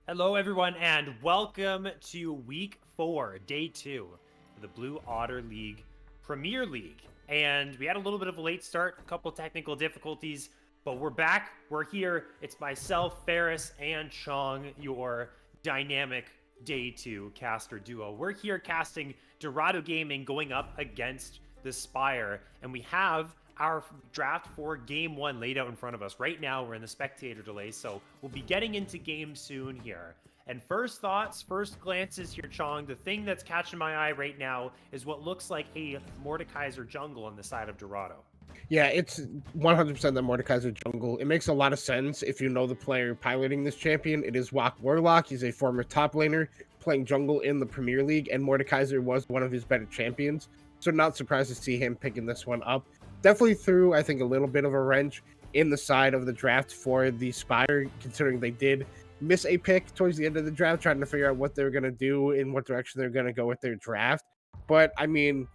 Hello, everyone, and welcome to Week 4, Day 2 of the Blue Otter League Premier League. And we had a little bit of a late start, a couple technical difficulties, but we're back. We're here. It's myself, Ferris, and Chong, your dynamic Day 2 caster duo. We're here casting Dorado Gaming going up against the Spire, and we have our draft for game 1 laid out in front of us. Right now, we're in the spectator delay, so we'll be getting into game soon here. And first thoughts, first glances here, Chong, the thing that's catching my eye right now is what looks like a Mordekaiser jungle on the side of Dorado. Yeah, it's 100% the Mordekaiser jungle. It makes a lot of sense if you know the player piloting this champion. It is Wok Warlock. He's a former top laner playing jungle in the Premier League, and Mordekaiser was one of his better champions. So not surprised to see him picking this one up. Definitely threw, I think, a little bit of a wrench in the side of the draft for the Spire, considering they did miss a pick towards the end of the draft, trying to figure out what they were going to do, in what direction they're going to go with their draft. But, I mean,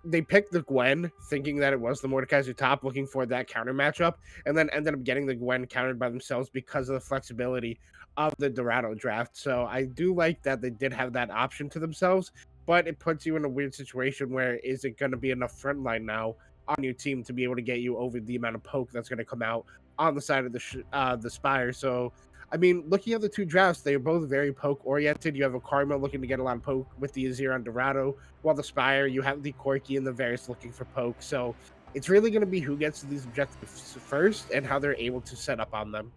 they picked the Gwen, thinking that it was the Mordekaiser top, looking for that counter matchup, and then ended up getting the Gwen countered by themselves because of the flexibility of the Dorado draft. So I do like that they did have that option to themselves, but it puts you in a weird situation where is it going to be enough frontline now on your team to be able to get you over the amount of poke that's going to come out on the side of the Spire. So, I mean, looking at the two drafts, they are both very poke-oriented. You have a Karma looking to get a lot of poke with the Azir on Dorado, while the Spire, you have the Corki and the Varus looking for poke. So it's really going to be who gets to these objectives first and how they're able to set up on them.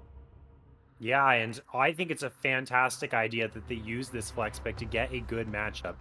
Yeah, and I think it's a fantastic idea that they use this flex pick to get a good matchup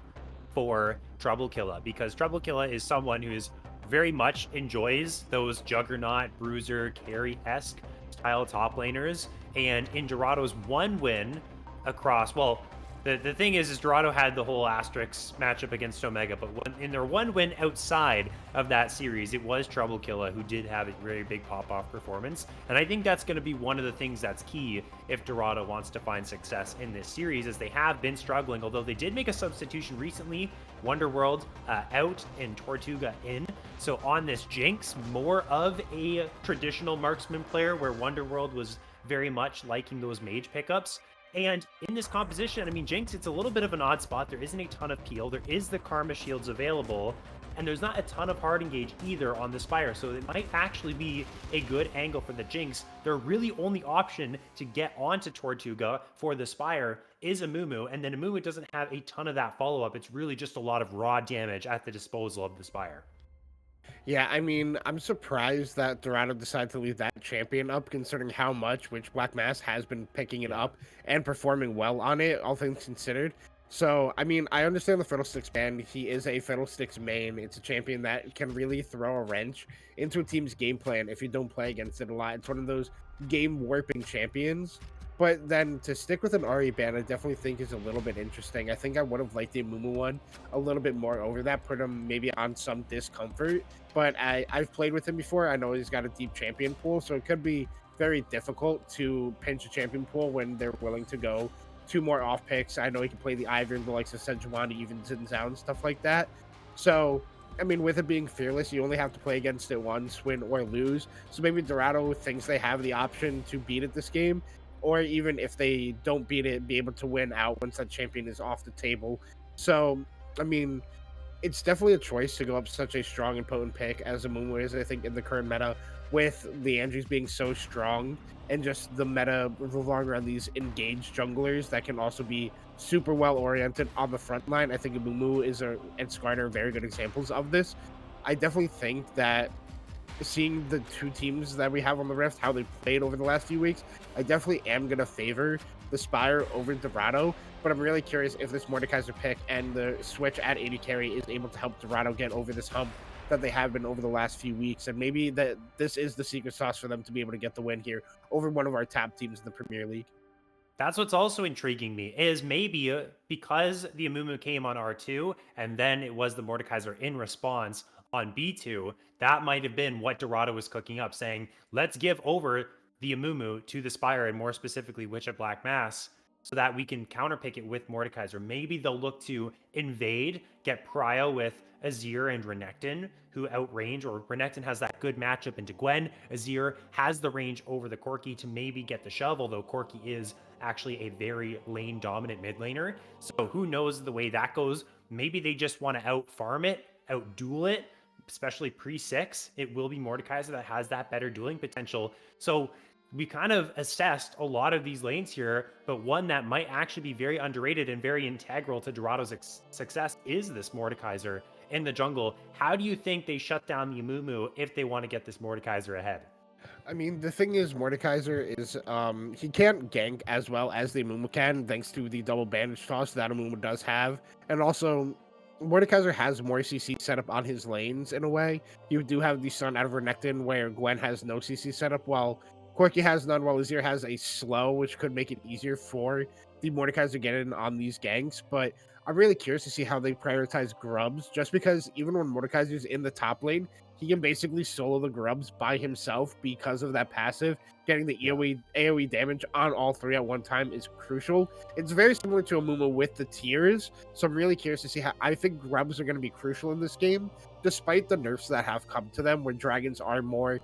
for Troublekilla, because Troublekilla is someone who is very much enjoys those Juggernaut, Bruiser, Carry-esque style top laners. And in Dorado's one win across, well, the thing is Dorado had the whole Asterix matchup against Omega, but in their one win outside of that series, it was Troublekilla who did have a very big pop-off performance. And I think that's going to be one of the things that's key if Dorado wants to find success in this series, as they have been struggling, although they did make a substitution recently, Wonderworld out and Tortuga in. So on this Jinx, more of a traditional marksman player where Wonderworld was very much liking those mage pickups. And in this composition, I mean, Jinx, it's a little bit of an odd spot. There isn't a ton of peel. There is the Karma shields available, and there's not a ton of hard engage either on the Spire. So it might actually be a good angle for the Jinx. Their really only option to get onto Tortuga for the Spire is Amumu, and then Amumu doesn't have a ton of that follow-up. It's really just a lot of raw damage at the disposal of the Spire. Yeah, I mean, I'm surprised that Dorado decided to leave that champion up, considering how much which Black Mass has been picking it up and performing well on it, all things considered. So, I mean, I understand the Fiddlesticks ban. He is a Fiddlesticks main. It's a champion that can really throw a wrench into a team's game plan if you don't play against it a lot. It's one of those game warping champions. But then to stick with an RE ban, I definitely think is a little bit interesting. I think I would have liked the Amumu one a little bit more over that, put him maybe on some discomfort. But I've played with him before. I know he's got a deep champion pool, so it could be very difficult to pinch a champion pool when they're willing to go two more off picks. I know he can play the Ivern, the likes of Sejuani, even Zinzao, stuff like that. So, I mean, with it being fearless, you only have to play against it once, win or lose. So maybe Dorado thinks they have the option to beat it this game, or even if they don't beat it, be able to win out once that champion is off the table. So, I mean, it's definitely a choice to go up such a strong and potent pick as Amumu is, I think, in the current meta, with the Andrews being so strong and just the meta revolving around these engaged junglers that can also be super well oriented on the front line. I think Amumu and Skarner are very good examples of this. I definitely think that seeing the two teams that we have on the Rift, how they played over the last few weeks, I definitely am going to favor the Spire over Dorado, but I'm really curious if this Mordekaiser pick and the switch at 80 carry is able to help Dorado get over this hump that they have been over the last few weeks, and maybe that this is the secret sauce for them to be able to get the win here over one of our top teams in the Premier League. That's what's also intriguing me is maybe because the Amumu came on R2 and then it was the Mordekaiser in response on B2, that might have been what Dorado was cooking up, saying, let's give over the Amumu to the Spire and more specifically Witch at Black Mass so that we can counterpick it with Mordekaiser. Maybe they'll look to invade, get Prio with Azir and Renekton, who outrange, or Renekton has that good matchup into Gwen. Azir has the range over the Corki to maybe get the shove, although Corki is actually a very lane dominant mid laner. So who knows the way that goes? Maybe they just want to out farm it, out duel it, especially pre-6. It will be Mordekaiser that has that better dueling potential. So we kind of assessed a lot of these lanes here, but one that might actually be very underrated and very integral to Dorado's success is this Mordekaiser in the jungle. How do you think they shut down the Amumu if they want to get this Mordekaiser ahead? I mean, the thing is, Mordekaiser is, he can't gank as well as the Amumu can, thanks to the double bandage toss that Amumu does have. And also, Mordekaiser has more CC setup on his lanes in a way. You do have the Sun out of Renekton, where Gwen has no CC setup, while Corki has none, while Azir has a slow, which could make it easier for the Mordekaiser to get in on these ganks. But I'm really curious to see how they prioritize Grubs, just because even when Mordekaiser's in the top lane, he can basically solo the Grubs by himself because of that passive. Getting the AoE damage on all three at one time is crucial. It's very similar to Amumu with the tiers, so I'm really curious to see how. I think Grubs are going to be crucial in this game, despite the nerfs that have come to them, where dragons are more,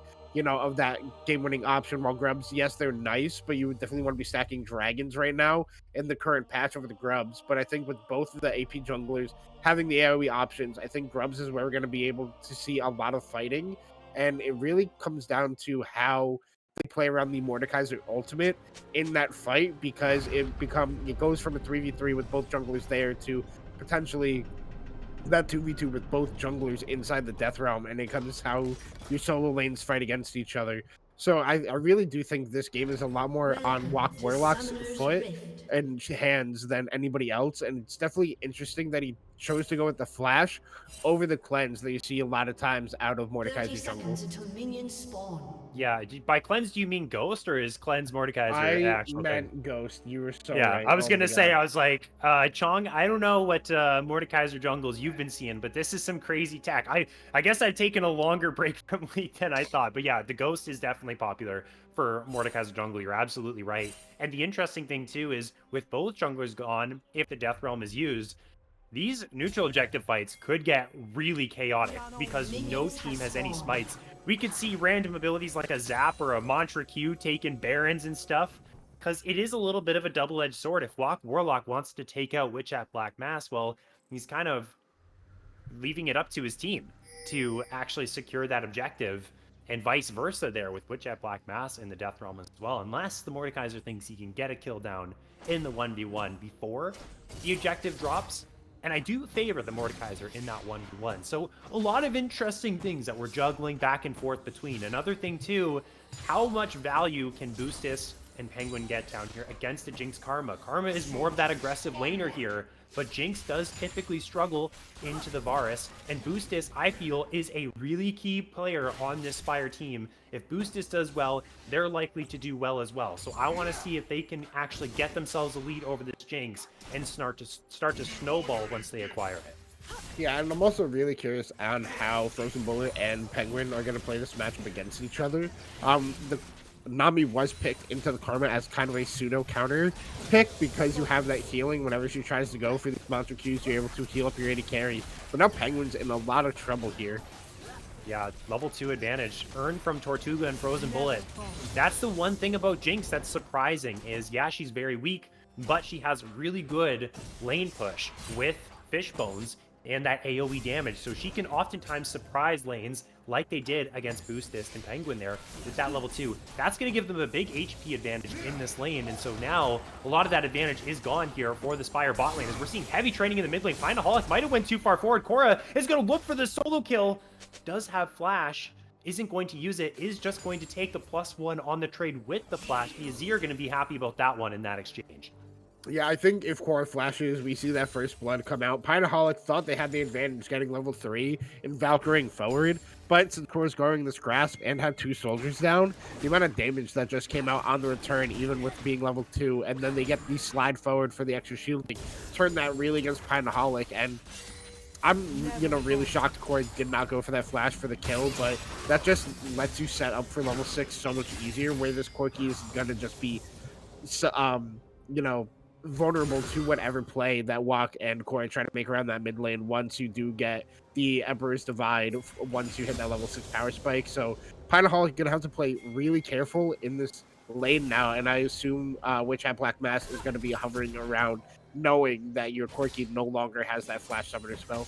of that game-winning option, while Grubs, yes, they're nice, but you would definitely want to be stacking dragons right now in the current patch over the Grubs. But I think with both of the AP junglers having the AoE options, I think Grubs is where we're going to be able to see a lot of fighting, and it really comes down to how they play around the Mordekaiser ultimate in that fight, because it goes from a 3v3 with both junglers there to potentially that 2v2 with both junglers inside the Death Realm, and it comes how your solo lanes fight against each other. So I really do think this game is a lot more on Warlock's foot and hands than anybody else, and it's definitely interesting that he chose to go with the Flash over the Cleanse that you see a lot of times out of Mordekaiser's jungle. Yeah, by cleanse, do you mean Ghost, or is cleanse Mordekaiser I actual meant thing? Ghost. You were so Yeah, right. I was Oh gonna my say, God. I was like, Chong, I don't know what Mordekaiser jungles you've been seeing, but this is some crazy tech. I guess I've taken a longer break from League than I thought, but yeah, the Ghost is definitely popular for Mordekaiser jungle. You're absolutely right. And the interesting thing too is with both junglers gone, if the Death Realm is used, these neutral objective fights could get really chaotic because no team has any smites. We could see random abilities like a Zap or a Mantra Q taking Barons and stuff, because it is a little bit of a double-edged sword. If Warlock wants to take out Witch at Black Mass, well, he's kind of leaving it up to his team to actually secure that objective, and vice versa there with Witch at Black Mass in the Death Realm as well, unless the Mordekaiser thinks he can get a kill down in the 1v1 before the objective drops. And I do favor the Mordekaiser in that 1v1. So a lot of interesting things that we're juggling back and forth between. Another thing too, how much value can Boostis and Penguin get down here against the Jinx Karma? Karma is more of that aggressive laner here but Jinx does typically struggle into the Varus, and Boostis, I feel, is a really key player on this Spire team. If Boostis does well, they're likely to do well as well. So I want to see if they can actually get themselves a lead over this Jinx and start to snowball once they acquire it. Yeah, and I'm also really curious on how Frozen Bullet and Penguin are going to play this matchup against each other. The Nami was picked into the Karma as kind of a pseudo counter pick because you have that healing whenever she tries to go for these monster Qs. You're able to heal up your AD carry. But now Penguin's in a lot of trouble here. Yeah, level 2 advantage earned from Tortuga and Frozen Bullet. That's the one thing about Jinx that's surprising is, yeah, she's very weak, but she has really good lane push with Fish Bones and that AoE damage. So she can oftentimes surprise lanes like they did against Boostis and Penguin there with that level 2. That's going to give them a big HP advantage in this lane. And so now a lot of that advantage is gone here for the Spire bot lane as we're seeing heavy training in the mid lane. Pinaholic might have went too far forward. Korra is going to look for the solo kill. Does have flash. Isn't going to use it. Is just going to take the +1 on the trade with the flash. The Azir are going to be happy about that one in that exchange. Yeah, I think if Korra flashes, we see that first blood come out. Pinaholic thought they had the advantage getting level 3 and Valkyring forward, but since Korra's guarding this grasp and had 2 soldiers down, the amount of damage that just came out on the return, even with being level 2, and then they get the slide forward for the extra shielding, turned that really against Pinaholic, and I'm, really shocked Korra did not go for that flash for the kill, but that just lets you set up for level 6 so much easier, where this Corki is gonna just be, vulnerable to whatever play that Wok and Korra try to make around that mid lane once you do get the Emperor's Divide, once you hit that level 6 power spike. So Pinaholic gonna have to play really careful in this lane now, and I assume Witch Hat Black Mass is gonna be hovering around, knowing that your Corki no longer has that Flash Summoner spell.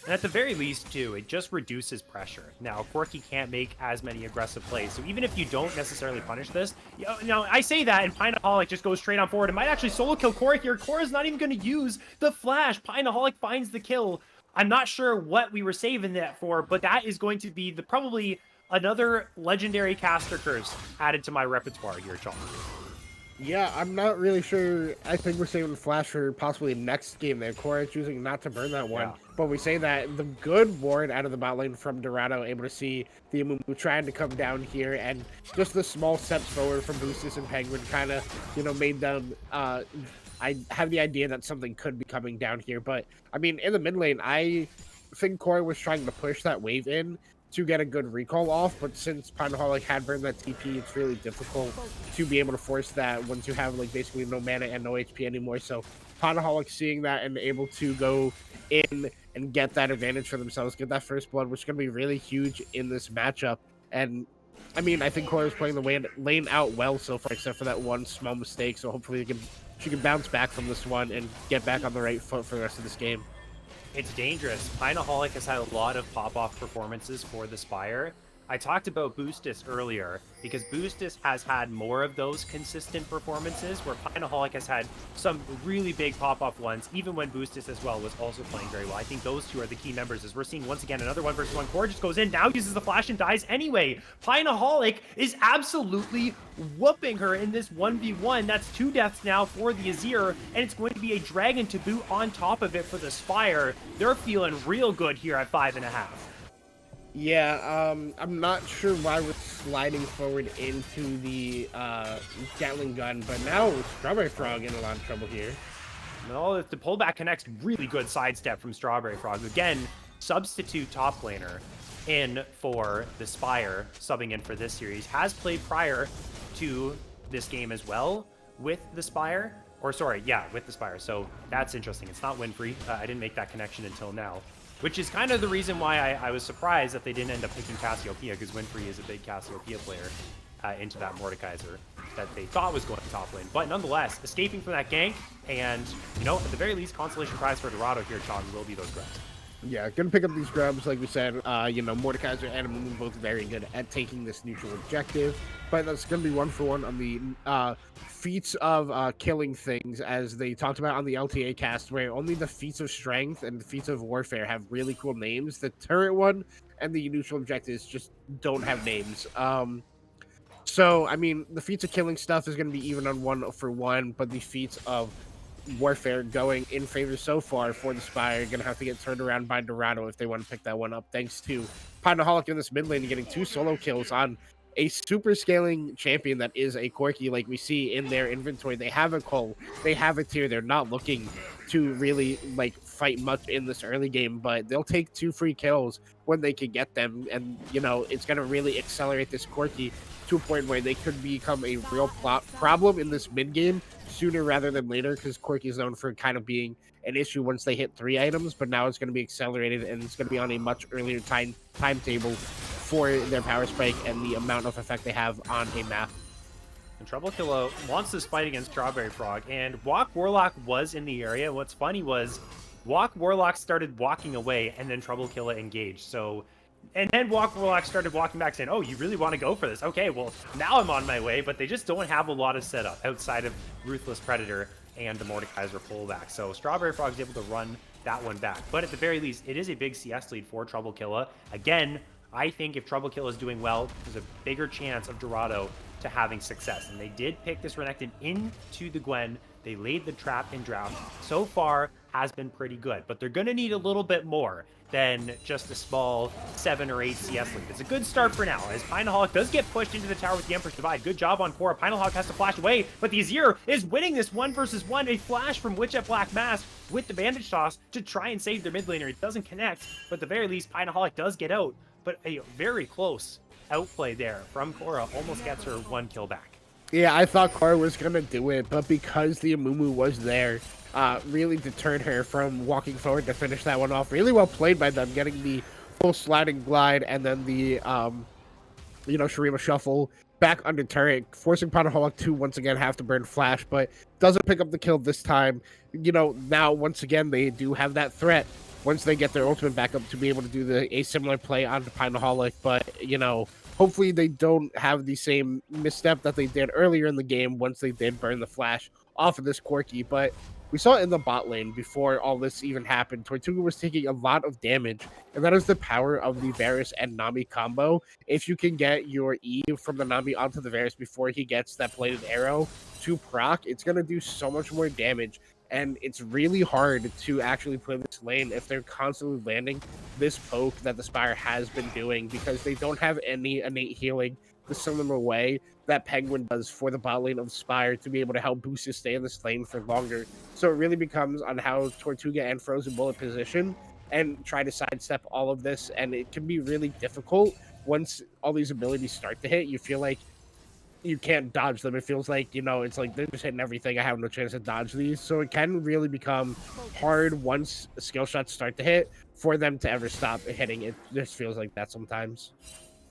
And at the very least, too, it just reduces pressure. Now, Corki can't make as many aggressive plays, so even if you don't necessarily punish this, I say that, and Pinaholic just goes straight on forward. It might actually solo kill Korra here. Korra's not even going to use the flash. Pinaholic finds the kill. I'm not sure what we were saving that for, but that is going to be probably another legendary caster curse added to my repertoire here, John. Yeah, I'm not really sure. I think we're saving Flash for possibly next game there. Korra choosing not to burn that one. Yeah. But we say that the good ward out of the bot lane from Dorado, able to see the Amumu trying to come down here, and just the small steps forward from Boostis and Penguin kind of, made them, I have the idea that something could be coming down here. But, I mean, in the mid lane, I think Korra was trying to push that wave in to get a good recall off, but since Pinaholic had burned that TP, it's really difficult to be able to force that once you have basically no mana and no HP anymore. So Pinaholic seeing that and able to go in and get that advantage for themselves, get that first blood, which is going to be really huge in this matchup. And I mean, I think Korra's playing the lane out well so far, except for that one small mistake. So hopefully she can bounce back from this one and get back on the right foot for the rest of this game. It's dangerous. Pinaholic has had a lot of pop-off performances for the Spire. I talked about Boostis earlier because Boostis has had more of those consistent performances where Pinaholic has had some really big pop-off ones, even when Boostis as well was also playing very well. I think those two are the key members as we're seeing once again another 1v1. Korra just goes in, now uses the flash and dies anyway. Pinaholic is absolutely whooping her in this 1v1. That's 2 deaths now for the Azir, and it's going to be a dragon to boot on top of it for the Spire. They're feeling real good here at 5.5. Yeah, I'm not sure why we're sliding forward into the Gatling gun, but now Strawberry Frog in a lot of trouble here. No, if the pullback connects, really good sidestep from Strawberry Frog. Again, substitute top laner in for the Spire, subbing in for this series, has played prior to this game as well with the Spire. Or sorry, yeah, with the Spire. So that's interesting. It's not Winfrey. I didn't make that connection until now. Which is kind of the reason why I was surprised that they didn't end up picking Cassiopeia, because Winfrey is a big Cassiopeia player into that Mordekaiser that they thought was going top lane. But nonetheless, escaping from that gank, and, at the very least, consolation prize for Dorado here, Chong, will be those grabs. Yeah, gonna pick up these grubs, like we said. Mordekaiser and Amumu both very good at taking this neutral objective, but that's gonna be 1-for-1 on the feats of killing things, as they talked about on the LTA cast, where only the feats of strength and the feats of warfare have really cool names. The turret one and the neutral objectives just don't have names. So I mean, the feats of killing stuff is gonna be even on 1-for-1, but the feats of Warfare going in favor so far for the Spire. Going to have to get turned around by Dorado if they want to pick that one up, thanks to Pinaholic in this mid lane getting 2 solo kills on a super scaling champion that is a Corki, like we see in their inventory. They have a Cole, they have a tier. They're not looking to really like fight much in this early game, but they'll take 2 free kills when they can get them. And, you know, it's going to really accelerate this Corki to a point where they could become a real problem in this mid game sooner rather than later, because Corki is known for kind of being an issue once they hit 3 items, but now it's going to be accelerated and it's going to be on a much earlier timetable for their power spike and the amount of effect they have on a map. And Trouble Killer wants this fight against Strawberry Frog, and Walk Warlock was in the area. What's funny was Walk Warlock started walking away, and then Trouble Killer engaged. So, and then Walk Warlock started walking back, saying, "Oh, you really want to go for this? Okay, well, now I'm on my way." But they just don't have a lot of setup outside of Ruthless Predator and the Mordekaiser pullback. So Strawberry Frog is able to run that one back. But at the very least, it is a big CS lead for Trouble Killer. Again, I think if Trouble Killer is doing well, there's a bigger chance of Dorado to having success. And they did pick this Renekton into the Gwen. They laid the trap in draft. So far has been pretty good, but they're going to need a little bit more than just a small 7 or 8 CS lead. It's a good start for now, as Pinaholic does get pushed into the tower with the Empress Divide. Good job on Cora. Pinaholic has to flash away, but the Azir is winning this 1 versus 1. A flash from Witch at Black Mask with the bandage toss to try and save their mid laner. It doesn't connect, but at the very least, Pinaholic does get out. But a very close outplay there from Cora almost gets her 1 kill back. Yeah, I thought Cora was going to do it, but because the Amumu was there, really deterred her from walking forward to finish that one off. Really well played by them, getting the full sliding glide and then the, Shurima shuffle back under turret, forcing Pinaholic to once again have to burn flash, but doesn't pick up the kill this time. Now once again, they do have that threat once they get their ultimate back up to be able to do a similar play onto Pinaholic, but, hopefully they don't have the same misstep that they did earlier in the game once they did burn the flash off of this Corki. But we saw in the bot lane before all this even happened, Tortuga was taking a lot of damage, and that is the power of the Varus and Nami combo. If you can get your E from the Nami onto the Varus before he gets that bladed arrow to proc, it's going to do so much more damage. And it's really hard to actually play this lane if they're constantly landing this poke that the Spire has been doing, because they don't have any innate healing the similar way that Penguin does for the bot lane of Spire to be able to help boosters stay in this lane for longer. So it really becomes on how Tortuga and Frozen Bullet position and try to sidestep all of this, and it can be really difficult once all these abilities start to hit. You feel like you can't dodge them. It feels like, it's like they're just hitting everything. I have no chance to dodge these. So it can really become hard once skill shots start to hit for them to ever stop hitting. It just feels like that sometimes.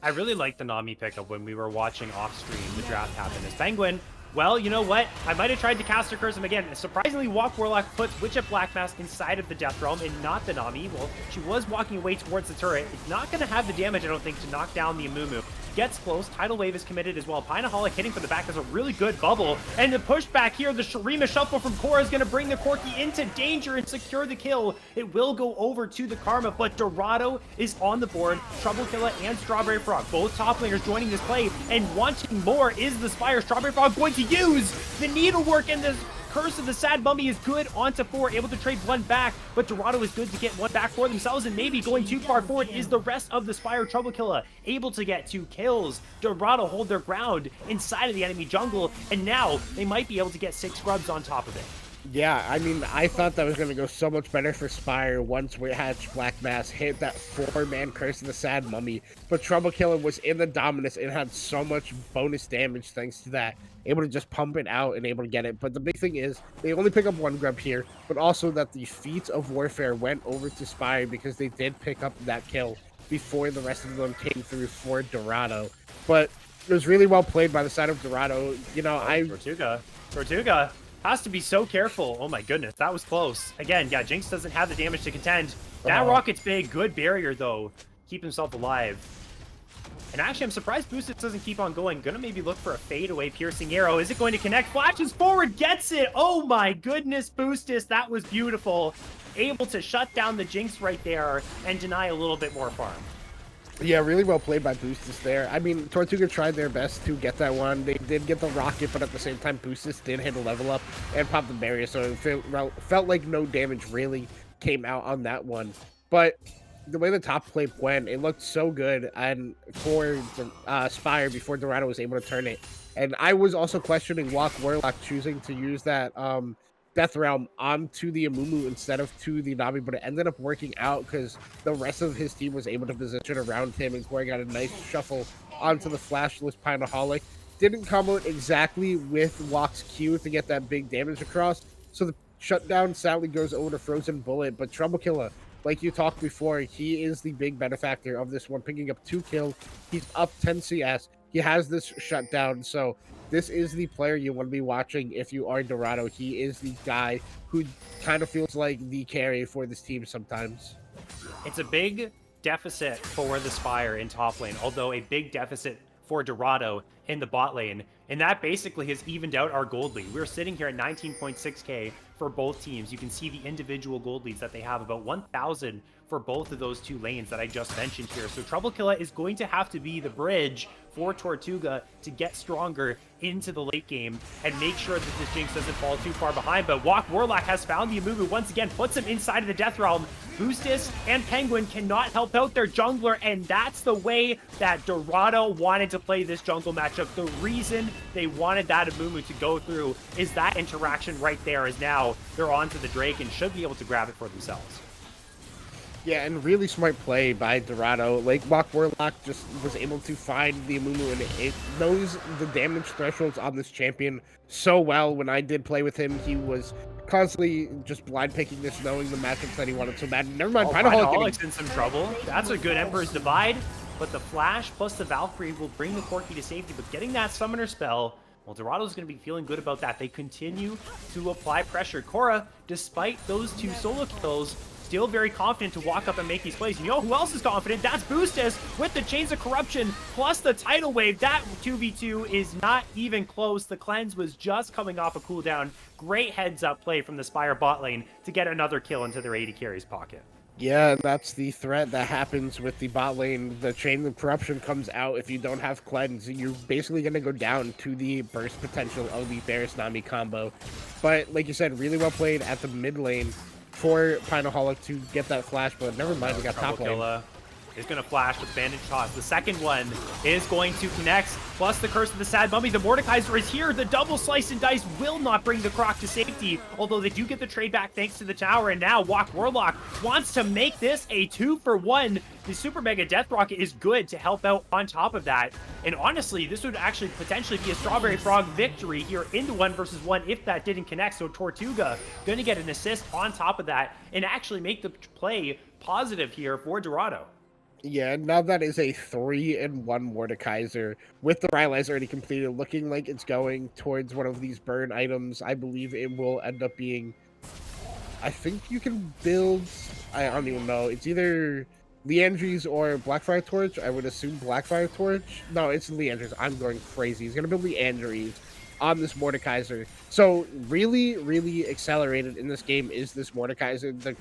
I really liked the Nami pickup when we were watching off stream the draft happen as Penguin. Well, you know what? I might have tried to caster curse him again. Surprisingly, Walk Warlock puts Witch at Black Mask inside of the Death Realm and not the Nami. Well, she was walking away towards the turret. It's not going to have the damage, I don't think, to knock down the Amumu. Gets close. Tidal Wave is committed as well. Pinaholic hitting from the back. There's a really good bubble. And the push back here, the Shurima shuffle from Cora is going to bring the Corki into danger and secure the kill. It will go over to the Karma, but Dorado is on the board. Trouble Killer and Strawberry Frog, both top laners joining this play, and wanting more is the Spire. Strawberry Frog going to use the needlework, and the Curse of the Sad Mummy is good onto 4, able to trade 1 back, but Dorado is good to get 1 back for themselves, and maybe going too far forward is the rest of the Spire. Trouble Killer able to get 2 kills. Dorado hold their ground inside of the enemy jungle, and now they might be able to get 6 grubs on top of it. Yeah, I mean, I thought that was going to go so much better for Spire once we had Black Mass hit that 4-man Curse of the Sad Mummy, but Trouble Killer was in the Dominus and had so much bonus damage thanks to that, able to just pump it out and able to get it. But the big thing is, they only pick up 1 grub here, but also that the Feats of Warfare went over to Spire because they did pick up that kill before the rest of them came through for Dorado. But it was really well played by the side of Dorado. Tortuga has to be so careful. Oh my goodness, that was close. Again, yeah, Jinx doesn't have the damage to contend. That rocket's big, good barrier though. Keep himself alive. And actually, I'm surprised Boostis doesn't keep on going. Gonna maybe look for a fadeaway piercing arrow. Is it going to connect? Flashes forward, gets it. Oh my goodness, Boostis, that was beautiful. Able to shut down the Jinx right there and deny a little bit more farm. Yeah, really well played by Boostus there. I mean, Tortuga tried their best to get that one. They did get the rocket, but at the same time, Boostus did hit a level up and pop the barrier, so it felt like no damage really came out on that one. But the way the top play went, it looked so good, and for the Spire before Dorado was able to turn it. And I was also questioning Walk Warlock choosing to use that Death Realm onto the Amumu instead of to the Navi, but it ended up working out because the rest of his team was able to position around him, and Corey got a nice shuffle onto the flashless Pinaholic. Didn't combo it exactly with Walk's Q to get that big damage across, so the shutdown sadly goes over to Frozen Bullet, but Trouble Killer, like you talked before, he is the big benefactor of this one, picking up 2 kills. He's up 10 CS. He has this shutdown, so this is the player you want to be watching if you are Dorado. He is the guy who kind of feels like the carry for this team sometimes. It's a big deficit for the Spire in top lane, although a big deficit for Dorado in the bot lane. And that basically has evened out our gold lead. We're sitting here at 19.6k for both teams. You can see the individual gold leads that they have, about 1,000 for both of those two lanes that I just mentioned here. So Trouble Killer is going to have to be the bridge for Tortuga to get stronger into the late game and make sure that this Jinx doesn't fall too far behind. But Walk Warlock has found the Amumu once again, puts him inside of the Death Realm. Boostus and Penguin cannot help out their jungler, and that's the way that Dorado wanted to play this jungle matchup. The reason they wanted that Amumu to go through is that interaction right there, as now they're onto the Drake and should be able to grab it for themselves. Yeah, and really smart play by Dorado. Like, Walk Warlock just was able to find the Amumu, and it knows the damage thresholds on this champion so well. When I did play with him, he was constantly just blind picking this, knowing the matchups that he wanted so bad. Never mind, Pinaholic's in some trouble. That's a good Emperor's Divide, but the Flash plus the Valkyrie will bring the Corki to safety, but getting that Summoner spell, well, Dorado's going to be feeling good about that. They continue to apply pressure. Korra, despite those 2 solo kills, still very confident to walk up and make these plays. You know who else is confident? That's Boostus with the Chains of Corruption plus the Tidal Wave. That 2v2 is not even close. The cleanse was just coming off a cooldown. Great heads-up play from the Spire bot lane to get another kill into their 80 carries pocket. Yeah, that's the threat that happens with the bot lane. The Chain of Corruption comes out. If you don't have cleanse, you're basically going to go down to the burst potential of the Varus Nami combo. But like you said, really well played at the mid lane for Pinaholic to get that flash, but never mind, we got top lane. Is going to flash with bandage toss. The second one is going to connect, plus the Curse of the Sad Mummy. The Mordekaiser is here. The double slice and dice will not bring the Croc to safety, although they do get the trade back thanks to the tower. And now Walk Warlock wants to make this a 2-for-1. The Super Mega Death Rocket is good to help out on top of that. And honestly, this would actually potentially be a Strawberry Frog victory here in the 1v1 if that didn't connect. So Tortuga going to get an assist on top of that and actually make the play positive here for Dorado. Yeah, now that is a 3-in-1 Mordekaiser with the Rylai's already completed, looking like it's going towards one of these burn items. I believe it will end up being, I think you can build, I don't even know, it's either Leandry's or Blackfire Torch. I would assume Blackfire Torch. No, it's Leandry's. I'm going crazy. He's going to build Leandry's on this Mordekaiser. So really, really accelerated in this game is this Mordekaiser. The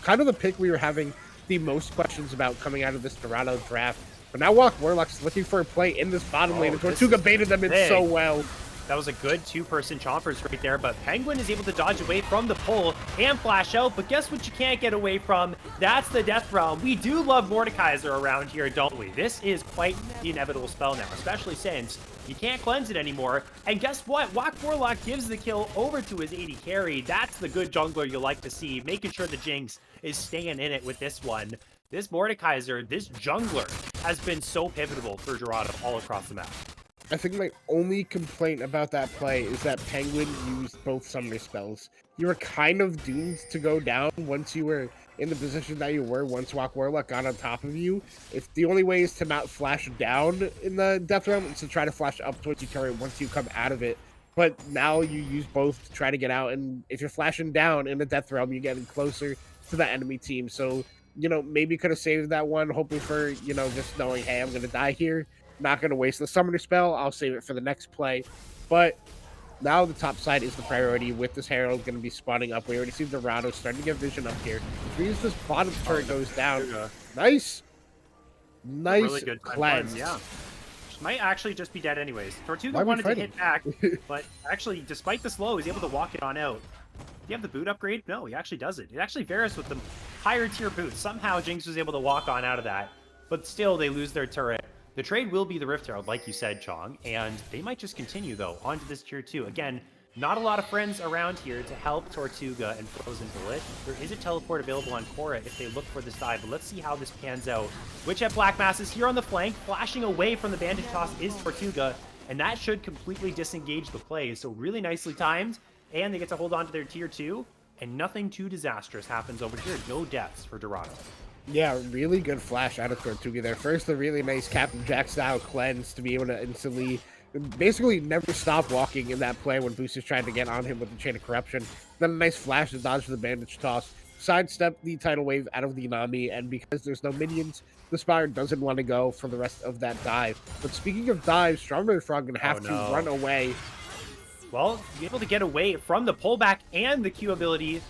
kind of the pick we were having the most questions about coming out of this Dorado draft. But now Walk Warlock's looking for a play in this bottom lane, and Tortuga baited them in so well. That was a good 2-person chompers right there, but Penguin is able to dodge away from the pull and flash out, but guess what you can't get away from? That's the Death Realm. We do love Mordekaiser around here, don't we? This is quite the inevitable spell now, especially since you can't cleanse it anymore. And guess what? Walk Warlock gives the kill over to his 80 carry. That's the good jungler you like to see, making sure the Jinx is staying in it with this one. This Mordekaiser, this jungler, has been so pivotal for Dorado all across the map. I think my only complaint about that play is that Penguin used both summoner spells. You were kind of doomed to go down once you were in the position that you were once Walk Warlock got on top of you. If the only way is to not flash down in the Death Realm, is to try to flash up towards your turret once you come out of it. But now you use both to try to get out, and if you're flashing down in the Death Realm, you're getting closer to the enemy team. So, you know, maybe you could have saved that one, hoping for, you know, just knowing, hey, I'm going to die here. Not going to waste the summoner spell. I'll save it for the next play. But now the top side is the priority with this Herald going to be spawning up. We already see Dorado starting to get vision up here. Which means this bottom turret goes down. Nice. Nice Really good time cleanse. yeah. She might actually just be dead anyways. Tortuga Why are we wanted to fighting? hit back, but actually, despite the slow, he's able to walk it on out. Do you have the boot upgrade? No, he actually does it. It actually Varus with the higher tier boot. Somehow Jinx was able to walk on out of that, but still they lose their turret. The trade will be the Rift Herald, like you said, Chong, and they might just continue, though, onto this tier 2. Again, not a lot of friends around here to help Tortuga and Frozen Bullet. There is a teleport available on Korra if they look for this dive, but let's see how this pans out. Witch at Black Mass is here on the flank. Flashing away from the bandage toss is Tortuga, and that should completely disengage the play. So really nicely timed, and they get to hold on to their tier 2, and nothing too disastrous happens over here. No deaths for Dorado. Yeah, really good flash out of Tortuga there. First, a really nice Captain Jack style cleanse to be able to instantly, basically never stop walking in that play when Boost is trying to get on him with the Chain of Corruption. Then a nice flash to dodge the bandage toss, sidestep the tidal wave out of the Nami, and because there's no minions, the Spire doesn't want to go for the rest of that dive. But speaking of dives, Strawberry Frog gonna have to run away. Well, be able to get away from the pullback and the Q ability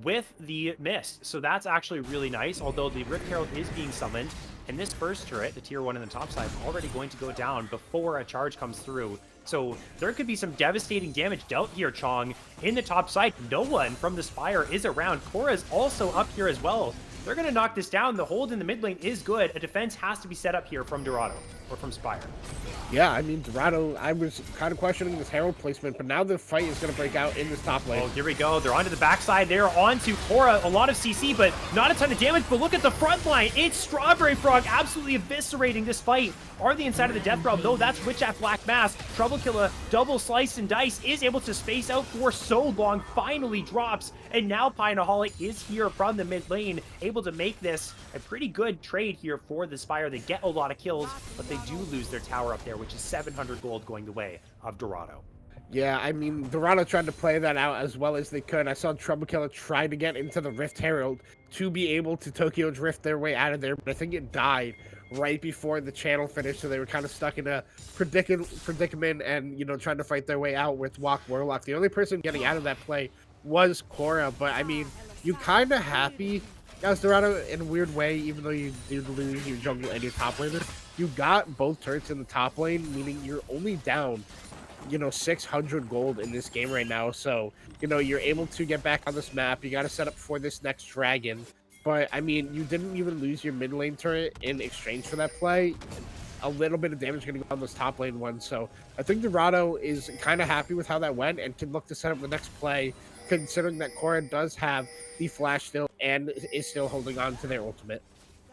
with the mist. So that's actually really nice, although the Rift Herald is being summoned. And this first turret, the tier 1 in the top side, is already going to go down before a charge comes through. So there could be some devastating damage dealt here, Chong. In the top side, no one from the Spire is around. Korra's also up here as well. They're going to knock this down. The hold in the mid lane is good. A defense has to be set up here from Dorado, or from Spire. Yeah, I mean, Dorado, I was kind of questioning this Herald placement, but now the fight is going to break out in this top lane. Oh, here we go. They're onto the backside. They're onto Korra. A lot of CC, but not a ton of damage. But look at the front line. It's Strawberry Frog absolutely eviscerating this fight. Are they inside of the death realm? No, that's Witch at Black Mass. Trouble Killer, double slice and dice, is able to space out for so long. Finally drops. And now Pineaholic is here from the mid lane, able to make this a pretty good trade here for the Spire. They get a lot of kills, but they do lose their tower up there, which is 700 gold going the way of Dorado. Yeah, I mean, Dorado tried to play that out as well as they could. I saw Trouble Killer try to get into the Rift Herald to be able to Tokyo Drift their way out of there, but I think it died right before the channel finished, so they were kind of stuck in a predicament and, you know, trying to fight their way out with Walk Warlock. The only person getting out of that play was Korra, but I mean, you kind of happy as Dorado in a weird way, even though you do lose your jungle and your top laner. You got both turrets in the top lane, meaning you're only down, you know, 600 gold in this game right now. So, you know, you're able to get back on this map. You got to set up for this next dragon. But, I mean, you didn't even lose your mid lane turret in exchange for that play. A little bit of damage going to go on this top lane one. So, I think Dorado is kind of happy with how that went and can look to set up the next play, considering that Korra does have the flash still and is still holding on to their ultimate.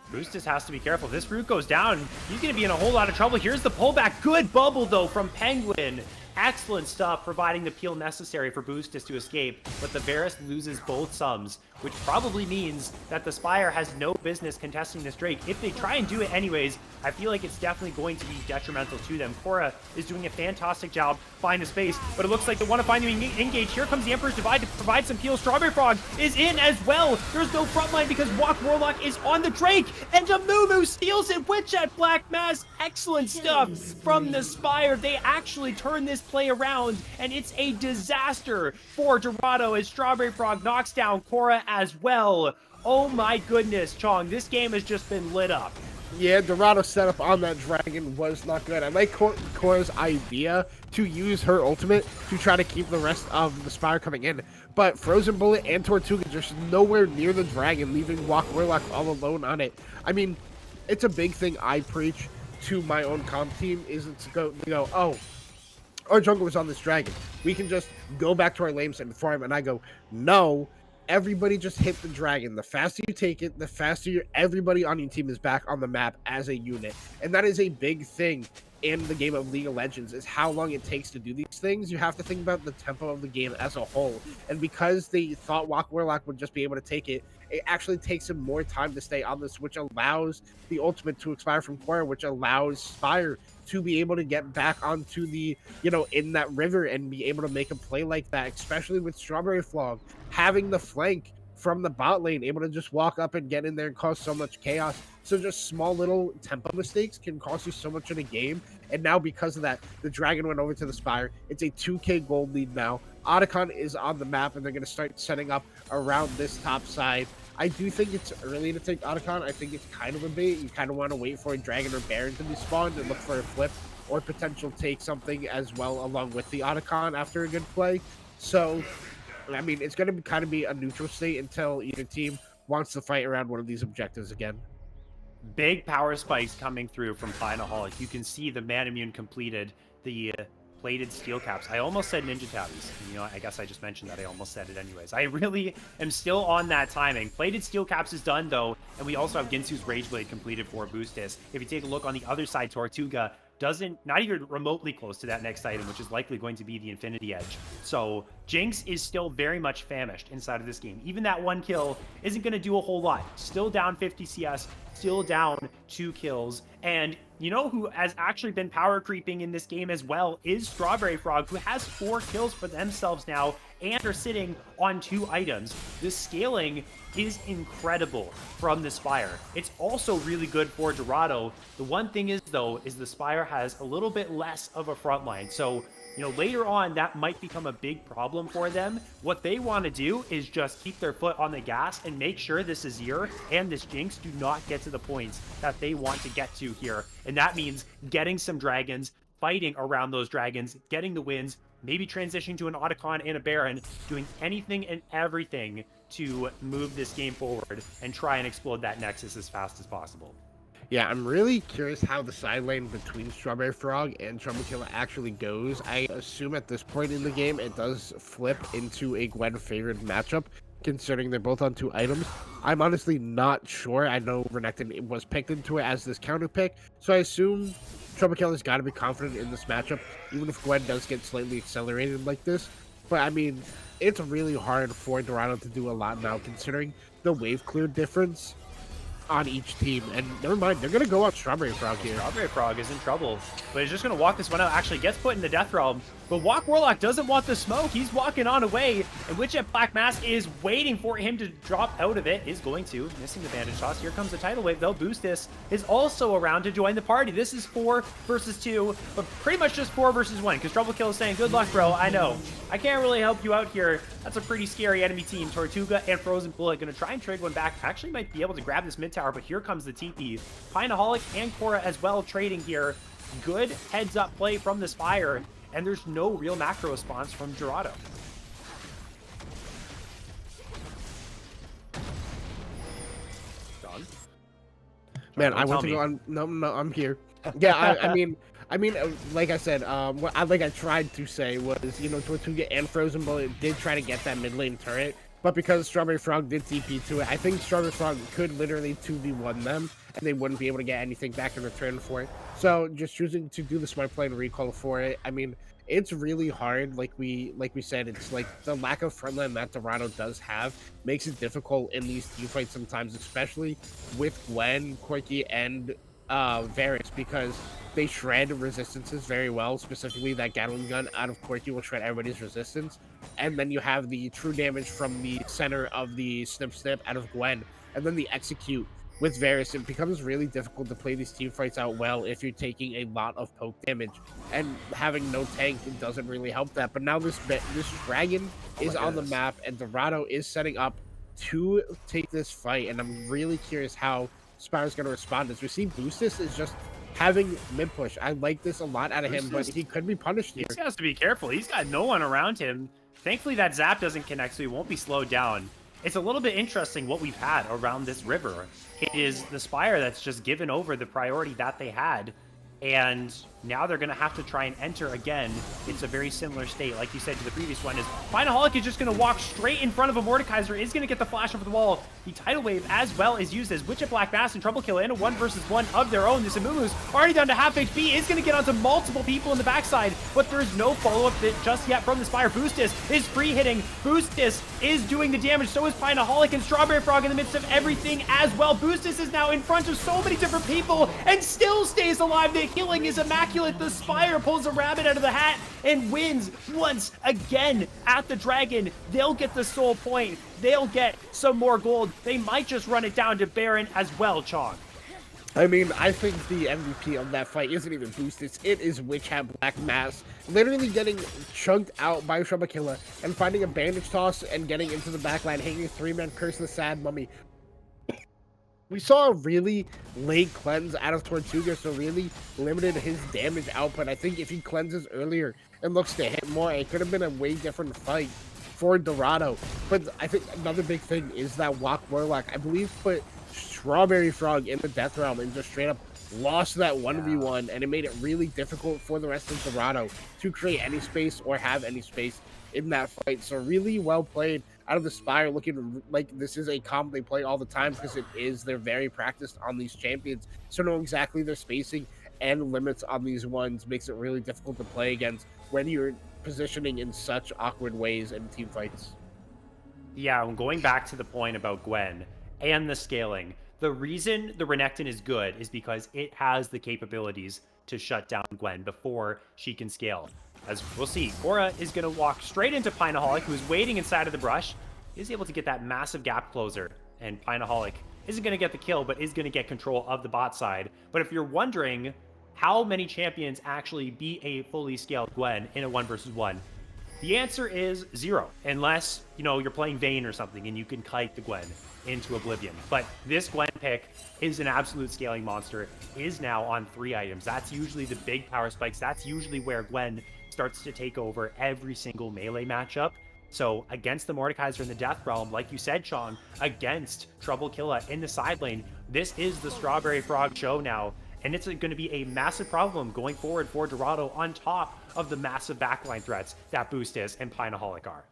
Boostus has to be careful. If this root goes down, he's going to be in a whole lot of trouble. Here's the pullback. Good bubble, though, from Penguin. Excellent stuff, providing the peel necessary for Boostus to escape. But the Varus loses both sums, which probably means that the Spire has no business contesting this Drake. If they try and do it anyways, I feel like it's definitely going to be detrimental to them. Korra is doing a fantastic job finding the space, but it looks like they want to find the engage. Here comes the Emperor's Divide to provide some peel. Strawberry Frog is in as well. There's no front line because Walk Warlock is on the Drake, and Amumu steals it. Witch at Black Mass. Excellent stuff from the Spire. They actually turn this play around, and it's a disaster for Dorado as Strawberry Frog knocks down Korra as well. Oh my goodness, Chong, this game has just been lit up. Yeah, Dorado's setup on that dragon was not good. I like Korra's idea to use her ultimate to try to keep the rest of the Spire coming in, but Frozen Bullet and Tortuga just nowhere near the dragon, leaving Walk Warlock all alone on it. I mean, it's a big thing I preach to my own comp team, is to go, oh, our jungle was on this dragon. We can just go back to our lanes and farm. And I go, no, everybody just hit the dragon. The faster you take it, the faster everybody on your team is back on the map as a unit. And that is a big thing in the game of League of Legends, is how long it takes to do these things. You have to think about the tempo of the game as a whole. And because they thought Walk Warlock would just be able to take it, it actually takes him more time to stay on this, which allows the ultimate to expire from Korra, which allows Spire to be able to get back onto the, you know, in that river and be able to make a play like that, especially with Strawberry Frog having the flank from the bot lane, able to just walk up and get in there and cause so much chaos. So just small little tempo mistakes can cost you so much in a game. And now because of that, the dragon went over to the Spire. It's a 2k gold lead now. Otacon is on the map, and they're going to start setting up around this top side. I do think it's early to take Otacon. I think it's kind of a bait. You kind of want to wait for a Dragon or Baron to be spawned and look for a flip or potential take something as well along with the Otacon after a good play. So, I mean, it's going to kind of be a neutral state until either team wants to fight around one of these objectives again. Big power spikes coming through from Finaholic. You can see the Man Immune completed the plated steel caps. I almost said ninja tabbies. You know, I guess I just mentioned that. I almost said it anyways. I really am still on that timing. Plated steel caps is done though, and we also have Ginsu's Rage Blade completed for Boostis. If you take a look on the other side, Tortuga not even remotely close to that next item, which is likely going to be the Infinity Edge. So Jinx is still very much famished inside of this game. Even that 1 kill isn't going to do a whole lot. Still down 50 CS, still down 2 kills. And you know who has actually been power creeping in this game as well is Strawberry Frog, who has 4 kills for themselves now and are sitting on 2 items. The scaling is incredible from the Spire. It's also really good for Dorado. The one thing is, though, is the Spire has a little bit less of a front line. So, you know, later on, that might become a big problem for them. What they want to do is just keep their foot on the gas and make sure this Azir and this Jinx do not get to the points that they want to get to here. And that means getting some dragons, fighting around those dragons, getting the wins, maybe transitioning to an Otacon and a Baron, doing anything and everything to move this game forward and try and explode that Nexus as fast as possible. Yeah, I'm really curious how the side lane between Strawberry Frog and Trouble Killer actually goes. I assume at this point in the game it does flip into a Gwen favored matchup, considering they're both on 2 items. I'm honestly not sure. I know Renekton was picked into it as this counter pick, so I assume Trouble Killer's got to be confident in this matchup, even if Gwen does get slightly accelerated like this. But I mean, it's really hard for Dorado to do a lot now, considering the wave clear difference on each team. And never mind, they're going to go out Strawberry Frog here. Strawberry Frog is in trouble, but he's just going to walk this one out. Actually gets put in the Death Realm, but Walk Warlock doesn't want the smoke. He's walking on away, and Witch at Black Mass is waiting for him to drop out of it. Is going to, missing the bandage toss. Here comes the tidal wave, though. Boostis is also around to join the party. This is 4 versus 2, but pretty much just 4 versus 1, because Trouble Kill is saying, good luck, bro. I know. I can't really help you out here. That's a pretty scary enemy team. Tortuga and Frozen Bullet going to try and trade one back. Actually might be able to grab this mid tower, but here comes the TP. Pinaholic and Korra as well trading here. Good heads-up play from the Spire, and there's no real macro response from Dorado. Done. Man, I went to go on. No, I'm here. Yeah, I mean, like I said, what I tried to say was, you know, Tortuga and Frozen Bullet did try to get that mid lane turret, but because Strawberry Frog did TP to it, I think Strawberry Frog could literally 2v1 them, and they wouldn't be able to get anything back in return for it. So just choosing to do the smart play and recall for it, I mean, it's really hard. Like we said, it's like the lack of frontline that Dorado does have makes it difficult in these team fights sometimes, especially with Gwen, Corki, and Varus, because they shred resistances very well. Specifically, that Gatling gun out of Corki will shred everybody's resistance, and then you have the true damage from the center of the snip out of Gwen, and then the execute with Varus. It becomes really difficult to play these team fights out well if you're taking a lot of poke damage, and having no tank doesn't really help that. But now this dragon is on the map, and Dorado is setting up to take this fight, and I'm really curious how Spire's going to respond. As we see, Boostis is just having mid push. I like this a lot out of him, but he could be punished here. He has to be careful. He's got no one around him. Thankfully, that zap doesn't connect, so he won't be slowed down. It's a little bit interesting what we've had around this river. It is the Spire that's just given over the priority that they had, and now they're going to have to try and enter again. It's a very similar state, like you said, to the previous one. Is Finaholic is just going to walk straight in front of a Mordekaiser, is going to get the flash over the wall. The tidal wave as well is used as Witch of Black Mass and Trouble Kill in a 1 versus 1 of their own. This Amumu's already down to half HP, is going to get onto multiple people in the backside, but there's no follow-up just yet from the Spire. Boostis is free hitting. Boostis is doing the damage. So is Pinaholic, and Strawberry Frog in the midst of everything as well. Boostis is now in front of so many different people and still stays alive. The healing is immaculate. The Spire pulls a rabbit out of the hat and wins once again at the Dragon. They'll get the soul point. They'll get some more gold. They might just run it down to Baron as well, Chong. I mean, I think the MVP of that fight isn't even Boostis. It is Witch Hat Black Mass. Literally getting chunked out by Trouble Killer and finding a bandage toss and getting into the backline, hanging a 3-man Curse of the Sad Mummy. We saw a really late cleanse out of Tortuga, so really limited his damage output. I think if he cleanses earlier and looks to hit more, it could have been a way different fight for Dorado. But I think another big thing is that Walk Warlock, I believe, put Strawberry Frog in the Death Realm and just straight up lost that 1v1, and it made it really difficult for the rest of Dorado to create any space or have any space in that fight. So really well played out of the Spire, looking like this is a comp they play all the time because it is. They're very practiced on these champions, so know exactly their spacing and limits on these ones. Makes it really difficult to play against when you're positioning in such awkward ways in team fights. Yeah, going back to the point about Gwen and the scaling, the reason the Renekton is good is because it has the capabilities to shut down Gwen before she can scale. As we'll see, Cora is going to walk straight into Pinaholic, who's waiting inside of the brush. Is able to get that massive gap closer, and Pinaholic isn't going to get the kill, but is going to get control of the bot side. But if you're wondering how many champions actually beat a fully scaled Gwen in a 1v1, the answer is 0, unless, you're playing Vayne or something and you can kite the Gwen into oblivion. But this Gwen pick is an absolute scaling monster, is now on 3 items. That's usually the big power spikes. That's usually where Gwen starts to take over every single melee matchup. So against the Mordekaiser in the Death Realm, like you said, Chong, against Trouble Killa in the side lane, this is the Strawberry Frog show now. And it's going to be a massive problem going forward for Dorado on top of the massive backline threats that Boostis and Pinaholic are.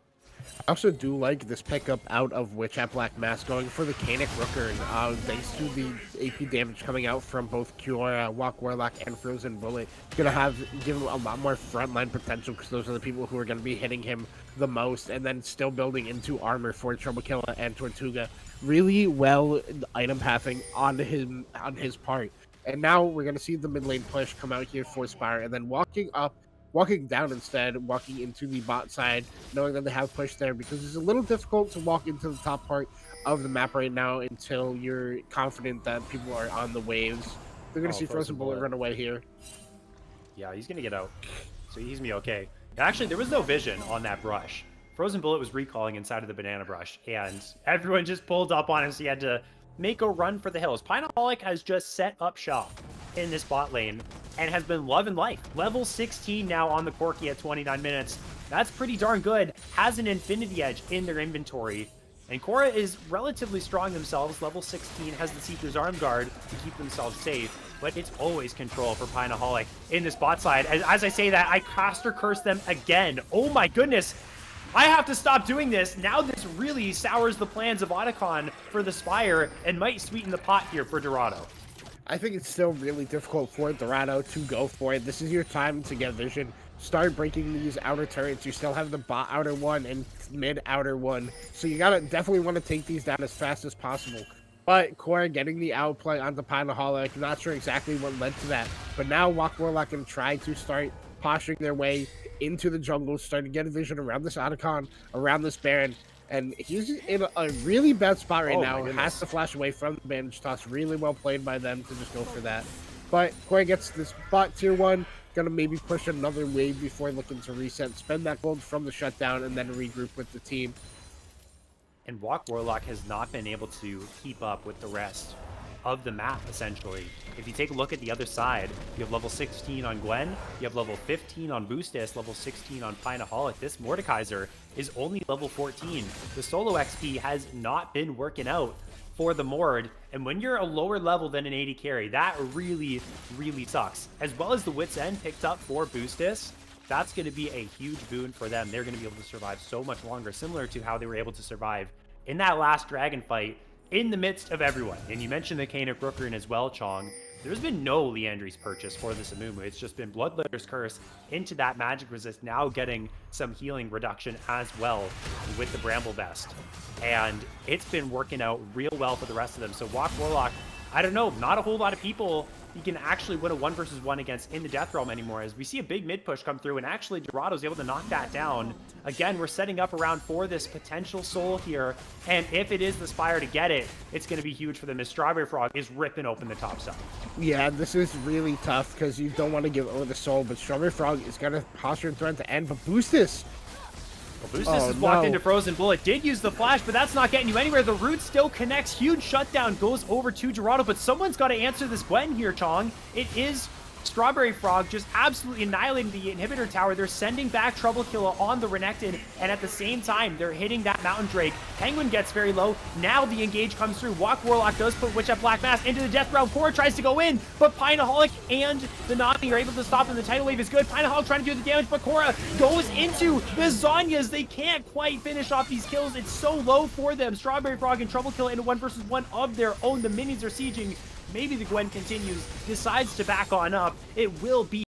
I also do like this pickup out of Witch at Black Mass going for the Canic Rooker, thanks to the AP damage coming out from both Kiora, Walk Warlock, and Frozen Bullet. Gonna give him a lot more frontline potential because those are the people who are gonna be hitting him the most, and then still building into armor for Trouble Killa and Tortuga. Really well item pathing on his part. And now we're gonna see the mid lane push come out here for Spire, and then walking down instead, walking into the bot side, knowing that they have push there, because it's a little difficult to walk into the top part of the map right now until you're confident that people are on the waves. They're going to see Frozen Bullet run away here. Yeah, he's going to get out, so he's going to be okay. Actually, there was no vision on that brush. Frozen Bullet was recalling inside of the banana brush, and everyone just pulled up on him, so he had to make a run for the hills. Pinaholic has just set up shop in this bot lane and has been loving life. Level 16 now on the Corki at 29 minutes. That's pretty darn good. Has an Infinity Edge in their inventory. And Cora is relatively strong themselves. Level 16 has the Seeker's Arm Guard to keep themselves safe. But it's always control for Pinaholic in this bot side. As I say that, I caster curse them again. Oh my goodness. I have to stop doing this. Now this really sours the plans of Otacon for the Spire and might sweeten the pot here for Dorado. I think it's still really difficult for Dorado to go for it. This is your time to get vision. Start breaking these outer turrets. You still have the bot outer one and mid outer one. So you definitely want to take these down as fast as possible. But Cora getting the outplay onto Pinaholic, not sure exactly what led to that. But now Walk Warlock can try to start posturing their way into the jungle, start to get a vision around this Otacon, around this Baron. And he's in a really bad spot right now. Has to flash away from the bandage toss. Really well played by them to just go for that. But Koi gets this bot tier 1. Gonna maybe push another wave before looking to reset. Spend that gold from the shutdown and then regroup with the team. And Walk Warlock has not been able to keep up with the rest of the map, essentially. If you take a look at the other side, you have level 16 on Gwen, you have level 15 on Boostis, level 16 on Pinaholic. This Mordekaiser is only level 14. The solo XP has not been working out for the Mord, and when you're a lower level than an 80 carry, that really, really sucks. As well as the Wit's End picked up for Boostis, that's going to be a huge boon for them. They're going to be able to survive so much longer, similar to how they were able to survive in that last dragon fight in the midst of everyone. And you mentioned the Canic Rooker as well, Chong. There's been no Liandry's purchase for this Amumu. It's just been Bloodletter's Curse into that magic resist, now getting some healing reduction as well with the Bramble Vest. And it's been working out real well for the rest of them. So Walk Warlock, I don't know, not a whole lot of people you can actually win a 1v1 against in the Death Realm anymore, as we see a big mid push come through, and actually Dorado's able to knock that down. Again, we're setting up around for this potential soul here, and if it is the Spire to get it, it's going to be huge for them, as Strawberry Frog is ripping open the top side. Yeah, this is really tough because you don't want to give over the soul, but Strawberry Frog is going to posture and threaten to end, but Boostis. Boostus is walked into Frozen Bullet, did use the flash, but that's not getting you anywhere. The root still connects. Huge shutdown goes over to Dorado, but someone's got to answer this Gwen here, Chong. It is Strawberry Frog just absolutely annihilating the inhibitor tower. They're sending back Trouble Killer on the Renekton, and at the same time, they're hitting that Mountain Drake. Penguin gets very low. Now the engage comes through. Walk Warlock does put Witch at Black Mass into the death round. Cora tries to go in, but Pineaholic and the Nani are able to stop him. The tidal wave is good. Pineaholic trying to do the damage, but Cora goes into the Zonyas. They can't quite finish off these kills. It's so low for them. Strawberry Frog and Trouble Killer into 1v1 of their own. The minions are sieging. Maybe the Gwen continues, decides to back on up. It will be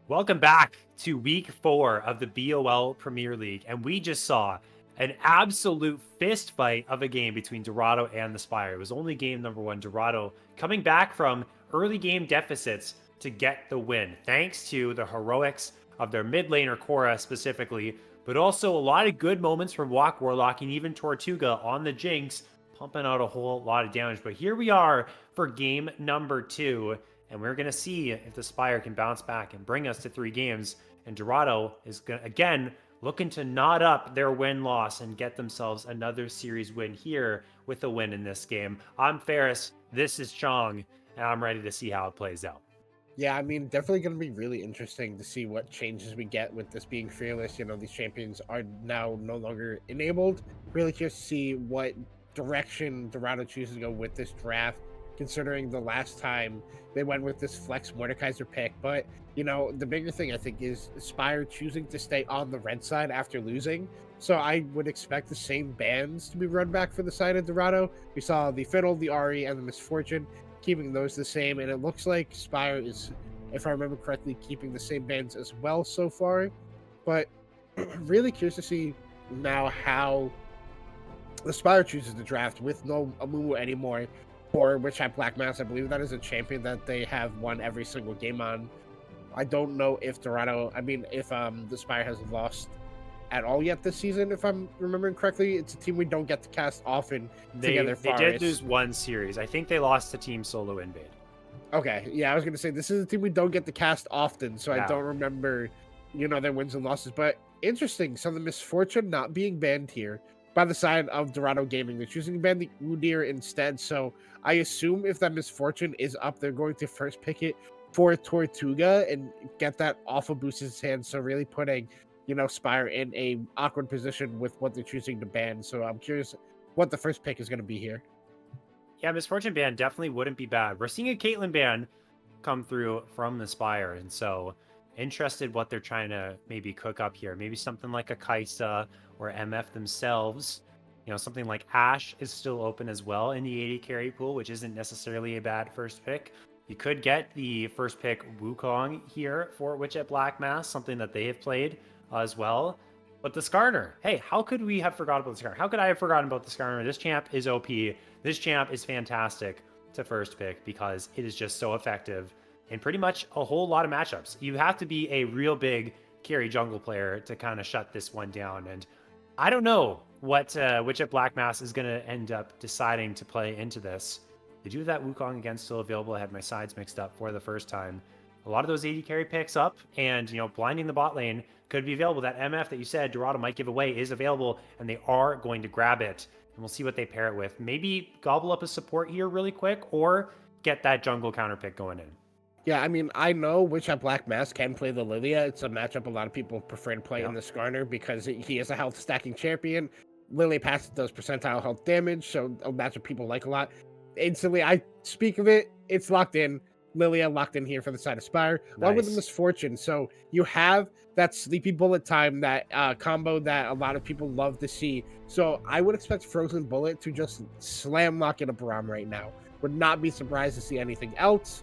Welcome back to week 4 of the BOL Premier League, and we just saw an absolute fist fight of a game between Dorado and the Spire. It was only game number 1. Dorado coming back from early game deficits to get the win, thanks to the heroics of their mid laner Cora specifically, but also a lot of good moments from Walk Warlock and even Tortuga on the Jinx, pumping out a whole lot of damage. But here we are for game number 2. And we're going to see if the Spire can bounce back and bring us to 3 games. And Dorado is, again, looking to knot up their win-loss and get themselves another series win here with a win in this game. I'm Ferris, this is Chong, and I'm ready to see how it plays out. Yeah, I mean, definitely going to be really interesting to see what changes we get with this being fearless. You know, these champions are now no longer enabled. Really curious to see what direction Dorado chooses to go with this draft, considering the last time they went with this flex Mordekaiser pick. But, you know, the bigger thing I think is Spire choosing to stay on the red side after losing. So I would expect the same bans to be run back for the side of Dorado. We saw the Fiddle, the Ari, and the Misfortune, keeping those the same. And it looks like Spire is, if I remember correctly, keeping the same bans as well so far. But really curious to see now how the Spire chooses to draft with no Amumu anymore, or Witch Hat Black Mass. I believe that is a champion that they have won every single game on. I don't know if Dorado, if the Spire has lost at all yet this season, if I'm remembering correctly. It's a team we don't get to cast often together. They did lose one series. I think they lost to Team Solo Invade. Okay, yeah, I was going to say, this is a team we don't get to cast often, so I don't remember, you know, their wins and losses. But interesting, so the Misfortune not being banned here by the side of Dorado Gaming. They're choosing to ban the Udyr instead, so I assume if that Misfortune is up, they're going to first pick it for Tortuga and get that off of Boost's hands, so really putting, you know, Spire in a awkward position with what they're choosing to ban. So I'm curious what the first pick is going to be here. Yeah, Misfortune ban definitely wouldn't be bad. We're seeing a Caitlyn ban come through from the Spire, and so interested what they're trying to maybe cook up here. Maybe something like a Kaisa or MF themselves. You know, something like Ashe is still open as well in the 80 carry pool, which isn't necessarily a bad first pick. You could get the first pick Wukong here for Witch at Black Mass, something that they have played as well. But the Skarner, hey, how could we have forgotten about the Skarner? How could I have forgotten about the Skarner? This champ is OP. This champ is fantastic to first pick because it is just so effective in pretty much a whole lot of matchups. You have to be a real big carry jungle player to kind of shut this one down. And I don't know what Witch at Black Mass is going to end up deciding to play into this. They do have that Wukong again still available. I had my sides mixed up for the first time. A lot of those 80 carry picks up, and, you know, blinding the bot lane could be available. That MF that you said Dorado might give away is available, and they are going to grab it. And we'll see what they pair it with. Maybe gobble up a support here really quick, or get that jungle counter pick going in. Yeah, I mean, I know Witch at Black Mass can play the Lilia. It's a matchup a lot of people prefer to play in the Skarner because he is a health stacking champion. Lily Pass does percentile health damage, so a matchup people like a lot. Instantly, I speak of it, it's locked in. Lilia locked in here for the side of Spire, along with the Misfortune. So you have that Sleepy Bullet time, that combo that a lot of people love to see. So I would expect Frozen Bullet to just slam lock in a Braum right now. Would not be surprised to see anything else.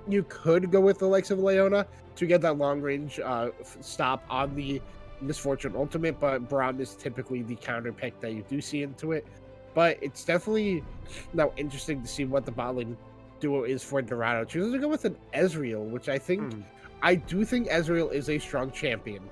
You could go with the likes of Leona to get that long range stop on the Misfortune Ultimate, but Braum is typically the counter pick that you do see into it. But it's definitely now interesting to see what the bot lane duo is for Dorado. Choosing to go with an Ezreal, which I do think Ezreal is a strong champion,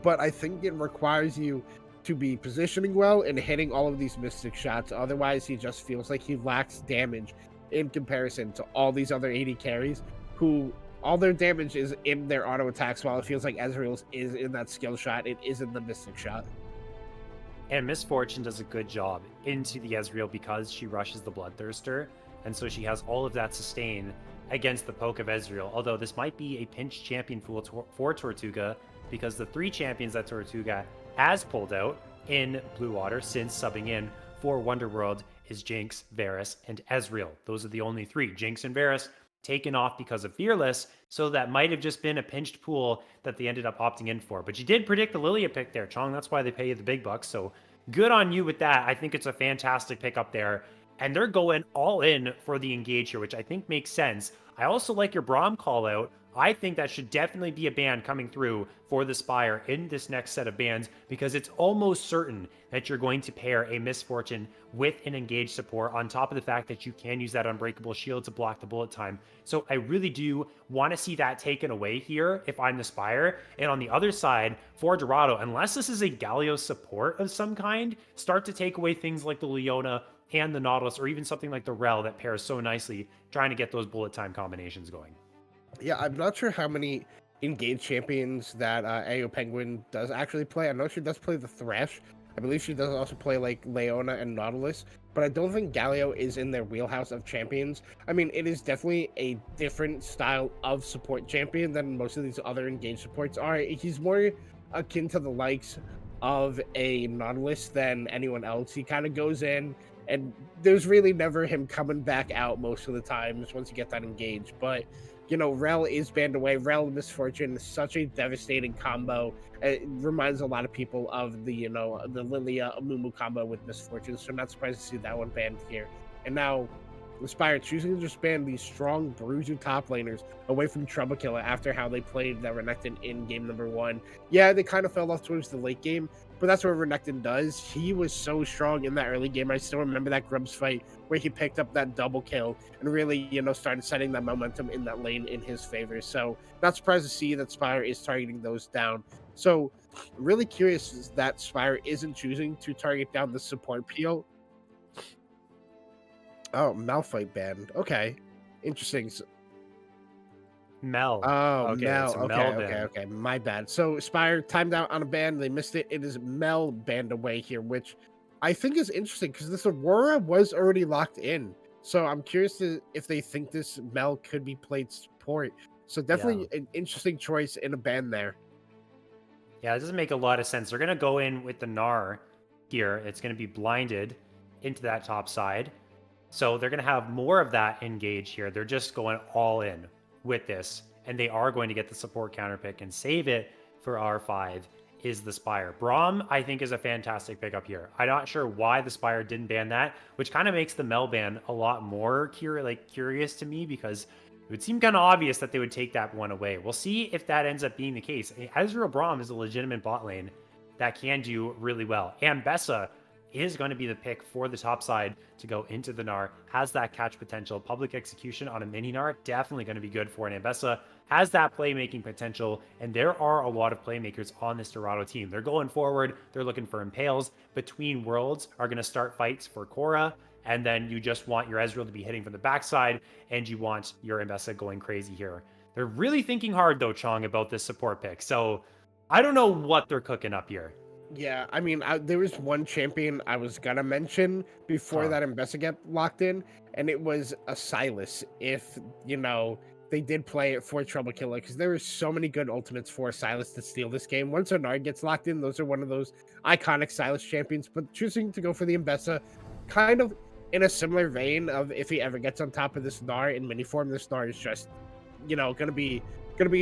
but I think it requires you to be positioning well and hitting all of these mystic shots. Otherwise, he just feels like he lacks damage in comparison to all these other AD carries who all their damage is in their auto attacks, while it feels like Ezreal's is in that skill shot. It is in the mystic shot. And Misfortune does a good job into the Ezreal because she rushes the Bloodthirster, and so she has all of that sustain against the poke of Ezreal. Although this might be a pinch champion for Tortuga, because the 3 champions that Tortuga has pulled out in Blue Water since subbing in for Wonderworld is Jinx, Varus, and Ezreal. Those are the only 3. Jinx and Varus taken off because of Fearless, so that might have just been a pinched pool that they ended up opting in for. But you did predict the Lilia pick there, Chong. That's why they pay you the big bucks. So good on you with that. I think it's a fantastic pick up there. And they're going all in for the engage here, which I think makes sense. I also like your Braum call out. I think that should definitely be a ban coming through for the Spire in this next set of bans, because it's almost certain that you're going to pair a Misfortune with an engaged support, on top of the fact that you can use that Unbreakable Shield to block the bullet time. So I really do want to see that taken away here if I'm the Spire. And on the other side, for Dorado, unless this is a Galio support of some kind, start to take away things like the Leona and the Nautilus, or even something like the Rel that pairs so nicely, trying to get those bullet time combinations going. Yeah, I'm not sure how many engaged champions that AO Penguin does actually play. I know she does play the Thresh. I believe she does also play like Leona and Nautilus, but I don't think Galio is in their wheelhouse of champions. I mean, it is definitely a different style of support champion than most of these other engaged supports are. He's more akin to the likes of a Nautilus than anyone else. He kind of goes in, and there's really never him coming back out most of the times once you get that engaged. But you know, Rel is banned away. Rel Misfortune is such a devastating combo. It reminds a lot of people of the, you know, the Lilia Amumu combo with Misfortune. So I'm not surprised to see that one banned here. And now Spire choosing to just ban these strong bruiser top laners away from Trouble Killer after how they played that Renekton in game number 1. Yeah, they kind of fell off towards the late game, but that's what Renekton does. He was so strong in that early game. I still remember that Grubs fight where he picked up that double kill and really, you know, started setting that momentum in that lane in his favor. So not surprised to see that Spire is targeting those down. So really curious that Spire isn't choosing to target down the support peel. Oh, Malphite banned. Okay. Interesting. Mel. Oh, okay, Mel. so Okay, Mel okay, ban. okay. My bad. So Spire timed out on a ban. They missed it. It is Mel banned away here, which I think is interesting because this Aurora was already locked in. So I'm curious if they think this Mel could be played support. So definitely an interesting choice in a ban there. Yeah, it doesn't make a lot of sense. They're going to go in with the Gnar here. It's going to be blinded into that top side. So they're going to have more of that engage here. They're just going all in with this. And they are going to get the support counter pick and save it for R5 is the Spire. Braum, I think, is a fantastic pickup here. I'm not sure why the Spire didn't ban that, which kind of makes the Mel ban a lot more curious to me, because it would seem kind of obvious that they would take that one away. We'll see if that ends up being the case. Ezreal Braum is a legitimate bot lane that can do really well. And Bessa is going to be the pick for the top side to go into the Gnar, has that catch potential. Public execution on a mini Gnar, definitely going to be good for it. And Bessa has that playmaking potential, and there are a lot of playmakers on this Dorado team. They're going forward, they're looking for impales. Between worlds are going to start fights for Korra, and then you just want your Ezreal to be hitting from the backside, and you want your Mbessa going crazy here. They're really thinking hard, though, Chong, about this support pick. So I don't know what they're cooking up here. Yeah, I mean, there was one champion I was gonna mention before that Mbessa got locked in, and it was a Silas. If, you know, they did play it for Trouble Killer, because there were so many good ultimates for Silas to steal this game. Once Bernard gets locked in, those are one of those iconic Silas champions, but choosing to go for the Mbessa, kind of in a similar vein of if he ever gets on top of this Gnar in mini form, this Gnar is just, you know, gonna be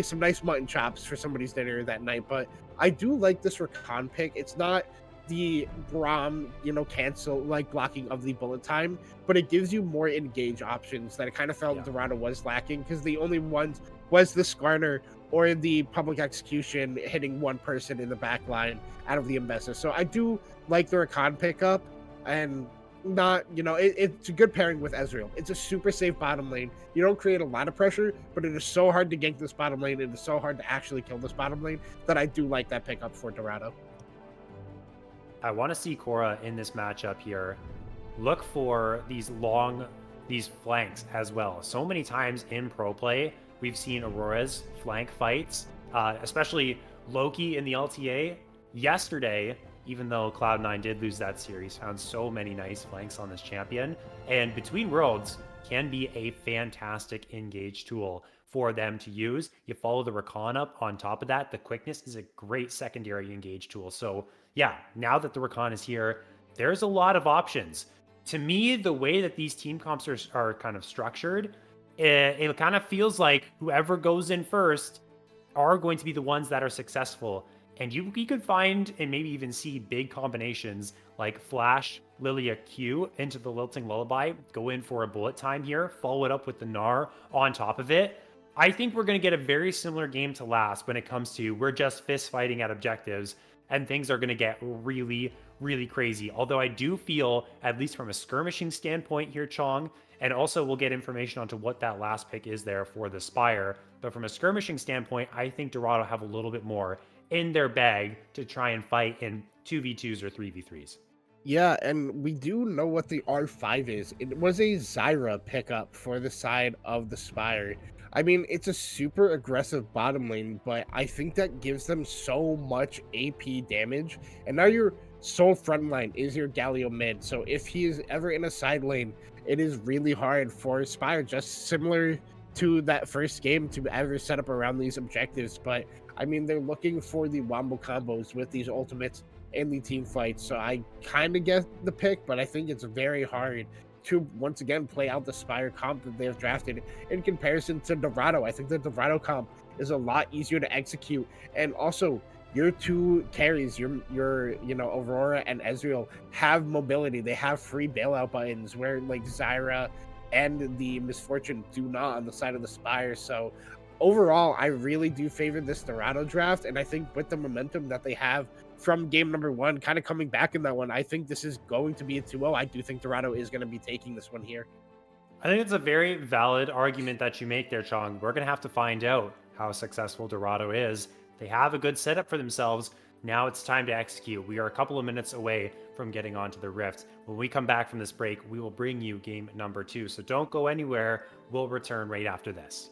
some nice mutton chops for somebody's dinner that night. But I do like this Rakan pick. It's not the Braum, cancel like blocking of the bullet time, but it gives you more engage options that I kind of felt Yeah. Dorado was lacking, because the only ones was the Skarner or the public execution hitting one person in the back line out of the Mbessa. So I do like the Rakan pickup, and not, it's a good pairing with Ezreal. It's a super safe bottom lane. You don't create a lot of pressure, but it is so hard to gank this bottom lane. It is so hard to actually kill this bottom lane that I do like that pickup for Dorado. I want to see Cora in this matchup here. Look for these flanks as well. So many times in pro play, we've seen Aurora's flank fights, especially Loki in the LTA. Yesterday, even though Cloud9 did lose that series, found so many nice flanks on this champion. And Between Worlds can be a fantastic engage tool for them to use. You follow the Rakan up on top of that. The quickness is a great secondary engage tool. So yeah, now that the Rakan is here, there's a lot of options. To me, the way that these team comps are kind of structured, it kind of feels like whoever goes in first are going to be the ones that are successful. And you could find and maybe even see big combinations like Flash, Lilia Q into the Lilting Lullaby, go in for a bullet time here, follow it up with the Gnar on top of it. I think we're going to get a very similar game to last when it comes to we're just fist fighting at objectives, and things are going to get really, really crazy. Although I do feel, at least from a skirmishing standpoint here, Chong, and also we'll get information onto what that last pick is there for the Spire. But from a skirmishing standpoint, I think Dorado have a little bit more in their bag to try and fight in 2v2s or 3v3s. Yeah, and we do know what the R5 is. It was a Zyra pickup for the side of the Spire. I mean, it's a super aggressive bottom lane, but I think that gives them so much AP damage. And now your sole front line is your Galio mid. So if he is ever in a side lane, it is really hard for Spire, just similar to that first game, to ever set up around these objectives. But I mean, they're looking for the wombo combos with these ultimates in the team fights. So I kind of get the pick, but I think it's very hard to once again play out the Spire comp that they've drafted in comparison to Dorado. I think the Dorado comp is a lot easier to execute, and also your two carries, your Aurora and Ezreal, have mobility. They have free bailout buttons, where like Zyra and the Misfortune do not on the side of the Spire. So overall, I really do favor this Dorado draft, and I think with the momentum that they have from game number one, kind of coming back in that one, I think this is going to be a 2-0. I do think Dorado is going to be taking this one here. I think it's a very valid argument that you make there, Chong. We're going to have to find out how successful Dorado is. They have a good setup for themselves. Now it's time to execute. We are a couple of minutes away from getting onto the Rift. When we come back from this break, we will bring you game number 2. So don't go anywhere. We'll return right after this.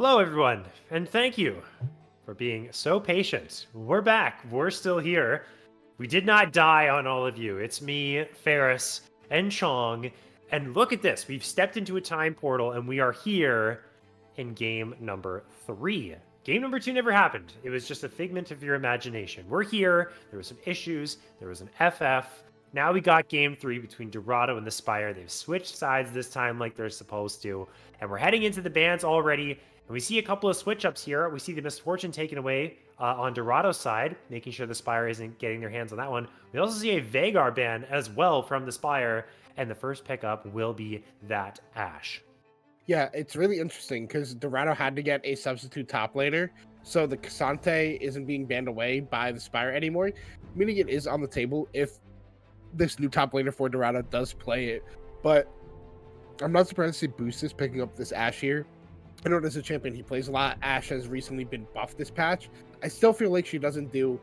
Hello, everyone, and thank you for being so patient. We're back. We're still here. We did not die on all of you. It's me, Ferris, and Chong. And look at this. We've stepped into a time portal, and we are here in game number 3. Game number 2 never happened. It was just a figment of your imagination. We're here. There were some issues. There was an FF. Now we got game 3 between Dorado and the Spire. They've switched sides this time like they're supposed to. And we're heading into the bans already. And we see a couple of switch-ups here. We see the Misfortune taken away on Dorado's side, making sure the Spire isn't getting their hands on that one. We also see a Vagar ban as well from the Spire. And the first pickup will be that Ashe. Yeah, it's really interesting because Dorado had to get a substitute top laner, so the Cassante isn't being banned away by the Spire anymore, meaning it is on the table if this new top laner for Dorado does play it. But I'm not surprised to see Boostus picking up this Ashe here. I know as a champion he plays a lot. Ashe has recently been buffed this patch. I still feel like she doesn't do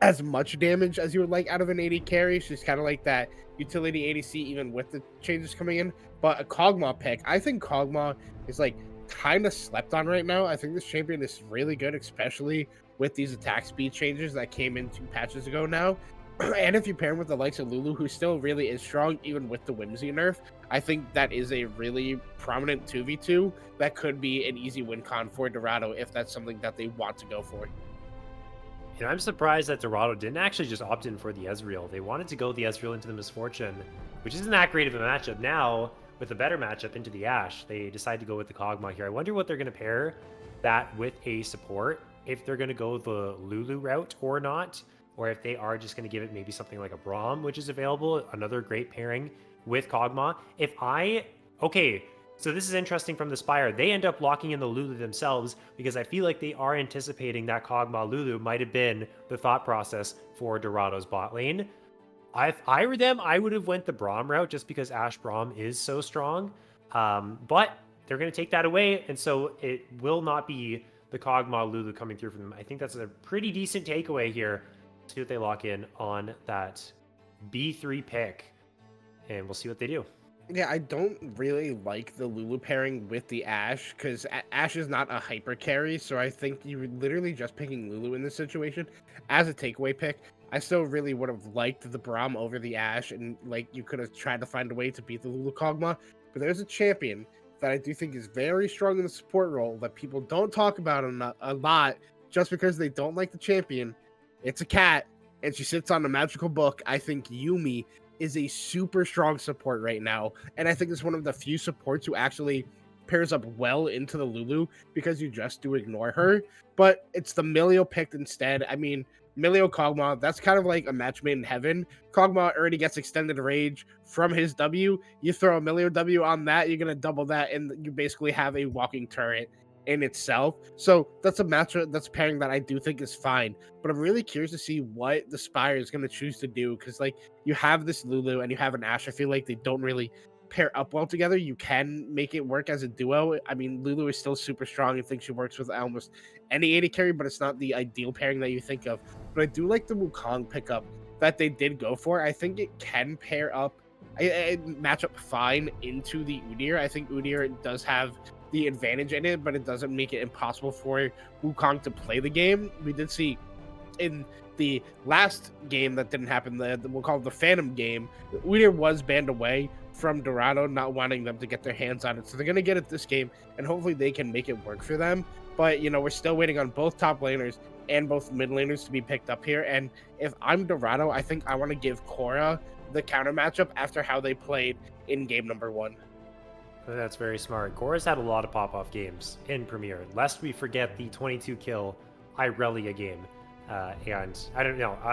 as much damage as you would like out of an AD carry. She's kind of like that utility ADC even with the changes coming in. But a Kog'Maw pick, I think Kog'Maw is like kind of slept on right now. I think this champion is really good, especially with these attack speed changes that came in 2 patches ago now. And if you pair him with the likes of Lulu, who still really is strong, even with the Whimsy nerf, I think that is a really prominent 2v2 that could be an easy win con for Dorado if that's something that they want to go for. And I'm surprised that Dorado didn't actually just opt in for the Ezreal. They wanted to go the Ezreal into the Misfortune, which isn't that great of a matchup. Now, with a better matchup into the Ashe, they decide to go with the Kog'Maw here. I wonder what they're going to pair that with a support, if they're going to go the Lulu route or not, or if they are just going to give it maybe something like a Braum, which is available, another great pairing with Kog'Maw. Okay, so this is interesting from the Spire. They end up locking in the Lulu themselves because I feel like they are anticipating that Kog'Maw Lulu might have been the thought process for Dorado's bot lane. If I were them, I would have went the Braum route just because Ashe Braum is so strong. But they're going to take that away, and so it will not be the Kog'Maw Lulu coming through from them. I think that's a pretty decent takeaway here. See what they lock in on that B3 pick, and we'll see what they do. Yeah, I don't really like the Lulu pairing with the Ashe because Ashe is not a hyper carry, so I think you're literally just picking Lulu in this situation as a takeaway pick. I still really would have liked the Braum over the Ashe, and like you could have tried to find a way to beat the Lulu Kog'Maw, but there's a champion that I do think is very strong in the support role that people don't talk about a lot just because they don't like the champion. It's a cat, and she sits on a magical book. I think Yuumi is a super strong support right now, and I think it's one of the few supports who actually pairs up well into the Lulu because you just do ignore her. But it's the Milio picked instead. I mean, Milio Kog'Maw, that's kind of like a match made in heaven. Kog'Maw already gets extended rage from his W. You throw a Milio W on that, you're going to double that, and you basically have a walking turret in itself. So that's a matchup, that's a pairing that I do think is fine. But I'm really curious to see what the Spire is going to choose to do because, like, you have this Lulu and you have an Ashe. I feel like they don't really pair up well together. You can make it work as a duo. I mean, Lulu is still super strong. I think she works with almost any AD carry, but it's not the ideal pairing that you think of. But I do like the Wukong pickup that they did go for. I think it can pair up, match up fine into the Udyr. I think Udyr does have the advantage in it, but it doesn't make it impossible for Wukong to play the game. We did see in the last game that didn't happen, we'll call it the Phantom game, Udyr was banned away from Dorado, not wanting them to get their hands on it. So they're going to get it this game, and hopefully they can make it work for them. But, you know, we're still waiting on both top laners and both mid laners to be picked up here. And if I'm Dorado, I think I want to give Korra the counter matchup after how they played in game number 1. That's very smart. Korra's had a lot of pop-off games in Premier, lest we forget the 22-kill Irelia game. And I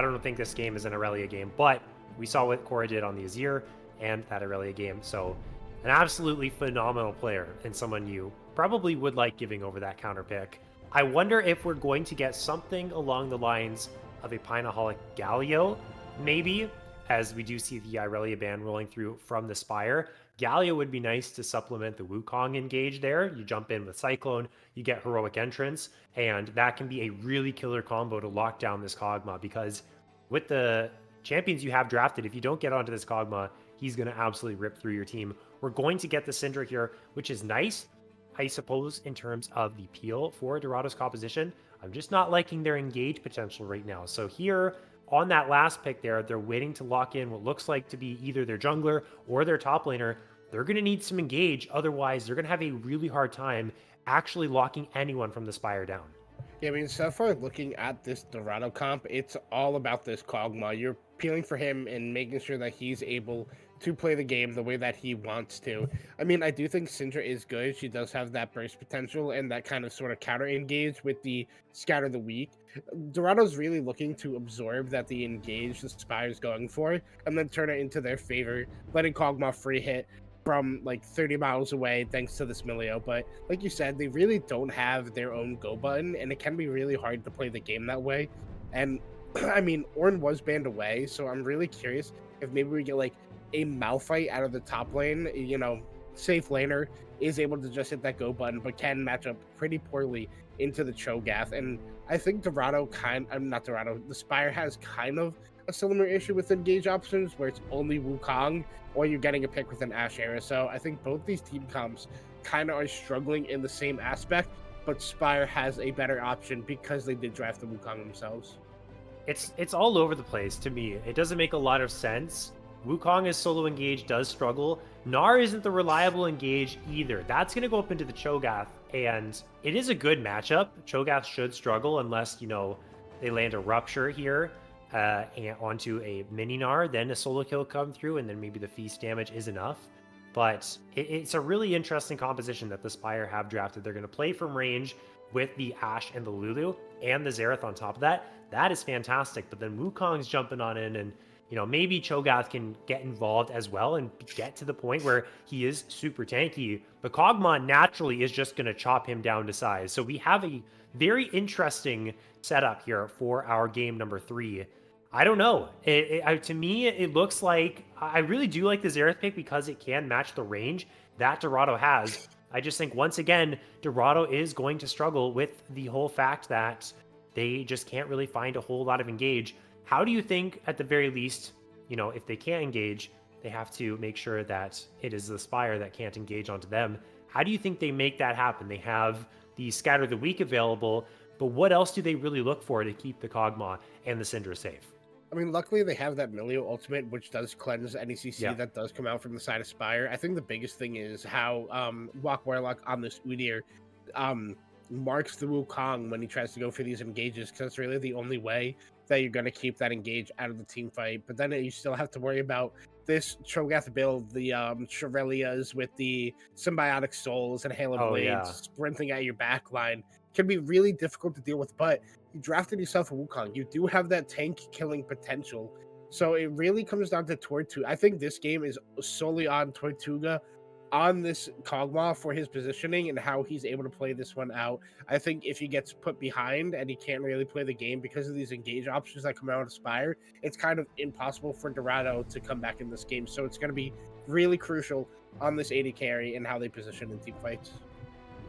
don't think this game is an Irelia game, but we saw what Korra did on the Azir and that Irelia game. So an absolutely phenomenal player and someone you probably would like giving over that counter pick. I wonder if we're going to get something along the lines of a Pinaholic Galio, maybe, as we do see the Irelia ban rolling through from the Spire. Galio would be nice to supplement the Wukong engage there. You jump in with Cyclone, you get Heroic Entrance, and that can be a really killer combo to lock down this Kog'Maw, because with the champions you have drafted, if you don't get onto this Kog'Maw, he's going to absolutely rip through your team. We're going to get the Syndra here, which is nice. I suppose in terms of the peel for Dorado's composition, I'm just not liking their engage potential right now. So here on that last pick there, they're waiting to lock in what looks like to be either their jungler or their top laner. They're going to need some engage. Otherwise, they're going to have a really hard time actually locking anyone from the Spire down. Yeah, I mean, so far looking at this Dorado comp, it's all about this Kog'Maw. You're peeling for him and making sure that he's able to play the game the way that he wants to. I mean, I do think Syndra is good. She does have that burst potential and that kind of sort of counter engage with the Scatter the Weak. Dorado's really looking to absorb that the engage the Spire's going for and then turn it into their favor, letting Kog'Maw free hit from like 30 miles away thanks to this Milio. But like you said, they really don't have their own go button, and it can be really hard to play the game that way. And I mean, Ornn was banned away, so I'm really curious if maybe we get like a Malphite out of the top lane, safe laner is able to just hit that go button, but can match up pretty poorly into the Cho'Gath. And I think the Spire has kind of a similar issue with engage options where it's only Wukong or you're getting a pick with an Ashe era. So I think both these team comps kind of are struggling in the same aspect, but Spire has a better option because they did draft the Wukong themselves. It's all over the place to me. It doesn't make a lot of sense. Wukong as solo engage does struggle. Gnar isn't the reliable engage either. That's going to go up into the Cho'Gath, and it is a good matchup. Cho'Gath should struggle unless, they land a Rupture here and onto a mini Gnar, then a solo kill come through, and then maybe the feast damage is enough. But it's a really interesting composition that the Spire have drafted. They're going to play from range with the Ashe and the Lulu and the Xerath on top of that. That is fantastic. But then Wukong's jumping on in, and maybe Cho'Gath can get involved as well and get to the point where he is super tanky. But Kog'Maw naturally is just going to chop him down to size. So we have a very interesting setup here for our game number 3. I don't know. To me, it looks like I really do like the Xerath pick because it can match the range that Dorado has. I just think, once again, Dorado is going to struggle with the whole fact that they just can't really find a whole lot of engage. How do you think, at the very least, if they can't engage, they have to make sure that it is the Spire that can't engage onto them? How do you think they make that happen? They have the Scatter the Weak available, but what else do they really look for to keep the Kog'Maw and the Syndra safe? I mean, luckily they have that Milio ultimate, which does cleanse any CC that does come out from the side of Spire. I think the biggest thing is how Walk Warlock on this Udyr marks the Wukong when he tries to go for these engages, because that's really the only way that you're going to keep that engage out of the team fight. But then you still have to worry about this Cho'Gath build, the Shurelya's with the Symbiotic Souls and Halo Blades sprinting at your back line. Can be really difficult to deal with, but you drafted yourself a Wukong. You do have that tank killing potential. So it really comes down to Tortuga. I think this game is solely on Tortuga, on this Kog'Maw for his positioning and how he's able to play this one out. I think if he gets put behind and he can't really play the game because of these engage options that come out of Spire, it's kind of impossible for Dorado to come back in this game. So it's going to be really crucial on this AD carry and how they position in team fights.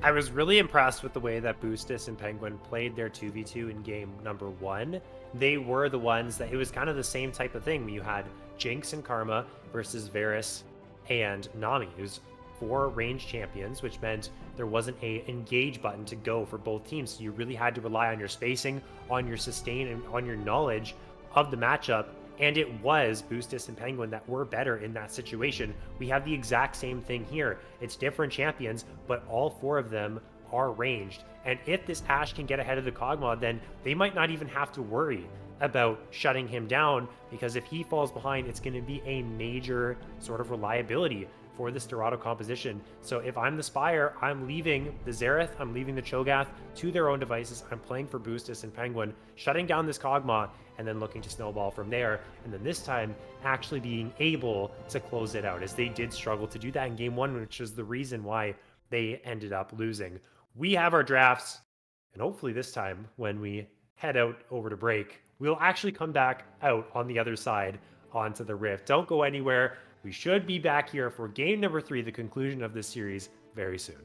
I was really impressed with the way that Boostis and Penguin played their 2v2 in game number 1. They were the ones that, it was kind of the same type of thing. You had Jinx and Karma versus Varus and Nami. It was 4 range champions, which meant there wasn't a engage button to go for both teams. So you really had to rely on your spacing, on your sustain, and on your knowledge of the matchup. And it was Boostis and Penguin that were better in that situation. We have the exact same thing here. It's different champions, but all 4 of them are ranged. And if this Ashe can get ahead of the Kog'Maw, then they might not even have to worry about shutting him down, because if he falls behind, it's going to be a major sort of reliability for this Dorado composition. So if I'm the Spire, I'm leaving the Xerath, I'm leaving the Cho'Gath to their own devices. I'm playing for Boostis and Penguin, shutting down this Kog'Maw, and then looking to snowball from there. And then this time, actually being able to close it out, as they did struggle to do that in game 1, which is the reason why they ended up losing. We have our drafts, and hopefully this time, when we head out over to break, we'll actually come back out on the other side onto the Rift. Don't go anywhere. We should be back here for game number 3, the conclusion of this series, very soon.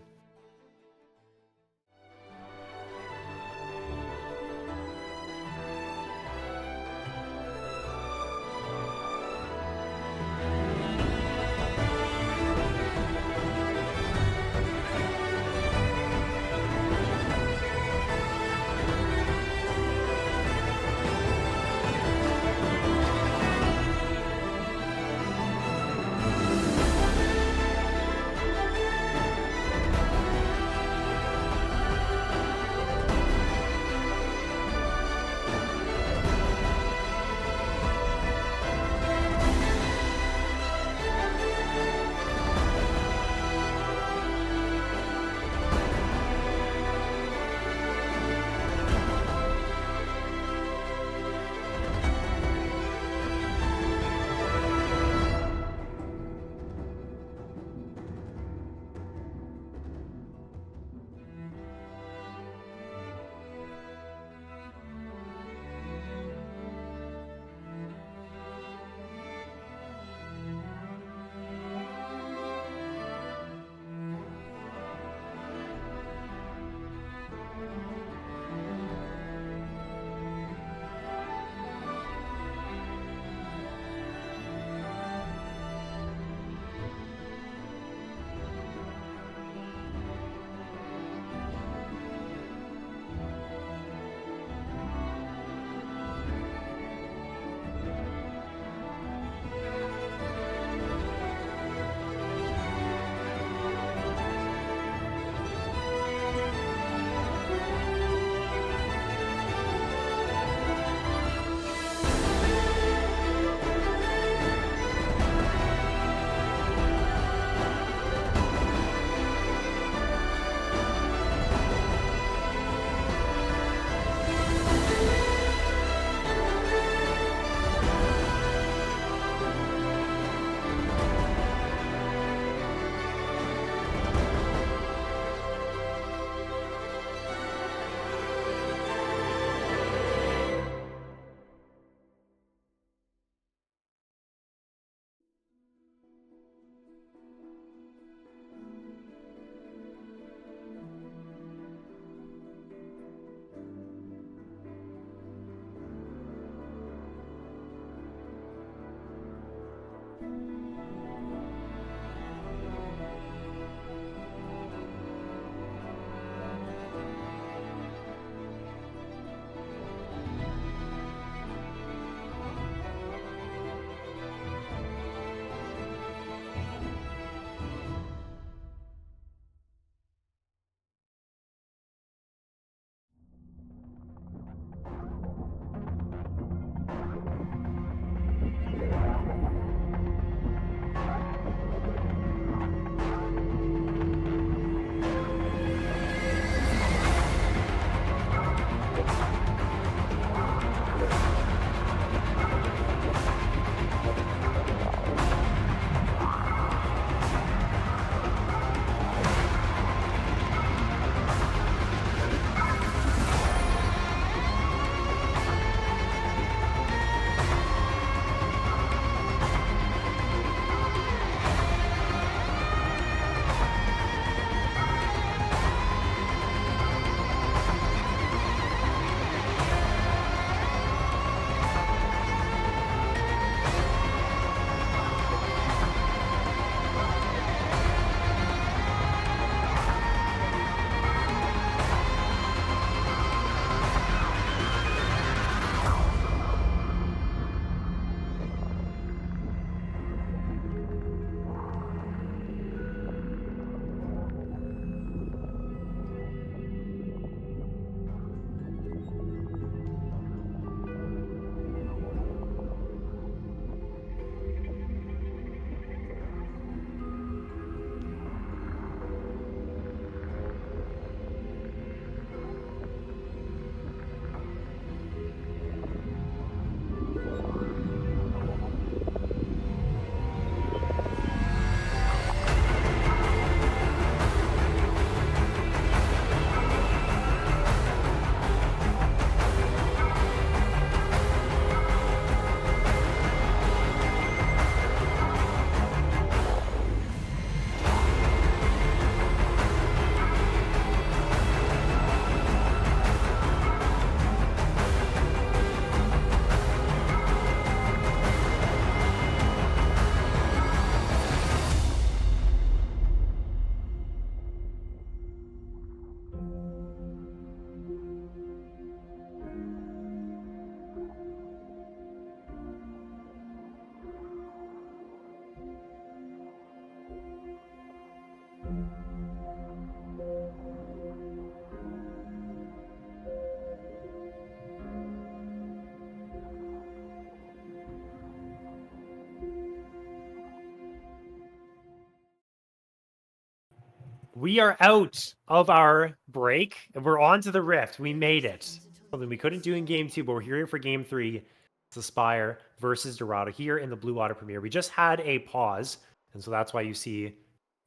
We are out of our break, and we're on to the Rift. We made it. Something we couldn't do in Game 2, but we're here for Game 3. It's Spire versus Dorado here in the Blue Water Premiere. We just had a pause, and so that's why you see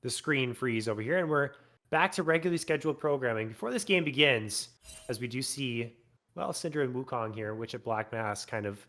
the screen freeze over here, and we're back to regularly scheduled programming. Before this game begins, as we do see, well, Syndra and Wukong here, Witch at Black Mass, kind of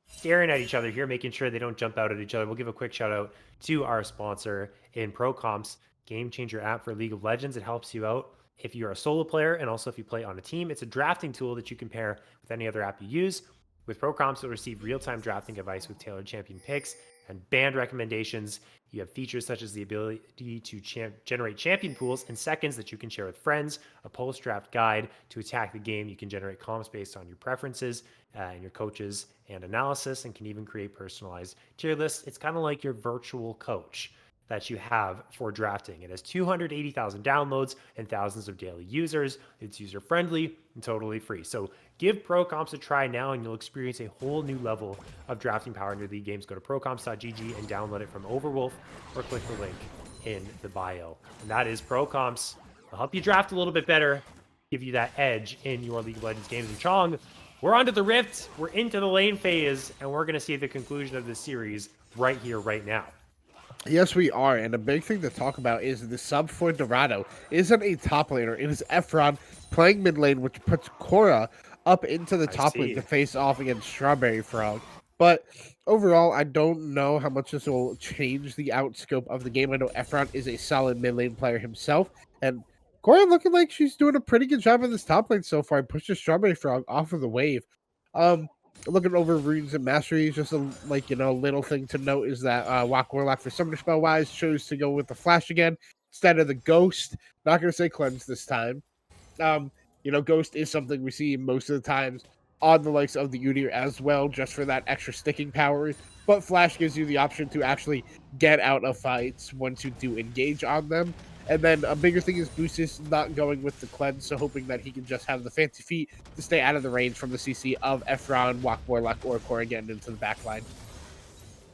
staring at each other here, making sure they don't jump out at each other. We'll give a quick shout out to our sponsor in ProComps, Game Changer app for League of Legends. It helps you out if you're a solo player and also if you play on a team. It's a drafting tool that you can pair with any other app you use. With ProComps, you'll receive real-time drafting advice with tailored champion picks and banned recommendations. You have features such as the ability to generate champion pools in seconds that you can share with friends, a post-draft guide to attack the game. You can generate comps based on your preferences and your coaches and analysis, and can even create personalized tier lists. It's kind of like your virtual coach that you have for drafting. It has 280,000 downloads and thousands of daily users. It's user-friendly and totally free. So give ProComps a try now, and you'll experience a whole new level of drafting power in your league games. Go to procomps.gg and download it from Overwolf, or click the link in the bio. And that is ProComps. It'll help you draft a little bit better, give you that edge in your League of Legends games. And Chong, we're onto the Rift. We're into the lane phase, and we're going to see the conclusion of this series right here, right now. Yes, we are. And a big thing to talk about is the sub for Dorado isn't a top laner. It is Efron playing mid lane, which puts Korra up into the top lane to face off against Strawberry Frog. But overall, I don't know how much this will change the outscope of the game. I know Efron is a solid mid lane player himself, and Korra looking like she's doing a pretty good job in this top lane so far. Pushes Strawberry Frog off of the wave. Looking over runes and masteries, just a little thing to note is that Wak Warlock for summoner spell wise chose to go with the flash again instead of the ghost. Not gonna say cleanse this time. Ghost is something we see most of the times on the likes of the Udyr as well, just for that extra sticking power. But flash gives you the option to actually get out of fights once you do engage on them. And then a bigger thing is Boostis not going with the cleanse, so hoping that he can just have the fancy feet to stay out of the range from the CC of Efron, Wak Warlock, or Korra getting into the backline.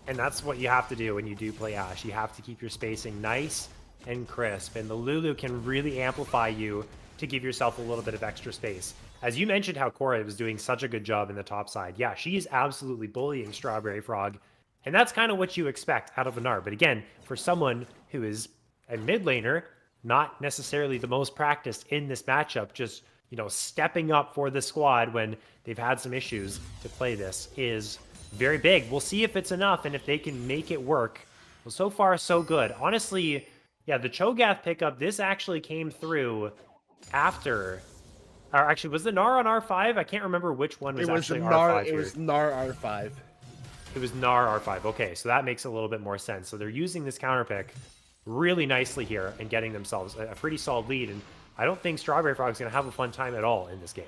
And that's what you have to do when you do play Ashe. You have to keep your spacing nice and crisp, and the Lulu can really amplify you to give yourself a little bit of extra space. As you mentioned how Korra was doing such a good job in the top side. Yeah, she is absolutely bullying Strawberry Frog, and that's kind of what you expect out of an Gnar. But again, for someone who is a mid laner, not necessarily the most practiced in this matchup, just, stepping up for the squad when they've had some issues to play this is very big. We'll see if it's enough and if they can make it work. Well, so far, so good. Honestly, yeah, the Cho'Gath pickup, this actually came through after, or actually, was the Gnar on R5? I can't remember which one was actually R5 here. It was Gnar R5. It was Gnar R5. Okay, so that makes a little bit more sense. So they're using this counter pick really nicely here and getting themselves a pretty solid lead. And I don't think Strawberry Frog's going to have a fun time at all in this game.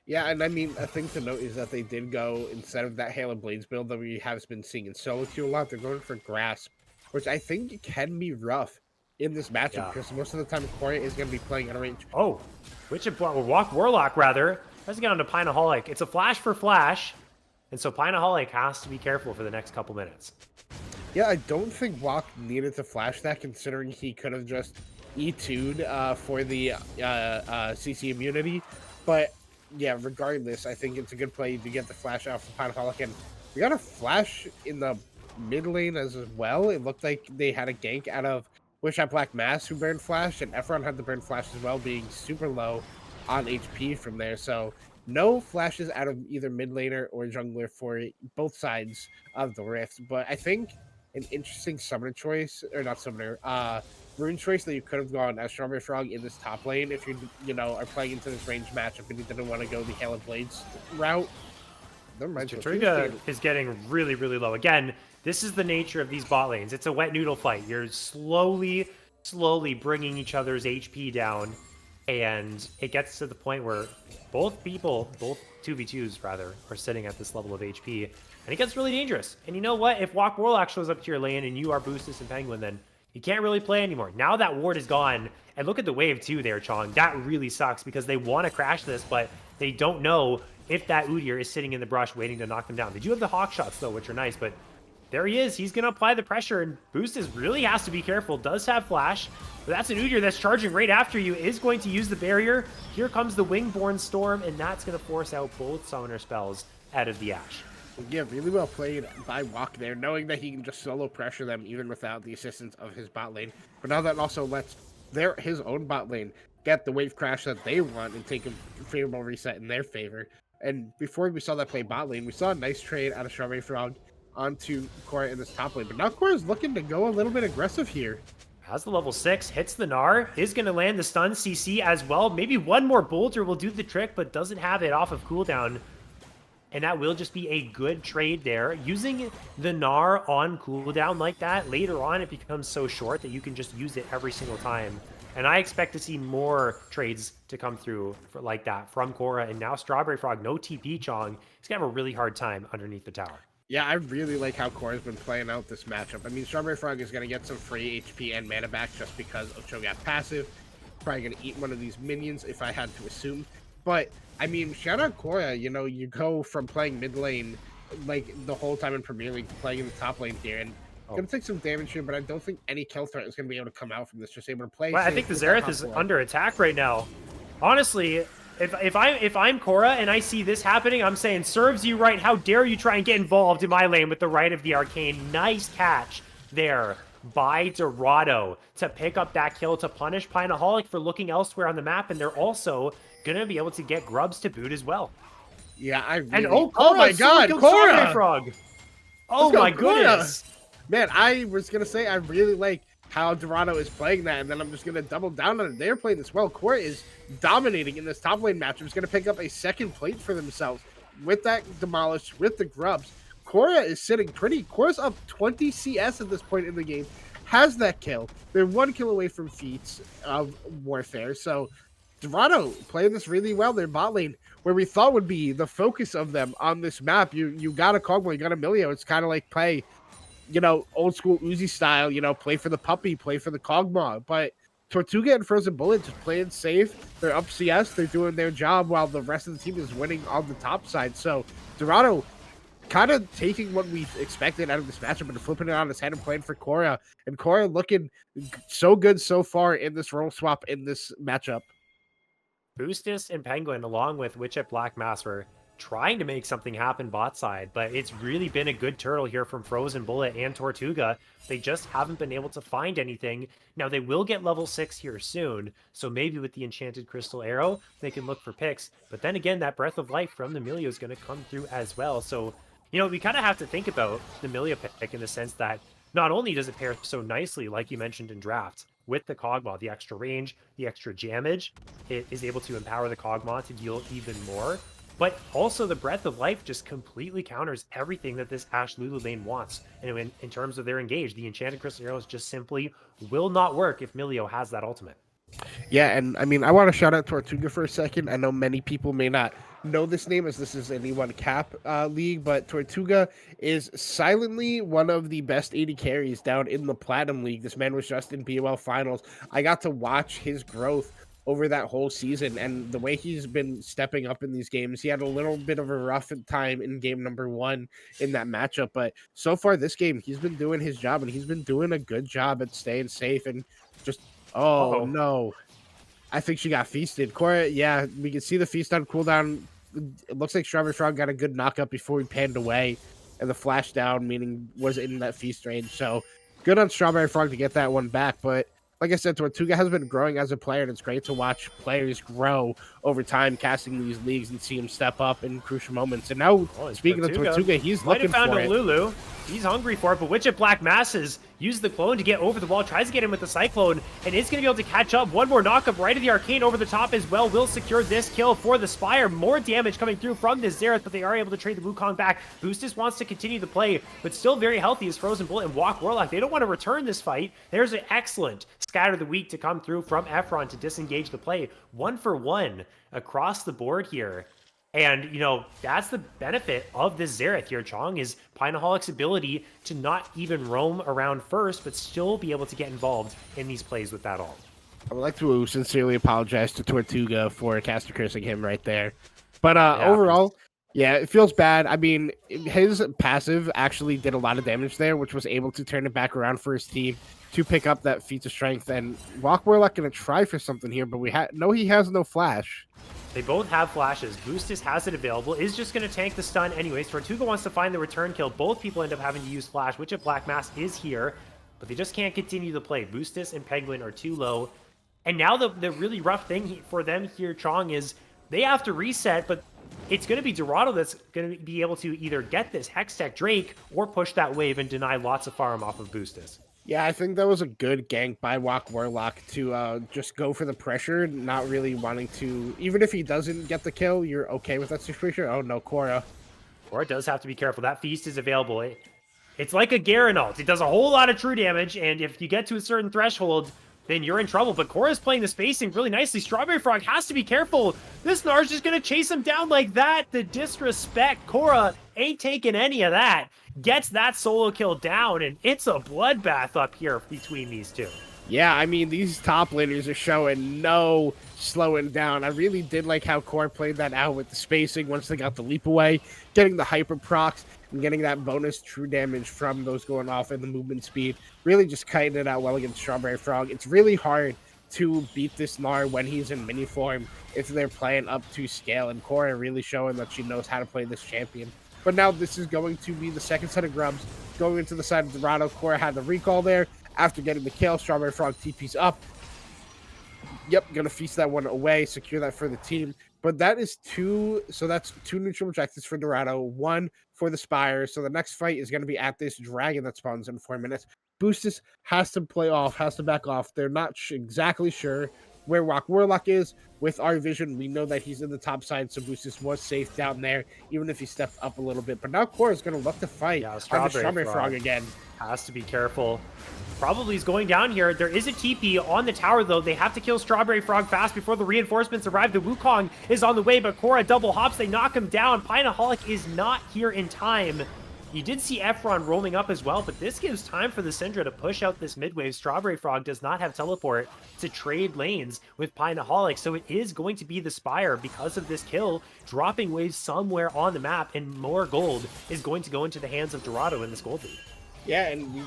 Yeah, and I mean, a thing to note is that they did go, instead of that Hail of Blades build that we have been seeing in solo queue a lot, they're going for Grasp, which I think can be rough in this matchup, because most of the time Korra is going to be playing out of range. Oh, Wak Warlock, rather. Let's get on to Pinaholic. It's a flash for flash, and so Pinaholic has to be careful for the next couple minutes. Yeah, I don't think Wak needed to flash that, considering he could have just E2'd for the CC immunity. But yeah, regardless, I think it's a good play to get the flash out for Pinaholic. And we got a flash in the mid lane as well. It looked like they had a gank out of Wish at Black Mass who burned flash, and Efron had the burn flash as well, being super low on HP from there. So no flashes out of either mid laner or jungler for both sides of the Rift. But I think an interesting summoner choice, or not summoner, rune choice that you could have gone as Strawberry Frog in this top lane if you are playing into this range matchup and you didn't want to go the Hail of Blades route. Triga is getting really, really low. Again, this is the nature of these bot lanes. It's a wet noodle fight. You're slowly bringing each other's HP down, and it gets to the point where both 2v2s rather, are sitting at this level of HP, and it gets really dangerous. And you know what? If Wak Warlock shows up to your lane and you are Boostis and Penguin, then you can't really play anymore. Now that ward is gone, and look at the wave too there, Chong. That really sucks because they want to crash this, but they don't know if that Udyr is sitting in the brush waiting to knock them down. They do have the hawk shots though, which are nice, but There he is. He's going to apply the pressure, and Boostis really has to be careful. Does have flash, but that's an Udyr that's charging right after you, is going to use the barrier. Here comes the Wingborn Storm, and that's going to force out both summoner spells out of the Ashe. Yeah, really well played by Walk there, knowing that he can just solo pressure them even without the assistance of his bot lane. But now that also lets his own bot lane get the wave crash that they want and take a favorable reset in their favor. And before we saw that play bot lane, we saw a nice trade out of Strawberry Frog onto Korra in this top lane. But now Korra's looking to go a little bit aggressive here. Has the level 6, hits the Gnar, is going to land the stun CC as well. Maybe one more Bolter will do the trick, but doesn't have it off of cooldown. And that will just be a good trade there. Using the Gnar on cooldown like that, later on it becomes so short that you can just use it every single time. And I expect to see more trades to come through like that from Korra. And now Strawberry Frog, no TP Chong. He's going to have a really hard time underneath the tower. Yeah, I really like how Korra's been playing out this matchup. I mean, Strawberry Frog is going to get some free HP and mana back just because of Cho'Gath passive. Probably going to eat one of these minions if I had to assume. But, I mean, shout out Korra. You know, you go from playing mid lane, like, the whole time in Premier League to playing in the top lane here. And going to take some damage here, but I don't think any kill threat is going to be able to come out from this. Just able to play. Well, I think the Xerath is under attack right now. Honestly, if I'm Korra and I see this happening, I'm saying, serves you right. How dare you try and get involved in my lane with the right of the arcane. Nice catch there by Dorado to pick up that kill to punish Pineaholic for looking elsewhere on the map, and they're also going to be able to get grubs to boot as well. Yeah, I really... And oh my god, Korra! Frog. Oh my goodness. Man, I was going to say I really like how Dorado is playing that, and then I'm just going to double down on it. They're playing this well. Korra is dominating in this top lane matchup. Is going to pick up a second plate for themselves with that Demolish, with the grubs. Korra is sitting pretty. Korra's up 20 CS at this point in the game. Has that kill. They're 1 kill away from feats of warfare. So Dorado playing this really well. Their bot lane, where we thought would be the focus of them on this map. You got a Kog'Maw, you got a Milio. It's kind of like play, you know, old school Uzi style, you know, play for the puppy, play for the Kog'Maw. But Tortuga and Frozen Bullet just playing safe. They're up CS. They're doing their job while the rest of the team is winning on the top side. So Dorado kind of taking what we expected out of this matchup and flipping it on his head and playing for Korra. And Korra looking so good so far in this role swap in this matchup. Boostis and Penguin, along with Witchit Black Mass, were trying to make something happen bot side, but it's really been a good turtle here from Frozen Bullet and Tortuga. They just haven't been able to find anything. Now, they will get level 6 here soon, so maybe with the Enchanted Crystal Arrow, they can look for picks. But then again, that Breath of Life from the Milio is going to come through as well. So, you know, we kind of have to think about the Milio pick in the sense that not only does it pair so nicely, like you mentioned in draft, with the Kog'Maw, the extra range, the extra jammage, it is able to empower the Kog'Maw to deal even more. But also the Breath of Life just completely counters everything that this Ashe Lulu lane wants. And in terms of their engage, the Enchanted Crystal Arrows just simply will not work if Milio has that ultimate. Yeah, and I mean, I want to shout out Tortuga for a second. I know many people may not know this name as this is an E1 cap league, but Tortuga is silently one of the best AD carries down in the Platinum League. This man was just in BOL finals. I got to watch his growth over that whole season, and the way he's been stepping up in these games. He had a little bit of a rough time in game number 1 in that matchup, but so far this game, he's been doing his job, and he's been doing a good job at staying safe and just... Oh, no. I think she got feasted. Korra, yeah, we can see the feast on cooldown. It looks like Strawberry Frog got a good knockup before he panned away, and the flash down, meaning was in that feast range. So good on Strawberry Frog to get that one back, but like I said, Tortuga has been growing as a player, and it's great to watch players grow over time, casting these leagues and see him step up in crucial moments. And now, speaking of Tortuga, he's looking for it. Might have found a Lulu. He's hungry for it, but Witchit Black Masses used the clone to get over the wall, tries to get him with the Cyclone, and is going to be able to catch up. One more knockup right of the Arcane over the top as well will secure this kill for the Spire. More damage coming through from this Xerath, but they are able to trade the Wukong back. Boostis wants to continue the play, but still very healthy as Frozen Bullet and Walk Warlock. They don't want to return this fight. There's an excellent Scatter the Weak to come through from Efron to disengage the play. 1 for 1 across the board here. And, you know, that's the benefit of this Xerath here, Chong, is Pineaholic's ability to not even roam around first, but still be able to get involved in these plays with that ult. I would like to sincerely apologize to Tortuga for caster cursing him right there. But overall, Yeah, it feels bad. I mean, his passive actually did a lot of damage there, which was able to turn it back around for his team to pick up that feat of strength. And Walk Warlock gonna try for something here, but he has no flash. They both have flashes. Boostus has it available, is just going to tank the stun anyways. Tortuga wants to find the return kill. Both people end up having to use flash, which at Black Mass is here, but they just can't continue the play. Boostus and Penguin are too low. And now the really rough thing for them here, Chong, is they have to reset, but it's going to be Dorado that's going to be able to either get this Hextech Drake or push that wave and deny lots of farm off of Boostus. Yeah, I think that was a good gank by Walk Warlock to just go for the pressure, not really wanting to. Even if he doesn't get the kill, you're okay with that situation. Oh no, Korra. Or it does have to be careful. That feast is available. It's like a Garen ult. It does a whole lot of true damage, and if you get to a certain threshold, then you're in trouble. But Korra's playing the spacing really nicely. Strawberry Frog has to be careful. This Nar's just going to chase him down like that. The disrespect. Korra ain't taking any of that. Gets that solo kill down, and it's a bloodbath up here between these two. Yeah, I mean, these top laners are showing no slowing down. I really did like how Core played that out with the spacing once they got the leap away, getting the hyper procs, and getting that bonus true damage from those going off and the movement speed. Really just kiting it out well against Strawberry Frog. It's really hard to beat this Gnar when he's in mini form if they're playing up to scale, and Core really showing that she knows how to play this champion. But now this is going to be the second set of grubs going into the side of Dorado. Core had the recall there. After getting the kill, Strawberry Frog TP's up. Yep, gonna feast that one away, secure that for the team. But that is that's two neutral objectives for Dorado, one for the Spire. So the next fight is gonna be at this dragon that spawns in 4 minutes. Boostus has to has to back off. They're not exactly sure where Walk Warlock is. With our vision, we know that he's in the top side, so Boostus was safe down there, even if he stepped up a little bit. But now Core is gonna look to fight on the Strawberry Frog again. Has to be careful. Probably is going down here. There is a TP on the tower, though. They have to kill Strawberry Frog fast before the reinforcements arrive. The Wukong is on the way, but Korra double hops. They knock him down. Pineaholic is not here in time. You did see Efron roaming up as well, but this gives time for the Syndra to push out this mid-wave. Strawberry Frog does not have teleport to trade lanes with Pineaholic, so it is going to be the Spire because of this kill, dropping waves somewhere on the map, and more gold is going to go into the hands of Dorado in this gold lead. Yeah, and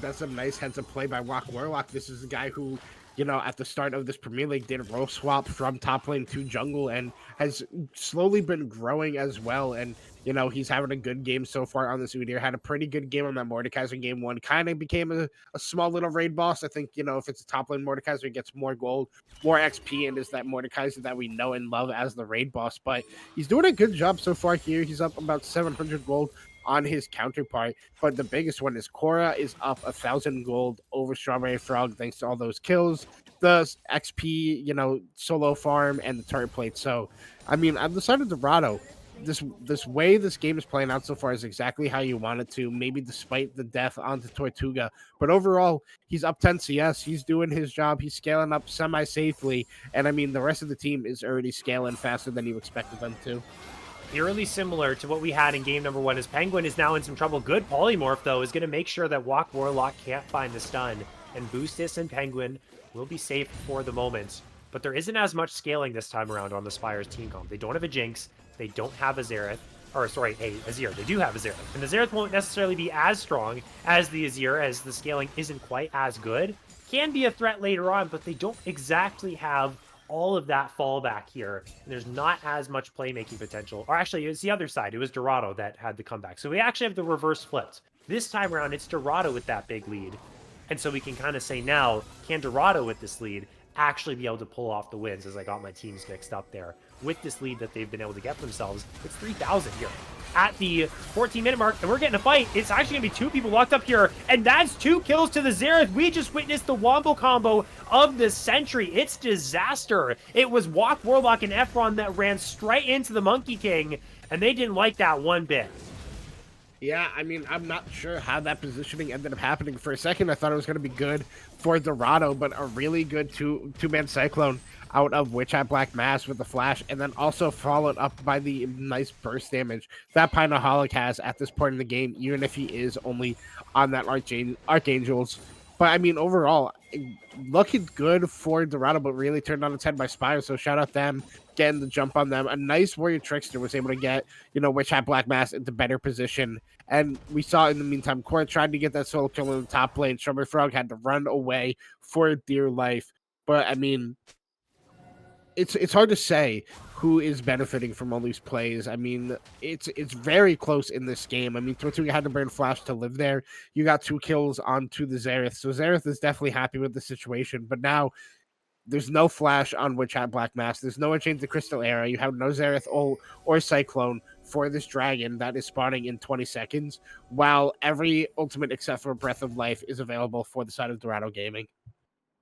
that's a nice heads up play by Walk Warlock. This is a guy who, you know, at the start of this Premier League did role swap from top lane to jungle and has slowly been growing as well. And, you know, he's having a good game so far on this Udyr. Had a pretty good game on that Mordekaiser game one. Kind of became a small little raid boss. I think, you know, if it's a top lane Mordekaiser, he gets more gold, more XP, and is that Mordekaiser that we know and love as the raid boss. But he's doing a good job so far here. He's up about 700 gold on his counterpart, but the biggest one is Korra is up 1,000 gold over Strawberry Frog thanks to all those kills, the XP, you know, solo farm, and the turret plate. So, I mean, on the side of Dorado, this way this game is playing out so far is exactly how you want it to, maybe despite the death onto Tortuga. But overall, he's up 10 CS. He's doing his job. He's scaling up semi-safely. And, I mean, the rest of the team is already scaling faster than you expected them to. Eerily similar to what we had in game number one, as Penguin is now in some trouble. Good polymorph, though, is going to make sure that Walk Warlock can't find the stun, and Boostus and Penguin will be safe for the moment. But there isn't as much scaling this time around on the Spire's team comp. They don't have a Jinx, they don't have a Xerath, or sorry, a Azir. They do have a Xerath, and the Xerath won't necessarily be as strong as the Azir, as the scaling isn't quite as good. Can be a threat later on, but they don't exactly have all of that fallback here. And there's not as much playmaking potential. Or actually, it's the other side. It was Dorado that had the comeback. So we actually have the reverse flipped. This time around, it's Dorado with that big lead. And so we can kind of say now, can Dorado with this lead actually be able to pull off the wins, as I got my teams mixed up there. With this lead that they've been able to get for themselves, it's 3,000 here at the 14-minute mark, and we're getting a fight. It's actually going to be two people locked up here, and that's 2 kills to the Xerath. We just witnessed the wombo combo of the century. It's disaster. It was Walk Warlock and Efron that ran straight into the Monkey King, and they didn't like that one bit. Yeah, I mean, I'm not sure how that positioning ended up happening. For a second, I thought it was going to be good for Dorado, but a really good two-man Cyclone out of Witch at Black Mass with the flash, and then also followed up by the nice burst damage that Pineaholic has at this point in the game, even if he is only on that Archangel's But I mean, overall, looking good for Dorado, but really turned on its head by Spire. So shout out them getting the jump on them. A nice Warrior Trickster was able to get, Witch Hat Black Mass into better position. And we saw in the meantime, Core tried to get that solo kill in the top lane. Strawberry Frog had to run away for dear life. But I mean, it's hard to say who is benefiting from all these plays. I mean, it's very close in this game. I mean, Tortuga had to burn Flash to live there. You got 2 kills onto the Xerath. So Xerath is definitely happy with the situation. But now there's no Flash on Witch Hat Black Mass. There's no Unchained the Crystal Era. You have no Xerath or Cyclone for this dragon that is spawning in 20 seconds, while every ultimate except for Breath of Life is available for the side of Dorado Gaming.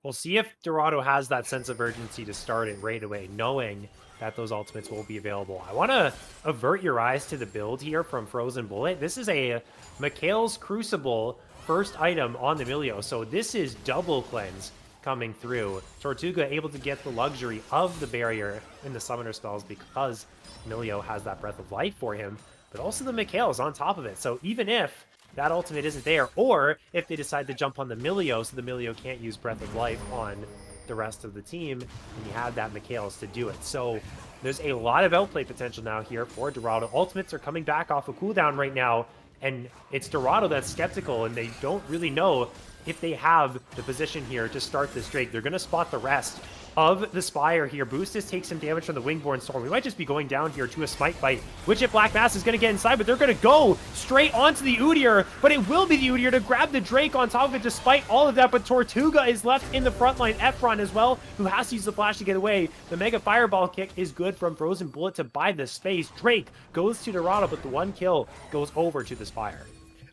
We'll see if Dorado has that sense of urgency to start it right away, knowing that those ultimates will be available. I want to avert your eyes to the build here from Frozen Bullet. This is a Mikhail's Crucible first item on the Milio, so this is double cleanse coming through. Tortuga able to get the luxury of the barrier in the summoner spells because Milio has that Breath of Life for him, but also the Mikhail's on top of it. So even if that ultimate isn't there, or if they decide to jump on the Milio so the Milio can't use Breath of Life on the rest of the team, and you have that Mikhail's to do it. So there's a lot of outplay potential now here for Dorado. Ultimates are coming back off a cooldown right now, and it's Dorado that's skeptical, and they don't really know if they have the position here to start this Drake. They're going to spot the rest of the Spire here. Boostus takes some damage from the Wingborn Storm. We might just be going down here to a Smite bite. Witch Hat Black Mass is going to get inside, but they're going to go straight onto the Udyr, but it will be the Udyr to grab the Drake on top of it despite all of that, but Tortuga is left in the front line. Efron as well, who has to use the flash to get away. The Mega Fireball kick is good from Frozen Bullet to buy the space. Drake goes to Dorado, but the one kill goes over to the Spire.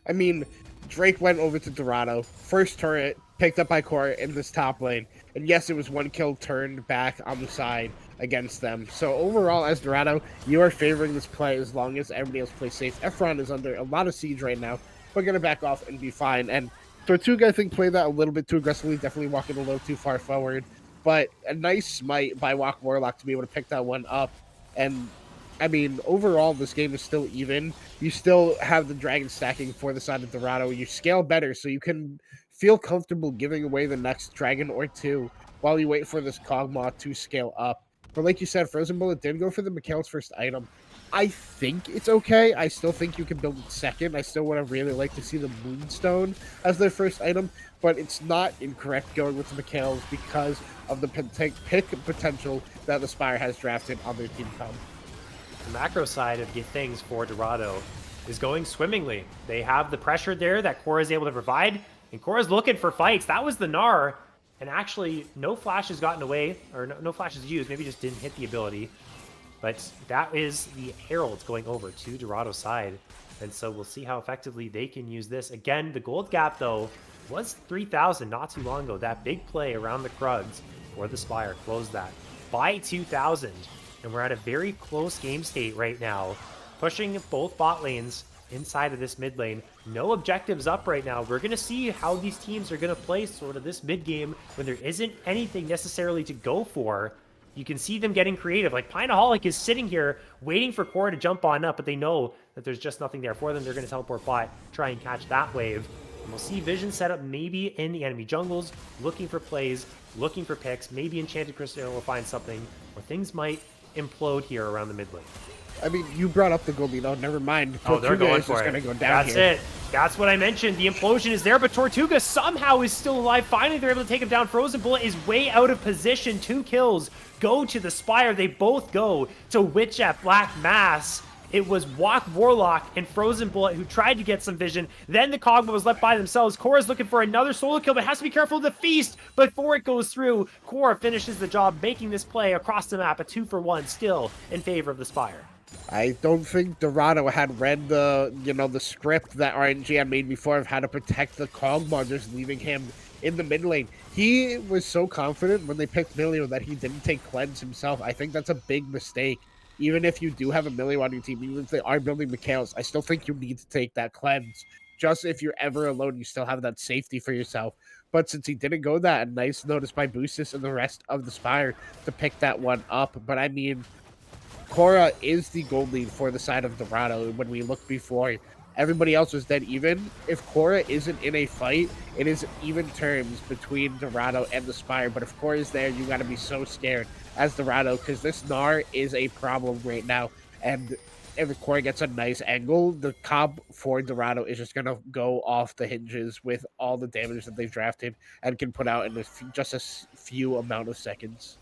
I mean, Drake went over to Dorado. First turret picked up by Core in this top lane. And yes, it was 1 kill turned back on the side against them. So overall, as Dorado, you are favoring this play as long as everybody else plays safe. Efron is under a lot of siege right now. We're going to back off and be fine. And Tortuga, I think, played that a little bit too aggressively. Definitely walking a little too far forward. But a nice smite by Walk Warlock to be able to pick that one up. And I mean, overall, this game is still even. You still have the dragon stacking for the side of Dorado. You scale better, so you can feel comfortable giving away the next dragon or two while you wait for this Kog'Maw to scale up. But like you said, Frozen Bullet did go for the Mikhail's first item. I think it's okay. I still think you can build it second. I still would have really liked to see the Moonstone as their first item, but it's not incorrect going with the Mikhail's because of the pick potential that the Spire has drafted on their team comp. The macro side of things for Dorado is going swimmingly. They have the pressure there that Cora is able to provide, and Cora's looking for fights. That was the Gnar, and actually no flash has gotten away, or no flash is used. Maybe just didn't hit the ability. But that is the Herald going over to Dorado's side, and so we'll see how effectively they can use this. Again, the gold gap, though, was 3,000 not too long ago. That big play around the Krugs or the Spire closed that by 2,000. And we're at a very close game state right now, pushing both bot lanes inside of this mid lane. No objectives up right now. We're going to see how these teams are going to play sort of this mid game when there isn't anything necessarily to go for. You can see them getting creative. Like Pineaholic is sitting here waiting for Core to jump on up, but they know that there's just nothing there for them. They're going to teleport bot, try and catch that wave. And we'll see Vision set up maybe in the enemy jungles, looking for plays, looking for picks. Maybe Enchanted Crystal will find something, or things might implode here around the mid lane. I mean, you brought up the Goldino. Never mind. Oh, they're going for it. Gonna go down That's it. That's what I mentioned. The implosion is there, but Tortuga somehow is still alive. Finally, they're able to take him down. Frozen Bullet is way out of position. 2 kills go to the Spire. They both go to Witch Hat Black Mass. It was Walk Warlock and Frozen Bullet who tried to get some vision. Then the Kog'Maw was left by themselves. Cora's looking for another solo kill, but has to be careful of the feast before it goes through. Cora finishes the job, making this play across the map. A 2-for-1 still in favor of the Spire. I don't think Dorado had read the script that RNG had made before of how to protect the Kog'Maw, just leaving him in the mid lane. He was so confident when they picked Milio that he didn't take cleanse himself. I think that's a big mistake. Even if you do have a Milio on your team, even if they are building Mikhail's, I still think you need to take that cleanse. Just if you're ever alone, you still have that safety for yourself. But since he didn't go that, a nice notice by Boostus and the rest of the Spire to pick that one up. But I mean, Cora is the gold lead for the side of Dorado when we look before. Everybody else was dead even. If Cora isn't in a fight, it is even terms between Dorado and the Spire. But if Cora is there, you got to be so scared as Dorado because this Gnar is a problem right now. And if Cora gets a nice angle, the comp for Dorado is just going to go off the hinges with all the damage that they've drafted and can put out in just a few amount of seconds.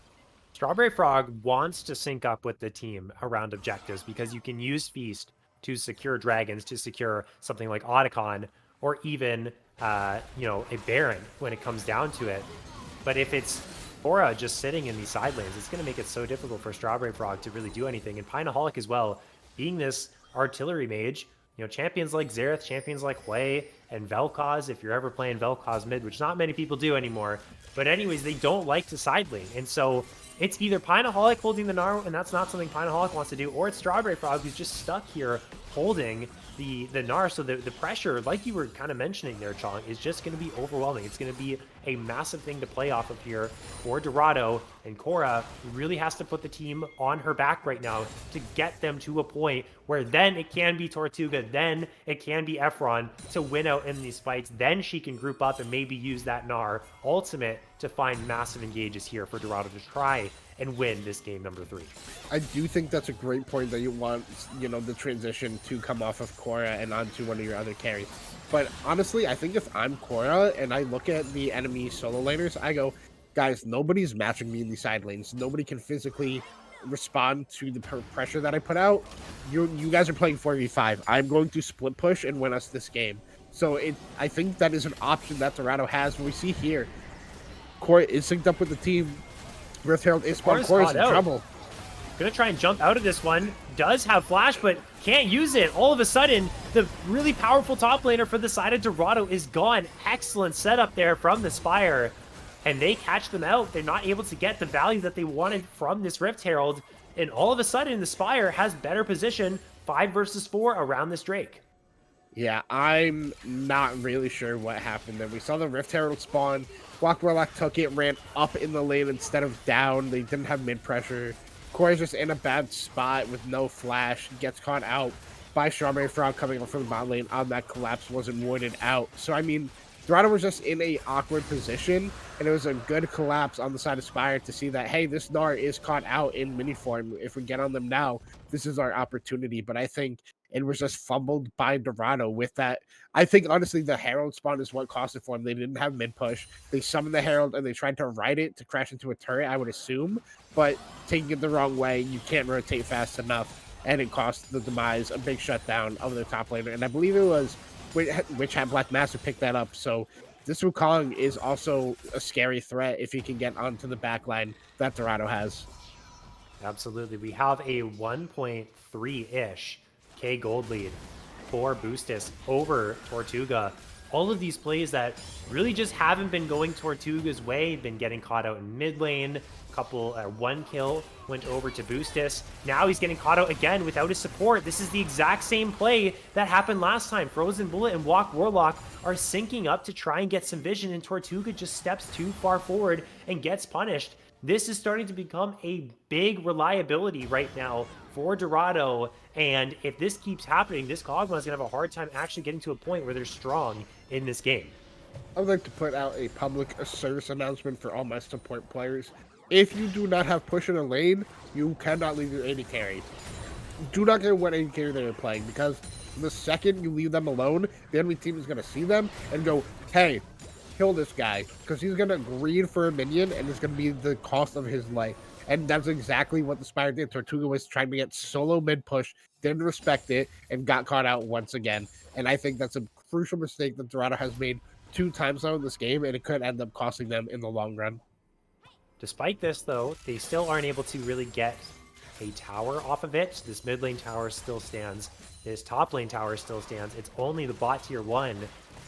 Strawberry Frog wants to sync up with the team around objectives because you can use Feast to secure dragons, to secure something like Otacon, or even, a Baron when it comes down to it. But if it's Cora just sitting in these side lanes, it's going to make it so difficult for Strawberry Frog to really do anything. And Pineaholic as well, being this artillery mage, champions like Xerath, champions like Hui, and Vel'Koz, if you're ever playing Vel'Koz mid, which not many people do anymore. But anyways, they don't like to side lane. And so it's either Pineaholic holding the Gnar, and that's not something Pineaholic wants to do, or it's Strawberry Frog who's just stuck here holding the Gnar. So the pressure, like you were kind of mentioning there, Chong, is just going to be overwhelming. It's going to be a massive thing to play off of here for Dorado, and Cora really has to put the team on her back right now to get them to a point where then it can be Tortuga, then it can be Efron to win out in these fights. Then she can group up and maybe use that Gnar ultimate to find massive engages here for Dorado to try and win this game number 3. I do think that's a great point that you want, the transition to come off of Cora and onto one of your other carries. But honestly, I think if I'm Cora and I look at the enemy solo laners, I go, guys, nobody's matching me in these side lanes. Nobody can physically respond to the pressure that I put out. You guys are playing 4v5. I'm going to split push and win us this game. So I think that is an option that Dorado has. We see here, Cora is synced up with the team. Rift Herald is Cora's in trouble. Gonna try and jump out of this one. Does have flash, but can't use it. All of a sudden, the really powerful top laner for the side of Dorado is gone. Excellent setup there from the Spire. And they catch them out. They're not able to get the value that they wanted from this Rift Herald. And all of a sudden, the Spire has better position, 5 versus 4 around this Drake. Yeah, I'm not really sure what happened there. We saw the Rift Herald spawn. Block Warlock took it, ran up in the lane instead of down. They didn't have mid pressure. Cora's just in a bad spot with no flash. Gets caught out by Strawberry Frog coming up from the bot lane on that collapse. Wasn't warded out. So, I mean, Dorado was just in a awkward position, and it was a good collapse on the side of Spire to see that, hey, this Gnar is caught out in mini form. If we get on them now, this is our opportunity. But I think it was just fumbled by Dorado with that. I think, honestly, the Herald spawn is what cost it for them. They didn't have mid push. They summoned the Herald, and they tried to ride it to crash into a turret, I would assume. But taking it the wrong way, you can't rotate fast enough, and it cost the demise, a big shutdown of the top laner. And I believe it was Witch Hat Black Master picked that up. So this Wukong is also a scary threat if he can get onto the back line that Dorado has. Absolutely. We have a 1.3-ish K gold lead for Boostis over Tortuga. All of these plays that really just haven't been going Tortuga's way, been getting caught out in mid lane. One kill went over to Boostis. Now he's getting caught out again without his support. This is the exact same play that happened last time. Frozen Bullet and Walk Warlock are syncing up to try and get some vision, and Tortuga just steps too far forward and gets punished. This is starting to become a big reliability right now for Dorado, and if this keeps happening, this Kog'Maw is going to have a hard time actually getting to a point where they're strong in this game. I would like to put out a public service announcement for all my support players. If you do not have push in a lane, you cannot leave your AD carry. Do not care what AD carry they're playing, because the second you leave them alone, the enemy team is going to see them and go, hey, kill this guy, because he's going to greed for a minion, and it's going to be the cost of his life. And that's exactly what the Spire did. Tortuga was trying to get solo mid push, didn't respect it, and got caught out once again. And I think that's a crucial mistake that Dorado has made 2 times now in this game, and it could end up costing them in the long run. Despite this, though, they still aren't able to really get a tower off of it. This mid lane tower still stands. This top lane tower still stands. It's only the bot tier 1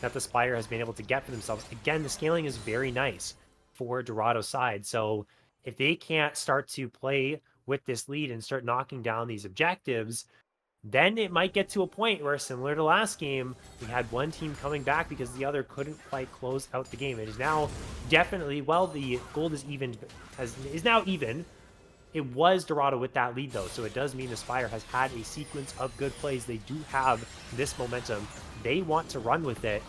that the Spire has been able to get for themselves. Again, the scaling is very nice for Dorado's side. So if they can't start to play with this lead and start knocking down these objectives, then it might get to a point where, similar to last game, we had one team coming back because the other couldn't quite close out the game. It is now definitely, well, the gold is now even, It was Dorado with that lead, though, so it does mean the Spire has had a sequence of good plays. They do have this momentum. They want to run with it,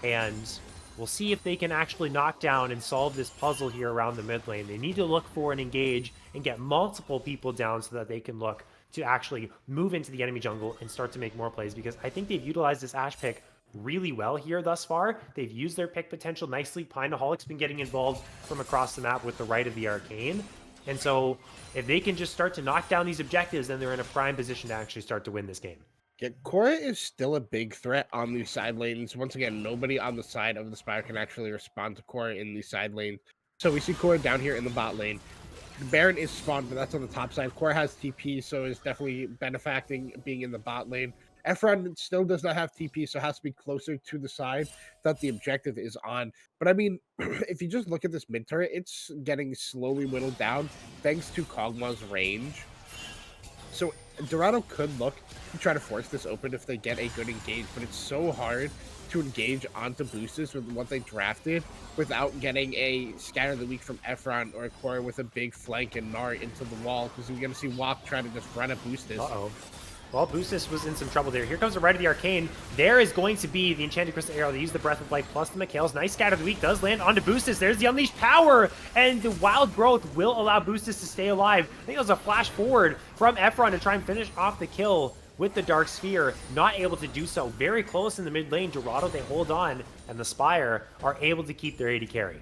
and we'll see if they can actually knock down and solve this puzzle here around the mid lane. They need to look for and engage and get multiple people down so that they can look to actually move into the enemy jungle and start to make more plays, because I think they've utilized this Ashe pick really well here thus far. They've used their pick potential nicely. Pineaholic's been getting involved from across the map with the right of the Arcane. And so if they can just start to knock down these objectives, then they're in a prime position to actually start to win this game. Yeah, Korra is still a big threat on these side lanes. Once again, nobody on the side of the Spire can actually respond to Korra in these side lanes. So we see Korra down here in the bot lane. The Baron is spawned, but that's on the top side. Korra has TP, so is definitely benefacting being in the bot lane. Efron still does not have TP, so has to be closer to the side that the objective is on. But I mean, if you just look at this mid turret, it's getting slowly whittled down thanks to Kog'Maw's range. So Dorado could look to try to force this open if they get a good engage, but it's so hard to engage onto boosters with what they drafted without getting a scatter of the week from Efron or a Korra with a big flank and Gnar into the wall, because you're going to see Wok trying to just run at boosters. Uh-oh. Well, Boostis was in some trouble there. Here comes the right of the Arcane. There is going to be the Enchanted Crystal Arrow. They use the Breath of Life plus the Mikhail's. Nice scatter of the week does land onto Boostis. There's the Unleashed Power, and the Wild Growth will allow Boostis to stay alive. I think it was a flash forward from Efron to try and finish off the kill with the Dark Sphere. Not able to do so. Very close in the mid lane. Dorado, they hold on, and the Spire are able to keep their AD carry.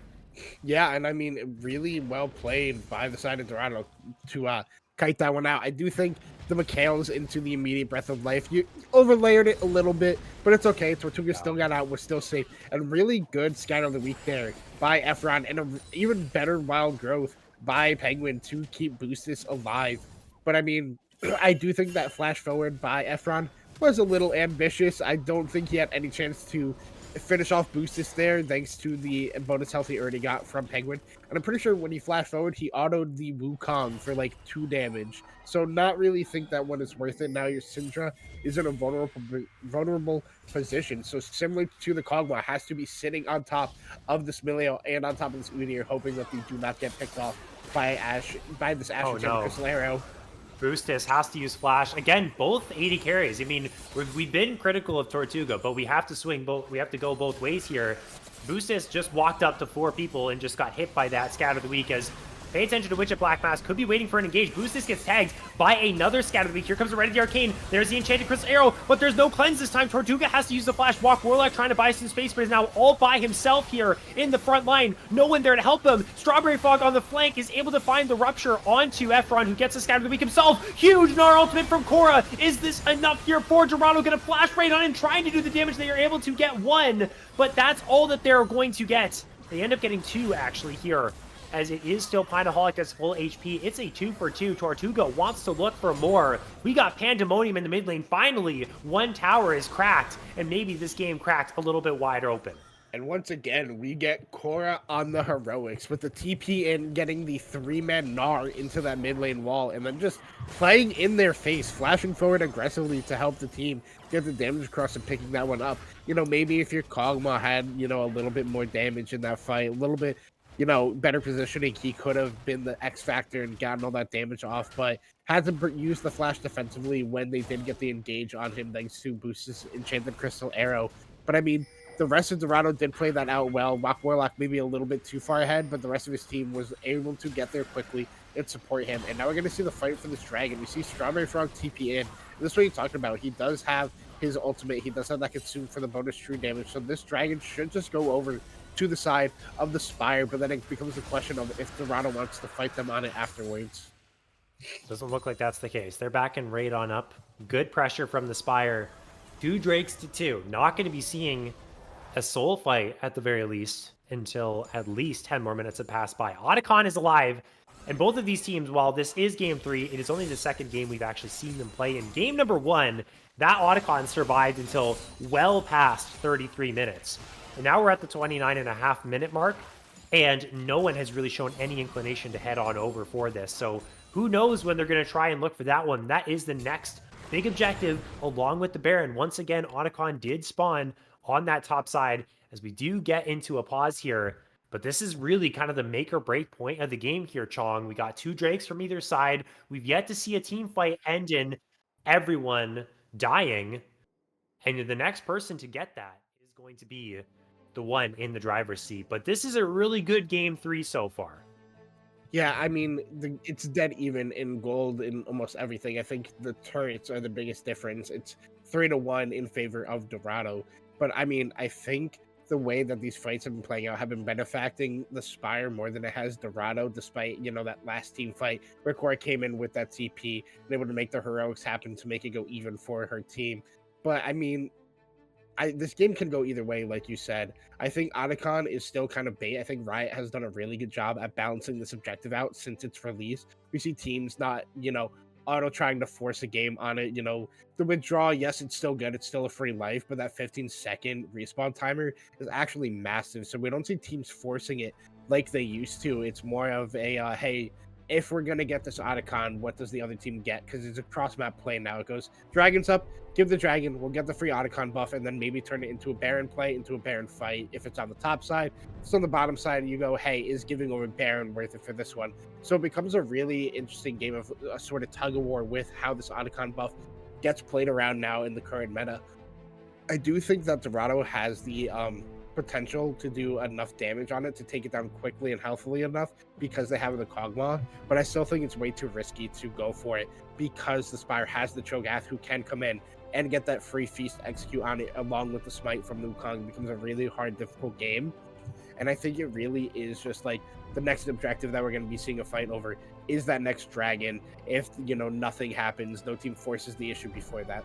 Yeah, and I mean, really well played by the side of Dorado to kite that one out. I do think the Mikhail's into the immediate Breath of Life. You overlayered it a little bit, but it's okay. Tortuga still got out. We're still safe. And really good scatter of the week there by Efron, and an even better Wild Growth by Penguin to keep Boostis alive. But I mean, I do think that flash forward by Efron was a little ambitious. I don't think he had any chance to finish off Boostis there, thanks to the bonus health he already got from Penguin. And I'm pretty sure when he flashed forward, he autoed the Wukong for like 2 damage. So not really think that one is worth it. Now your Syndra is in a vulnerable position. So similar to the Kog'Maw, has to be sitting on top of this Milio and on top of this Udyr, hoping that they do not get picked off by this Ashe Crystal Arrow. Boostis has to use Flash. Again, both AD carries. I mean, we've been critical of Tortuga, but we have to swing both. We have to go both ways here. Boostis just walked up to 4 people and just got hit by that Scatter of the Week. As pay attention to Witch at Black Mask, could be waiting for an engage. Boostis gets tagged by another Scatter of the Week. Here comes the Right of the Arcane. There's the Enchanted Crystal Arrow, but there's no cleanse this time. Tortuga has to use the Flash. Walk Warlock trying to buy some space, but is now all by himself here in the front line. No one there to help him. Strawberry Fog on the flank is able to find the Rupture onto Efron, who gets a Scatter of the Week himself. Huge Gnar ultimate from Korra. Is this enough here for Dorado? Gonna flash right on and trying to do the damage. They are able to get 1, but that's all that they're going to get. They end up getting 2 actually here, as it is still Pineaholic that's full HP. It's a 2 for 2. Tortuga wants to look for more. We got Pandemonium in the mid lane. Finally, 1 tower is cracked, and maybe this game cracked a little bit wider open. And once again, we get Korra on the heroics with the TP in, getting the 3-man Gnar into that mid lane wall, and then just playing in their face, flashing forward aggressively to help the team get the damage across and picking that one up. You know, maybe if your Kog'Maw had, you know, a little bit more damage in that fight, a little bit, you know, better positioning, he could have been the X factor and gotten all that damage off, but had to use the flash defensively when they did get the engage on him, thanks to Boost's Enchanted Crystal Arrow. But I mean, the rest of Dorado did play that out well. Wok Warlock maybe a little bit too far ahead, but the rest of his team was able to get there quickly and support him. And now we're going to see the fight for this dragon. We see Strawberry Frog TP in. This is what you're talking about. He does have his ultimate. He does have that consume for the bonus true damage. So this dragon should just go over to the side of the Spire, but then it becomes a question of if Dorado wants to fight them on it afterwards. Doesn't look like that's the case. They're back in raid on up. Good pressure from the Spire. 2 Drakes to 2. Not going to be seeing a soul fight at the very least until at least 10 more minutes have passed by. Otacon is alive, and both of these teams, while this is game 3, it is only the second game we've actually seen them play. In game number 1, that Otacon survived until well past 33 minutes. And now we're at the 29.5 minute mark, and no one has really shown any inclination to head on over for this. So who knows when they're going to try and look for that one. That is the next big objective, along with the Baron. Once again, Otacon did spawn on that top side, as we do get into a pause here. But this is really kind of the make or break point of the game here, Chong. We got 2 Drakes from either side. We've yet to see a team fight end in everyone dying. And the next person to get that is going to be the one in the driver's seat. But this is a really good game 3 so far. Yeah, I mean, it's dead even in gold in almost everything. I think the turrets are the biggest difference. It's 3-1 in favor of Dorado. But I mean, I think the way that these fights have been playing out have been benefiting the Spire more than it has Dorado, despite, that last team fight where Cora came in with that TP and able to make the heroics happen to make it go even for her team. But I mean, this game can go either way, like you said. I think Otacon is still kind of bait. I think Riot has done a really good job at balancing this objective out since its release. We see teams not, auto trying to force a game on it. The withdrawal, yes, it's still good. It's still a free life, but that 15-second respawn timer is actually massive. So we don't see teams forcing it like they used to. It's more of a, hey, if we're going to get this Otacon, what does the other team get? Because it's a cross-map play now. It goes, Dragon's up, give the Dragon, we'll get the free Otacon buff, and then maybe turn it into a Baron play, into a Baron fight if it's on the top side. If it's on the bottom side, you go, hey, is giving over Baron worth it for this one? So it becomes a really interesting game of a sort of tug-of-war with how this Otacon buff gets played around now in the current meta. I do think that Dorado has the potential to do enough damage on it to take it down quickly and healthily enough because they have the Kog'Maw, but I still think it's way too risky to go for it because the Spire has the Cho'Gath who can come in and get that free feast execute on it along with the smite from Wukong. It becomes a really hard, difficult game. And I think it really is just like the next objective that we're going to be seeing a fight over is that next dragon. If, nothing happens, no team forces the issue before that.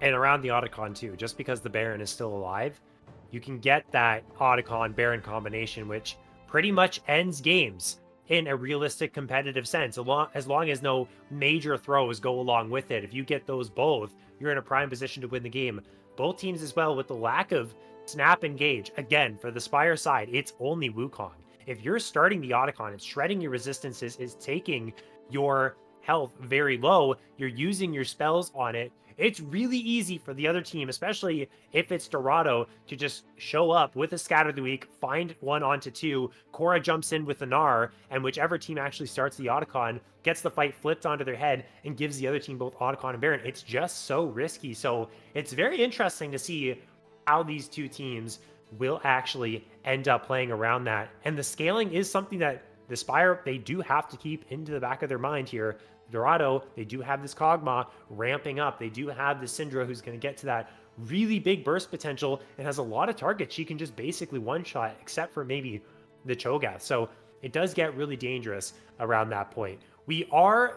And around the Otacon too, just because the Baron is still alive, you can get that Otacon Baron combination, which pretty much ends games in a realistic competitive sense, as long as no major throws go along with it. If you get those both, you're in a prime position to win the game. Both teams as well, with the lack of snap engage. Again, for the Spire side, it's only Wukong. If you're starting the Otacon, it's shredding your resistances, is taking your health very low, you're using your spells on it, it's really easy for the other team, especially if it's Dorado, to just show up with a Scatter the Weak, find 1 onto 2, Cora jumps in with the Gnar, and whichever team actually starts the Otacon gets the fight flipped onto their head and gives the other team both Otacon and Baron. It's just so risky. So it's very interesting to see how these two teams will actually end up playing around that. And the scaling is something that the Spire, they do have to keep into the back of their mind here. Dorado, they do have this Kog'Maw ramping up. They do have the Syndra who's going to get to that really big burst potential and has a lot of targets she can just basically one-shot, except for maybe the Cho'Gath. So it does get really dangerous around that point. We do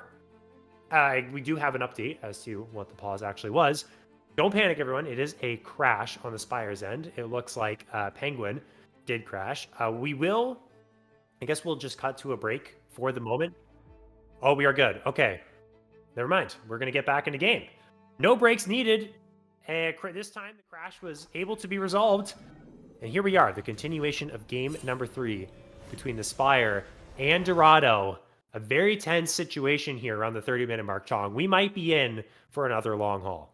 have an update as to what the pause actually was. Don't panic, everyone. It is a crash on the Spire's end. It looks like Penguin did crash. I guess we'll just cut to a break for the moment. Oh, we are good. Okay. Never mind. We're going to get back in the game. No breaks needed. And this time, the crash was able to be resolved. And here we are, the continuation of game number 3 between the Spire and Dorado. A very tense situation here around the 30-minute mark, Chong. We might be in for another long haul.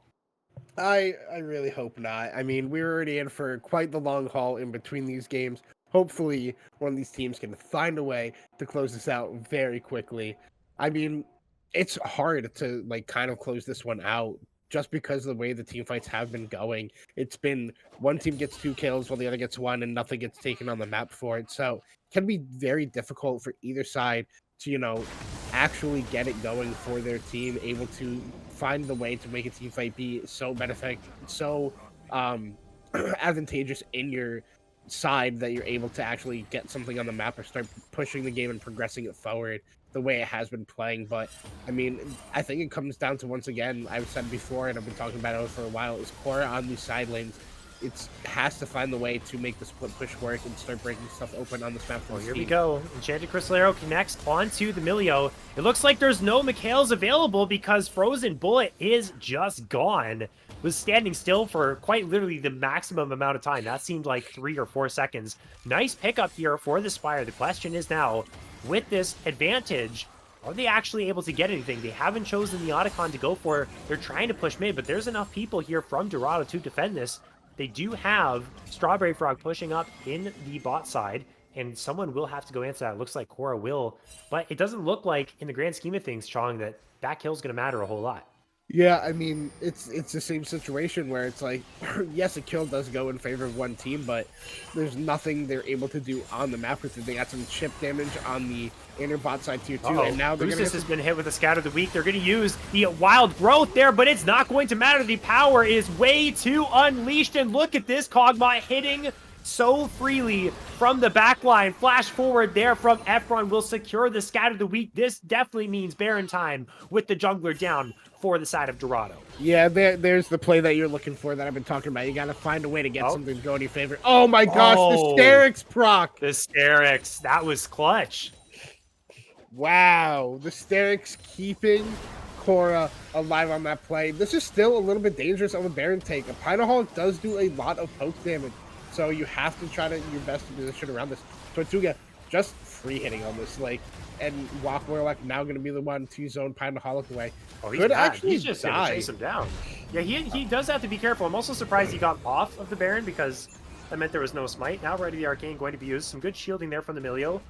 I really hope not. I mean, we're already in for quite the long haul in between these games. Hopefully, one of these teams can find a way to close this out very quickly. I mean, it's hard to kind of close this one out just because of the way the team fights have been going. It's been one team gets 2 kills while the other gets 1 and nothing gets taken on the map for it. So it can be very difficult for either side to, actually get it going for their team, able to find the way to make a team fight be so advantageous in your side that you're able to actually get something on the map or start pushing the game and progressing it forward the way it has been playing. But I mean, I think it comes down to, once again, I've said before and I've been talking about it for a while, is Cora on these side lanes. It has to find the way to make the split push work and start breaking stuff open on this map. Oh, here we go. Enchanted Crystal Arrow connects onto the Milio. It looks like there's no Mikhails available because Frozen Bullet is just gone. Was standing still for quite literally the maximum amount of time. That seemed like 3 or 4 seconds. Nice pickup here for the Spire. The question is now, with this advantage, are they actually able to get anything? They haven't chosen the Otacon to go for. They're trying to push mid, but there's enough people here from Dorado to defend this. They do have Strawberry Frog pushing up in the bot side, and someone will have to go answer that. It looks like Cora will, but it doesn't look like, in the grand scheme of things, Chong, that kill's going to matter a whole lot. Yeah, I mean, it's the same situation where it's like, yes, a kill does go in favor of one team, but there's nothing they're able to do on the map with it. They got some chip damage on the inner bot side tier 2, and now they're Boostus has been hit with a scout of the week. They're going to use the wild growth there, but it's not going to matter. The power is way too unleashed, and look at this Kog'Maw hitting so freely from the back line. Flash forward there from Efron will secure the scout of the week. This definitely means Baron time with the jungler down for the side of Dorado. Yeah, there's the play that you're looking for that I've been talking about. You got to find a way to get something to go in your favor. Oh my gosh, the Sterix proc! The Sterix, that was clutch. Wow, the Sterix keeping Cora alive on that play. This is still a little bit dangerous on the Baron take. A Pinaholic does do a lot of poke damage, so you have to try to your best to position around this. Tortuga just free hitting on this, like, and Walk Warlock now going to be the one to zone Pinaholic away. Oh, he's actually he's just going to chase him down. Yeah, he does have to be careful. I'm also surprised he got off of the Baron because that meant there was no smite. Now Right of the Arcane going to be used. Some good shielding there from the Milio.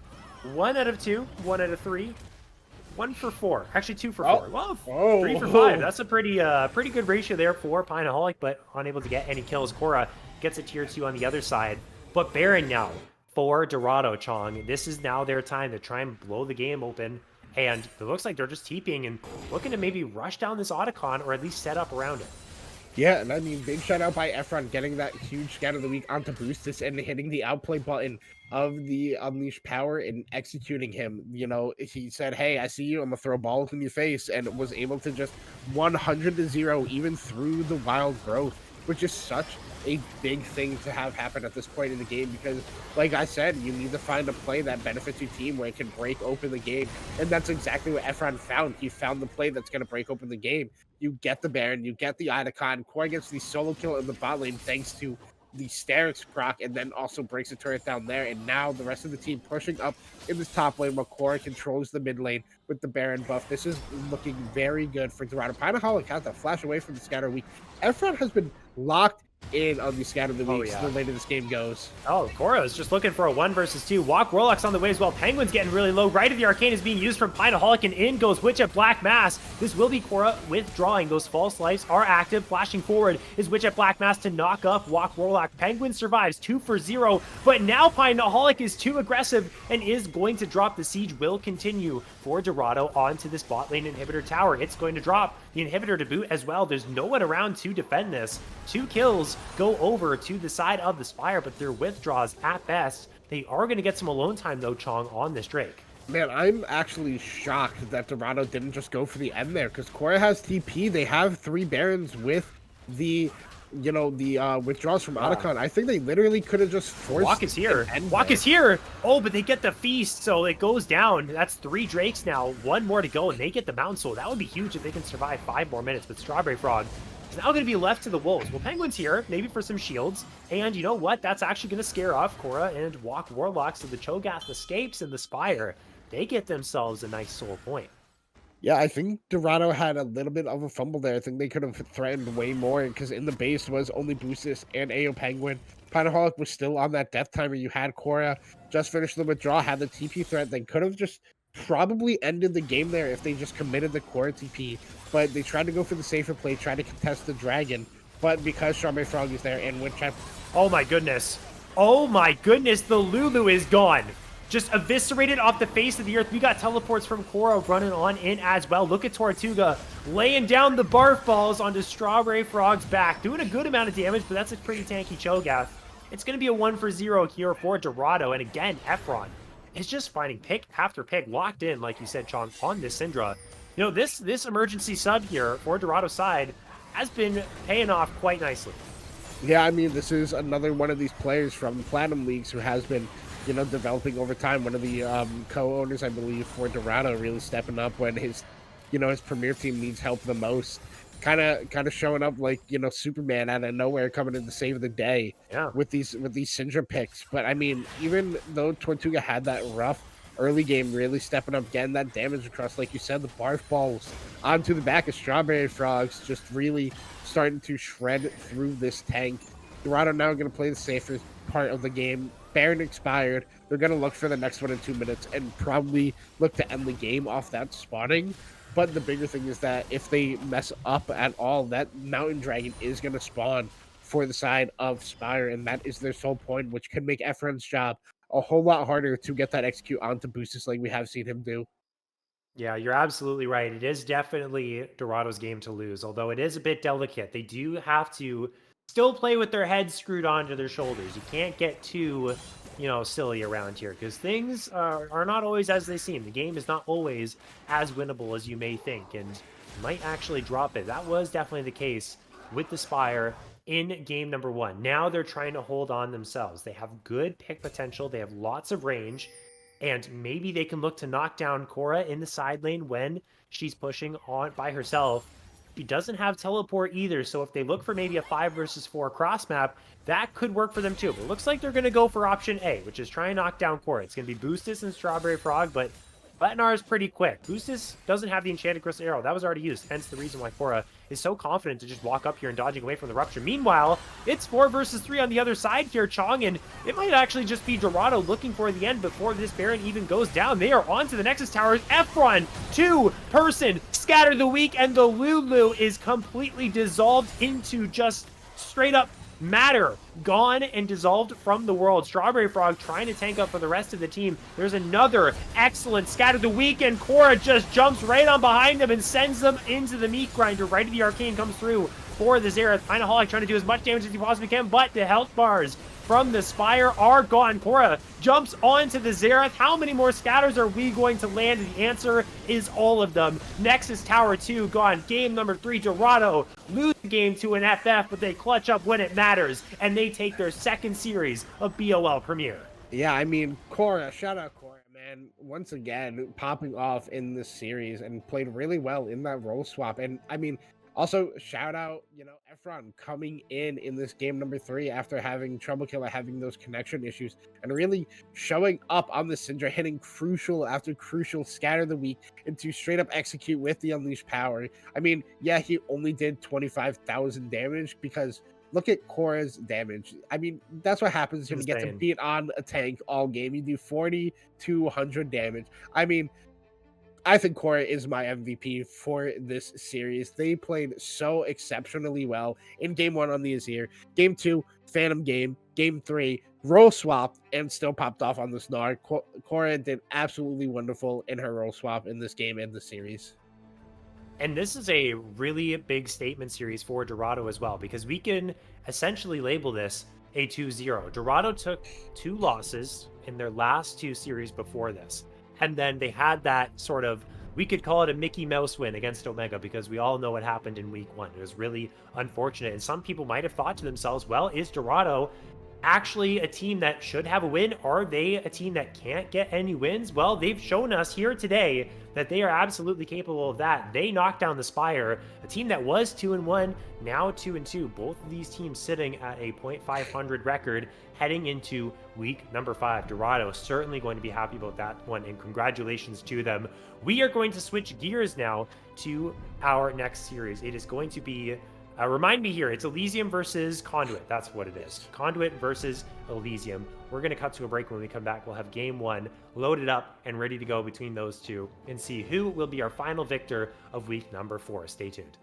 1 out of 2, 1 out of 3, 1 for 4. Actually, 2 for 4. Well, 3 for 5. That's a pretty good ratio there for Pinaholic, but unable to get any kills. Cora gets a tier 2 on the other side. But Baron now for Dorado, Chong. This is now their time to try and blow the game open. And it looks like they're just TPing and looking to maybe rush down this Otacon or at least set up around it. Yeah, and I mean, big shout out by Efron getting that huge scout of the week onto Boostus and hitting the outplay button of the Unleashed Power and executing him. You know, he said, hey, I see you, I'm going to throw balls in your face, and was able to just 100-0 even through the wild growth, which is such a big thing to have happen at this point in the game because, like I said, you need to find a play that benefits your team where it can break open the game, and that's exactly what Efron found. He found the play that's going to break open the game. You get the Baron, you get the Idacon, Core gets the solo kill in the bot lane thanks to the Sterix proc, and then also breaks the turret down there, and now the rest of the team pushing up in this top lane while Core controls the mid lane with the Baron buff. This is looking very good for Dorado. Pinaholic has to flash away from the scatter week. Efron has been locked in on the scatter of the week the later this game goes. Oh, Cora is just looking for a 1 versus 2. Walk Warlock's on the way as well. Penguin's getting really low. Right of the Arcane is being used from Pinaholic, and in goes Witch at Black Mass. This will be Cora withdrawing. Those false lives are active. Flashing forward is Witch at Black Mass to knock up Walk Warlock. Penguin survives 2 for 0, but now Pinaholic is too aggressive and is going to drop. The siege will continue for Dorado onto this bot lane inhibitor tower. It's going to drop the inhibitor to boot as well. There's no one around to defend this. 2 kills go over to the side of the Spire, but they're withdraws at best. They are going to get some alone time, though, Chong, on this Drake. Man, I'm actually shocked that Dorado didn't just go for the end there, because Cora has TP. They have 3 Barons with the, you know, the withdrawals from Otacon. I think they literally could have just forced Walk is here. Walk is here. Oh, but they get the feast, so it goes down. That's 3 Drakes now. 1 more to go, and they get the Mountain Soul. That would be huge if they can survive 5 more minutes, but Strawberry Frog is now going to be left to the wolves. Well, Penguin's here, maybe for some shields, and you know what? That's actually going to scare off Cora and Walk Warlock, so the Cho'Gath escapes, and the Spire, they get themselves a nice soul point. Yeah, I think Dorado had a little bit of a fumble there. I think they could have threatened way more because in the base was only Boostus and AO Penguin. Pinaholic was still on that death timer. You had Cora just finished the withdrawal, had the TP threat. They could have just probably ended the game there if they just committed the Cora TP. But they tried to go for the safer play, tried to contest the dragon. But because Strawberry Frog is there and Witch... Oh my goodness. Oh my goodness, the Lulu is gone. Just eviscerated off the face of the earth. We got teleports from Cora running on in as well. Look at Tortuga laying down the barf balls onto Strawberry Frog's back. Doing a good amount of damage, but that's a pretty tanky Cho'Gath. It's going to be a 1 for 0 here for Dorado. And again, Efron is just finding pick after pick locked in, like you said, Chong, on this Syndra. You know, this emergency sub here for Dorado's side has been paying off quite nicely. Yeah, I mean, this is another one of these players from the Platinum Leagues who has been, you know, developing over time. One of the co-owners, I believe, for Dorado, really stepping up when his, you know, his premier team needs help the most. Kind of showing up like, you know, Superman out of nowhere, coming in to save the day. Yeah. With these Syndra picks. But I mean, even though Tortuga had that rough early game, really stepping up, getting that damage across, like you said, the barf balls onto the back of Strawberry Frogs, just really starting to shred through this tank. Dorado now going to play the safer part of the game. Baron expired. They're going to look for the next one in 2 minutes and probably look to end the game off that spawning. But the bigger thing is that if they mess up at all, that Mountain Dragon is going to spawn for the side of Spire, and that is their sole point, which can make Efren's job a whole lot harder to get that execute onto Boostus like we have seen him do. Yeah, you're absolutely right. It is definitely Dorado's game to lose, although it is a bit delicate. They do have to still play with their heads screwed onto their shoulders. You can't get too, silly around here because things are not always as they seem. The game is not always as winnable as you may think, and you might actually drop it. That was definitely the case with the Spire in game number 1. Now they're trying to hold on themselves. They have good pick potential. They have lots of range. And maybe they can look to knock down Cora in the side lane when she's pushing on by herself. She doesn't have teleport either, so if they look for maybe a 5 versus 4 cross map, that could work for them too. But it looks like they're going to go for option A, which is try and knock down Cora. It's going to be Boostus and Strawberry Frog, but Butnar is pretty quick. Boostus doesn't have the Enchanted Crystal Arrow. That was already used, hence the reason why Cora is so confident to just walk up here and dodging away from the Rupture. Meanwhile, it's 4 versus 3 on the other side here, Chong, and it might actually just be Dorado looking for the end before this Baron even goes down. They are onto the Nexus Towers. Efron, 2-person, scatter the weak, and the Lulu is completely dissolved into just straight up matter, gone and dissolved from the world. Strawberry Frog trying to tank up for the rest of the team. There's another excellent scatter the week, and Cora just jumps right on behind them and sends them into the meat grinder. Right as the arcane comes through for the Xerath. Pinaholic trying to do as much damage as he possibly can, but the health bars from the Spire are gone. Cora jumps onto the Xerath. How many more scatters are we going to land? The answer is all of them. Nexus Tower 2 gone. Game number 3, Dorado lose the game to an FF, but they clutch up when it matters, and they take their second series of BOL Premier. Yeah, I mean, Cora, shout out Cora, man. Once again, popping off in this series and played really well in that role swap. And I mean, also, shout out, Efron coming in this game number 3 after having Trouble Killer, having those connection issues, and really showing up on the Syndra, hitting crucial after crucial, scatter the weak into straight up execute with the Unleashed Power. I mean, yeah, he only did 25,000 damage because look at Cora's damage. I mean, that's what happens when you get to beat on a tank all game. You do 40 to 100 damage. I mean, I think Cora is my MVP for this series. They played so exceptionally well in game 1 on the Azir. Game 2, Phantom game. Game 3, role swap, and still popped off on the Snar. Cora did absolutely wonderful in her role swap in this game and the series. And this is a really big statement series for Dorado as well, because we can essentially label this a 2-0. Dorado took 2 losses in their last 2 series before this. And then they had that sort of, we could call it a Mickey Mouse win against Omega, because we all know what happened in week 1. It was really unfortunate. And some people might have thought to themselves, well, is Dorado actually a team that should have a win? Are they a team that can't get any wins? Well, they've shown us here today that they are absolutely capable of that. They knocked down the Spire, a team that was 2-1, now 2-2. Both of these teams sitting at a .500 record heading into week number 5. Dorado certainly going to be happy about that one, and congratulations to them. We are going to switch gears now to our next series. It is going to be remind me here, it's Elysium versus Conduit. That's what it is. Conduit versus Elysium. We're going to cut to a break. When we come back, we'll have game 1 loaded up and ready to go between those two and see who will be our final victor of week number 4. Stay tuned.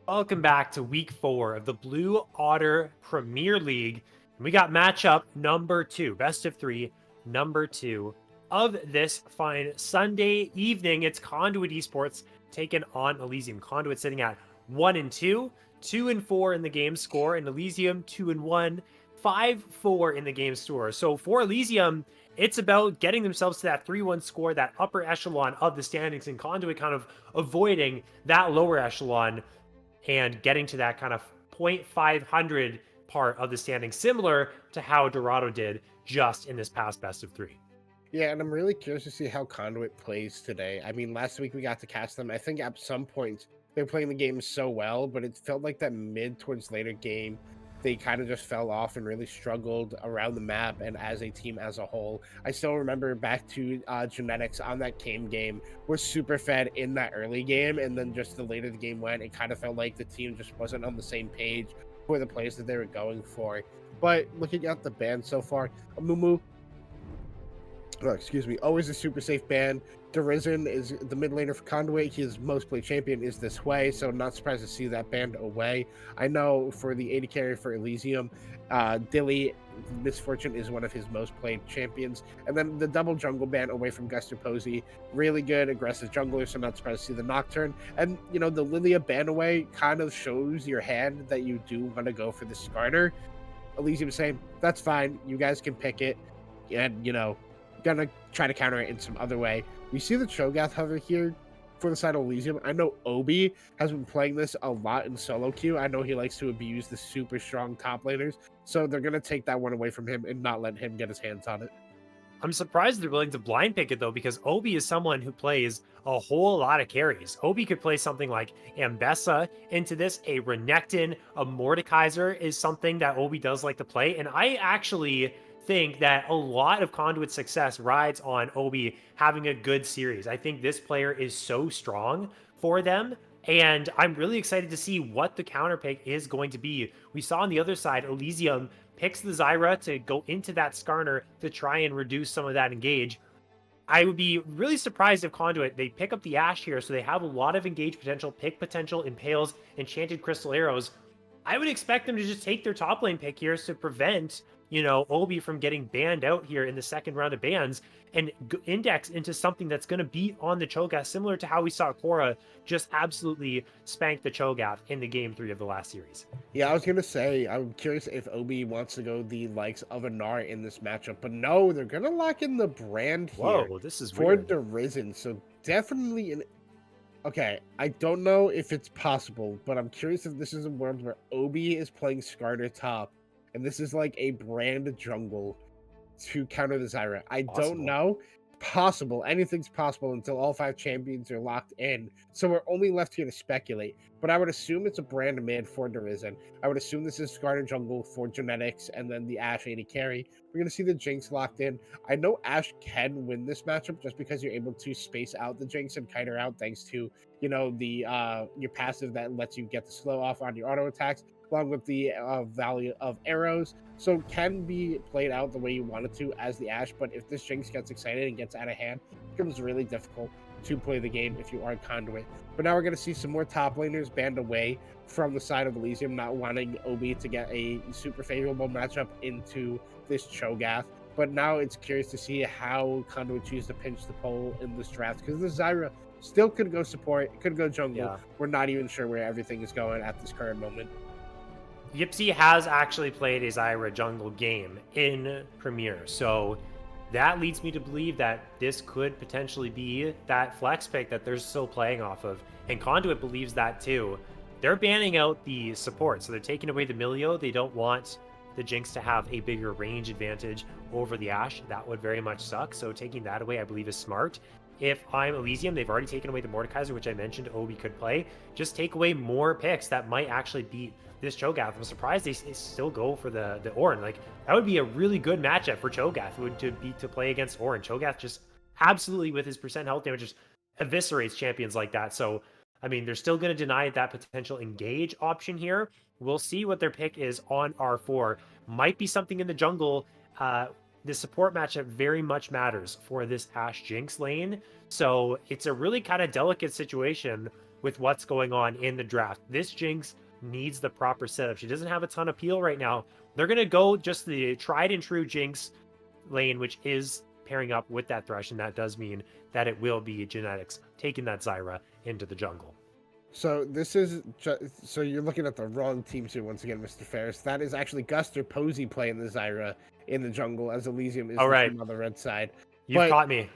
Welcome back to week 4 of the Blue Otter Premier League. We got matchup number 2, best of 3, number 2 of this fine Sunday evening. It's Conduit Esports taking on Elysium. Conduit sitting at 1-2, 2-4 in the game score, and Elysium 2-1, 5-4 in the game score. So for Elysium, it's about getting themselves to that 3-1 score, that upper echelon of the standings, and Conduit kind of avoiding that lower echelon and getting to that kind of 0.500 part of the standing, similar to how Dorado did just in this past best of 3. Yeah, and I'm really curious to see how Conduit plays today. I mean, last week we got to cast them. I think at some point they were playing the game so well, but it felt like that mid towards later game, they kind of just fell off and really struggled around the map and as a team as a whole. I still remember back to Genetics on that game was super fed in that early game, and then just the later the game went, it kind of felt like the team just wasn't on the same page for the plays that they were going for. But looking at the band so far, Amumu, excuse me, always a super safe ban. Derizen is the mid laner for Conduit. His most played champion is this way, so not surprised to see that banned away. I know for the AD carry for Elysium, Dilly Misfortune is one of his most played champions. And then the double jungle ban away from Guster Posey. Really good, aggressive jungler, so not surprised to see the Nocturne. And, you know, the Lilia ban away kind of shows your hand that you do want to go for the starter. Elysium saying, that's fine, you guys can pick it. And, you know, gonna try to counter it in some other way. We see the Cho'Gath hover here for the side of Elysium. I know Obi has been playing this a lot in solo queue. I know he likes to abuse the super strong top laners, so they're gonna take that one away from him and not let him get his hands on it. I'm surprised they're willing to blind pick it though, because Obi is someone who plays a whole lot of carries. Obi could play something like Ambessa into this, a Renekton, a Mordekaiser is something that Obi does like to play, and I actually think that a lot of Conduit's success rides on Obi having a good series. I think this player is so strong for them, and I'm really excited to see what the counter pick is going to be. We saw on the other side, Elysium picks the Zyra to go into that Skarner to try and reduce some of that engage. I would be really surprised if Conduit, they pick up the Ashe here, so they have a lot of engage potential, pick potential, Impales, Enchanted Crystal Arrows. I would expect them to just take their top lane pick here to prevent, you know, Obi from getting banned out here in the second round of bans and index into something that's going to be on the Cho'Gath, similar to how we saw Korra just absolutely spank the Cho'Gath in the game 3 of the last series. Yeah, I was going to say, I'm curious if Obi wants to go the likes of Anar in this matchup, but no, they're going to lock in the brand here. Whoa, this is for weird. Derizen, so definitely an... Okay, I don't know if it's possible, but I'm curious if this is a world where Obi is playing Skarner top, and this is like a brand jungle to counter the Zyra. I don't know. Possible. Anything's possible until all 5 champions are locked in. So we're only left here to speculate. But I would assume it's a brand mid for Derizen. I would assume this is Skarner jungle for Genetics, and then the Ashe AD carry. We're going to see the Jinx locked in. I know Ashe can win this matchup just because you're able to space out the Jinx and kite her out thanks to, you know, the your passive that lets you get the slow off on your auto attacks, along with the value of arrows. So can be played out the way you want it to as the Ashe, but if this Jinx gets excited and gets out of hand, it becomes really difficult to play the game if you are Conduit. But now we're going to see some more top laners banned away from the side of Elysium, not wanting Obi to get a super favorable matchup into this Cho'Gath. But now it's curious to see how Conduit choose to pinch the pole in this draft, because the Zyra still could go support, it could go jungle. Yeah. We're not even sure where everything is going at this current moment. Yipsy has actually played a Zyra jungle game in Premier, so that leads me to believe that this could potentially be that flex pick that they're still playing off of, and Conduit believes that too. They're banning out the support, so they're taking away the Milio. They don't want the Jinx to have a bigger range advantage over the Ashe. That would very much suck, so taking that away I believe is smart. If I'm Elysium, they've already taken away the Mordekaiser, which I mentioned Obi could play. Just take away more picks that might actually beat this Cho'Gath. I'm surprised they still go for the Ornn. Like, that would be a really good matchup for Cho'Gath to play against Ornn. Cho'Gath just absolutely, with his percent health damage, just eviscerates champions like that. So, I mean, they're still going to deny that potential engage option here. We'll see what their pick is on R4. Might be something in the jungle. The support matchup very much matters for this Ashe Jinx lane. So it's a really kind of delicate situation with what's going on in the draft. This Jinx needs the proper setup. She doesn't have a ton of peel right now. They're going to go just the tried and true Jinx lane, which is pairing up with that Thresh, and that does mean that it will be Genetics taking that Zyra into the jungle. So this is so you're looking at the wrong teams here once again, Mr. Ferris. That is actually Guster Posey playing the Zyra in the jungle, as Elysium is All the right, team on the red side. you've But caught me.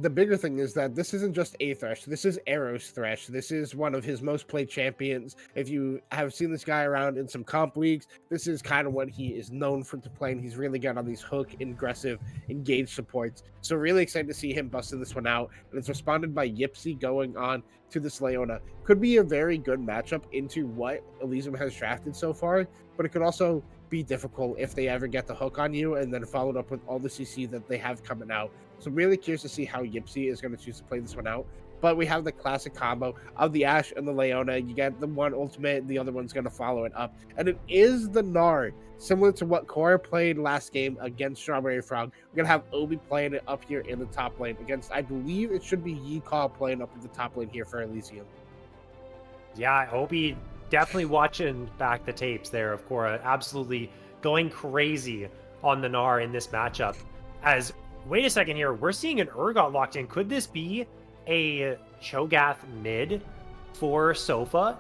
the bigger thing is that this isn't just a Thresh. This is Arrow's Thresh. This is one of his most played champions. If you have seen this guy around in some comp leagues, this is kind of what he is known for to play. And he's really good on these hook, aggressive, engaged supports. So really excited to see him busting this one out. And it's responded by Yipsy going on to this Leona. Could be a very good matchup into what Elysium has drafted so far, but it could also be difficult if they ever get the hook on you and then followed up with all the CC that they have coming out. So really curious to see how Yipsy is going to choose to play this one out. But we have the classic combo of the Ashe and the Leona. You get the one ultimate, the other one's going to follow it up. And it is the Gnar, similar to what Cora played last game against Strawberry Frog. We're going to have Obi playing it up here in the top lane against, I believe it should be Yicall playing up in the top lane here for Elysium. Yeah, Obi definitely watching back the tapes there of Cora. Absolutely going crazy on the Gnar in this matchup. As, wait a second here, we're seeing an Urgot locked in. Could this be a Cho'Gath mid for Sofa?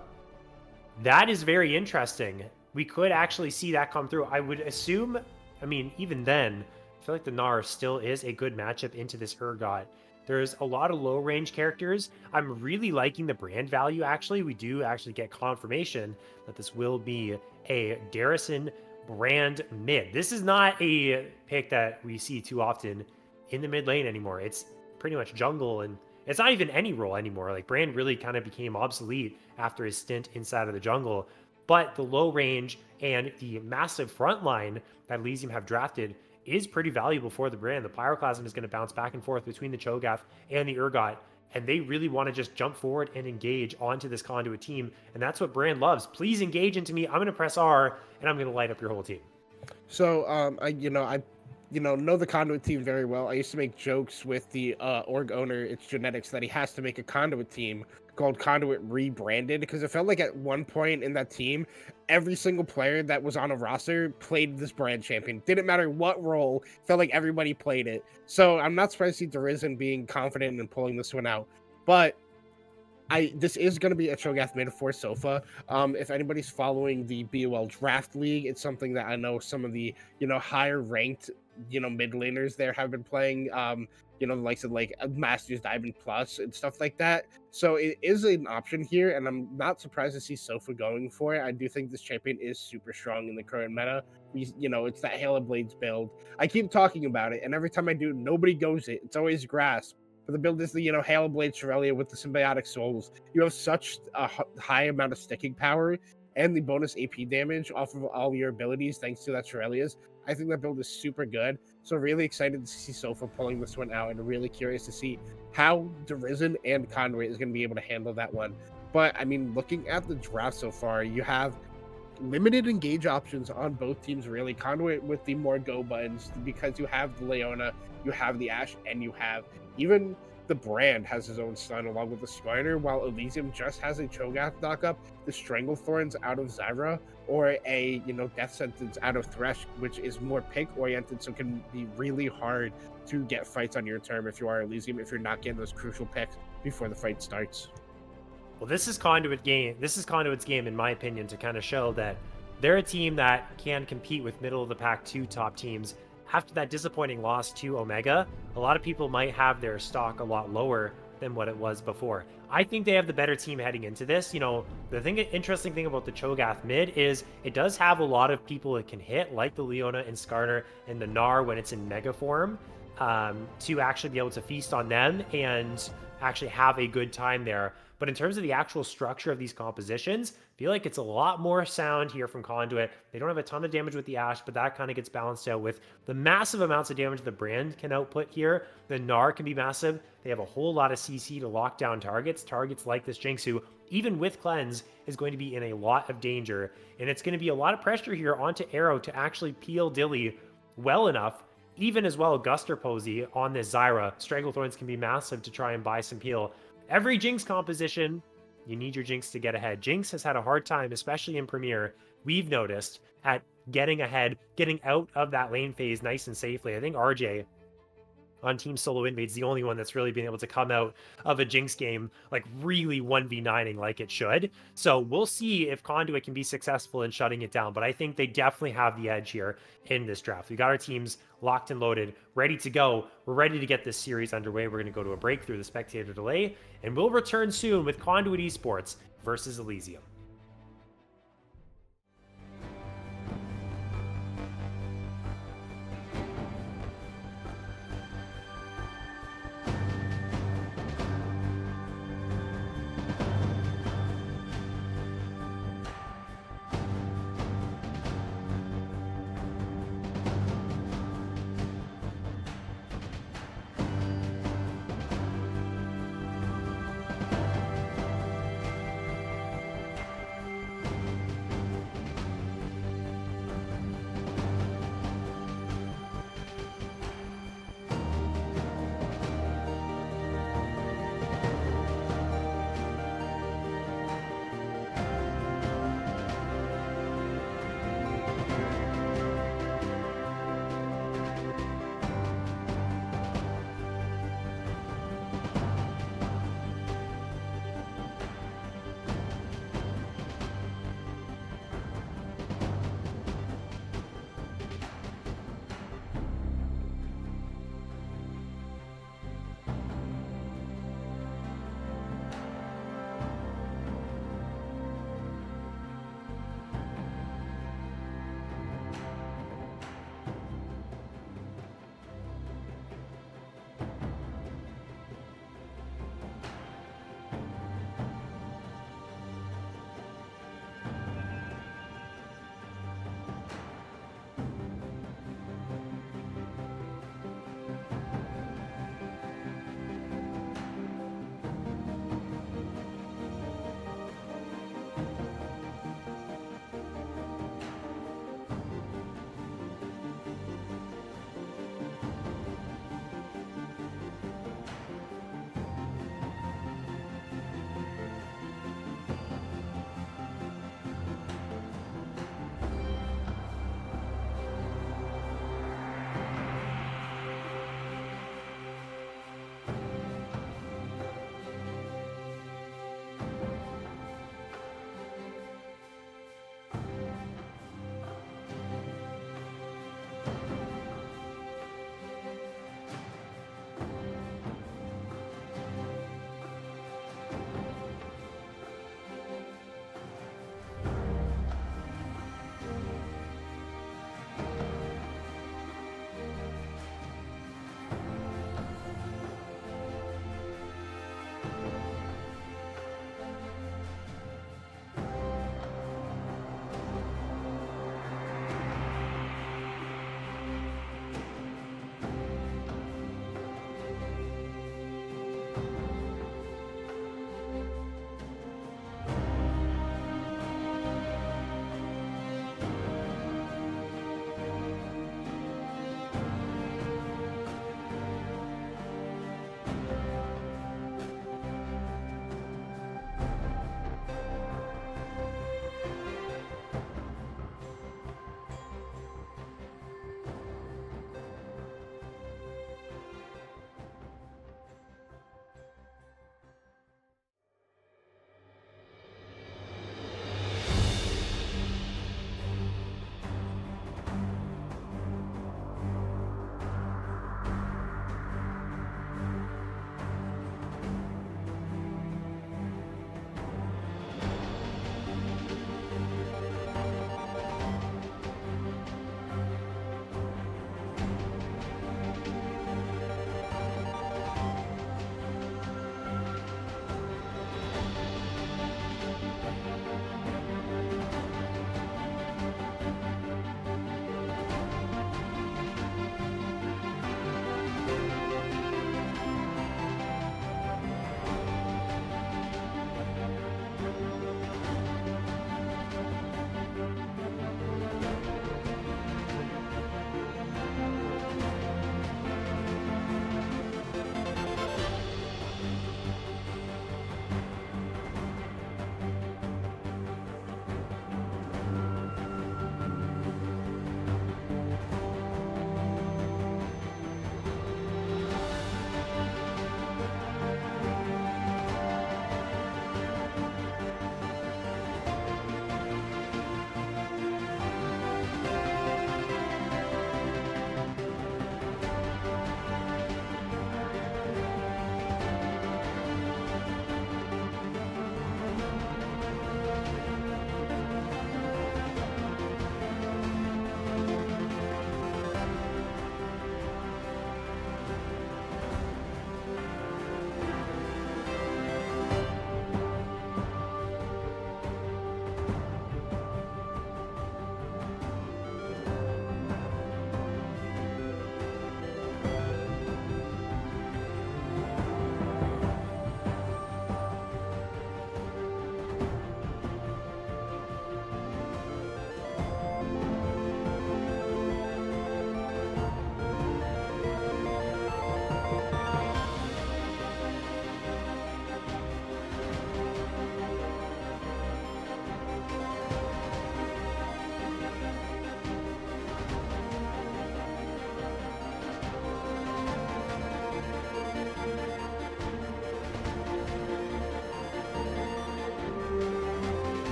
That is very interesting. We could actually see that come through. I would assume, I mean, even then, I feel like the Gnar still is a good matchup into this Urgot. There's a lot of low range characters. I'm really liking the brand value, actually. We do actually get confirmation that this will be a Darrison brand mid. This is not a pick that we see too often in the mid lane anymore. It's pretty much jungle, and it's not even any role anymore. Like, Brand really kind of became obsolete after his stint inside of the jungle. But the low range and the massive front line that Elysium have drafted is pretty valuable for the brand. The Pyroclasm is going to bounce back and forth between the Cho'Gath and the Urgot, and they really want to just jump forward and engage onto this Conduit team, and that's what Brand loves. Please engage into me. I'm going to press R, and I'm going to light up your whole team. So, I know the Conduit team very well. I used to make jokes with the org owner, it's Genetics, that he has to make a Conduit team called Conduit Rebranded, because it felt like at one point in that team, every single player that was on a roster played this brand champion. Didn't matter what role, felt like everybody played it. So I'm not surprised to see Darrison being confident in pulling this one out. But this is going to be a Cho'Gath mid for Sofa. If anybody's following the BOL draft league, it's something that I know some of the, higher ranked, mid laners there have been playing, the likes of like Masters Diamond Plus and stuff like that. So it is an option here, and I'm not surprised to see Sofa going for it. I do think this champion is super strong in the current meta. It's that Hail of Blades build. I keep talking about it, and every time I do, nobody goes it. It's always Grasp. But the build is the, Hail of Blades Shrelia with the Symbiotic Souls. You have such a high amount of sticking power and the bonus AP damage off of all your abilities thanks to that Shurelias. I think that build is super good. So really excited to see Sofa pulling this one out, and really curious to see how Darrison and Conduit is going to be able to handle that one. But, I mean, looking at the draft so far, you have limited engage options on both teams, really. Conduit with the more go buttons, because you have the Leona, you have the Ashe, and you have even the Brand has his own stun along with the Spire, while Elysium just has a Cho'Gath knockup, the Stranglethorns out of Zyra, or a Death Sentence out of Thresh, which is more pick oriented, so it can be really hard to get fights on your turn if you are Elysium, if you're not getting those crucial picks before the fight starts. Well, this is Conduit's game, in my opinion, to kind of show that they're a team that can compete with middle of the pack 2 top teams. After that disappointing loss to Omega, a lot of people might have their stock a lot lower than what it was before. I think they have the better team heading into this. The interesting thing about the Cho'Gath mid is it does have a lot of people it can hit, like the Leona and Skarner and the Gnar when it's in mega form, to actually be able to feast on them and actually have a good time there. But in terms of the actual structure of these compositions, I feel like it's a lot more sound here from Conduit. They don't have a ton of damage with the Ashe, but that kind of gets balanced out with the massive amounts of damage the Brand can output here. The Gnar can be massive. They have a whole lot of CC to lock down targets like this Jinx, who, even with Cleanse, is going to be in a lot of danger. And it's going to be a lot of pressure here onto Arrow to actually peel Dilly well enough. Even as well, Guster Posey on this Zyra. Stranglethorns can be massive to try and buy some peel. Every Jinx composition You need your Jinx to get ahead. Jinx has had a hard time, especially in Premier, we've noticed, at getting ahead, getting out of that lane phase nice and safely. I think RJ on Team Solo Invade's the only one that's really been able to come out of a Jinx game like really 1v9ing like it should. So we'll see if Conduit can be successful in shutting it down, but I think they definitely have the edge here in this draft. We got our teams locked and loaded, ready to go. We're ready to get this series underway. We're going to go to a break through the spectator delay, and we'll return soon with Conduit Esports versus Elysium.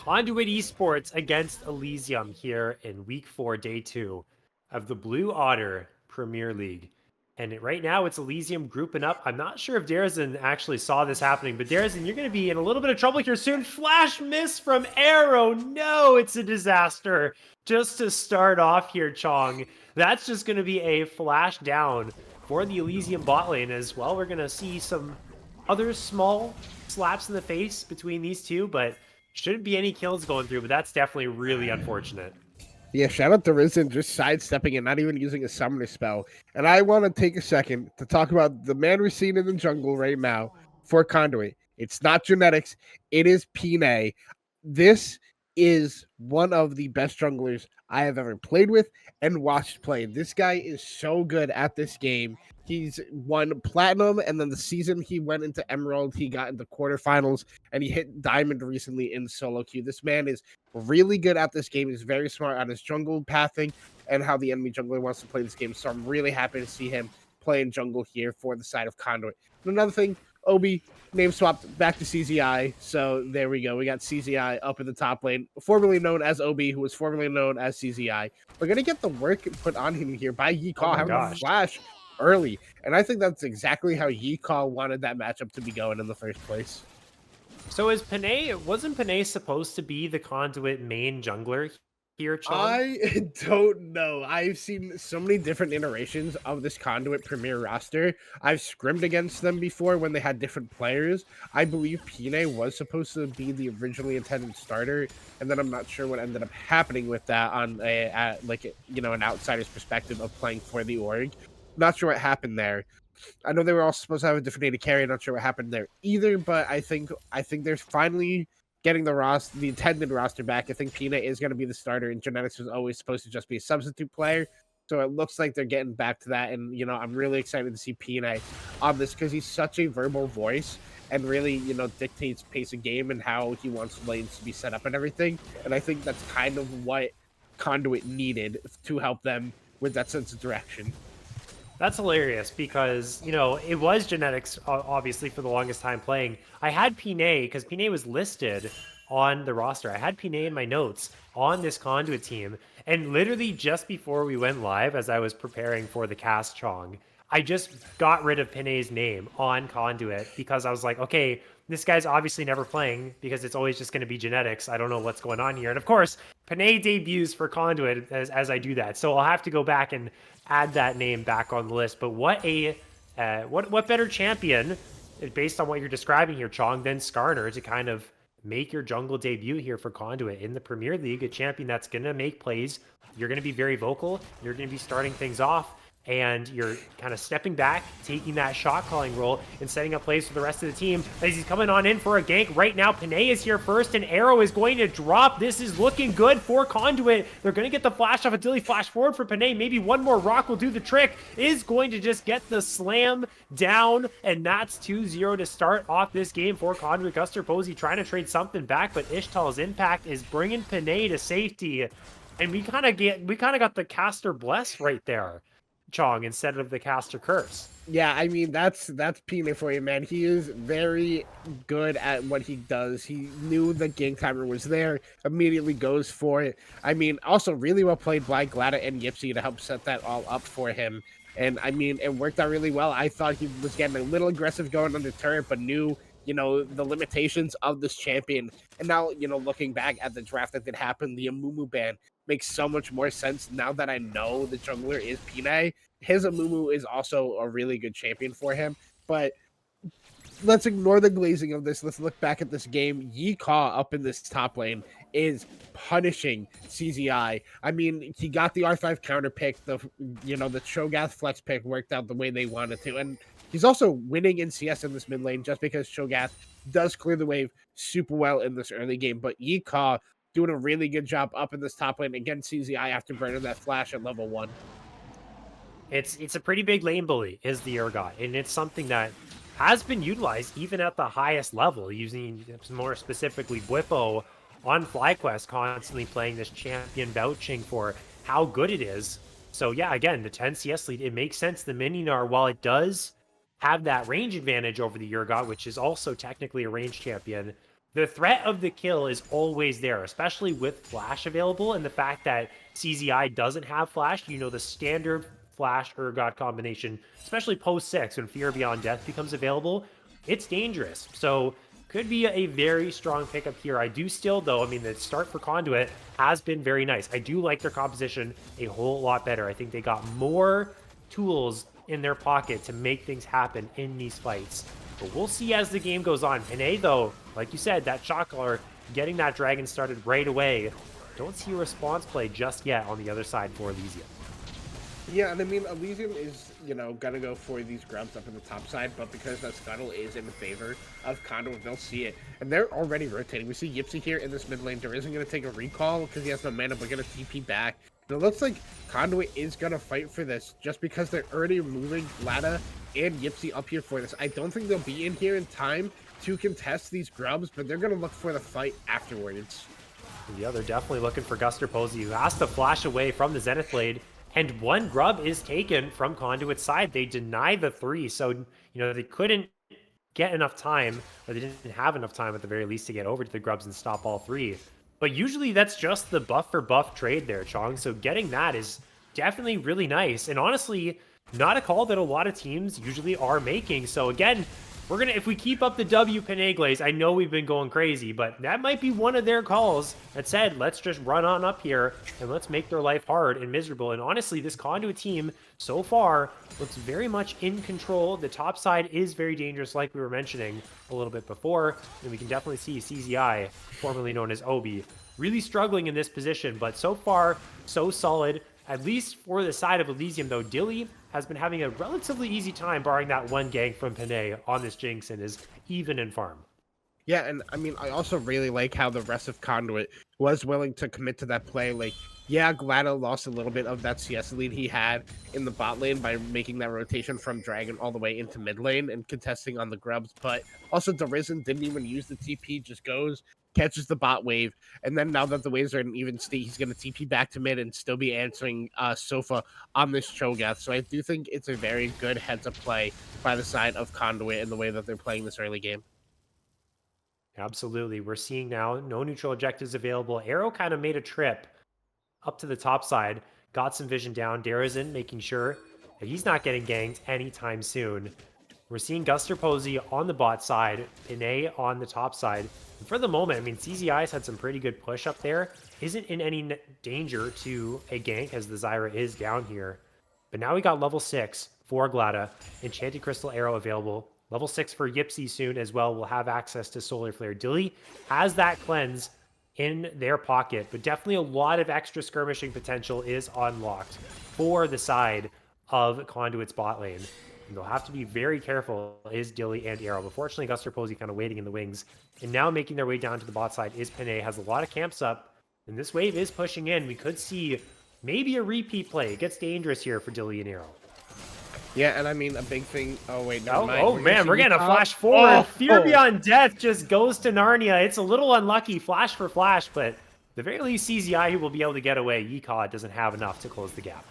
Conduit Esports against Elysium here in week 4, day 2 of the Blue Otter Premier League. And right now it's Elysium grouping up. I'm not sure if Darazin actually saw this happening, but Darazin, you're going to be in a little bit of trouble here soon. Flash miss from Arrow. No, it's a disaster. Just to start off here, Chong, that's just going to be a flash down for the Elysium bot lane as well. We're going to see some other small slaps in the face between these two, but shouldn't be any kills going through, but that's definitely really unfortunate. Yeah, shout out to Risen just sidestepping and not even using a summoner spell. And I want to take a second to talk about the man we're seeing in the jungle right now for Conduit. It's not genetics, it is Pine. This is one of the best junglers I have ever played with and watched play. This guy is so good at this game. He's won platinum, and then the season he went into Emerald, he got into quarterfinals, and he hit Diamond recently in solo queue. This man is really good at this game. He's very smart on his jungle pathing and how the enemy jungler wants to play this game. So I'm really happy to see him playing jungle here for the side of Conduit. And another thing, Obi name swapped back to CZI. So there we go. We got CZI up in the top lane, formerly known as Obi, who was formerly known as CZI. We're going to get the work put on him here by Yikaw having a flash early. And I think that's exactly how Yikaw wanted that matchup to be going in the first place. So wasn't Panay supposed to be the Conduit main jungler here, Chong? I don't know. I've seen so many different iterations of this Conduit Premier roster. I've scrimmed against them before when they had different players. I believe Pine was supposed to be the originally intended starter, and then I'm not sure what ended up happening with that on an outsider's perspective of playing for the org. Not sure what happened there. I know they were all supposed to have a different AD carry. Not sure what happened there either, but I think they're finally getting the intended roster back. I think Pina is going to be the starter, and Genetics was always supposed to just be a substitute player. So it looks like they're getting back to that, and I'm really excited to see Pina on this because he's such a verbal voice and really dictates pace of game and how he wants lanes to be set up and everything. And I think that's kind of what Conduit needed to help them with that sense of direction. That's hilarious because, it was Genetics, obviously, for the longest time playing. I had Pine, because Pine was listed on the roster. I had Pine in my notes on this Conduit team. And literally just before we went live, as I was preparing for the cast, Chong, I just got rid of Pine's name on Conduit because I was like, okay, this guy's obviously never playing because it's always just going to be Genetics. I don't know what's going on here. And of course, Pine debuts for Conduit as I do that. So I'll have to go back and add that name back on the list. But what better champion, based on what you're describing here, Chong, than Skarner to kind of make your jungle debut here for Conduit in the Premier League, a champion that's going to make plays. You're going to be very vocal. You're going to be starting things off. And you're kind of stepping back, taking that shot calling role, and setting up plays for the rest of the team. As he's coming on in for a gank right now, Panay is here first, and Arrow is going to drop. This is looking good for Conduit. They're going to get the flash off until he flash forward for Panay. Maybe one more rock will do the trick. Is going to just get the slam down, and that's 2-0 to start off this game for Conduit. Guster Posey trying to trade something back, but Ishtal's impact is bringing Panay to safety. And we kind of got the caster bless right there, Chong, instead of the caster curse. Yeah, I mean that's Pina for you, man. He is very good at what he does. He knew the gank timer was there, immediately goes for it. I mean, also really well played by Glada and Yipsy to help set that all up for him. And I mean, it worked out really well. I thought he was getting a little aggressive going under turret, but knew the limitations of this champion. And now, looking back at the draft that did happen, the Amumu ban makes so much more sense now that I know the jungler is Pine. His Amumu is also a really good champion for him. But let's ignore the glazing of this. Let's look back at this game. Yikaw up in this top lane is punishing CZI. I mean, he got the R5 counter pick. The Cho'Gath flex pick worked out the way they wanted to. And he's also winning in CS in this mid lane just because Cho'Gath does clear the wave super well in this early game. But Yikaw doing a really good job up in this top lane against CZI after burning that flash at level 1. It's a pretty big lane bully, is the Urgot, and it's something that has been utilized even at the highest level, using more specifically Bwipo on FlyQuest, constantly playing this champion, vouching for how good it is. So yeah, again, the 10 CS lead, it makes sense. The Mininar, while it does have that range advantage over the Urgot, which is also technically a range champion, the threat of the kill is always there, especially with Flash available, and the fact that CZI doesn't have Flash, you know, the standard Flash Urgot combination, especially post 6 when Fear Beyond Death becomes available, it's dangerous. So could be a very strong pickup here. I do still, though, I mean, the start for Conduit has been very nice. I do like their composition a whole lot better. I think they got more tools in their pocket to make things happen in these fights. But we'll see as the game goes on. Panay, though, like you said, that shot caller, getting that dragon started right away. Don't see a response play just yet on the other side for Elysium. Yeah, and I mean, Elysium is, you know, gonna go for these grubs up in the top side, but because that scuttle is in favor of Conduit, they'll see it. And they're already rotating. We see Yipsy here in this mid lane. There isn't gonna take a recall because he has no mana, but gonna TP back. And it looks like Conduit is gonna fight for this just because they're already moving Lada and Yipsy up here for this. I don't think they'll be in here in time to contest these grubs, but they're gonna look for the fight afterwards. Yeah, they're definitely looking for Guster Posey, who has to flash away from the Zenith Blade. And one grub is taken from Conduit's side. They deny the 3, so, you know, they couldn't get enough time, or they didn't have enough time at the very least to get over to the grubs and stop all 3. But usually that's just the buff for buff trade there, Chong. So getting that is definitely really nice. And honestly, not a call that a lot of teams usually are making. So again, we're gonna, if we keep up the W Peneglaze, I know we've been going crazy, but that might be one of their calls that said, let's just run on up here and let's make their life hard and miserable. And honestly, this Conduit team so far looks very much in control. The top side is very dangerous, like we were mentioning a little bit before, and we can definitely see CZI, formerly known as Obi, really struggling in this position, but so far, so solid. At least for the side of Elysium, though, Dilly has been having a relatively easy time, barring that one gank from Panay on this Jinx, and is even in farm. Yeah, and I mean, I also really like how the rest of Conduit was willing to commit to that play. Like, yeah, Glado lost a little bit of that CS lead he had in the bot lane by making that rotation from Dragon all the way into mid lane and contesting on the grubs, but also Derizen didn't even use the TP, just goes, catches the bot wave, and then now that the waves are in an even state, he's going to TP back to mid and still be answering Sofa on this Cho'Gath. So I do think it's a very good heads-up play by the side of Conduit in the way that they're playing this early game. Absolutely. We're seeing now no neutral objectives available. Arrow kind of made a trip up to the top side, got some vision down. Derizen making sure that he's not getting ganked anytime soon. We're seeing Guster Posey on the bot side, Panay on the top side. And for the moment, I mean, CZI's had some pretty good push up there. Isn't in any danger to a gank as the Zyra is down here. But now we got level 6 for Glada. Enchanted Crystal Arrow available. Level 6 for Yipsy soon as well. We'll have access to Solar Flare. Dilly has that cleanse in their pocket, but definitely a lot of extra skirmishing potential is unlocked for the side of Conduit's bot lane. And they'll have to be very careful, is Dilly and Arrow. But fortunately, Guster Posey kind of waiting in the wings. And now making their way down to the bot side is Panay. Has a lot of camps up, and this wave is pushing in. We could see maybe a repeat play. It gets dangerous here for Dilly and Arrow. Yeah, and I mean, a big thing... Oh, wait, never mind. Oh man, we're getting a flash forward. Fear Beyond Death just goes to Narnia. It's a little unlucky, flash for flash, but at the very least, CZI will be able to get away. Yeehaw doesn't have enough to close the gap.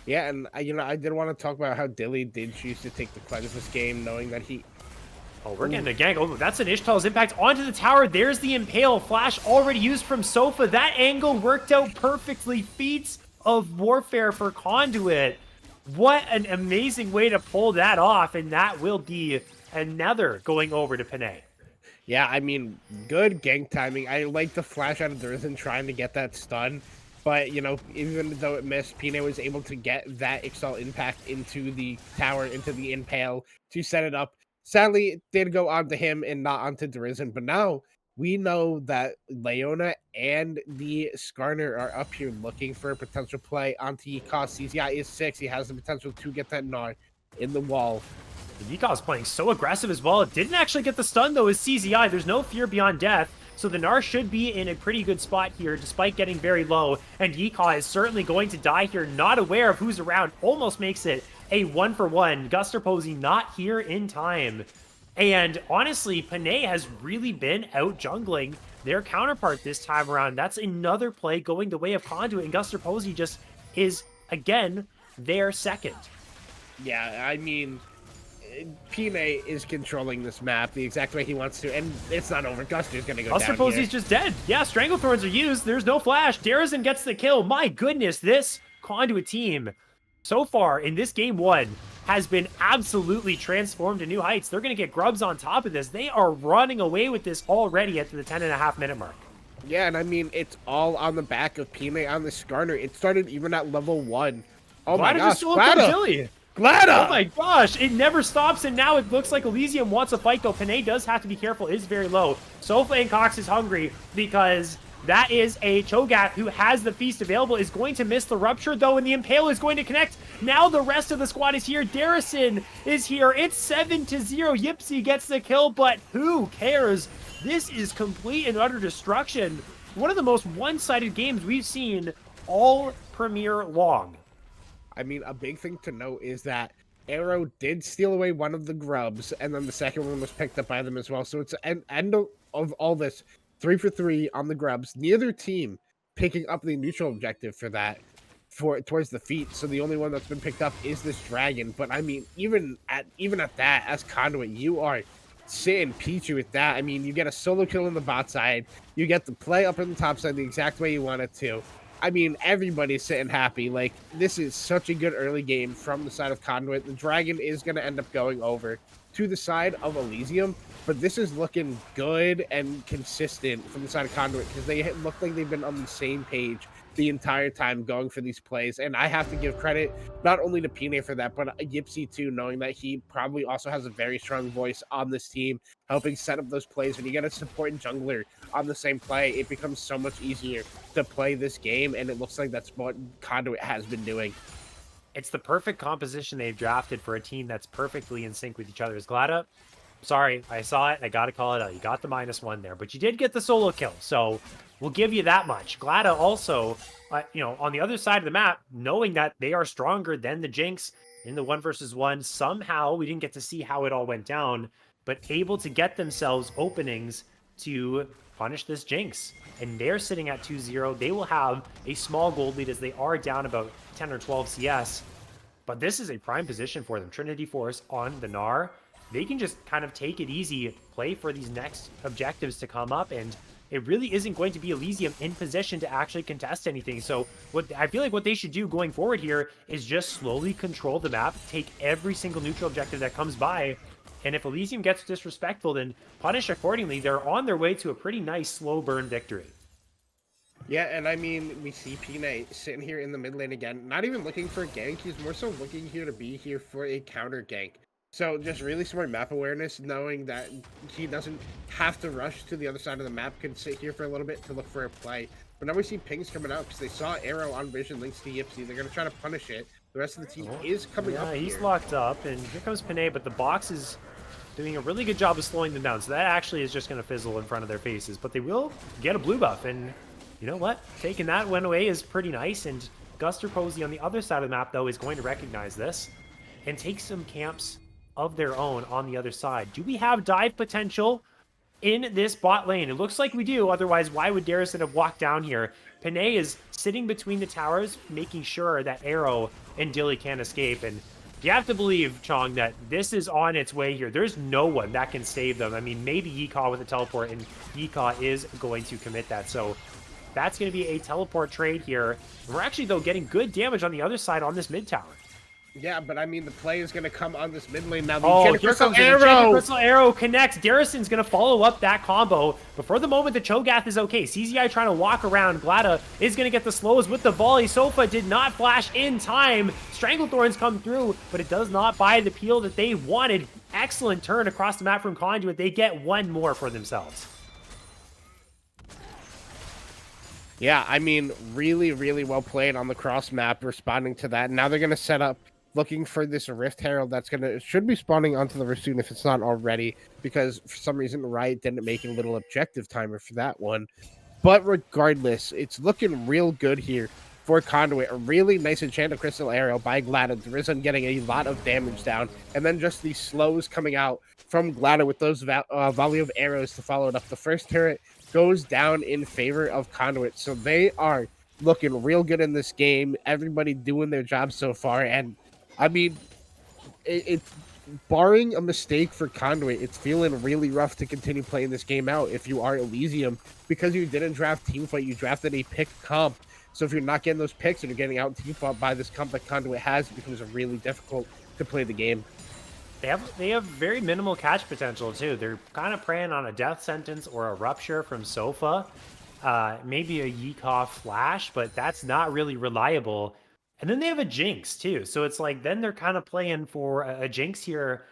Yeah, and you know, I did want to talk about how Dilly did choose to take the cleanse this game, knowing that he... Oh, we're getting a gank. Oh, that's an Ishtal's impact onto the tower. There's the Impale. Flash already used from Sofa. That angle worked out perfectly. Feats of warfare for Conduit. What an amazing way to pull that off, and that will be another going over to Panay. Yeah, I mean, good gank timing. I like the flash out of Derizen trying to get that stun, but, you know, even though it missed, Panay was able to get that Ixtal impact into the tower, into the Impale, to set it up. Sadly, it did go onto him and not onto Derizen, but now we know that Leona and the Skarner are up here looking for a potential play onto Yikaz. CZI is 6. He has the potential to get that Gnar in the wall. Yikaz playing so aggressive as well. It didn't actually get the stun, though, as CZI. There's no Fear Beyond Death, so the Gnar should be in a pretty good spot here, despite getting very low. And Yikaz is certainly going to die here, not aware of who's around. Almost makes it a 1-for-1. Guster Posey not here in time. And honestly, Panay has really been out jungling their counterpart this time around. That's another play going the way of Conduit, and Guster Posey just is, again, their second. Yeah, I mean, Pine is controlling this map the exact way he wants to, and it's not over. Guster's gonna go I down suppose here. he's just dead. Yeah, Stranglethorns are used. There's no flash. Darrison gets the kill. My goodness, this Conduit team so far in this game 1 has been absolutely transformed to new heights. They're going to get grubs on top of this. They are running away with this already at the 10.5-minute mark. Yeah, and I mean, it's all on the back of Pine on the Skarner. It started even at level 1. Oh my gosh, Glada! Glada! Oh my gosh, it never stops, and now it looks like Elysium wants a fight, though. Panay does have to be careful. It is very low. Sofa and Cox is hungry because that is a Cho'Gath who has the feast available, is going to miss the rupture, though, and the Impale is going to connect. Now the rest of the squad is here. Darrison is here. It's 7-0. Yipsy gets the kill, but who cares? This is complete and utter destruction. One of the most one-sided games we've seen all Premier long. I mean, a big thing to note is that Arrow did steal away one of the grubs, and then the second one was picked up by them as well. So it's an end of all this 3 for 3 on the grubs. Neither team picking up the neutral objective for that towards the feet. So the only one that's been picked up is this dragon. But I mean, even at that, as Conduit, you are sitting peachy with that. I mean, you get a solo kill on the bot side, you get the play up on the top side the exact way you want it to. I mean, everybody's sitting happy. Like, this is such a good early game from the side of Conduit. The dragon is going to end up going over to the side of Elysium, but this is looking good and consistent from the side of Conduit because they look like they've been on the same page the entire time going for these plays. And I have to give credit not only to Pine for that, but Yipsy too, knowing that he probably also has a very strong voice on this team, helping set up those plays. When you get a support jungler on the same play, it becomes so much easier to play this game, and it looks like that's what Conduit has been doing. It's the perfect composition they've drafted for a team that's perfectly in sync with each other. Is Glada? Sorry, I saw it. I got to call it out. You got the -1 there, but you did get the solo kill, so we'll give you that much. Glada also, on the other side of the map, knowing that they are stronger than the Jinx in the 1 versus 1. Somehow, we didn't get to see how it all went down, but able to get themselves openings to punish this Jinx. And they're sitting at 2-0. They will have a small gold lead as they are down about 10 or 12 CS. But this is a prime position for them. Trinity Force on the Gnar. They can just kind of take it easy, play for these next objectives to come up, and it really isn't going to be Elysium in position to actually contest anything. So what I feel like what they should do going forward here is just slowly control the map, take every single neutral objective that comes by, and if Elysium gets disrespectful, then punish accordingly. They're on their way to a pretty nice slow burn victory. Yeah, and I mean, we see Pine sitting here in the mid lane again, not even looking for a gank. He's more so looking here to be here for a counter gank. So just really smart map awareness, knowing that he doesn't have to rush to the other side of the map, can sit here for a little bit to look for a play. But now we see pings coming out because they saw Arrow on Vision links to Yipsy. They're going to try to punish it. The rest of the team is coming up. Yeah, he's here. locked up, and here comes Panay, but the box is doing a really good job of slowing them down. So that actually is just going to fizzle in front of their faces. But they will get a blue buff, and you know what? Taking that one away is pretty nice, and Guster Posey on the other side of the map, though, is going to recognize this and take some camps of their own on the other side. Do we have dive potential in this bot lane? It looks like we do. Otherwise, why would Darrison have walked down here? Panay is sitting between the towers, making sure that Arrow and Dilly can't escape. And you have to believe, Chong, that this is on its way here. There's no one that can save them. I mean, maybe Yikaw with a teleport, and Yikaw is going to commit that. So that's going to be a teleport trade here. We're actually, though, getting good damage on the other side on this mid tower. Yeah, but I mean, the play is going to come on this mid lane now. Oh, here comes the Enchanted Crystal Arrow connects. Darrison's going to follow up that combo. But for the moment, the Cho'Gath is okay. CZI trying to walk around. Glada is going to get the slows with the volley. Sofa did not flash in time. Stranglethorns come through, but it does not buy the peel that they wanted. Excellent turn across the map from Conduit. They get one more for themselves. Yeah, I mean, really, really well played on the cross map, responding to that. Now they're going to set up looking for this Rift Herald that's should be spawning onto the Rift soon if it's not already, because for some reason Riot didn't make a little objective timer for that one. But regardless, it's looking real good here for Conduit. A really nice Enchanted Crystal Arrow by Glada. Darrison getting a lot of damage down, and then just these slows coming out from Glada with those volley of arrows to follow it up. The first turret goes down in favor of Conduit, so they are looking real good in this game. Everybody doing their job so far, and I mean, barring a mistake for Conduit, it's feeling really rough to continue playing this game out if you are Elysium, because you didn't draft Team Fight, you drafted a pick comp. So if you're not getting those picks and you're getting out Team Fight by this comp that Conduit has, it becomes really difficult to play the game. They have very minimal catch potential too. They're kind of preying on a death sentence or a rupture from Sofa, maybe a Yeehaw flash, but that's not really reliable. And then they have a Jinx too, so it's like then they're kind of playing for a Jinx here,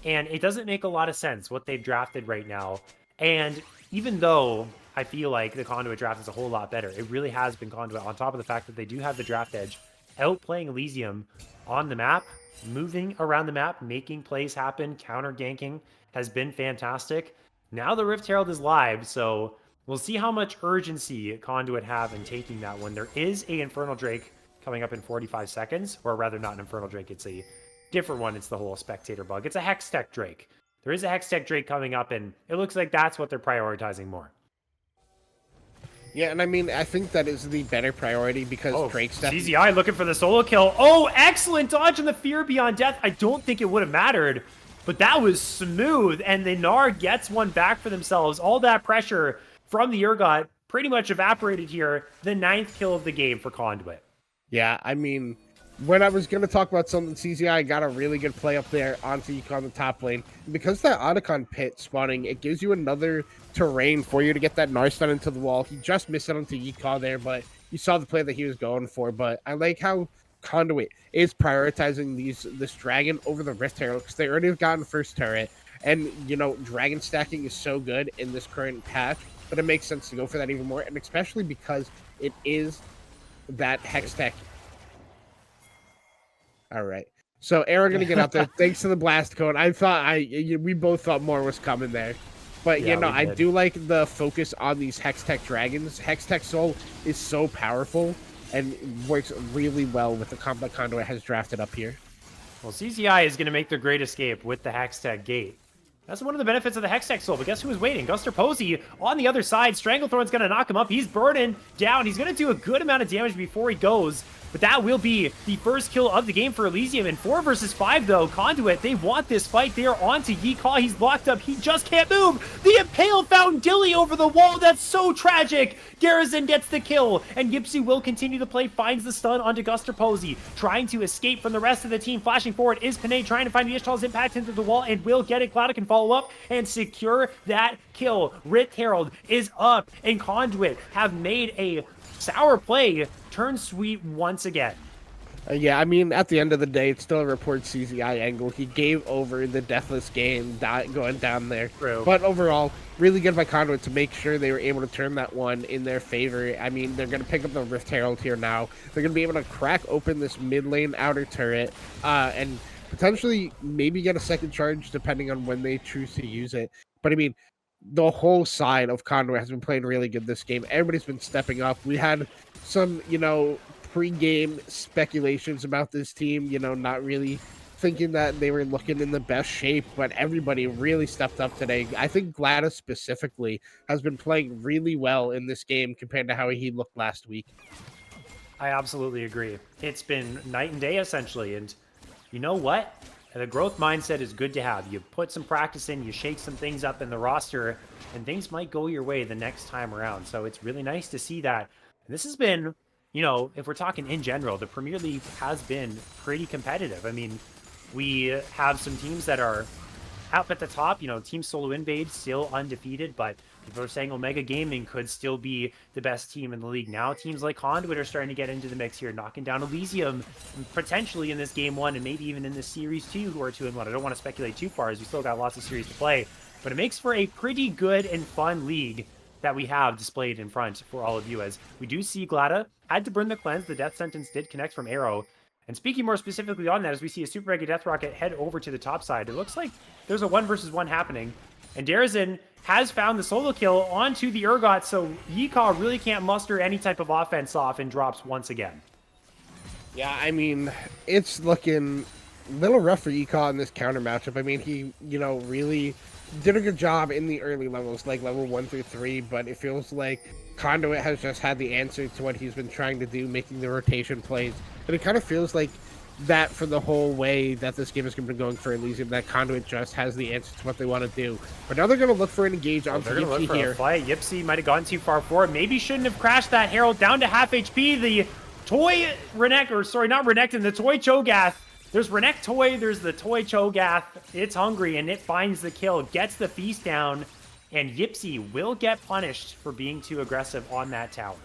and it doesn't make a lot of sense what they've drafted right now. And even though I feel like the Conduit draft is a whole lot better, it really has been Conduit. On top of the fact that they do have the draft edge, outplaying Elysium on the map, moving around the map, making plays happen, counter ganking has been fantastic. Now the Rift Herald is live, so we'll see how much urgency Conduit have in taking that one. There is a Infernal Drake coming up in 45 seconds, or rather not an Infernal Drake, it's a different one. It's the whole spectator bug. It's a Hextech Drake. There is a Hextech Drake coming up, and it looks like that's what they're prioritizing more. Yeah, and I mean, I think that is the better priority because Drake's CZI looking for the solo kill. Oh, excellent dodge on the Fear Beyond Death. I don't think it would have mattered, but that was smooth, and the Gnar gets one back for themselves. All that pressure from the Urgot pretty much evaporated here. The 9th kill of the game for Conduit. Yeah, I mean, when I was going to talk about something, CZI got a really good play up there onto Yeehaw on the top lane. Because that Otacon pit spawning, it gives you another terrain for you to get that Gnar stun into the wall. He just missed it onto Yeehaw there, but you saw the play that he was going for. But I like how Conduit is prioritizing this dragon over the Rift Herald, because they already have gotten first turret. And, you know, dragon stacking is so good in this current patch, but it makes sense to go for that even more. And especially because it is that Hextech. All right. So Arrow gonna get out there thanks to the blast cone. We both thought more was coming there. But yeah, I do like the focus on these Hextech dragons. Hextech Soul is so powerful and works really well with the comp that Conduit has drafted up here. Well, CZI is going to make their great escape with the Hextech Gate. That's one of the benefits of the Hextech Soul, but guess who is waiting? Guster Posey on the other side. Stranglethorn's going to knock him up. He's burning down. He's going to do a good amount of damage before he goes, but that will be the first kill of the game for Elysium. In 4 versus 5, though, Conduit, they want this fight. They are on to Yeehaw. He's blocked up. He just can't move. The Impale found Dilly over the wall. That's so tragic. Garrison gets the kill, and Yipsy will continue to play, finds the stun onto Guster Posey, trying to escape from the rest of the team. Flashing forward is Panay, trying to find the Ishtal's impact into the wall, and will get it. Cloud can follow up and secure that kill. Rift Herald is up, and Conduit have made a sour play turn sweet once again. Yeah, I mean, at the end of the day, it's still a report CZI angle. He gave over the deathless game going down there. True. But overall, really good by Conduit to make sure they were able to turn that one in their favor. I mean, they're going to pick up the Rift Herald here now. They're going to be able to crack open this mid lane outer turret and potentially maybe get a second charge depending on when they choose to use it. But I mean, the whole side of Conduit has been playing really good this game. Everybody's been stepping up. We had some, pre-game speculations about this team, not really thinking that they were looking in the best shape, but everybody really stepped up today. I think Gladys specifically has been playing really well in this game compared to how he looked last week. I absolutely agree. It's been night and day, essentially, and you know what? The growth mindset is good to have. You put some practice in, you shake some things up in the roster, and things might go your way the next time around. So it's really nice to see that. And this has been, if we're talking in general, the Premier League has been pretty competitive. I mean, we have some teams that are up at the top. Team Solo Invade still undefeated, but people are saying Omega Gaming could still be the best team in the league. Now teams like Conduit are starting to get into the mix here, knocking down Elysium potentially in this game 1 and maybe even in this series 2, who are 2-1. I don't want to speculate too far as we still got lots of series to play, but it makes for a pretty good and fun league that we have displayed in front for all of you. As we do see Glada had to burn the cleanse. The death sentence did connect from Arrow. And speaking more specifically on that, as we see a Super Mega Death Rocket head over to the top side, it looks like there's a 1 versus 1 happening. And Darazin has found the solo kill onto the Urgot, so Yeehaw really can't muster any type of offense off and drops once again. Yeah, I mean, it's looking a little rough for Yeehaw in this counter matchup. I mean, he, really did a good job in the early levels, like level 1 through 3, but it feels like Conduit has just had the answer to what he's been trying to do, making the rotation plays. But it kind of feels like that for the whole way that this game is going to be going for Elysium, that Conduit just has the answer to what they want to do. But now they're going to look for an engage onto they're going to look for here. a fight. Yipsy might have gone too far forward. Maybe shouldn't have crashed that Herald down to half HP. The toy Renekton, or sorry, not Renekton, the toy Cho'Gath. There's Renek Toy, there's the toy Cho'Gath. It's hungry, and it finds the kill, gets the feast down, and Yipsy will get punished for being too aggressive on that tower.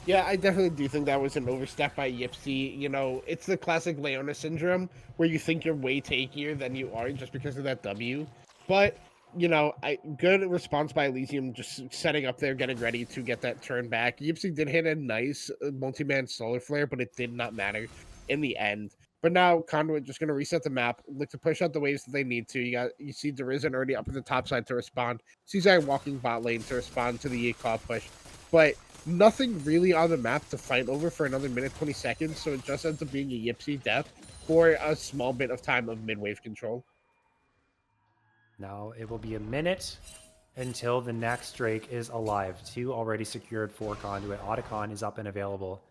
Yeah, I definitely do think that was an overstep by Yipsy. You know, it's the classic Leona syndrome where you think you're way takier than you are just because of that W. But, you know, good response by Elysium, just setting up there, getting ready to get that turn back. Yipsy did hit a nice multi-man solar flare, but it did not matter in the end. But now Conduit just going to reset the map, look to push out the waves that they need to. You see Dorado already up at the top side to respond. CZI walking bot lane to respond to the Yikao push. But nothing really on the map to fight over for another minute 20 seconds, so it just ends up being a Yipsy death for a small bit of time of mid-wave control. Now it will be a minute until the next Drake is alive. 2 already secured for Conduit. Otacon is up and available.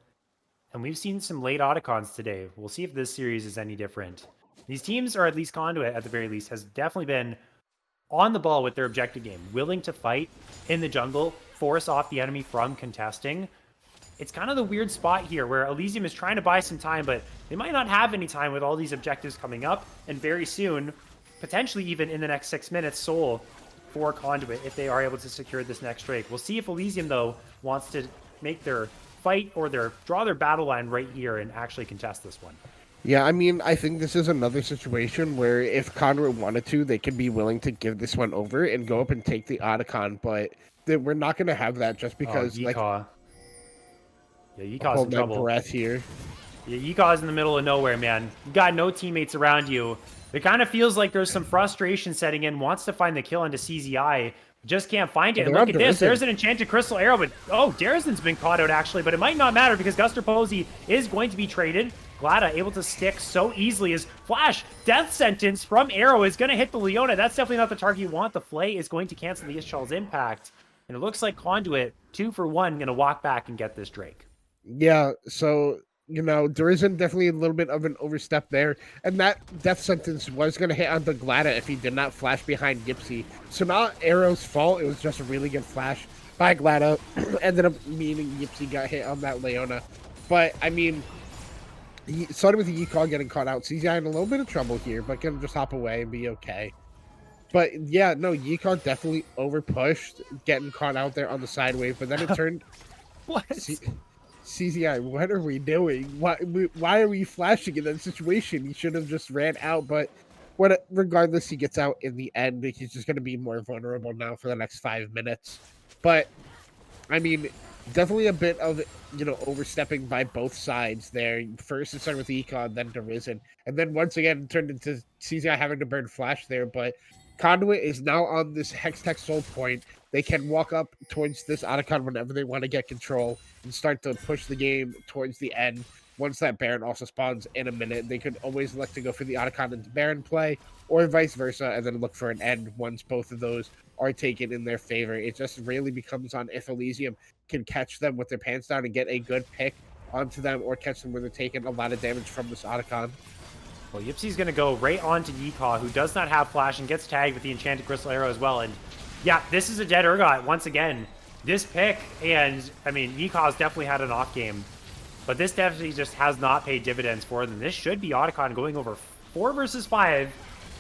And we've seen some late Otacons today. We'll see if this series is any different. These teams, or at least Conduit at the very least, has definitely been on the ball with their objective game, willing to fight in the jungle, force off the enemy from contesting. It's kind of the weird spot here where Elysium is trying to buy some time, but they might not have any time with all these objectives coming up, and very soon, potentially even in the next 6 minutes, Soul for Conduit if they are able to secure this next Drake. We'll see if Elysium, though, wants to make their fight or draw their battle line right here and actually contest this one. Yeah, I mean, I think this is another situation where if Conduit wanted to, they could be willing to give this one over and go up and take the Otacon, but we're not going to have that just because, Yikao. Yeah, Yikaw's hold in my trouble. breath here. Yeah, Yikaw's in the middle of nowhere, man. You got no teammates around you. It kind of feels like there's some frustration setting in, wants to find the kill into CZI, just can't find it. And look at this, there's an enchanted crystal arrow, but Darezen's been caught out actually, but it might not matter because Guster Posey is going to be traded. Glada able to stick so easily as Flash, death sentence from arrow is going to hit the Leona. That's definitely not the target you want. The Flay is going to cancel the Ischal's impact. And it looks like Conduit, 2 for 1, going to walk back and get this Drake. Yeah, so, you know, there isn't definitely a little bit of an overstep there. And that death sentence was going to hit onto Glada if he did not flash behind Yipsy. So not Arrow's fault. It was just a really good flash by Glada. Ended up meaning Yipsy got hit on that Leona. But, I mean, he started with the Yikao getting caught out. CZI in a little bit of trouble here, but can just hop away and be okay. But, yeah, no, Yikao definitely overpushed, getting caught out there on the side wave. But then it turned... What? CZI, what are we doing? Why are we flashing in that situation? He should have just ran out, but regardless, he gets out in the end. He's just going to be more vulnerable now for the next 5 minutes. But, I mean, definitely a bit of, you know, overstepping by both sides there. First, it started with Econ, then Dorado. And then once again, it turned into CZI having to burn Flash there, but Conduit is now on this Hextech Soul point. They can walk up towards this Otacon whenever they want to get control and start to push the game towards the end. Once that Baron also spawns in a minute, they could always elect to go for the Otacon into Baron play, or vice versa, and then look for an end once both of those are taken in their favor. It just really becomes on if Elysium can catch them with their pants down and get a good pick onto them, or catch them when they're taking a lot of damage from this Otacon. Well, Yipsy's going to go right on to Yikao, who does not have Flash and gets tagged with the Enchanted Crystal Arrow as well. And yeah, this is a dead Urgot once again. This pick, and I mean, Yikao's definitely had an off game, but this definitely just has not paid dividends for them. This should be Otacon going over 4 versus 5,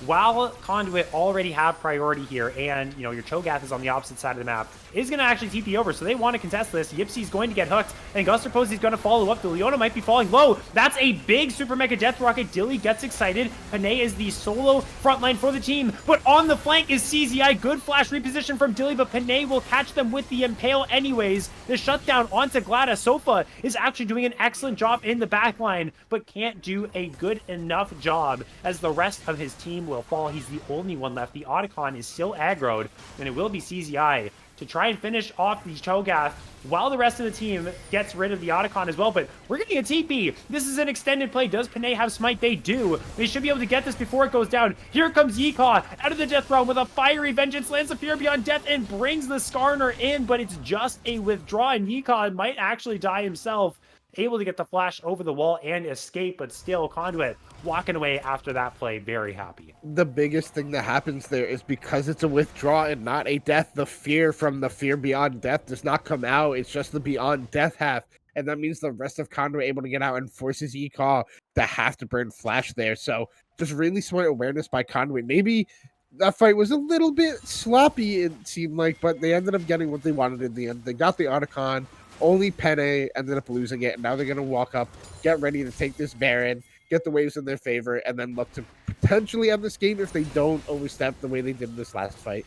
while Conduit already have priority here, and, you know, your Cho'Gath is on the opposite side of the map, is going to actually TP over, so they want to contest this. Yipsy's going to get hooked, and Guster Posey's going to follow up. The Leona might be falling low. That's a big Super Mega Death Rocket. Dilly gets excited. Panay is the solo frontline for the team, but on the flank is CZI. Good flash reposition from Dilly, but Panay will catch them with the Impale anyways. The shutdown onto Glada. Sofa is actually doing an excellent job in the backline, but can't do a good enough job as the rest of his team will fall. He's the only one left. The Otacon is still aggroed, and it will be CZI to try and finish off the Cho'Gath while the rest of the team gets rid of the Otacon as well. But we're getting a TP. This is an extended play. Does Panay have Smite? They do. They should be able to get this before it goes down. Here comes Yikao out of the Death Realm with a fiery vengeance, lands the Fear Beyond Death, and brings the Skarner in, but it's just a withdraw, and Yikao might actually die himself. able to get the flash over the wall and escape, but still Conduit walking away after that play, very happy. The biggest thing that happens there is because it's a withdraw and not a death, the fear from the fear beyond death does not come out. It's just the beyond death half. And that means the rest of Conduit able to get out and forces Ecall to have to burn flash there. So just really smart awareness by Conduit. Maybe that fight was a little bit sloppy, it seemed like, but they ended up getting what they wanted in the end. They got the Otacon. Only Penne ended up losing it, and now they're going to walk up, get ready to take this Baron, get the waves in their favor, and then look to potentially end this game if they don't overstep the way they did in this last fight.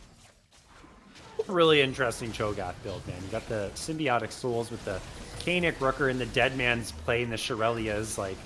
Really interesting Cho'Gath build, man. You got the Symbiotic Souls with the Kaenic Rooker and the Dead Man's Play and the Shirelias. Like,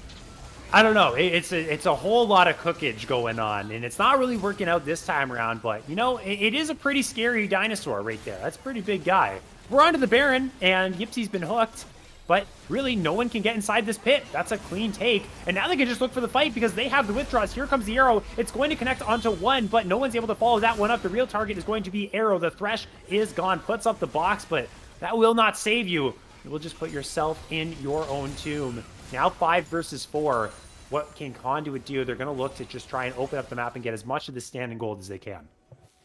I don't know. It's a whole lot of cookage going on, and it's not really working out this time around, but, you know, it is a pretty scary dinosaur right there. That's a pretty big guy. We're on to the Baron, and Yipsy's been hooked, but really no one can get inside this pit. That's a clean take, and now they can just look for the fight because they have the withdraws. Here comes the arrow. It's going to connect onto one, but no one's able to follow that one up. The real target is going to be Arrow. The Thresh is gone, puts up the box, but that will not save you. You will just put yourself in your own tomb. Now 5 versus 4. What can Conduit do? They're going to look to just try and open up the map and get as much of the standing gold as they can.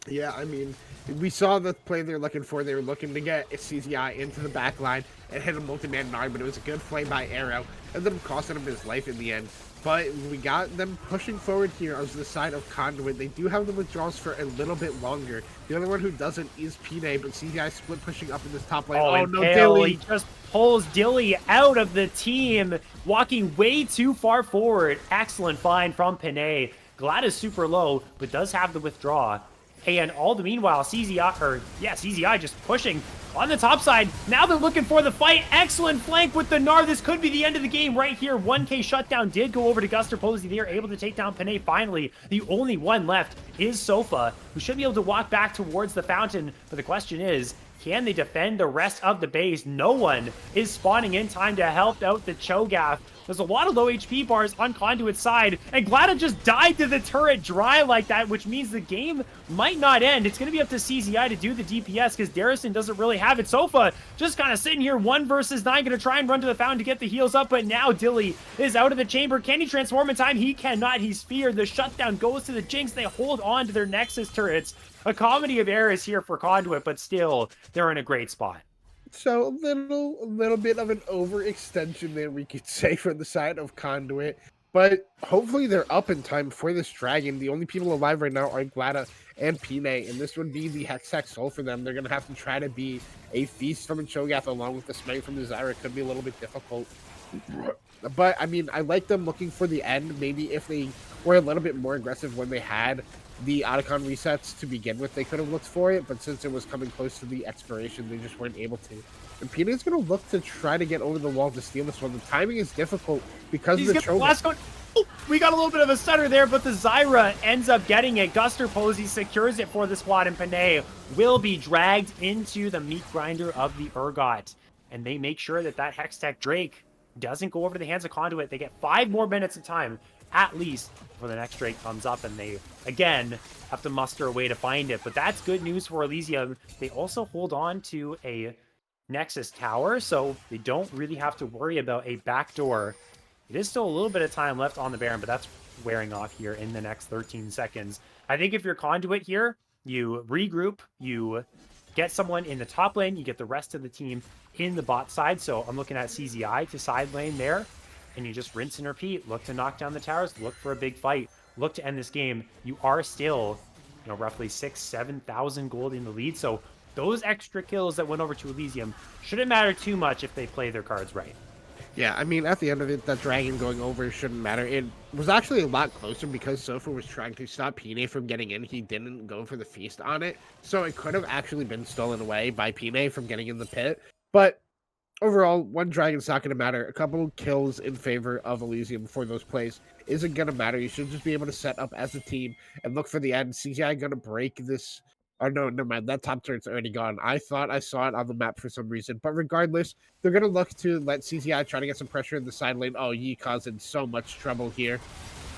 Yeah, I mean, we saw the play they're looking for. They were looking to get a CZI into the back line and hit a multi-man Nard, but it was a good play by Arrow. Ended up costing him his life in the end. But we got them pushing forward here on the side of Conduit. They do have the withdrawals for a little bit longer. The only one who doesn't is Pine, but CZI split pushing up in this top lane. Oh no, Dilly! He just pulls Dilly out of the team, walking way too far forward. Excellent find from Pine. Glad is super low, but does have the withdraw. And all the meanwhile, CZI just pushing on the top side. Now they're looking for the fight. Excellent flank with the Gnar. This could be the end of the game right here. 1K shutdown did go over to Guster Posey. They are able to take down Penne finally. The only one left is Sofa, who should be able to walk back towards the fountain. But the question is, can they defend the rest of the base? No one is spawning in time to help out the Cho'Gath. There's a lot of low HP bars on Conduit's side, and Glada just died to the turret dry like that, which means the game might not end. It's going to be up to CZI to do the DPS because Darrison doesn't really have it. Sofa just kind of sitting here 1 versus 9, going to try and run to the fountain to get the heals up, but now Dilly is out of the chamber. Can he transform in time? He cannot. He's feared. The shutdown goes to the Jinx. They hold on to their Nexus turrets. A comedy of errors here for Conduit, but still, they're in a great spot. So a little bit of an overextension there, we could say, for the side of Conduit. But hopefully they're up in time for this dragon. The only people alive right now are Glada and Pine, and this would be the Hex Soul for them. They're going to have to try to be a feast from a Cho'Gath along with the Smite from the Zyra. It could be a little bit difficult. But, I mean, I like them looking for the end. Maybe if they were a little bit more aggressive when they had the Otacon resets to begin with, they could have looked for it, but since it was coming close to the expiration, they just weren't able to. And Pina is going to look to try to get over the wall to steal this one. The timing is difficult because of the Cho'Gath. Oh, we got a little bit of a stutter there, but the Zyra ends up getting it. Guster Posey secures it for the squad, and Penne will be dragged into the meat grinder of the Urgot. And they make sure that that Hextech Drake doesn't go over to the hands of Conduit. They get 5 more minutes of time at least before the next Drake comes up, and they again have to muster a way to find it. But that's good news for Elysium. They also hold on to a Nexus tower, so they don't really have to worry about a backdoor. It is still a little bit of time left on the Baron, but that's wearing off here in the next 13 seconds. I think if you're Conduit here, you regroup, you get someone in the top lane, you get the rest of the team in the bot side. So I'm looking at CZI to side lane there, and you just rinse and repeat. Look to knock down the towers, look for a big fight, look to end this game. You are still, you know, roughly 6,000-7,000 gold in the lead. So those extra kills that went over to Elysium shouldn't matter too much if they play their cards right. Yeah, I mean, at the end of it, that dragon going over shouldn't matter. It was actually a lot closer because Sofa was trying to stop Pine from getting in. He didn't go for the feast on it, so it could have actually been stolen away by Pine from getting in the pit. But overall, one dragon's not going to matter. A couple kills in favor of Elysium for those plays isn't going to matter. You should just be able to set up as a team and look for the end. CGI going to break this. Oh, no, never mind. That top turn's already gone. I thought I saw it on the map for some reason. But regardless, they're going to look to let CZI try to get some pressure in the side lane. Oh, Yika's in so much trouble here.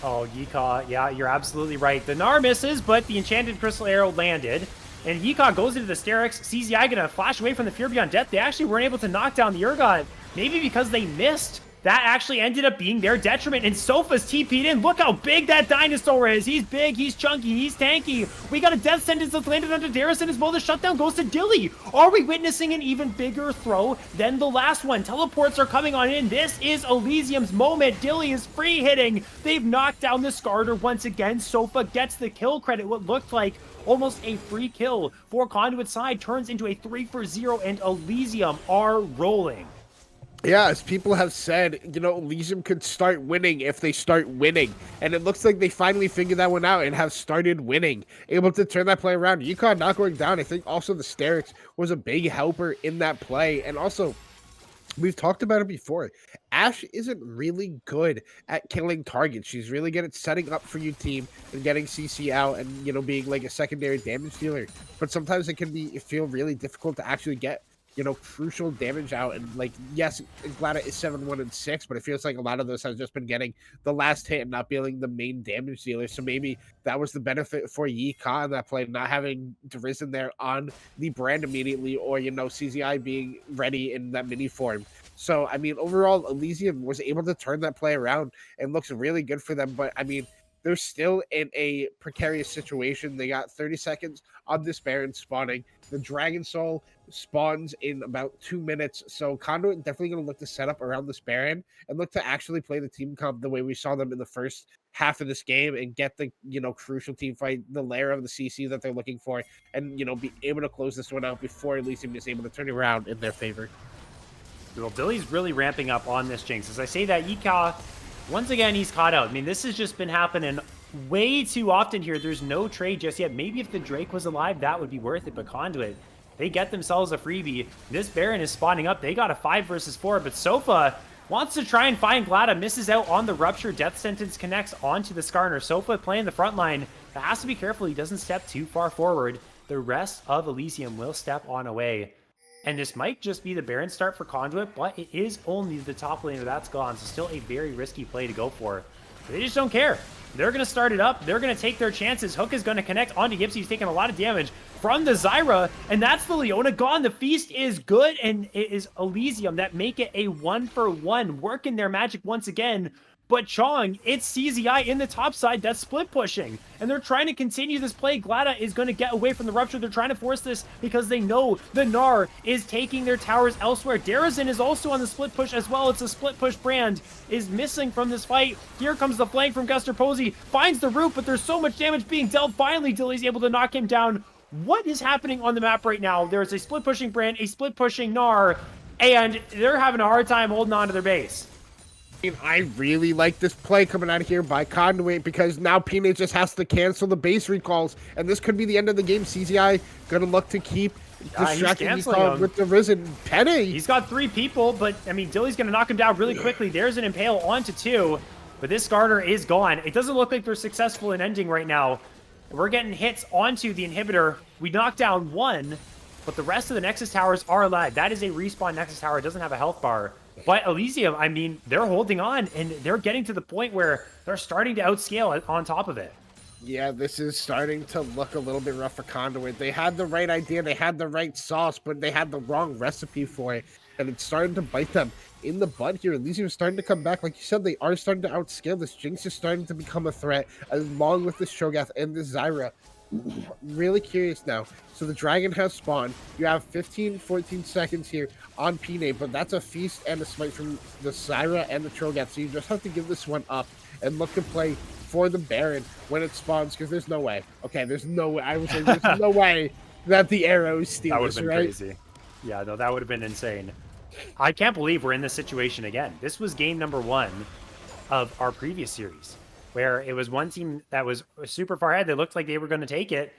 Oh, Yika. Yeah, you're absolutely right. The Gnar misses, but the Enchanted Crystal Arrow landed. And Yika goes into the Sterix. CZI going to flash away from the Fear Beyond Death. They actually weren't able to knock down the Urgot. maybe because they missed, that actually ended up being their detriment. And Sofa's TP'd in. Look how big that dinosaur is. He's big, he's chunky, he's tanky. We got a death sentence that's landed under Darius as well. The shutdown goes to Dilly. Are we witnessing an even bigger throw than the last one? Teleports are coming on in. This is Elysium's moment. Dilly is free hitting. They've knocked down the Skarner once again. Sofa gets the kill credit. What looked like almost a free kill for Conduit side turns into a 3-for-0, and Elysium are rolling. Yeah, as people have said, you know, Elysium could start winning if they start winning. And it looks like they finally figured that one out and have started winning. Able to turn that play around. Yukon not going down. I think also the Sterix was a big helper in that play. And also, we've talked about it before. Ashe isn't really good at killing targets. She's really good at setting up for your team and getting CC out and, you know, being like a secondary damage dealer. But sometimes it can feel really difficult to actually get, you know, crucial damage out. And like, yes, Glada is 7-1 and 6, but it feels like a lot of those has just been getting the last hit and not being the main damage dealer. So maybe that was the benefit for Yika in that play, not having Drizzen there on the brand immediately, or, you know, CZI being ready in that mini form. So, I mean, overall, Elysium was able to turn that play around and looks really good for them. But, I mean, they're still in a precarious situation. They got 30 seconds on this Baron spawning. The Dragon Soul spawns in about 2 minutes. So Conduit definitely going to look to set up around this Baron and look to actually play the team comp the way we saw them in the first half of this game and get the, you know, crucial team fight, the layer of the CC that they're looking for, and, you know, be able to close this one out before Elysium is able to turn it around in their favor. Well, Billy's really ramping up on this Jinx. As I say that, Yika, once again, he's caught out. I mean, this has just been happening way too often here. There's no trade just yet. Maybe if the Drake was alive, that would be worth it. But Conduit, they get themselves a freebie. This Baron is spawning up. They got a 5 versus 4, but Sofa wants to try and find Glada, misses out on the Rupture. Death Sentence connects onto the Skarner. Sofa playing the front line, but has to be careful he doesn't step too far forward. The rest of Elysium will step on away. And this might just be the Baron start for Conduit, but it is only the top laner that's gone, so still a very risky play to go for. They just don't care. They're going to start it up. They're going to take their chances. Hook is going to connect onto Gipsy. He's taking a lot of damage from the Zyra, and that's the Leona gone. The feast is good, and it is Elysium that make it a 1-for-1, working their magic once again. But Chong, it's CZI in the top side that's split pushing, and they're trying to continue this play. Glada is going to get away from the Rupture. They're trying to force this because they know the Gnar is taking their towers elsewhere. Darizen is also on the split push as well. It's a split push. Brand is missing from this fight. Here comes the flank from Guster Posey. Finds the root, but there's so much damage being dealt. Finally, Dilly's able to knock him down. What is happening on the map right now? There's a split pushing Brand, a split pushing Gnar, and they're having a hard time holding on to their base. I really like this play coming out of here by Conduit, because now Pina just has to cancel the base recalls, and this could be the end of the game. CZI gonna look to keep distracting recall with the Risen. Penny! He's got 3 people, but, I mean, Dilly's gonna knock him down really quickly. There's an Impale onto 2, but this Skarner is gone. It doesn't look like they're successful in ending right now. We're getting hits onto the inhibitor. We knocked down 1, but the rest of the Nexus towers are alive. That is a respawn Nexus tower. It doesn't have a health bar. But Elysium, I mean, they're holding on, and they're getting to the point where they're starting to outscale on top of it. Yeah, this is starting to look a little bit rough for Conduit. They had the right idea, they had the right sauce, but they had the wrong recipe for it, and it's starting to bite them in the butt here. Elysium is starting to come back. Like you said, they are starting to outscale. This Jinx is starting to become a threat, along with this Shogath and this Zyra. Really curious now. So the dragon has spawned. You have 14 seconds here on Pine, but that's a feast and a smite from the Zyra and the Trogath. So you just have to give this one up and look to play for the Baron when it spawns, because there's no way. Okay, there's no way. I was saying there's no way that the arrows steal this, right? That would have been crazy. Yeah, no, that would have been insane. I can't believe we're in this situation again. This was game number 1 of our previous series, where it was one team that was super far ahead. They looked like they were going to take it.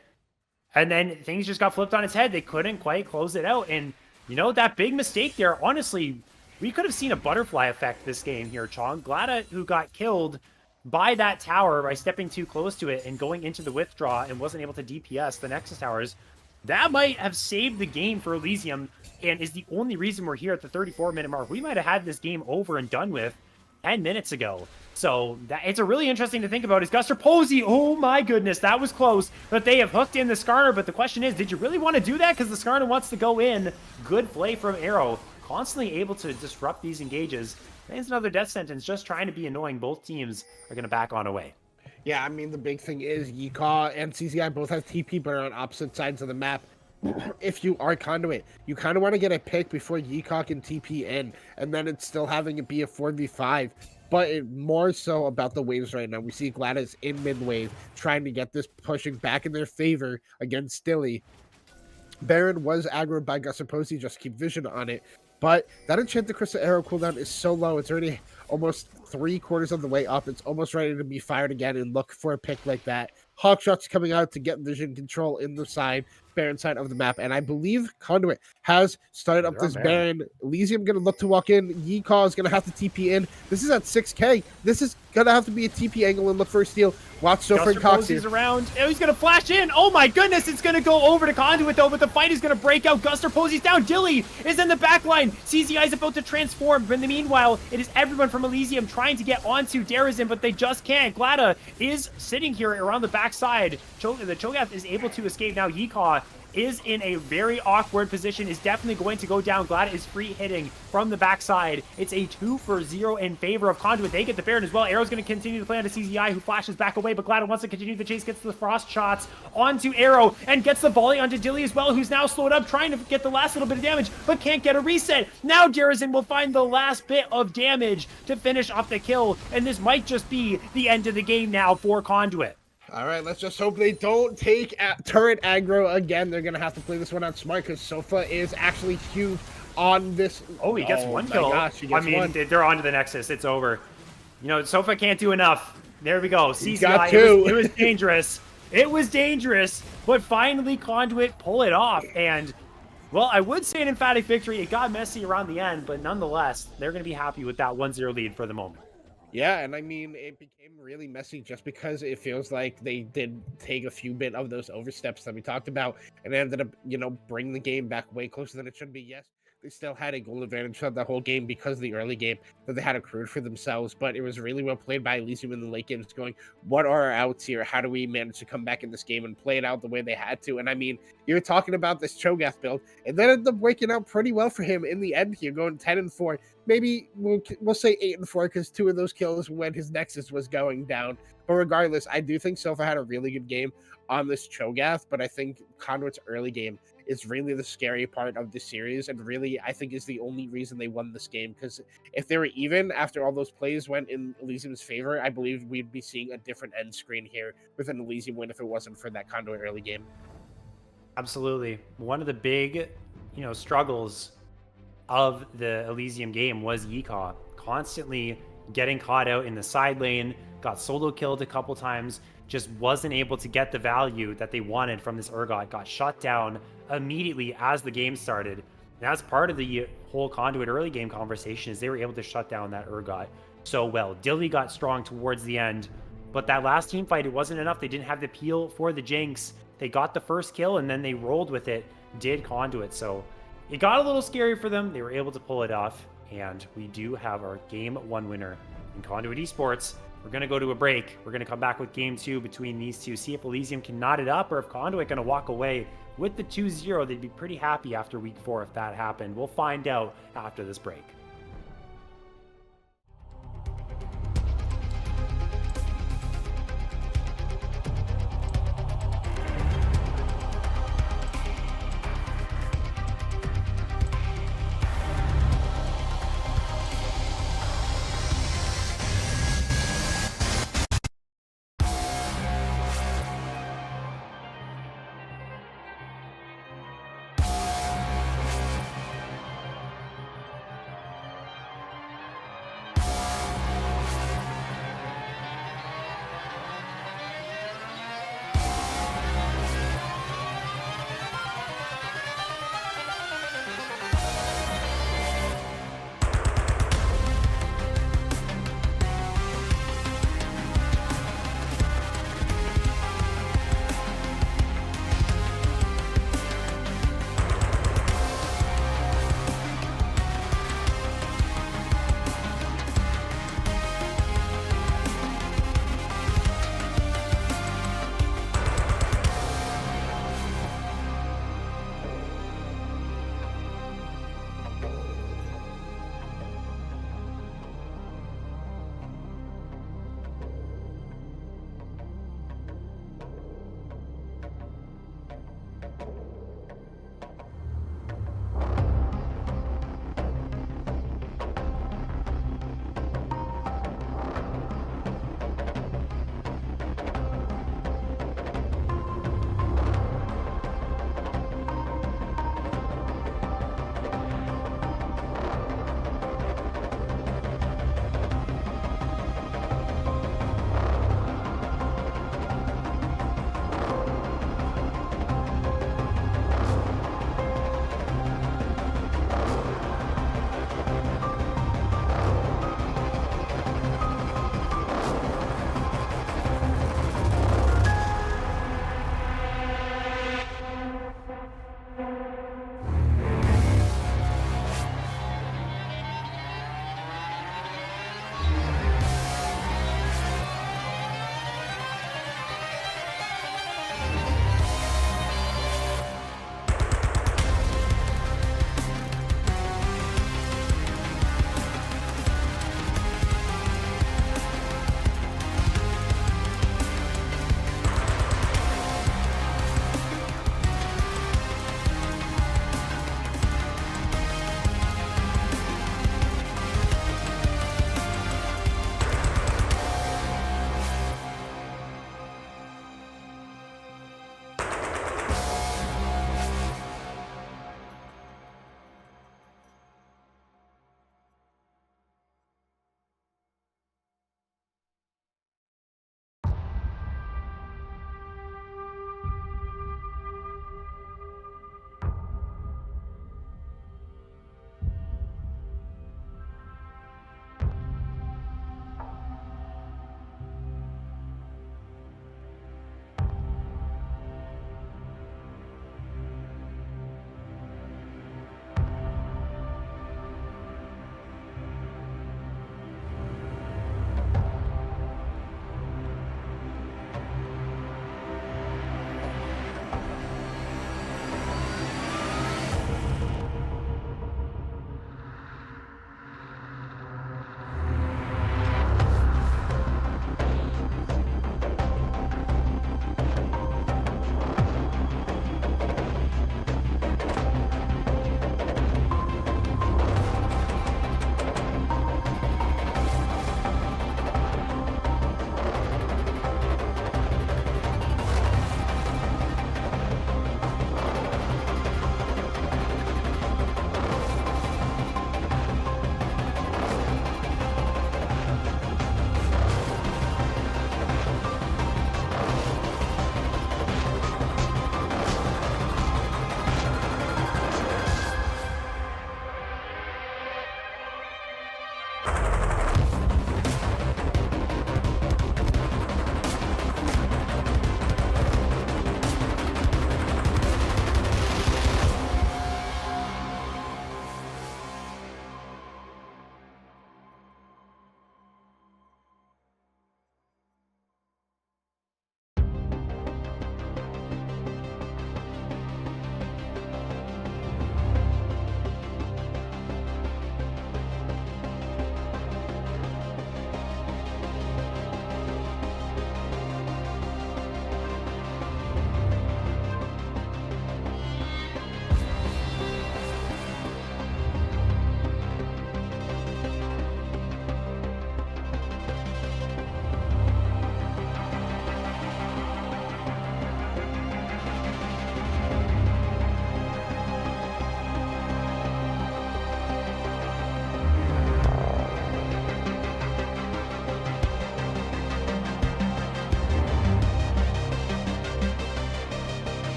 And then things just got flipped on its head. They couldn't quite close it out. And, you know, that big mistake there, honestly, we could have seen a butterfly effect this game here, Chong. Glada, who got killed by that tower by stepping too close to it and going into the withdraw and wasn't able to DPS the Nexus towers, that might have saved the game for Elysium and is the only reason we're here at the 34-minute mark. We might have had this game over and done with 10 minutes ago. So it's a really interesting to think about. Is Guster Posey? Oh my goodness, that was close. But they have hooked in the Skarner. But the question is, did you really want to do that? Because the Skarner wants to go in. Good play from Arrow. constantly able to disrupt these engages. It's another death sentence just trying to be annoying. Both teams are going to back on away. Yeah, I mean, the big thing is Yikaw and CCI both have TP, but are on opposite sides of the map. If you are Conduit, you kind of want to get a pick before Yikaw can TP in, and then it's still having it be a 4v5. But it more so about the waves right now. We see Gladys in mid wave trying to get this pushing back in their favor against Stilly. Baron was aggroed by Gusaposi, just keep vision on it. But that Enchanted Crystal Arrow cooldown is so low. It's already almost 3/4 of the way up. It's almost ready to be fired again, and look for a pick like that. Hawkshot's coming out to get vision control in the side, Baron side of the map. And I believe Conduit has started up this Baron. Elysium going to look to walk in. Yikaw is going to have to TP in. This is at 6k. This is going to have to be a TP angle and look for a steal. Watch Sofa and Cox here. Around. Oh, he's going to flash in. Oh my goodness. It's going to go over to Conduit though, but the fight is going to break out. Guster Posey's down. Dilly is in the back line. CZI is about to transform. But in the meanwhile, it is everyone from Elysium trying to get onto Darazin, but they just can't. Glada is sitting here around the backside. The Cho'Gath is able to escape. Now Yikaw is in a very awkward position, is definitely going to go down. Glada is free hitting from the backside. It's a 2-for-0 in favor of Conduit. They get the Baron as well. Arrow's going to continue to play onto CZI, who flashes back away, but Glada wants to continue the chase, gets the frost shots onto Arrow, and gets the volley onto Dilly as well, who's now slowed up, trying to get the last little bit of damage, but can't get a reset. Now Darazin will find the last bit of damage to finish off the kill, and this might just be the end of the game now for Conduit. All right, let's just hope they don't take turret aggro again. They're going to have to play this one out smart because Sofa is actually huge on this. Oh, he gets one kill. Gosh, he gets one. They're on to the Nexus. It's over. You know, Sofa can't do enough. There we go. CZI, got two. It was dangerous. It was dangerous, but finally Conduit pull it off. And, well, I would say an emphatic victory. It got messy around the end, but nonetheless, they're going to be happy with that 1-0 lead for the moment. Yeah, and I mean, it became really messy just because it feels like they did take a few bit of those oversteps that we talked about, and it ended up, bringing the game back way closer than it should be. Yes, they still had a goal advantage throughout the whole game because of the early game that they had accrued for themselves, but it was really well played by Elysium in the late games going, what are our outs here? How do we manage to come back in this game and play it out the way they had to? And I mean, you're talking about this Cho'Gath build, and then ended up working out pretty well for him in the end here, going 10-4. Maybe we'll say 8-4 because 2 of those kills when his Nexus was going down. But regardless, I do think Sofa had a really good game on this Cho'Gath, but I think Conduit's early game is really the scary part of this series, and really I think is the only reason they won this game, because if they were even after all those plays went in Elysium's favor, I believe we'd be seeing a different end screen here with an Elysium win if it wasn't for that Conduit early game. Absolutely. One of the big, struggles of the Elysium game was Yikaw constantly getting caught out in the side lane, got solo killed a couple times, just wasn't able to get the value that they wanted from this Urgot, got shut down immediately as the game started. And that's part of the whole Conduit early game conversation, is they were able to shut down that Urgot so well. Dilly got strong towards the end, but that last team fight, it wasn't enough. They didn't have the peel for the Jinx. They got the first kill and then they rolled with it, did Conduit. So it got a little scary for them. They were able to pull it off, and we do have our game 1 winner in Conduit Esports. We're going to go to a break. We're going to come back with game 2 between these two, see if Elysium can knot it up or if Conduit going to walk away with the 2-0. They'd be pretty happy after week 4 if that happened. We'll find out after this break.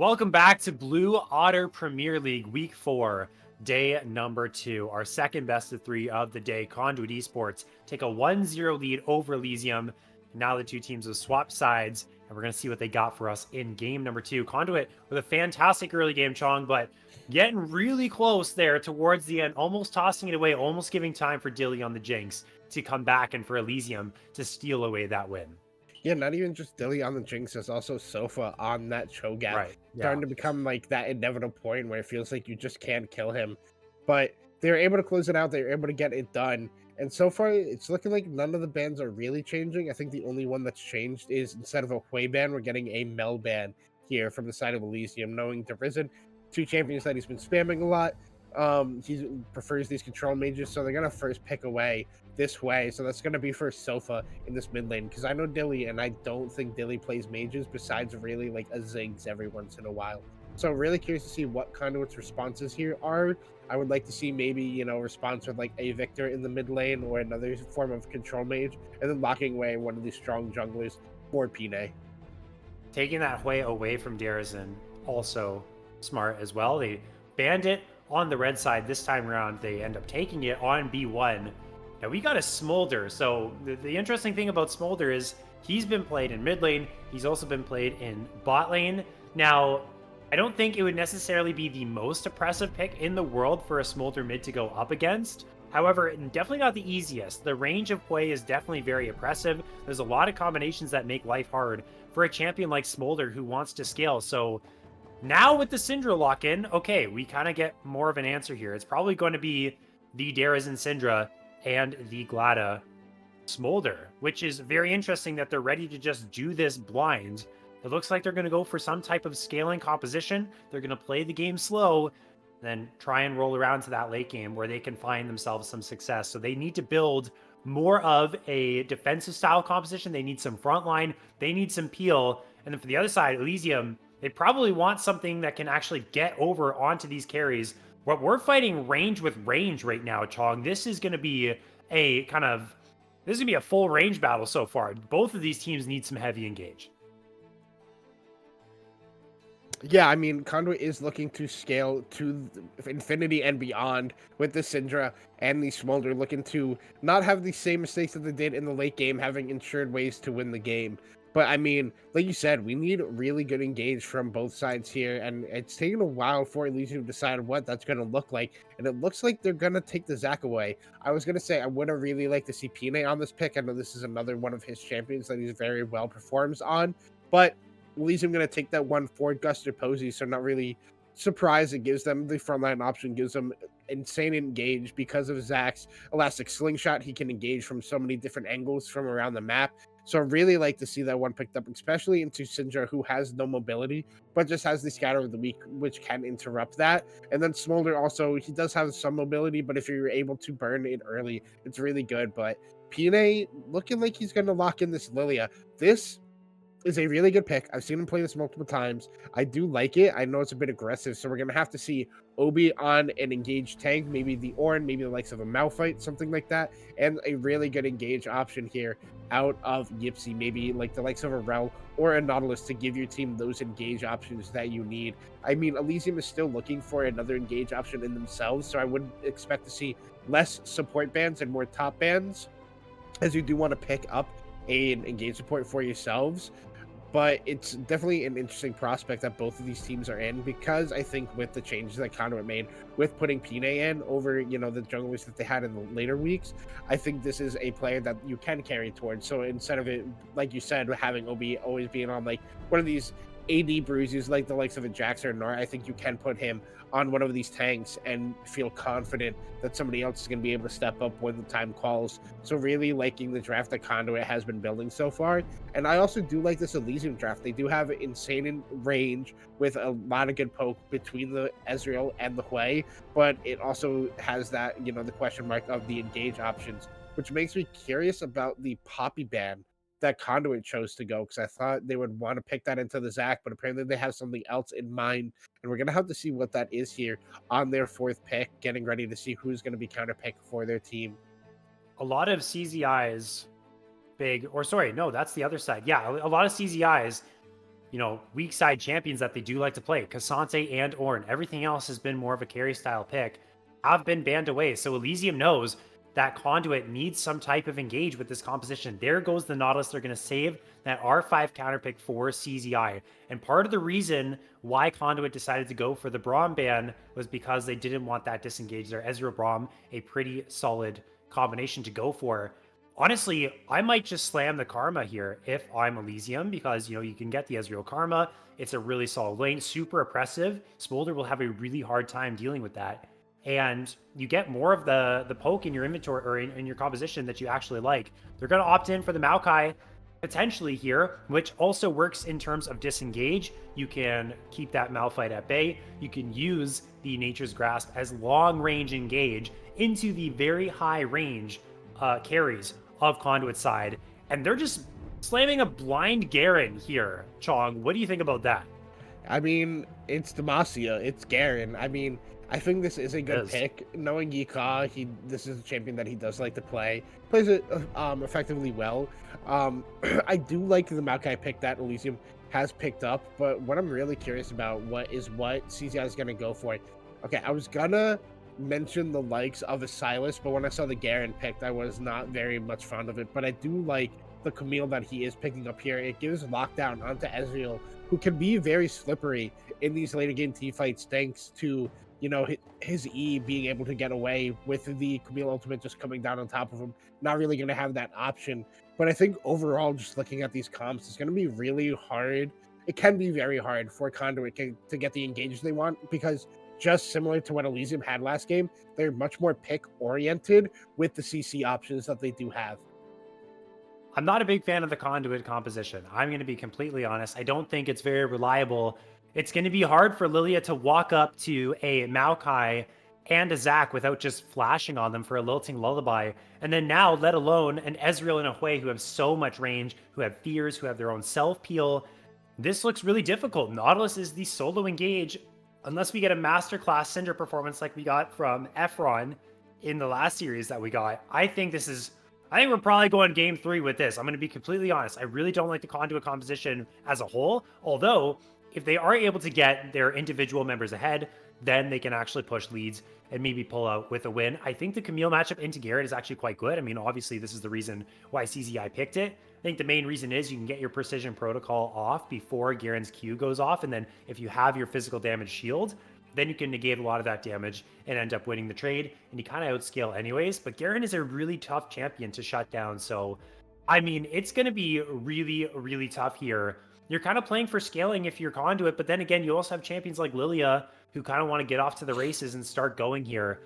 Welcome back to Blue Otter Premier League Week 4, day number 2, our second best of 3 of the day. Conduit Esports take a 1-0 lead over Elysium. Now the two teams have swapped sides, and we're going to see what they got for us in game number 2. Conduit with a fantastic early game, Chong, but getting really close there towards the end, almost tossing it away, almost giving time for Dilly on the Jinx to come back and for Elysium to steal away that win. Yeah, not even just Dilly on the Jinx, there's also Sofa on that Cho'Gath. Right. Yeah. Starting to become like that inevitable point where it feels like you just can't kill him. But they were able to close it out, they were able to get it done. And so far, it's looking like none of the bans are really changing. I think the only one that's changed is instead of a Hui ban, we're getting a Mel ban here from the side of Elysium, knowing the Risen, two champions that he's been spamming a lot. He prefers these control mages, so they're gonna first pick away this way. So that's gonna be for Sofa in this mid lane, because I know Dilly, and I don't think Dilly plays mages besides really like a Ziggs every once in a while. So really curious to see what Conduit's responses here are. I would like to see maybe, you know, response with like a Victor in the mid lane or another form of control mage, and then locking away one of these strong junglers for Pine. Taking that Hui away from Darazin, also smart as well. They banned it on the red side this time around. They end up taking it on B1. Now we got a Smolder. So the interesting thing about Smolder is he's been played in mid lane. He's also been played in bot lane. Now, I don't think it would necessarily be the most oppressive pick in the world for a Smolder mid to go up against. However, definitely not the easiest. The range of Hui is definitely very oppressive. There's a lot of combinations that make life hard for a champion like Smolder who wants to scale. So now with the Syndra lock-in, okay, we kind of get more of an answer here. It's probably going to be the Darazin Syndra and the Glada Smolder, which is very interesting that they're ready to just do this blind. It looks like they're going to go for some type of scaling composition. They're going to play the game slow, then try and roll around to that late game where they can find themselves some success. So they need to build more of a defensive style composition. They need some frontline. They need some peel. And then for the other side, Elysium, they probably want something that can actually get over onto these carries. What we're fighting range with range right now, Chong. This is going to be a kind of, this is going to be a full range battle so far. Both of these teams need some heavy engage. Yeah, I mean, Conduit is looking to scale to infinity and beyond with the Syndra and the Smolder, looking to not have the same mistakes that they did in the late game, having ensured ways to win the game. But I mean, like you said, we need really good engage from both sides here, and it's taken a while for Elysium to decide what that's going to look like, and it looks like they're going to take the Zac away. I was going to say I would have really liked to see Pine on this pick. I know this is another one of his champions that he's very well performs on, but Elysium going to take that one for Guster Posey, so not really surprised. It gives them the frontline option, gives them insane engage because of Zac's elastic slingshot. He can engage from so many different angles from around the map. So I really like to see that one picked up, especially into Syndra, who has no mobility, but just has the Scatter of the Weak, which can interrupt that. And then Smolder also, he does have some mobility, but if you're able to burn it early, it's really good. But Pine looking like he's going to lock in this Lilia. This is a really good pick. I've seen him play this multiple times. I do like it. I know it's a bit aggressive, so we're going to have to see Obi on an engaged tank, maybe the Ornn, maybe the likes of a Malphite, something like that, and a really good engage option here out of Yipsy, maybe like the likes of a Rel or a Nautilus to give your team those engage options that you need. I mean, Elysium is still looking for another engage option in themselves, so I would expect to see less support bans and more top bans, as you do want to pick up an engage support for yourselves. But it's definitely an interesting prospect that both of these teams are in, because I think with the changes that Conduit made with putting Pine in over, you know, the junglers that they had in the later weeks, I think this is a player that you can carry towards. So instead of it, like you said, having Obi always being on like one of these AD bruises like the likes of a Jax or Nora, I think you can put him on one of these tanks and feel confident that somebody else is going to be able to step up when the time calls. So really liking the draft that Conduit has been building so far. And I also do like this Elysium draft. They do have insane range with a lot of good poke between the Ezreal and the Hui, but it also has that, you know, the question mark of the engage options, which makes me curious about the Poppy ban that Conduit chose to go, because I thought they would want to pick that into the Zac, but apparently they have something else in mind, and we're going to have to see what that is here on their fourth pick, getting ready to see who's going to be counter pick for their team. A lot of CZIs, big, or sorry, no, that's the other side. Yeah, a lot of CZIs weak side champions that they do like to play, Cassante and Ornn. Everything else has been more of a carry style pick, have been banned away. So Elysium knows that Conduit needs some type of engage with this composition. There goes the Nautilus. They're going to save that R5 counter pick for CZI. And part of the reason why Conduit decided to go for the Braum ban was because they didn't want that disengage there. Ezreal Braum, a pretty solid combination to go for. Honestly, I might just slam the Karma here if I'm Elysium because, you can get the Ezreal Karma. It's a really solid lane, super oppressive. Smolder will have a really hard time dealing with that. And you get more of the poke in your inventory or in your composition that you actually like. They're going to opt in for the Maokai potentially here, which also works in terms of disengage. You can keep that Malphite at bay. You can use the Nature's Grasp as long range engage into the very high range carries of Conduit side. And they're just slamming a blind Garen here. Chong, what do you think about that? I mean, it's Demacia, it's Garen. I think this is a good pick. Knowing Yika, this is a champion that he does like to play. Plays it effectively well. I do like the Maokai pick that Elysium has picked up, but what I'm really curious about what CZI is going to go for. Okay, I was going to mention the likes of a Silas, but when I saw the Garen picked, I was not very much fond of it. But I do like the Camille that he is picking up here. It gives lockdown onto Ezreal, who can be very slippery in these later game team fights thanks to his E being able to get away with the Camille ultimate just coming down on top of him. Not really going to have that option. But I think overall, just looking at these comps, it's going to be really hard. It can be very hard for Conduit to get the engage they want because just similar to what Elysium had last game, they're much more pick-oriented with the CC options that they do have. I'm not a big fan of the Conduit composition. I'm going to be completely honest. I don't think it's very reliable. It's going to be hard for Lilia to walk up to a Maokai and a Zac without just flashing on them for a lilting lullaby. And then now, let alone an Ezreal and a Hui who have so much range, who have fears, who have their own self-peel. This looks really difficult. Nautilus is the solo engage. Unless we get a masterclass Syndra performance like we got from Efron in the last series that we got, I think we're probably going game 3 with this. I'm going to be completely honest. I really don't like the Conduit composition as a whole, although if they are able to get their individual members ahead, then they can actually push leads and maybe pull out with a win. I think the Camille matchup into Garrett is actually quite good. Obviously, this is the reason why CZI picked it. I think the main reason is you can get your precision protocol off before Garen's Q goes off, and then if you have your physical damage shield, then you can negate a lot of that damage and end up winning the trade, and you kind of outscale anyways. But Garen is a really tough champion to shut down, so it's going to be really, really tough here. You're kind of playing for scaling if you're Conduit, but then again, you also have champions like Lilia who kind of want to get off to the races and start going here.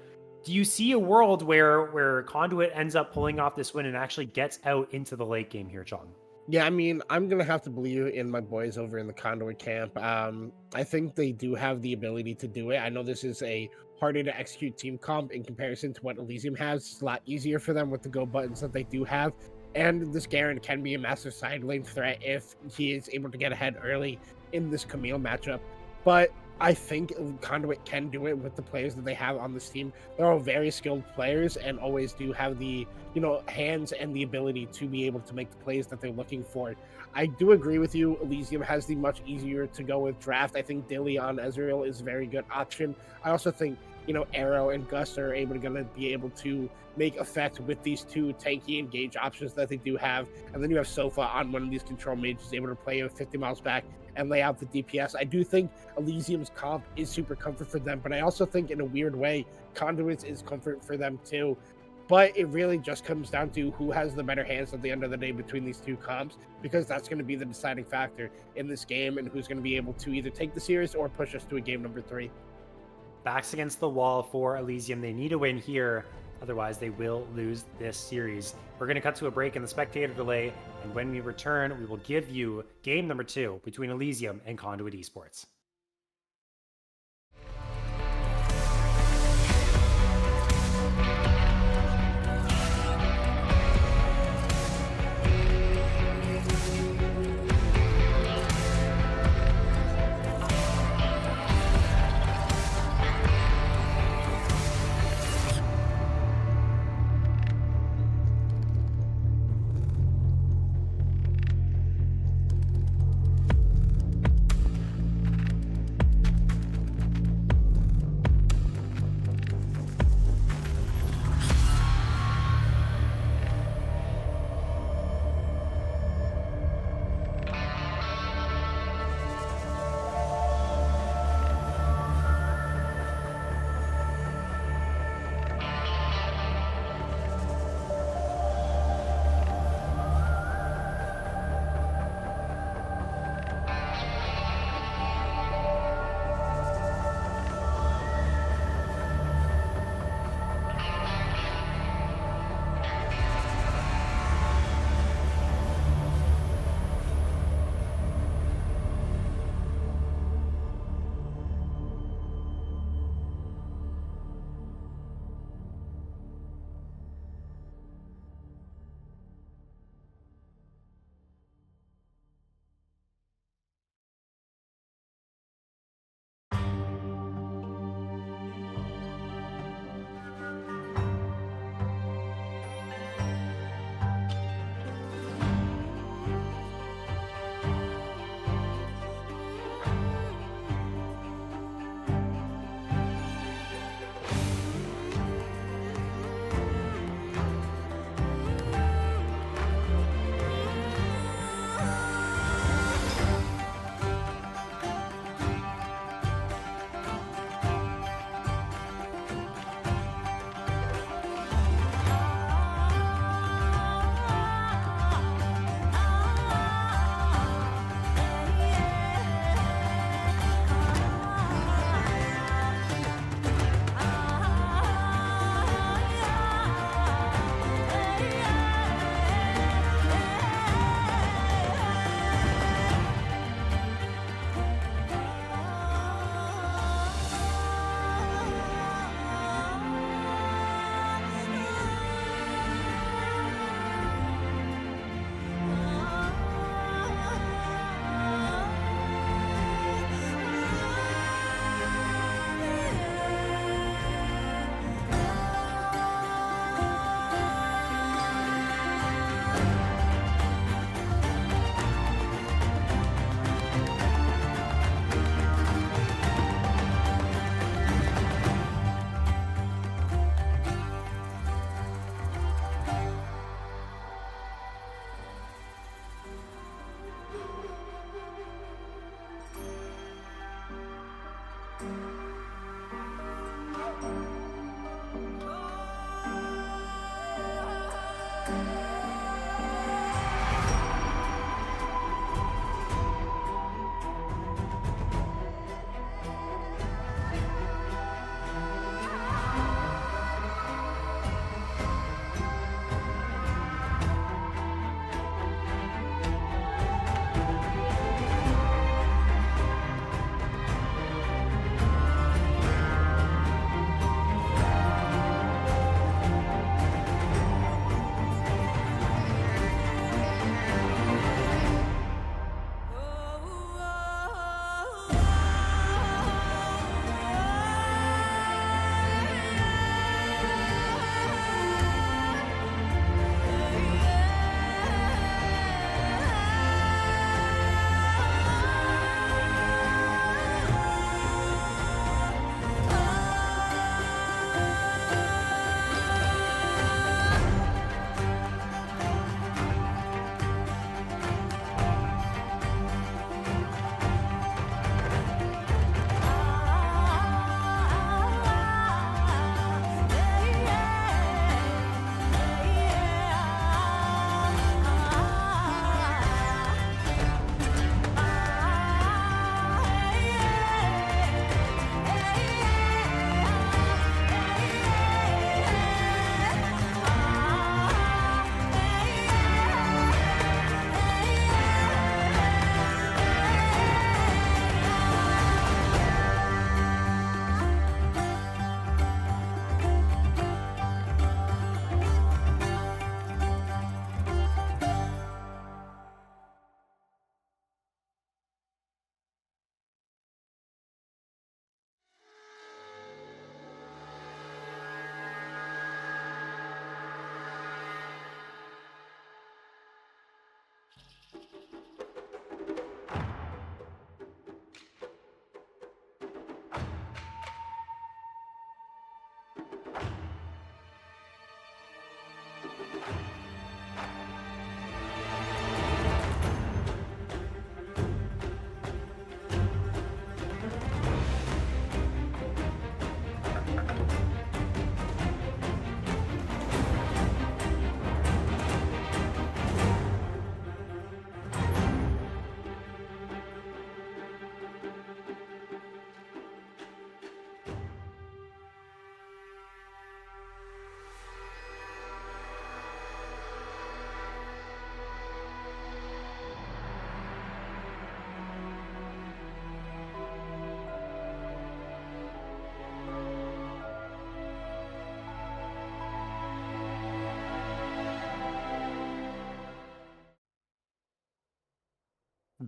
Do you see a world where Conduit ends up pulling off this win and actually gets out into the late game here, Chong? Yeah, I'm going to have to believe in my boys over in the Conduit camp. I think they do have the ability to do it. I know this is a harder to execute team comp in comparison to what Elysium has. It's a lot easier for them with the go buttons that they do have. And this Garen can be a massive side lane threat if he is able to get ahead early in this Camille matchup. But I think Conduit can do it with the players that they have on this team. They're all very skilled players and always do have the, hands and the ability to be able to make the plays that they're looking for. I do agree with you. Elysium has the much easier to go with draft. I think Dilly on Ezreal is a very good option. I also think, Arrow and Gus are going to be able to make effect with these two tanky engage options that they do have. And then you have Sofa on one of these control mages able to play 50 miles back and lay out the DPS. I do think Elysium's comp is super comfort for them, but I also think in a weird way, Conduit's is comfort for them too. But it really just comes down to who has the better hands at the end of the day between these two comps, because that's going to be the deciding factor in this game and who's going to be able to either take the series or push us to a game number 3. Backs against the wall for Elysium. They need a win here. Otherwise, they will lose this series. We're going to cut to a break in the spectator delay, and when we return, we will give you game number 2 between Elysium and Conduit Esports.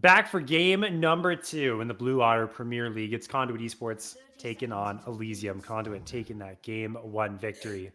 Back for game number 2 in the Blue Otter Premier League. It's Conduit Esports taking on Elysium. Conduit taking that game 1 victory.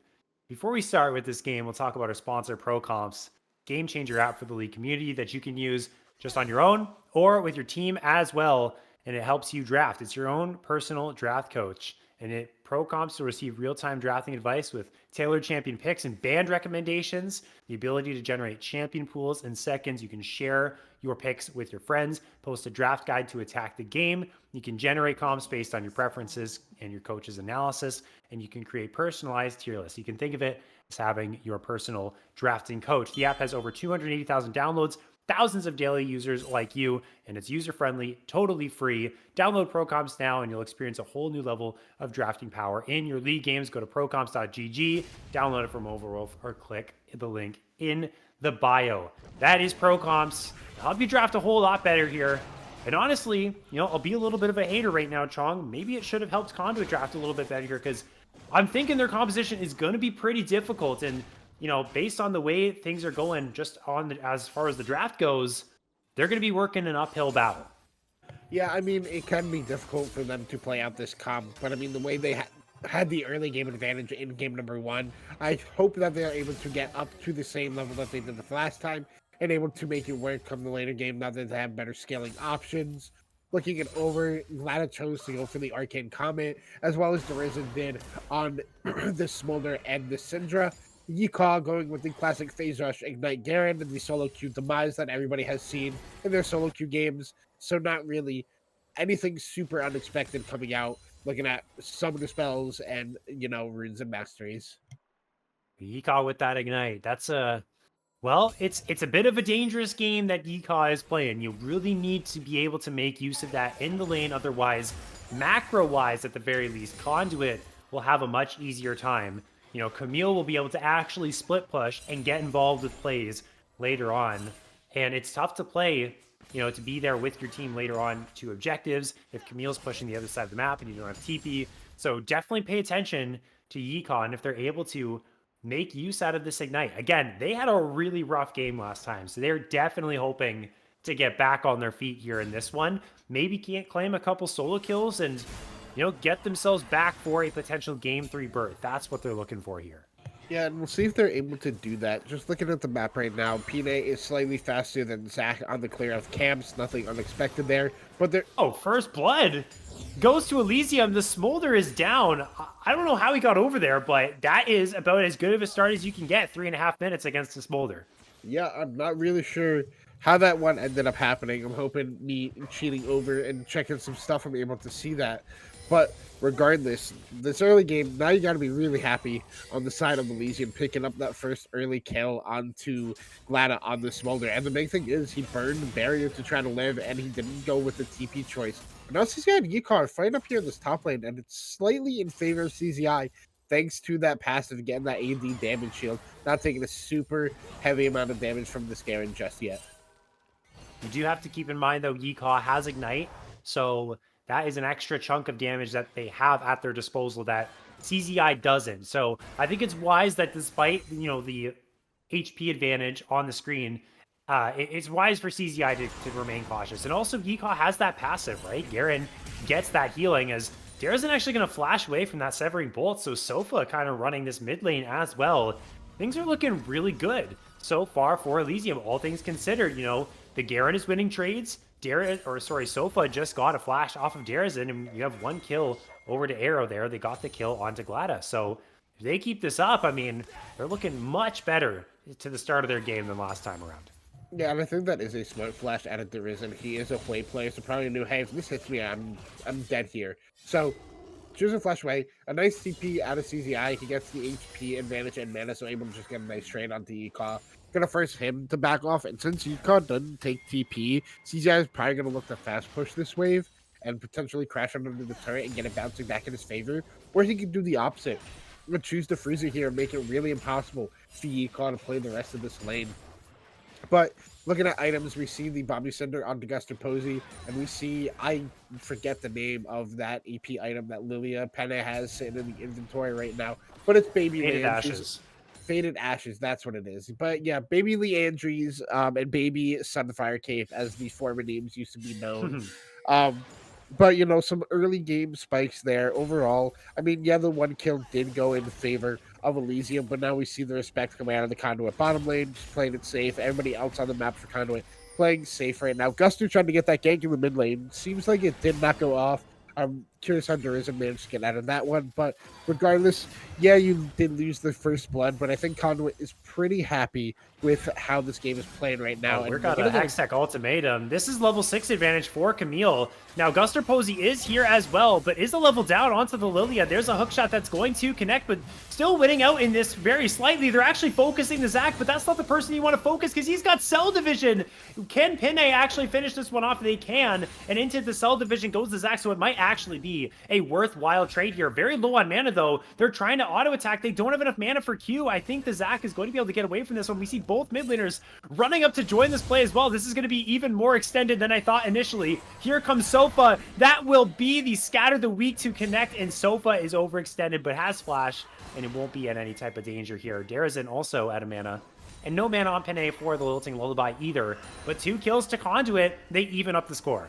Before we start with this game, we'll talk about our sponsor, ProComps, game changer app for the league community that you can use just on your own or with your team as well. And it helps you draft. It's your own personal draft coach. And it ProComps will receive real-time drafting advice with tailored champion picks and band recommendations, the ability to generate champion pools in seconds. You can share your picks with your friends, post a draft guide to attack the game. You can generate comps based on your preferences and your coach's analysis, and you can create personalized tier lists. You can think of it as having your personal drafting coach. The app has over 280,000 downloads, thousands of daily users like you, and it's user-friendly, totally free. Download ProComps now, and you'll experience a whole new level of drafting power in your league games. Go to procomps.gg, download it from Overwolf, or click the link in the bio. That is ProComps. It'll help you draft a whole lot better here. And honestly, I'll be a little bit of a hater right now, Chong. Maybe it should have helped Conduit draft a little bit better here, because I'm thinking their composition is going to be pretty difficult. And based on the way things are going, just as far as the draft goes, they're going to be working an uphill battle. Yeah, I mean, it can be difficult for them to play out this comp, but I mean, the way they had the early game advantage in game number 1, I hope that they're able to get up to the same level that they did the last time and able to make it work come the later game now that they have better scaling options. Looking it over, Glada chose to go for the Arcane Comet, as well as Derision did on the Smolder and the Syndra. Yeehaw going with the classic Phase Rush Ignite Garen and the solo queue demise that everybody has seen in their solo queue games. So not really anything super unexpected coming out, looking at some of the spells and, runes and masteries. Yeehaw with that Ignite. That's it's a bit of a dangerous game that Yeehaw is playing. You really need to be able to make use of that in the lane. Otherwise, macro-wise at the very least, Conduit will have a much easier time. Camille will be able to actually split push and get involved with plays later on. And it's tough to play, to be there with your team later on to objectives if Camille's pushing the other side of the map and you don't have TP. So definitely pay attention to Yeehaw, and if they're able to make use out of this Ignite. Again, they had a really rough game last time, so they're definitely hoping to get back on their feet here in this one. Maybe can't claim a couple solo kills and, get themselves back for a potential Game 3 berth. That's what they're looking for here. Yeah, and we'll see if they're able to do that. Just looking at the map right now, Pine is slightly faster than Zach on the clear of camps. Nothing unexpected there. But they're... Oh, first blood goes to Elysium. The Smolder is down. I don't know how he got over there, but that is about as good of a start as you can get. 3.5 minutes against the Smolder. Yeah, I'm not really sure how that one ended up happening. I'm hoping me cheating over and checking some stuff, I'm able to see that. But regardless, this early game, now you got to be really happy on the side of Elysium picking up that first early kill onto Glada on the Smolder. And the big thing is he burned the barrier to try to live, and he didn't go with the TP choice. But now CZI and Yeehaw fighting up here in this top lane, and it's slightly in favor of CZI thanks to that passive, getting that AD damage shield, not taking a super heavy amount of damage from this Garen just yet. You do have to keep in mind, though, Yeehaw has Ignite, so that is an extra chunk of damage that they have at their disposal that CZI doesn't. So I think it's wise that despite, the HP advantage on the screen, it's wise for CZI to remain cautious. And also, Yeehaw has that passive, right? Garen gets that healing as Dare isn't actually going to flash away from that Severing Bolt, so Sofa kind of running this mid lane as well. Things are looking really good so far for Elysium, all things considered. The Garen is winning trades. Sofa just got a flash off of Darazin, and you have one kill over to Arrow there. They got the kill onto Glada. So if they keep this up, I mean, they're looking much better to the start of their game than last time around. Yeah, and I think that is a smart flash out of Darazin. He is a play player, so probably knew, hey, if this hits me, I'm dead here. So choose a flash away. A nice CP out of CZI. He gets the HP advantage and mana, so able to just get a nice trade onto Yeehaw. Gonna force him to back off, and since Yeehaw doesn't take TP, CZI is probably gonna look to fast push this wave and potentially crash under the turret and get it bouncing back in his favor. Or he could do the opposite. I'm gonna choose the Freezer here and make it really impossible for Yeehaw to play the rest of this lane. But looking at items, we see the Bombi Cinder on Deguster Posey, and we see, I forget the name of that EP item that Lilia Penne has sitting in the inventory right now, but it's Baby Painted Land. Ashes. Faded Ashes, that's what it is. But yeah, Baby Leandries and Baby Sunfire Cape, as the former names used to be known. Um, but some early game spikes there. Overall, I mean, yeah, the one kill did go in favor of Elysium, but now we see the respect coming out of the Conduit bottom lane, just playing it safe. Everybody else on the map for Conduit playing safe right now. Guster trying to get that gank in the mid lane. Seems like it did not go off. I'm curious how Derision managed to get out of that one, but regardless, yeah, you did lose the first blood, but I think Conduit is pretty happy with how this game is playing right now. Oh, we're got a Hextech ultimatum. This is level 6 advantage for Camille. Now, Guster Posey is here as well, but is a level down onto the Lilia. There's a hookshot that's going to connect, but still winning out in this very slightly. They're actually focusing the Zac, but that's not the person you want to focus because he's got Cell Division. Can Pinay actually finish this one off? They can, and into the Cell Division goes the Zac, so it might actually be a worthwhile trade here. Very low on mana, though. They're trying to auto-attack. They don't have enough mana for Q. I think the Zac is going to be able to get away from this one. We see both mid laners running up to join this play as well. This is going to be even more extended than I thought initially. Here comes Sofa. That will be the Scatter the Weak to connect, and Sofa is overextended but has Flash, and it won't be in any type of danger here. Derizen also out of mana. And no mana on Pinay for the Lilting Lullaby either. But 2 kills to Conduit. They even up the score.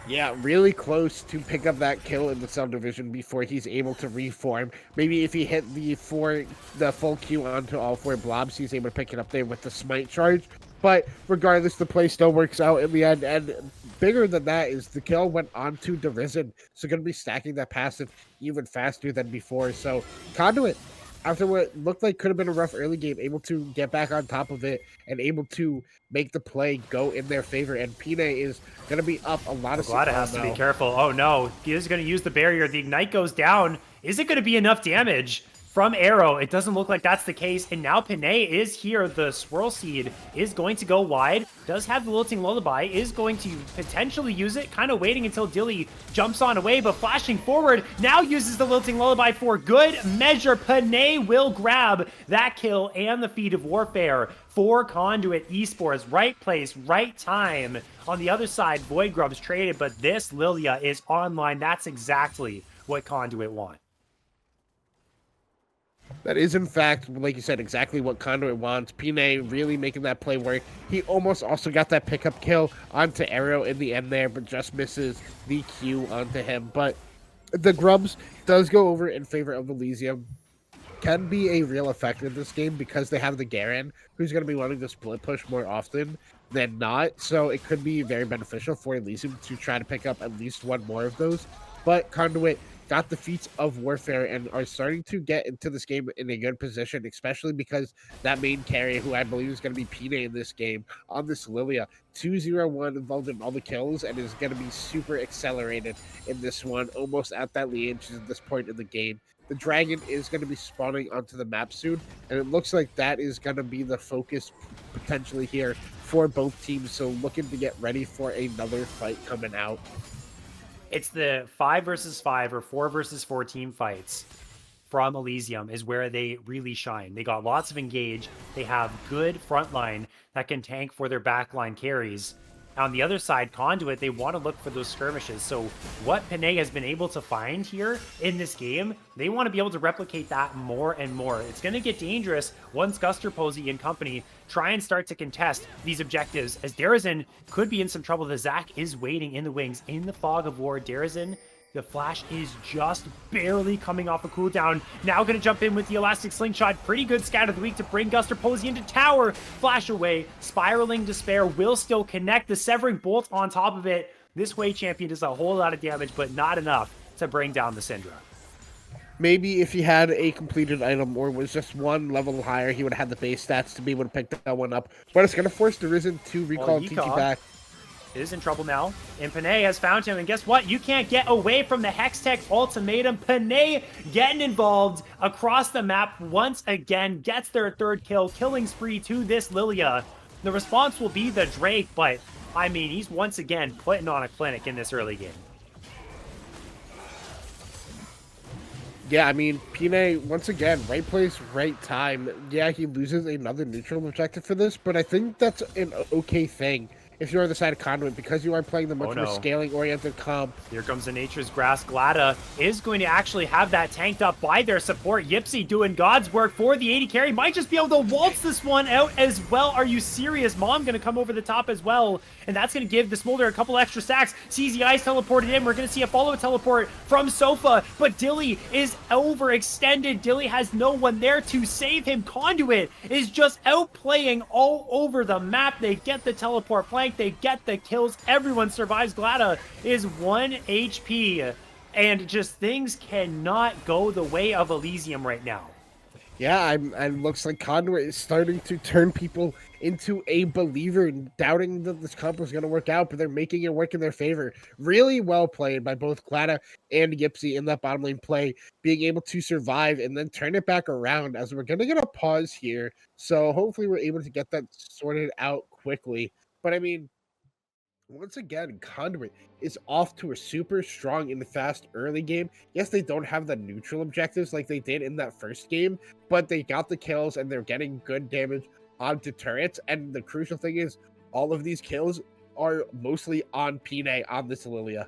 Yeah, really close to pick up that kill in the subdivision before he's able to reform. Maybe if he hit the full Q onto all 4 blobs, he's able to pick it up there with the smite charge. But regardless, the play still works out in the end. And bigger than that is the kill went on to Derision. So going to be stacking that passive even faster than before. So Conduit, after what looked like could have been a rough early game, able to get back on top of it and able to make the play go in their favor. And Pinay is going to be up a lot of... Glad it has to be careful. Oh no, he is going to use the barrier. The Ignite goes down. Is it going to be enough damage from Arrow? It doesn't look like that's the case. And now Pinay is here. The Swirl Seed is going to go wide. Does have the Lilting Lullaby. Is going to potentially use it. Kind of waiting until Dilly jumps on away, but flashing forward. Now uses the Lilting Lullaby for good measure. Pinay will grab that kill and the Feat of Warfare for Conduit Esports. Right place, right time. On the other side, Void Grub's traded, but this Lilia is online. That's exactly what Conduit want. That is, in fact, like you said, exactly what Conduit wants. Pinay really making that play work. He almost also got that pickup kill onto Arrow in the end there, but just misses the Q onto him. But the Grubs does go over in favor of Elysium. Can be a real effect in this game because they have the Garen, who's going to be wanting to split push more often than not. So it could be very beneficial for Elysium to try to pick up at least one more of those. But Conduit got the Feats of Warfare and are starting to get into this game in a good position, especially because that main carry, who I believe is going to be Pinay in this game, on this Lilia, 2-0-1 involved in all the kills and is going to be super accelerated in this one, almost at that lineage at this point in the game. The Dragon is going to be spawning onto the map soon, and it looks like that is going to be the focus potentially here for both teams, so looking to get ready for another fight coming out. It's the 5 versus 5 or 4 versus 4 team fights from Elysium is where they really shine. They got lots of engage. They have good frontline that can tank for their backline carries. On the other side, Conduit, they want to look for those skirmishes. So what Pinay has been able to find here in this game, they want to be able to replicate that more and more. It's going to get dangerous once Guster Posey and company try and start to contest these objectives, as Derizen could be in some trouble. The Zac is waiting in the wings in the fog of war. Derizen, the flash is just barely coming off a cooldown. Now going to jump in with the Elastic Slingshot. Pretty good Scatter of the Week to bring Guster Posey into tower. Flash away. Spiraling Despair will still connect. The Severing Bolt on top of it. This Way Champion does a whole lot of damage, but not enough to bring down the Syndra. Maybe if he had a completed item or was just one level higher, he would have had the base stats to be able to pick that one up. But it's going to force Derizen to recall TT back. Is in trouble now, and Pinay has found him, and guess what? You can't get away from the Hextech ultimatum. Pinay getting involved across the map once again, gets their 3rd kill, killing spree to this Lilia. The response will be the Drake, but, I mean, he's once again putting on a clinic in this early game. Yeah, I mean, Pinay, once again, right place, right time. Yeah, he loses another neutral objective for this, but I think that's an okay thing. if you're on the side of Conduit, because you are playing the much more scaling-oriented comp. Here comes the Nature's Grass. Glada is going to actually have that tanked up by their support. Yipsy doing God's work for the 80 carry. Might just be able to waltz this one out as well. Are you serious? Mom going to come over the top as well. And that's going to give the Smolder a couple extra stacks. CZI's teleported in. We're going to see a follow teleport from Sofa. But Dilly is overextended. Dilly has no one there to save him. Conduit is just outplaying all over the map. They get the teleport flank. They get the kills. Everyone survives. Glada is 1 HP. And just things cannot go the way of Elysium right now. Yeah, and looks like Conduit is starting to turn people into a believer, doubting that this comp was going to work out, but they're making it work in their favor. Really well played by both Glada and Yipsy in that bottom lane play, being able to survive and then turn it back around, as we're going to get a pause here. So hopefully we're able to get that sorted out quickly. But I mean, once again, Conduit is off to a super strong and fast early game. Yes, they don't have the neutral objectives like they did in that first game, but they got the kills and they're getting good damage onto turrets. And the crucial thing is, all of these kills are mostly on Pine on this Lilia.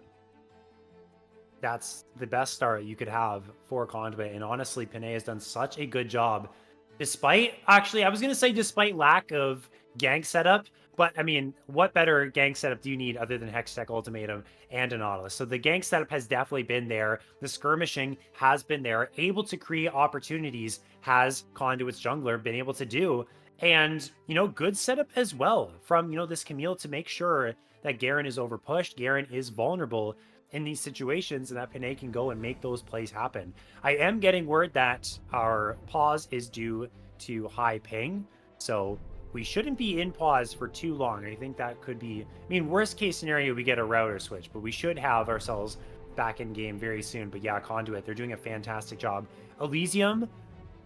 That's the best start you could have for Conduit. And honestly, Pine has done such a good job. Despite, actually, I was going to say despite lack of gank setup, but I mean, what better gank setup do you need other than Hextech Ultimatum and a Nautilus? So the gank setup has definitely been there. The skirmishing has been there. Able to create opportunities has Conduit's jungler been able to do. And, you know, good setup as well from, you know, this Camille to make sure that Garen is overpushed. Garen is vulnerable in these situations and that Pine can go and make those plays happen. I am getting word that our pause is due to high ping. So we shouldn't be in pause for too long. I think that could be, I mean, worst case scenario, we get a router switch, but we should have ourselves back in game very soon. But yeah, Conduit, they're doing a fantastic job. Elysium,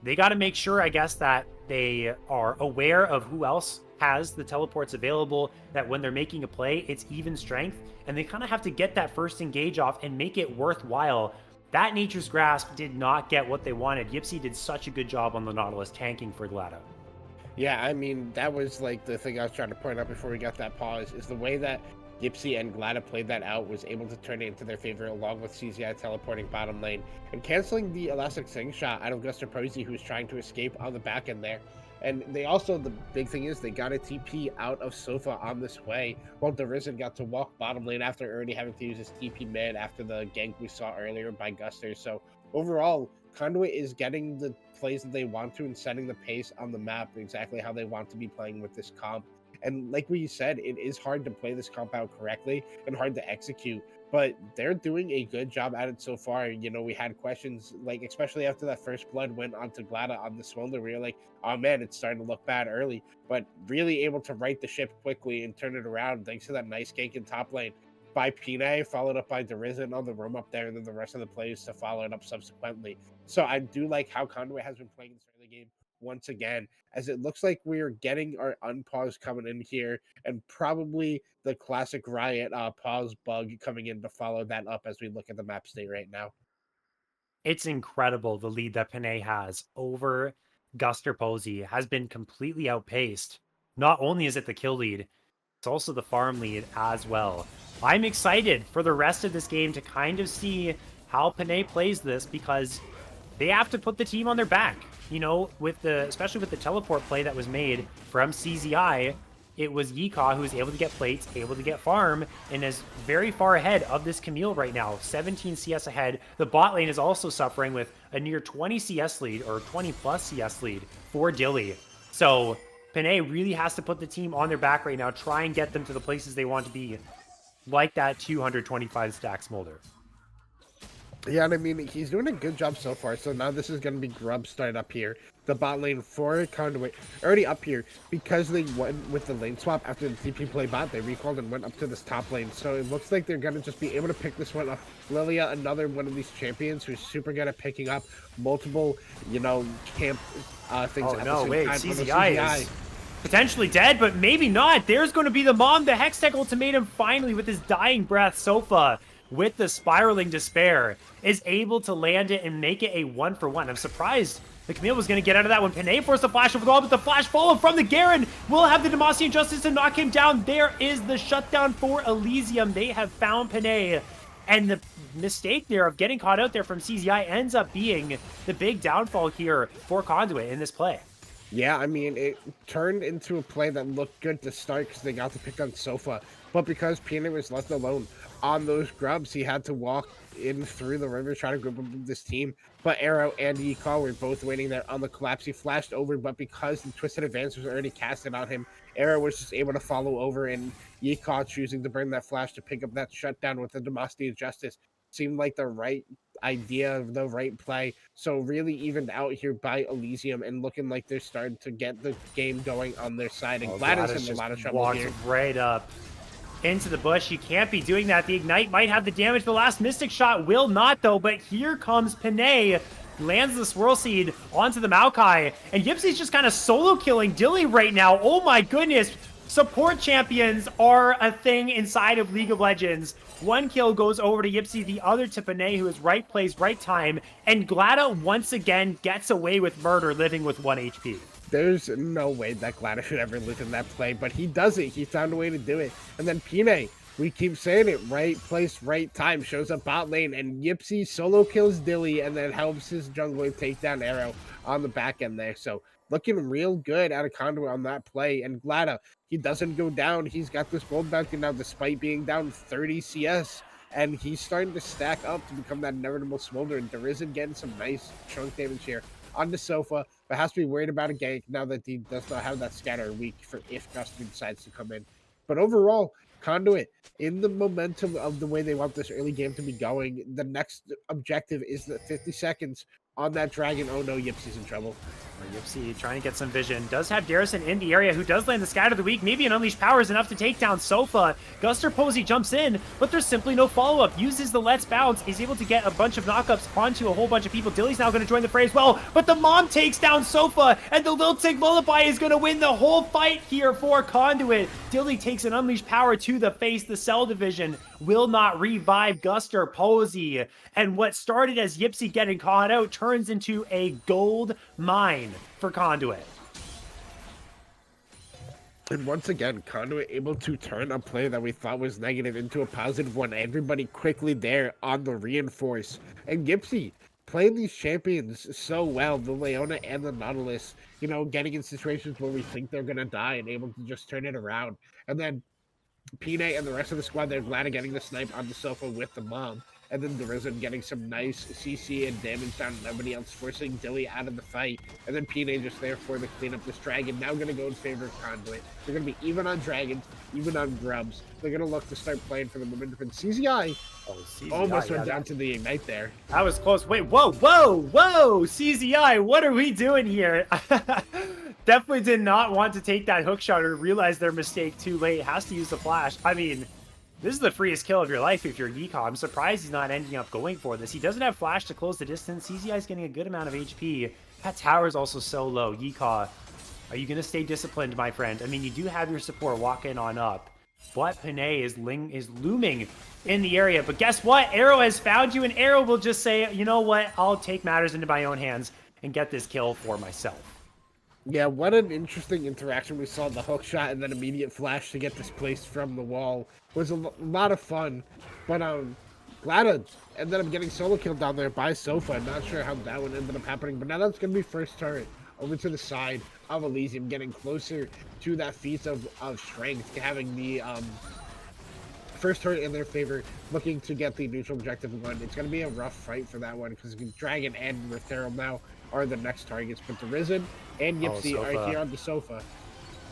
they got to make sure, I guess, that they are aware of who else has the teleports available, that when they're making a play, it's even strength, and they kind of have to get that first engage off and make it worthwhile. That Nature's Grasp did not get what they wanted. Yipsy did such a good job on the Nautilus tanking for Glada. Yeah, I mean, that was like the thing I was trying to point out before we got that pause, is the way that Yipsy and Glada played that out was able to turn it into their favor, along with CZI teleporting bottom lane and canceling the elastic sing shot out of Guster Posey, who was trying to escape on the back end there. And they also, the big thing is, they got a TP out of Sofa on this way, while Dorado got to walk bottom lane after already having to use his TP mid after the gank we saw earlier by Guster. So overall, Conduit is getting the plays that they want to and setting the pace on the map exactly how they want to be playing with this comp. And like we said, it is hard to play this comp out correctly and hard to execute, but they're doing a good job at it so far. You know, we had questions, like, especially after that first blood went onto Glada on the Smolder, we were like, oh man, it's starting to look bad early, but really able to right the ship quickly and turn it around thanks to that nice gank in top lane by Pine, followed up by Dorado on the roam up there, and then the rest of the plays to follow it up subsequently. So I do like how Conduit has been playing this early game once again, as it looks like we're getting our unpause coming in here, and probably the classic Riot pause bug coming in to follow that up as we look at the map state right now. It's incredible the lead that Pine has over Guster Posey has been completely outpaced. Not only is it the kill lead, it's also the farm lead as well. I'm excited for the rest of this game to kind of see how Pine plays this, because they have to put the team on their back. You know, especially with the teleport play that was made from CZI, it was Yika who was able to get plates, able to get farm, and is very far ahead of this Camille right now. 17 CS ahead. The bot lane is also suffering with a near 20 CS lead, or 20 plus CS lead for Dilly. So Pine really has to put the team on their back right now, try and get them to the places they want to be, like that 225 stack Smolder. Yeah, and I mean, he's doing a good job so far. So now this is going to be Grub start up here. The bot lane for Conduit already up here, because they went with the lane swap after the TP play bot. They recalled and went up to this top lane. So it looks like they're going to just be able to pick this one up. Lilia, another one of these champions who's super good at picking up multiple, you know, camp things. Oh, no, wait, CZI is potentially dead, but maybe not. There's going to be the mom, the Hextech Ultimatum finally with his dying breath. Sofa with the spiraling despair, is able to land it and make it a 1-for-1. I'm surprised the Camille was going to get out of that when Panay forced the flash over the wall, but the flash follow from the Garen will have the Demacian Justice to knock him down. There is the shutdown for Elysium. They have found Panay, and the mistake there of getting caught out there from CZI ends up being the big downfall here for Conduit in this play. Yeah, I mean, it turned into a play that looked good to start because they got to pick on Sofa. But because Peanut was left alone on those grubs, he had to walk in through the river, try to group up with this team. But Arrow and Yikal were both waiting there on the collapse. He flashed over, but because the Twisted Advance was already casted on him, Arrow was just able to follow over, and Yikal choosing to burn that flash to pick up that shutdown with the Demosty of Justice seemed like the right idea, the right play. So really evened out here by Elysium and looking like they're starting to get the game going on their side. And Gladys in a lot of trouble here. Right up into the bush. You can't be doing that. The Ignite might have the damage. The last Mystic Shot will not, though. But here comes Panay. Lands the Swirl Seed onto the Maokai. And Yipsy's just kind of solo killing Dilly right now. Oh my goodness. Support champions are a thing inside of League of Legends. One kill goes over to Yipsy, the other to Panay, who is right place, right time. And Glada once again gets away with murder, living with 1 HP. There's no way that Glada should ever live in that play, but he does it. He found a way to do it. And then Pine, we keep saying it, right place, right time, shows up bot lane, and Yipsy solo kills Dilly and then helps his jungler take down Arrow on the back end there. So looking real good out of Conduit on that play. And Glada, he doesn't go down. He's got this gold bounty now despite being down 30 CS. And he's starting to stack up to become that inevitable smolder. And Derizen getting some nice chunk damage here on the Sofa, but has to be worried about a gank now that he does not have that scatter weak for if Guster decides to come in. But overall, Conduit, in the momentum of the way they want this early game to be going, the next objective is the 50 seconds on that dragon. Oh no, Yipsy's in trouble. Yipsy trying to get some vision. Does have Darrison in the area, who does land the Scatter of the Week. Maybe an Unleashed Power is enough to take down Sofa. Guster Posey jumps in, but there's simply no follow-up. Uses the Let's Bounce. Is able to get a bunch of knockups onto a whole bunch of people. Dilly's now going to join the fray as well, but the Mom takes down Sofa, and the Lilting Lullaby is going to win the whole fight here for Conduit. Dilly takes an Unleashed Power to the face. The Cell Division will not revive Guster Posey. And what started as Yipsy getting caught out turns into a gold mine for Conduit. And once again, Conduit able to turn a play that we thought was negative into a positive one. Everybody quickly there on the reinforce. And Yipsy playing these champions so well, the Leona and the Nautilus, you know, getting in situations where we think they're going to die and able to just turn it around. And then Pine and the rest of the squad, they're glad of getting the snipe on the Sofa with the Mom. And then Derizen getting some nice CC and damage down, and everybody else forcing Dilly out of the fight. And then Pine just there for the clean up this dragon. Now going to go in favor of Conduit. They're going to be even on dragons, even on grubs. They're going to look to start playing for the momentum. And CZI almost went down to the Ignite there. That was close. Wait, whoa, whoa, whoa! CZI, what are we doing here? Definitely did not want to take that hook shot or realize their mistake too late. Has to use the flash. I mean, this is the freest kill of your life if you're Yikal. I'm surprised he's not ending up going for this. He doesn't have flash to close the distance. CZI is getting a good amount of HP. That tower is also so low. Yikal, are you going to stay disciplined, my friend? I mean, you do have your support walking on up. But Panay is looming in the area. But guess what? Arrow has found you, and Arrow will just say, you know what? I'll take matters into my own hands and get this kill for myself. Yeah, what an interesting interaction we saw. The hook shot and then immediate flash to get displaced from the wall was a lot of fun. But Glada ended up getting solo killed down there by Sofa. Not sure how that one ended up happening, but now that's going to be first turret over to the side of Elysium, getting closer to that feat of strength, having the first turret in their favor, looking to get the neutral objective one. It's going to be a rough fight for that one because Dragon and Rithero now are the next targets, but Derizen and Yipsy are here on the Sofa.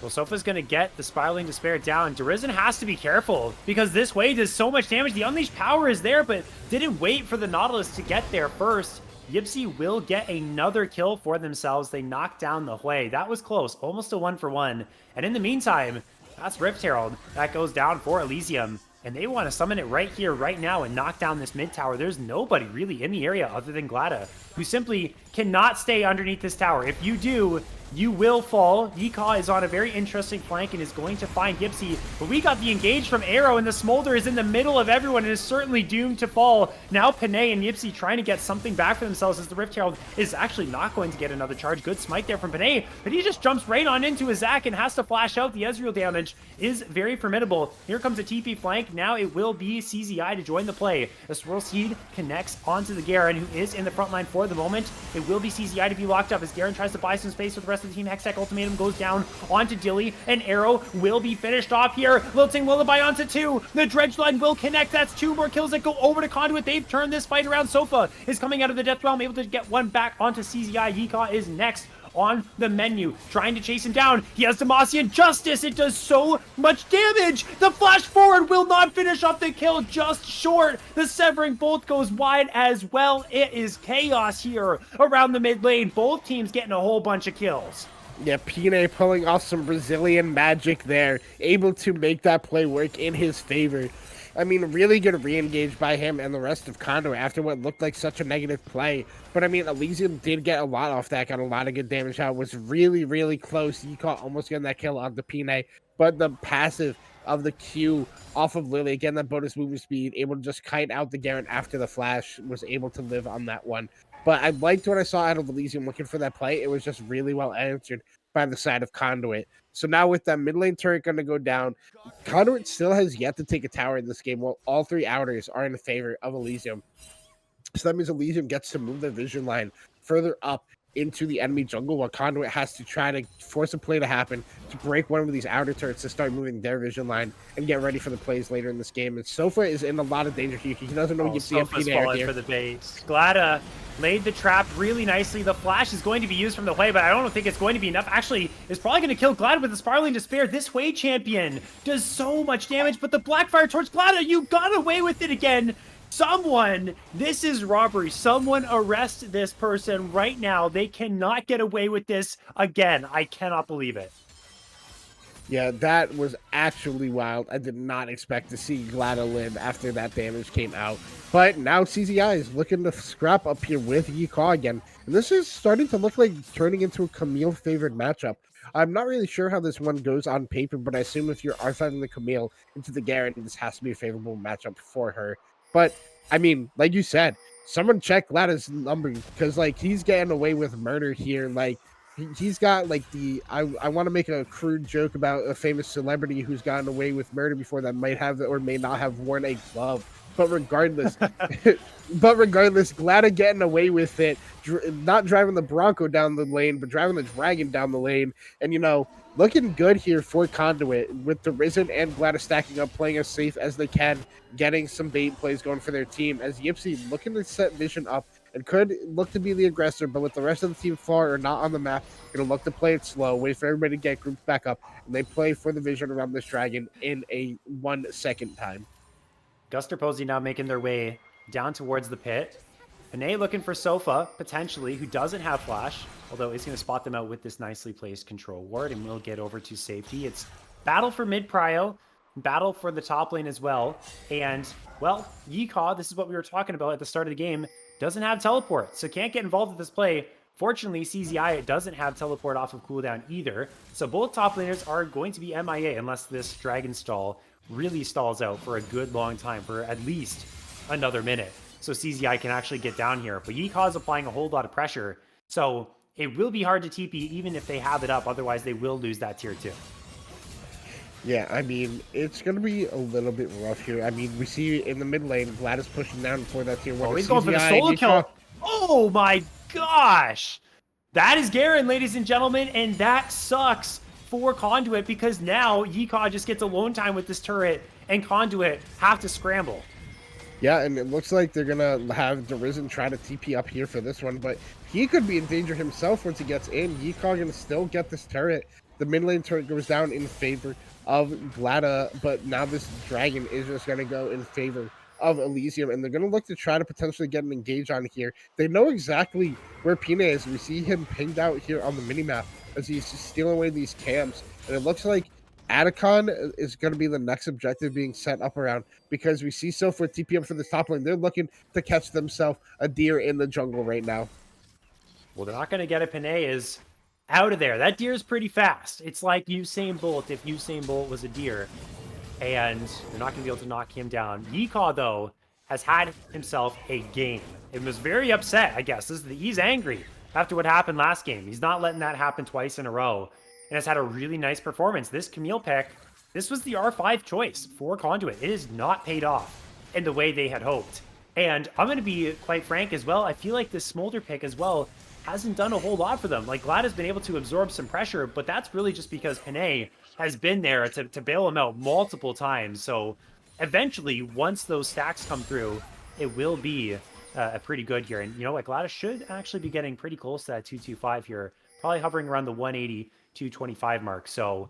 Well, Sofa's going to get the Spiraling Despair down. Derizen has to be careful because this wave does so much damage. The Unleashed Power is there, but didn't wait for the Nautilus to get there first. Yipsy will get another kill for themselves. They knock down the Hui. That was close, almost a 1-for-1. And in the meantime, that's Rift Herald. That goes down for Elysium. And they want to summon it right here, right now, and knock down this mid tower. There's nobody really in the area other than Glada, who simply cannot stay underneath this tower. If you do, You will fall. Yeehaw is on a very interesting flank and is going to find Gipsy. But we got the engage from Arrow, and the Smolder is in the middle of everyone and is certainly doomed to fall. Now Panay and Yipsy trying to get something back for themselves as the Rift Herald is actually not going to get another charge. Good smite there from Panay, but he just jumps right on into his Zac and has to flash out. The Ezreal damage is very formidable. Here comes a TP flank. Now it will be CZI to join the play. A Swirl Seed connects onto the Garen, who is in the front line for the moment. It will be CZI to be locked up as Garen tries to buy some space with the rest of the team. Hextech Ultimatum goes down onto Dilly, and Arrow will be finished off here. Lilting Lullaby onto 2. The Dredge line will connect. That's 2 more kills that go over to Conduit. They've turned this fight around. Sofa is coming out of the Death Realm, able to get one back onto CZI. Yeehaw is next on the menu, trying to chase him down. He has Demacian Justice. It does so much damage. The flash forward will not finish off the kill, just short. The Severing Bolt goes wide as well. It is chaos here around the mid lane. Both teams getting a whole bunch of kills. Yeah, Pine pulling off some Brazilian magic there, able to make that play work in his favor. I mean, really good re-engage by him and the rest of Conduit after what looked like such a negative play. But I mean, Elysium did get a lot off that, got a lot of good damage out, was really, really close. He caught almost getting that kill on the Pine, but the passive of the Q off of Lily, again, that bonus movement speed, able to just kite out the Garen after the flash, was able to live on that one. But I liked what I saw out of Elysium looking for that play. It was just really well answered by the side of Conduit. So now with that mid lane turret going to go down, Conduit still has yet to take a tower in this game, while all 3 outers are in favor of Elysium. So that means Elysium gets to move their vision line further up into the enemy jungle, while Conduit has to try to force a play to happen to break one of these outer turrets to start moving their vision line and get ready for the plays later in this game. And Sofa is in a lot of danger here. He doesn't know you see Sofa's falling for the bait. Glada laid the trap really nicely. The flash is going to be used from the Hwei, but I don't think it's going to be enough. Actually, it's probably going to kill Glad with the Sparling Despair. This Hwei champion does so much damage, but the Blackfire towards Glada, you got away with it again. Someone, this is robbery. Someone arrest this person right now. They cannot get away with this again. I cannot believe it. Yeah, that was actually wild. I did not expect to see Glada live after that damage came out. But now CZI is looking to scrap up here with Yeehaw again. And this is starting to look like turning into a Camille-favored matchup. I'm not really sure how this one goes on paper, but I assume if you're R5ing the Camille into the Garen, this has to be a favorable matchup for her. But, I mean, like you said, someone check Glada's number, because, like, he's getting away with murder here. Like, he's got, like, I want to make a crude joke about a famous celebrity who's gotten away with murder before that might have or may not have worn a glove. But regardless, Glada getting away with it, not driving the Bronco down the lane, but driving the Dragon down the lane. And, you know, looking good here for Conduit with the Risen and Glada stacking up, playing as safe as they can, getting some bait plays going for their team, as Yipsy looking to set Vision up and could look to be the aggressor, but with the rest of the team far or not on the map, going to look to play it slow, wait for everybody to get grouped back up, and they play for the Vision around this Dragon in a 1 second time. Guster Posey now making their way down towards the pit. Panay looking for Sofa, potentially, who doesn't have flash, although he's going to spot them out with this nicely placed control ward and will get over to safety. It's battle for mid prio, battle for the top lane as well. And, well, Yeehaw, this is what we were talking about at the start of the game, doesn't have teleport, so can't get involved with this play. Fortunately, CZI doesn't have teleport off of cooldown either, so both top laners are going to be MIA unless this Dragon stall really stalls out for a good long time, for at least another minute. So CZI can actually get down here. But Yeehaw is applying a whole lot of pressure, so it will be hard to TP even if they have it up, otherwise they will lose that tier 2. Yeah, I mean, it's going to be a little bit rough here. I mean, we see in the mid lane, Vlad is pushing down for that tier 1. Oh, he's going for the solo kill. Oh my gosh! That is Garen, ladies and gentlemen, and that sucks for Conduit, because now Yeehaw just gets alone time with this turret, and Conduit have to scramble. Yeah, and it looks like they're going to have the Risen try to TP up here for this one, but he could be in danger himself once he gets in. Yeehaw going to still get this turret. The mid lane turret goes down in favor of Glada, but now this Dragon is just going to go in favor of Elysium, and they're going to look to try to potentially get an engage on here. They know exactly where Pina is. We see him pinged out here on the minimap as he's stealing away these camps, and it looks like Atacon is going to be the next objective being set up around, because we see Sofa TPM for this top lane. They're looking to catch themselves a deer in the jungle right now. Well, they're not going to get it. Panay is Out of there. That deer is pretty fast. It's like Usain Bolt if Usain Bolt was a deer. And they're not going to be able to knock him down. Yeehaw, though, has had himself a game and was very upset, I guess. He's angry after what happened last game. He's not letting that happen twice in a row and has had a really nice performance. This Camille pick, this was the R5 choice for Conduit. It has not paid off in the way they had hoped. And I'm going to be quite frank as well. I feel like this Smolder pick as well hasn't done a whole lot for them. Like, Glad has been able to absorb some pressure, but that's really just because Panay has been there to bail him out multiple times. So eventually, once those stacks come through, it will be a pretty good here. And you know what? Gladys should actually be getting pretty close to that 225 here, probably hovering around the 180, 225 mark. So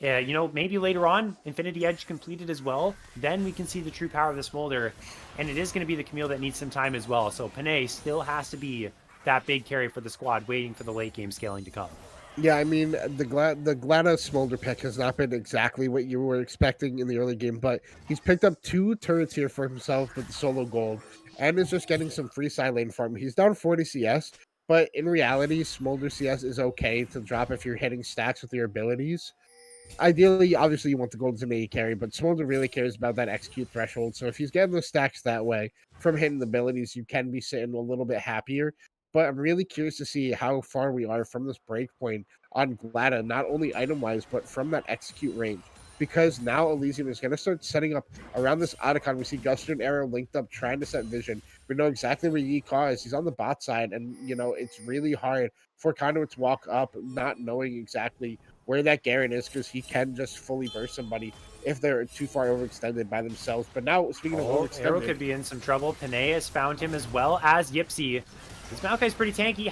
you know, maybe later on, Infinity Edge completed as well. Then we can see the true power of the Smolder. And it is going to be the Camille that needs some time as well. So Panay still has to be that big carry for the squad, waiting for the late game scaling to come. Yeah, I mean, the Glada Smolder pick has not been exactly what you were expecting in the early game, but he's picked up 2 turrets here for himself with the solo gold and is just getting some free side lane farm. He's down 40 CS, but in reality, Smolder CS is okay to drop if you're hitting stacks with your abilities. Ideally, obviously, you want the golden to carry, but Smolder really cares about that execute threshold. So if he's getting the stacks that way from hitting the abilities, you can be sitting a little bit happier. But I'm really curious to see how far we are from this break point on Glada, not only item wise, but from that execute range. Because now Elysium is going to start setting up around this Otacon. We see Guster and Arrow linked up trying to set vision. We know exactly where Yeehaw is. He's on the bot side, and you know it's really hard for Conduit to walk up, not knowing exactly where that Garen is, because he can just fully burst somebody if they're too far overextended by themselves. But now, speaking of overextended, Arrow could be in some trouble. Panay has found him as well as Yipsy. This Maokai's pretty tanky,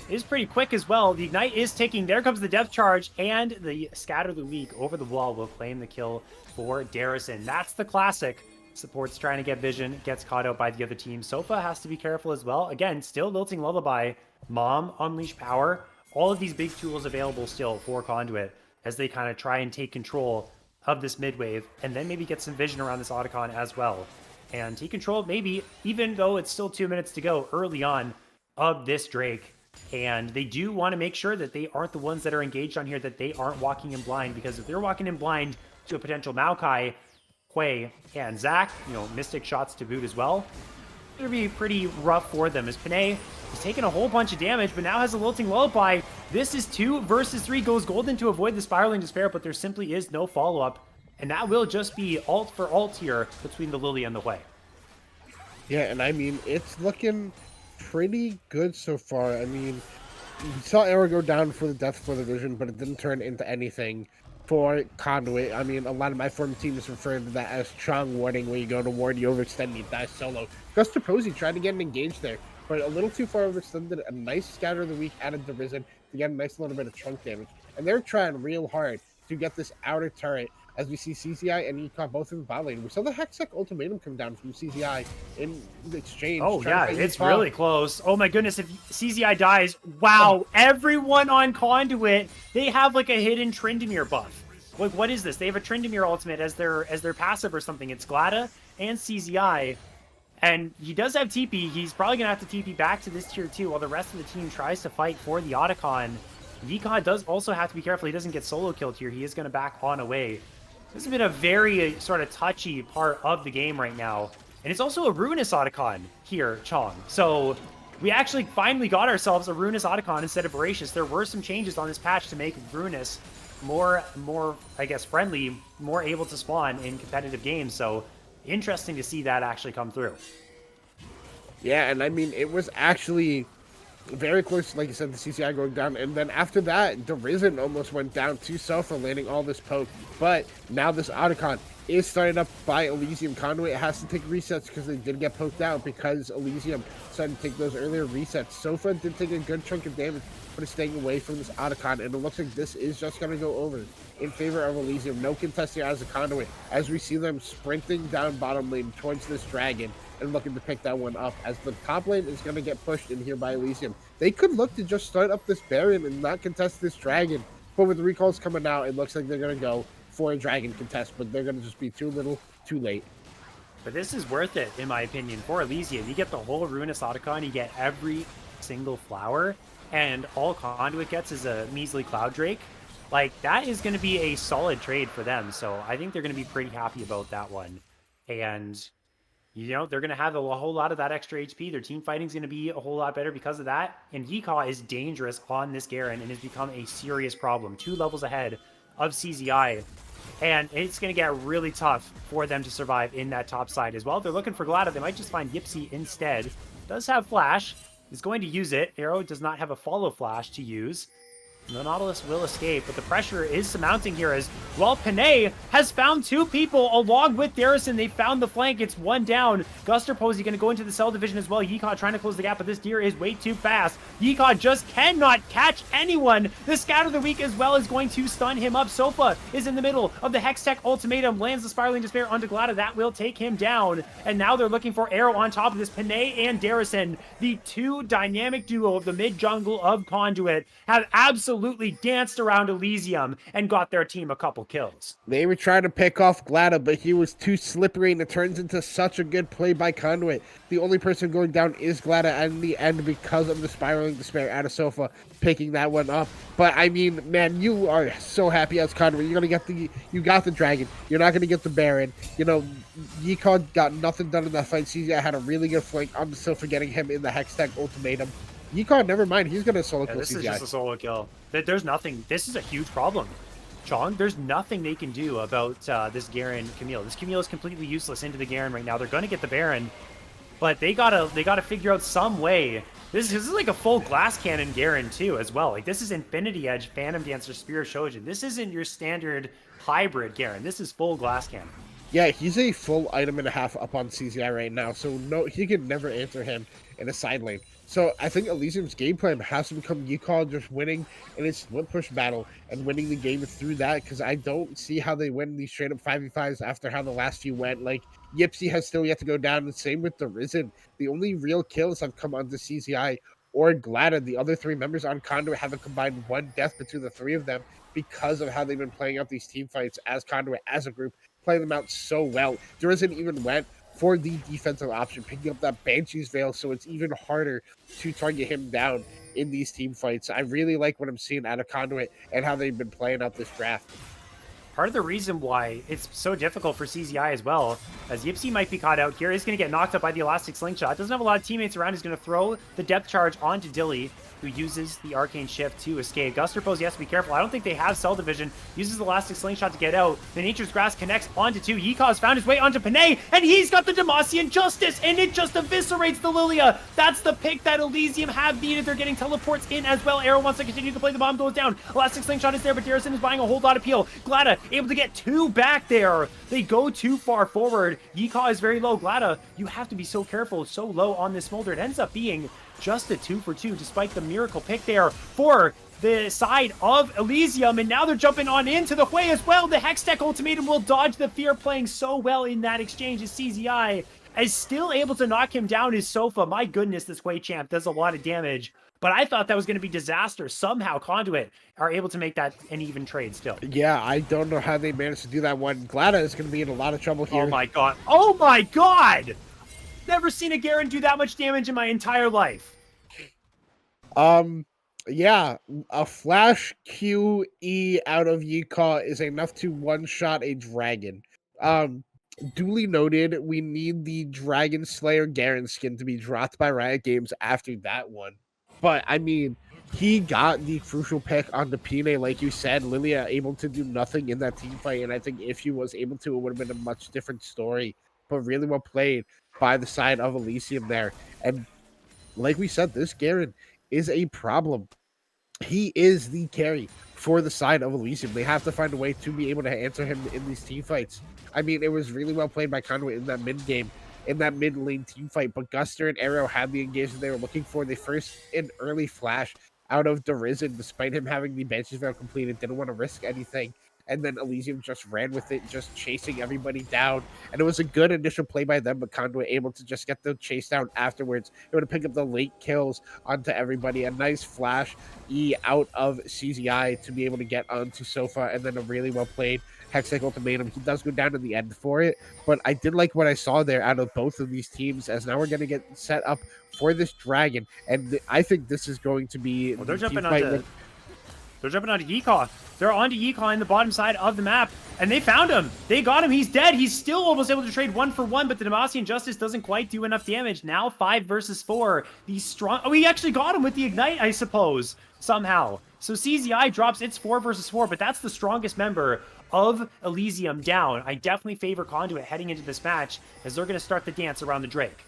is pretty quick as well. The Ignite is ticking. There comes the Depth Charge, and the Scatter the Weak over the wall will claim the kill for Darrison. That's the classic. Support's trying to get vision, gets caught out by the other team. Sofa has to be careful as well. Again, still Lilting Lullaby. Mom, Unleash Power. All of these big tools available still for Conduit as they kind of try and take control of this mid wave and then maybe get some vision around this Otacon as well. And take control, maybe, even though it's still 2 minutes to go early on of this Drake. And they do want to make sure that they aren't the ones that are engaged on here, that they aren't walking in blind, because if they're walking in blind to a potential Maokai, Quay, and Zach, you know, Mystic shots to boot as well, it's going to be pretty rough for them as Panay is taking a whole bunch of damage, but now has a Lilting Lullaby. This is 2 versus 3, goes golden to avoid the Spiraling Despair, but there simply is no follow-up. And that will just be ult for ult here between the Lily and the Hui. Yeah, and I mean, it's looking pretty good so far. I mean, we saw Arrow go down for the death for the vision, but it didn't turn into anything for Conduit. I mean, a lot of my former teams refer to that as Chong warding, where you go to ward, you overextend, you die solo. Guster Posey tried to get an engage there, but a little too far overextended. A nice Scatter of the Weak added to Risen to get a nice little bit of chunk damage. And they're trying real hard to get this outer turret, as we see CZI and Econ both in the bot lane. We saw the Hextech ultimatum come down from CZI in the exchange. Oh, yeah, it's really close. Oh, my goodness, if CZI dies, wow, everyone on Conduit, they have, like, a hidden Tryndamere buff. Like, what is this? They have a Tryndamere ultimate as their passive or something. It's Glada and CZI, and he does have TP. He's probably going to have to TP back to this tier 2 while the rest of the team tries to fight for the Otacon. Yikon does also have to be careful. He doesn't get solo killed here. He is going to back on away. This has been a very sort of touchy part of the game right now. And it's also a Ruinous Otacon here, Chong. So we actually finally got ourselves a Ruinous Otacon instead of Voracious. There were some changes on this patch to make Ruinous more, I guess, friendly, more able to spawn in competitive games. So interesting to see that actually come through. Yeah, and I mean, it was actually very close, like you said, the CCI going down, and then after that, the Risen almost went down to Sofa, landing all this poke. But now this Otacon is started up by Elysium. Conduit has to take resets because they did get poked out because Elysium started to take those earlier resets. Sofa did take a good chunk of damage, but is staying away from this Otacon, and it looks like this is just going to go over in favor of Elysium. No contesting as a Conduit, as we see them sprinting down bottom lane towards this dragon and looking to pick that one up, as the top lane is going to get pushed in here by Elysium. They could look to just start up this Baron and not contest this dragon, but with the recalls coming out, it looks like they're going to go for a dragon contest, but they're going to just be too little, too late. But this is worth it, in my opinion, for Elysium. You get the whole Ruinous Otacon, you get every single flower, and all Conduit gets is a measly Cloud Drake, like, that is going to be a solid trade for them. So I think they're going to be pretty happy about that one. And, you know, they're going to have a whole lot of that extra HP. Their team fighting is going to be a whole lot better because of that. And Yikaw is dangerous on this Garen and has become a serious problem. 2 levels ahead of CZI. And it's going to get really tough for them to survive in that top side as well. They're looking for Glada. They might just find Yipsy instead. Does have Flash. Is going to use it. Arrow does not have a follow Flash to use. The Nautilus will escape, but the pressure is surmounting here as, well, Panay has found 2 people along with Darrison. They found the flank. It's 1 down. Guster Posey going to go into the cell division as well. Yikaw trying to close the gap, but this deer is way too fast. Yikaw just cannot catch anyone. The Scout of the Week as well is going to stun him up. Sofa is in the middle of the Hextech ultimatum, lands the Spiraling Despair onto Glada. That will take him down. And now they're looking for Arrow on top of this. Panay and Darrison, the 2 dynamic duo of the mid jungle of Conduit, have absolutely danced around Elysium and got their team a couple kills. They were trying to pick off Glada, but he was too slippery, and it turns into such a good play by Conduit. The only person going down is Glada in the end because of the Spiraling Despair out of Sofa picking that one up. But I mean, man, you are so happy as Conduit. You're gonna get you got the dragon. You're not gonna get the Baron. You know, Yikon got nothing done in that fight. CZI had a really good flank on the Sofa, getting him in the Hextech ultimatum. Yikon, never mind. He's gonna solo kill this CZI. Is just a solo kill. There's nothing. This is a huge problem. Chong, there's nothing they can do about this Garen Camille. This Camille is completely useless into the Garen right now. They're going to get the Baron, but they gotta figure out some way. This is like a full glass cannon Garen too, as well. Like, this is Infinity Edge, Phantom Dancer, Spear Shojin. This isn't your standard hybrid Garen. This is full glass cannon. Yeah, he's a full item and a half up on CZI right now, so no, he can never answer him in a side lane. So I think Elysium's game plan has to become Yukon just winning in a split push battle and winning the game through that, because I don't see how they win these straight up 5v5s after how the last few went. Like, Yipsy has still yet to go down, and same with the Risen. The only real kills have come onto CZI or Glada. The other 3 members on Conduit have a combined 1 death between the 3 of them because of how they've been playing out these team fights as Conduit, as a group, playing them out so well. Risen even went for the defensive option, picking up that Banshee's Veil, so it's even harder to target him down in these team fights. I really like what I'm seeing out of Conduit and how they've been playing out this draft. Part of the reason why it's so difficult for CZI as well, as Yipsy might be caught out here, is going to get knocked up by the Elastic Slingshot. Doesn't have a lot of teammates around. He's going to throw the depth charge onto Dilly, who uses the Arcane Shift to escape. Guster Pose, he has to be careful. I don't think they have Cell Division. Uses the Elastic Slingshot to get out. The Nature's Grass connects onto 2. Yikaw's found his way onto Panay, and he's got the Demacian Justice, and it just eviscerates the Lilia. That's the pick that Elysium have needed. They're getting teleports in as well. Arrow wants to continue to play. The bomb goes down. Elastic Slingshot is there, but Darrison is buying a whole lot of peel. Glada able to get 2 back there. They go too far forward. Yikaw is very low. Glada, you have to be so careful, so low on this Smolder. It ends up being just a 2 for 2, despite the miracle pick there for the side of Elysium. And now they're jumping on into the Hui as well. The Hextech ultimatum will dodge the fear, playing so well in that exchange as CZI is still able to knock him down his Sofa. My goodness, this Hui champ does a lot of damage. But I thought that was going to be disaster. Somehow Conduit are able to make that an even trade still. Yeah, I don't know how they managed to do that one. Glada is going to be in a lot of trouble here. Oh my god. Oh my god! Never seen a Garen do that much damage in my entire life. Yeah, a flash QE out of Yikaw is enough to one-shot a dragon. Duly noted, we need the Dragon Slayer Garen skin to be dropped by Riot Games after that one. But, I mean, he got the crucial pick on the Pine, like you said. Lilia able to do nothing in that team fight, and I think if he was able to, it would have been a much different story. But really well played by the side of Elysium there. And like we said, this Garen is a problem. He is the carry for the side of Elysium. They have to find a way to be able to answer him in these team fights. I mean, it was really well played by Conduit in that mid game, in that mid lane team fight. But Guster and Arrow had the engagement they were looking for. They first an early flash out of the Risen, despite him having the Banshee's Veil completed. Didn't want to risk anything. And then Elysium just ran with it, just chasing everybody down. And it was a good initial play by them, but Conduit able to just get the chase down afterwards. Able to pick up the late kills onto everybody. A nice flash E out of CZI to be able to get onto Sofa. And then a really well played Hextech Ultimatum. He does go down in the end for it, but I did like what I saw there out of both of these teams, as now we're going to get set up for this dragon, and I think this is going to be Well, the team fight. they're jumping onto Yeehaw. They're onto Yeehaw in the bottom side of the map, and they found him. They got him. He's dead. He's still almost able to trade 1 for 1, but the Demacian Justice doesn't quite do enough damage. Now 5 versus 4. These strong... Oh, he actually got him with the Ignite, I suppose, somehow. So CZI drops its 4 versus 4, but that's the strongest member of Elysium down. I definitely favor Conduit heading into this match, as they're going to start the dance around the Drake.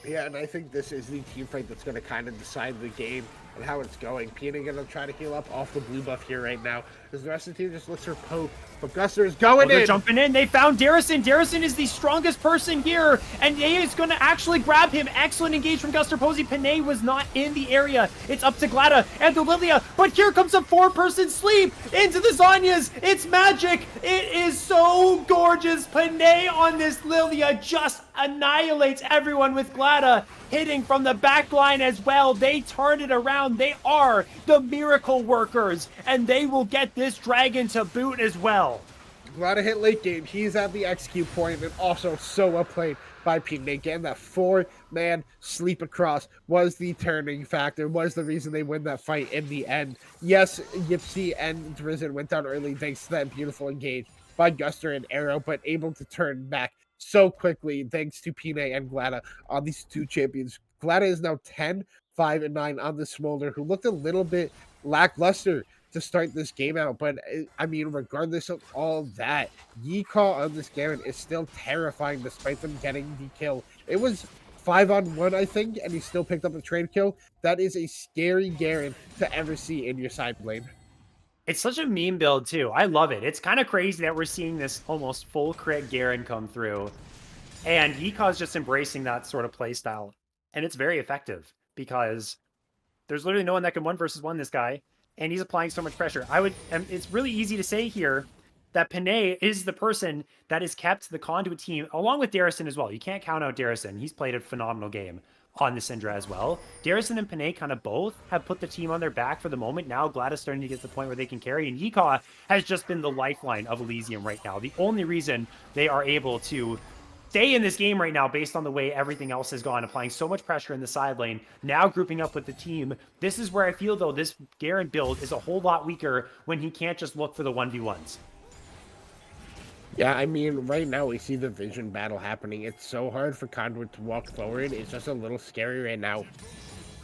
Yeah, and I think this is the team fight that's going to kind of decide the game and how it's going. Pina going to try to heal up off the blue buff here right now, because the rest of the team just looks for poke. But Guster is going they're in. Jumping in. They found Darrison. Darrison is the strongest person here, and he is going to actually grab him. Excellent engage from Guster Posey. Panay was not in the area. It's up to Glada and to Lilia, but here comes a 4-person sleep into the Zanyas. It's magic. It is so gorgeous. Panay on this Lilia just annihilates everyone with Glada hitting from the back line as well. They turn it around. They are the miracle workers, and they will get this dragon to boot as well. Glada hit late game. He's at the XQ point, and also so well played by Pina. Again, that 4-man sleep across was the turning factor, was the reason they win that fight in the end. Yes, Yipsy and Drizzen went down early thanks to that beautiful engage by Guster and Arrow, but able to turn back so quickly thanks to Pina and Glada on these two champions. Glada is now 10-5-9 on the Smolder, who looked a little bit lackluster to start this game out, but I mean, regardless of all that, Yeehaw on this Garen is still terrifying despite them getting the kill. It was 5-on-1, I think, and he still picked up a trade kill. That is a scary Garen to ever see in your side lane. It's such a meme build, too. I love it. It's kind of crazy that we're seeing this almost full crit Garen come through. And Yeehaw's just embracing that sort of play style. And it's very effective because there's literally no one that can 1-versus-1 this guy. And he's applying so much pressure. It's really easy to say here that Panay is the person that has kept the Conduit team, along with Darrison as well. You can't count out Darrison. He's played a phenomenal game on the Syndra as well. Darrison and Panay kind of both have put the team on their back for the moment. Now Glad is starting to get to the point where they can carry, and Yeehaw has just been the lifeline of Elysium right now. The only reason they are able to stay in this game right now based on the way everything else has gone, applying so much pressure in the side lane, now grouping up with the team. This is where I feel, though, this Garen build is a whole lot weaker when he can't just look for the 1v1s. Yeah, I mean, right now we see the vision battle happening. It's so hard for Conduit to walk forward. It's just a little scary right now.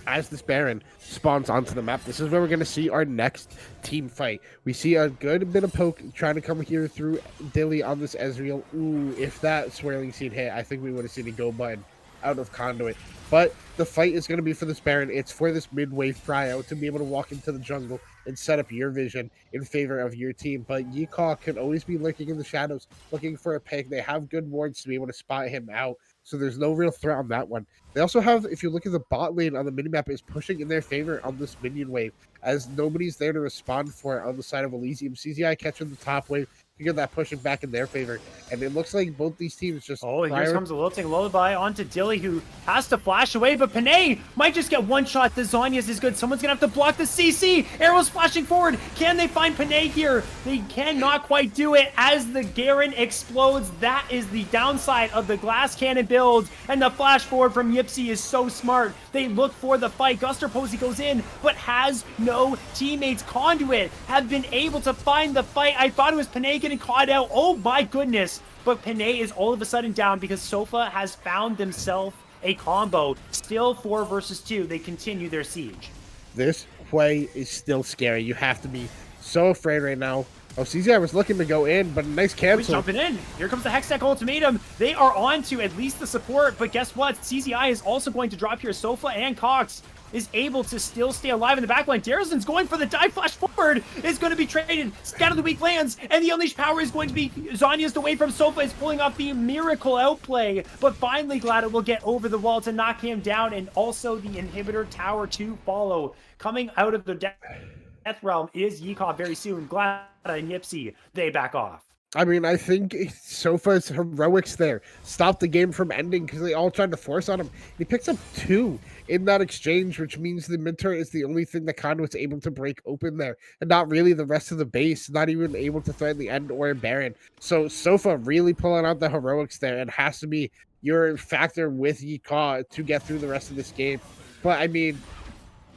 As this Baron spawns onto the map, this is where we're going to see our next team fight. We see a good bit of poke trying to come here through Dilly on this Ezreal. Ooh, if that Swirling Seed hit, I think we would have seen a go button out of Conduit. But the fight is going to be for this Baron. It's for this mid-wave tryout to be able to walk into the jungle and set up your vision in favor of your team. But Yeehaw can always be lurking in the shadows, looking for a pick. They have good wards to be able to spot him out, so there's no real threat on that one. They also have, if you look at the bot lane on the minimap, is pushing in their favor on this minion wave, as nobody's there to respond for it on the side of Elysium. CZI catching the top wave, to get that pushing back in their favor. And it looks like both these teams just... Oh, here comes a Lilting Lullaby onto Dilly, who has to flash away, but Panay might just get one shot. The Zanyas is good. Someone's going to have to block the CC. Arrows flashing forward. Can they find Panay here? They cannot quite do it as the Garen explodes. That is the downside of the glass cannon build, and the flash forward from Yipsy is so smart. They look for the fight. Guster Posey goes in, but has no teammates. Conduit have been able to find the fight. I thought it was Panay getting caught out. Oh my goodness. But Panay is all of a sudden down because Sofa has found themselves a combo. Still 4 versus 2. They continue their siege. This play is still scary. You have to be so afraid right now. Oh, CZI was looking to go in, but a nice cancel. He's jumping in. Here comes the Hextech Ultimatum. They are on to at least the support, but guess what? CZI is also going to drop here. Sofa and Cox is able to still stay alive in the backline. Darrison's going for the dive flash forward. Is going to be traded. Scatter the weak lands, and the Unleashed Power is going to be Zanya's away from Sofa. Is pulling off the miracle outplay, but finally Glada will get over the wall to knock him down, and also the inhibitor tower to follow. Coming out of the Death Realm is Yeehaw very soon. Glada and Yipsy, they back off. I mean, I think Sofa's heroics there stopped the game from ending because they all tried to force on him. He picks up 2 in that exchange, which means the mid turret is the only thing that Conduit's able to break open there, and not really the rest of the base, not even able to threaten the end or Baron. So Sofa really pulling out the heroics there, and has to be your factor with Yika to get through the rest of this game. But I mean,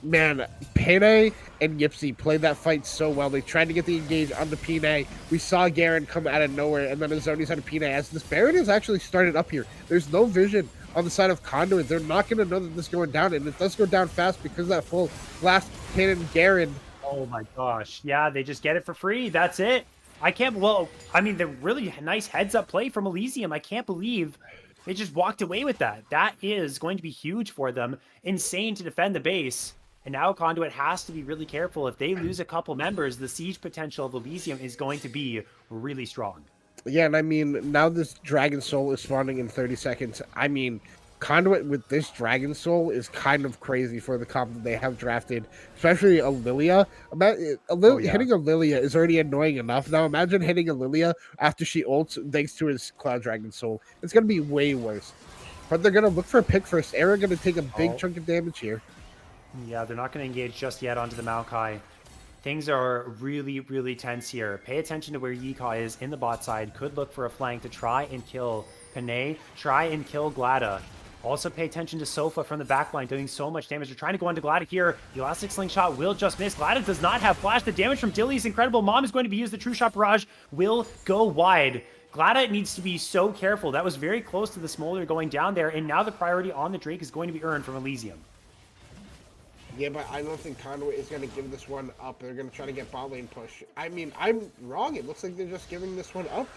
man, Pene and Yipsy played that fight so well. They tried to get the engage on the Pene. We saw Garen come out of nowhere, and then Azoni's had a Pene. As this Baron has actually started up here, there's no vision on the side of Conduit. They're not going to know that this is going down, and it does go down fast because of that full blast cannon Garen. Oh my gosh. Yeah, they just get it for free. That's it. I can't, well, I mean, the really nice heads-up play from Elysium. I can't believe they just walked away with that. That is going to be huge for them. Insane to defend the base. And now Conduit has to be really careful. If they lose a couple members, the siege potential of Elysium is going to be really strong. Yeah, and I mean, now this Dragon Soul is spawning in 30 seconds. I mean, Conduit with this Dragon Soul is kind of crazy for the comp that they have drafted, especially a Lilia. Hitting a Lilia is already annoying enough. Now imagine hitting a Lilia after she ults thanks to his Cloud Dragon Soul. It's going to be way worse. But they're going to look for a pick first. Era going to take a big chunk of damage here. Yeah, they're not going to engage just yet onto the Maokai. Things are really, really tense here. Pay attention to where Yika is in the bot side. Could look for a flank to try and kill Panay. Try and kill Glada. Also pay attention to Sofa from the backline doing so much damage. They're trying to go onto Glada here. The Elastic Slingshot will just miss. Glada does not have flash. The damage from Dilly is incredible. Mom is going to be used. The True Shot Barrage will go wide. Glada needs to be so careful. That was very close to the Smolder going down there. And now the priority on the Drake is going to be earned from Elysium. Yeah, but I don't think Conduit is going to give this one up. They're going to try to get bot lane push. I mean, I'm wrong. It looks like they're just giving this one up.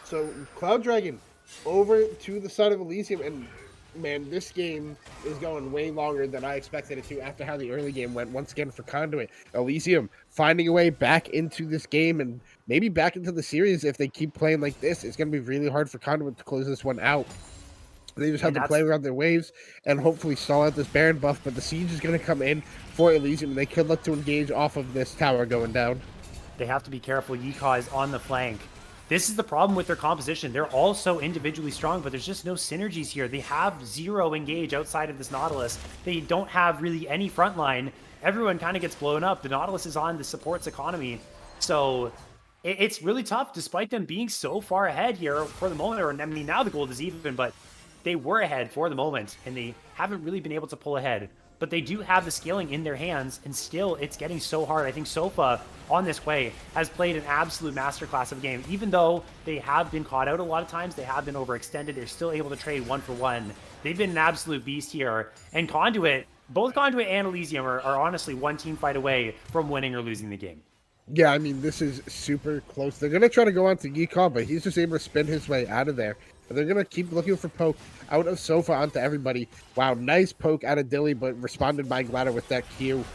So, Cloud Dragon over to the side of Elysium. And, man, this game is going way longer than I expected it to after how the early game went once again for Conduit. Elysium finding a way back into this game and maybe back into the series if they keep playing like this. It's going to be really hard for Conduit to close this one out. They just have to play around their waves and hopefully stall out this Baron buff, but the siege is going to come in for Elysium, and they could look to engage off of this tower going down. They have to be careful. Yika is on the flank. This is the problem with their composition. They're all so individually strong, but there's just no synergies here. They have 0 engage outside of this Nautilus. They don't have really any frontline. Everyone kind of gets blown up. The Nautilus is on the supports economy. So it's really tough, despite them being so far ahead here for the moment. Or, I mean, now the gold is even, but they were ahead for the moment, and they haven't really been able to pull ahead. But they do have the scaling in their hands, and still, it's getting so hard. I think Sofa, on this way, has played an absolute masterclass of a game. Even though they have been caught out a lot of times, they have been overextended, they're still able to trade 1-for-1. They've been an absolute beast here. And Conduit, both Conduit and Elysium are honestly one team fight away from winning or losing the game. Yeah, I mean, this is super close. They're going to try to go on to Yika, but he's just able to spin his way out of there. But they're going to keep looking for poke out of Sofa onto everybody. Wow, nice poke out of Dilly, but responded by Glada with that Q.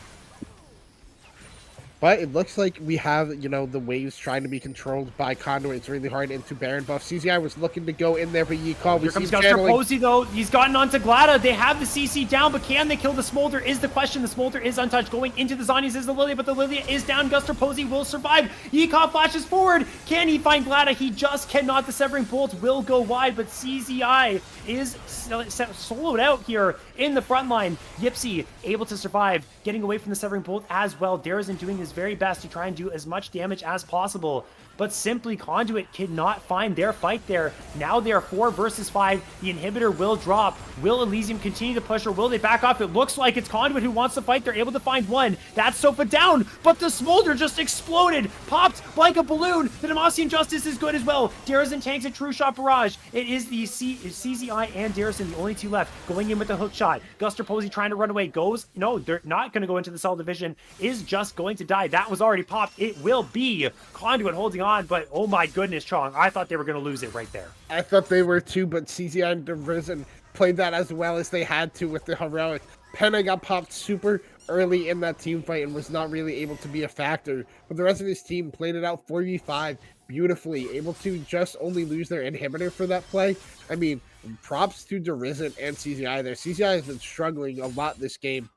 But it looks like we have, the waves trying to be controlled by Conduit. It's really hard into Baron buff. CZI was looking to go in there, but Yika, Here comes Guster Posey, though. He's gotten onto Glada. They have the CC down, but can they kill the Smolder is the question. The Smolder is untouched. Going into the Zonies is the Lilia, but the Lilia is down. Guster Posey will survive. Yika flashes forward. Can he find Glada? He just cannot. The Severing Bolt will go wide, but CZI is soloed out here in the front line. Yipsy able to survive, getting away from the Severing Bolt as well. Darazin doing his very best to try and do as much damage as possible, but simply Conduit cannot find their fight there. Now they are 4 versus 5. The inhibitor will drop. Will Elysium continue to push, or will they back off? It looks like it's Conduit who wants to fight. They're able to find one. That's Sofa down, but the Smolder just exploded, popped like a balloon. The Demacian Justice is good as well. Darazin tanks a True Shot Barrage. It is the CZI and Darazin, the only two left, going in with the hook shot. Guster Posey trying to run away. No, they're not going to go into the cell division. Is just going to die. That was already popped. It will be Conduit holding on, but oh my goodness, Chong, I thought they were going to lose it right there. I thought they were too, but CZI and Risen played that as well as they had to with the heroic. Pena got popped super early in that team fight and was not really able to be a factor, but the rest of his team played it out 4v5 beautifully, able to just only lose their inhibitor for that play. I mean, props to Dorado and CZI there. CZI has been struggling a lot this game,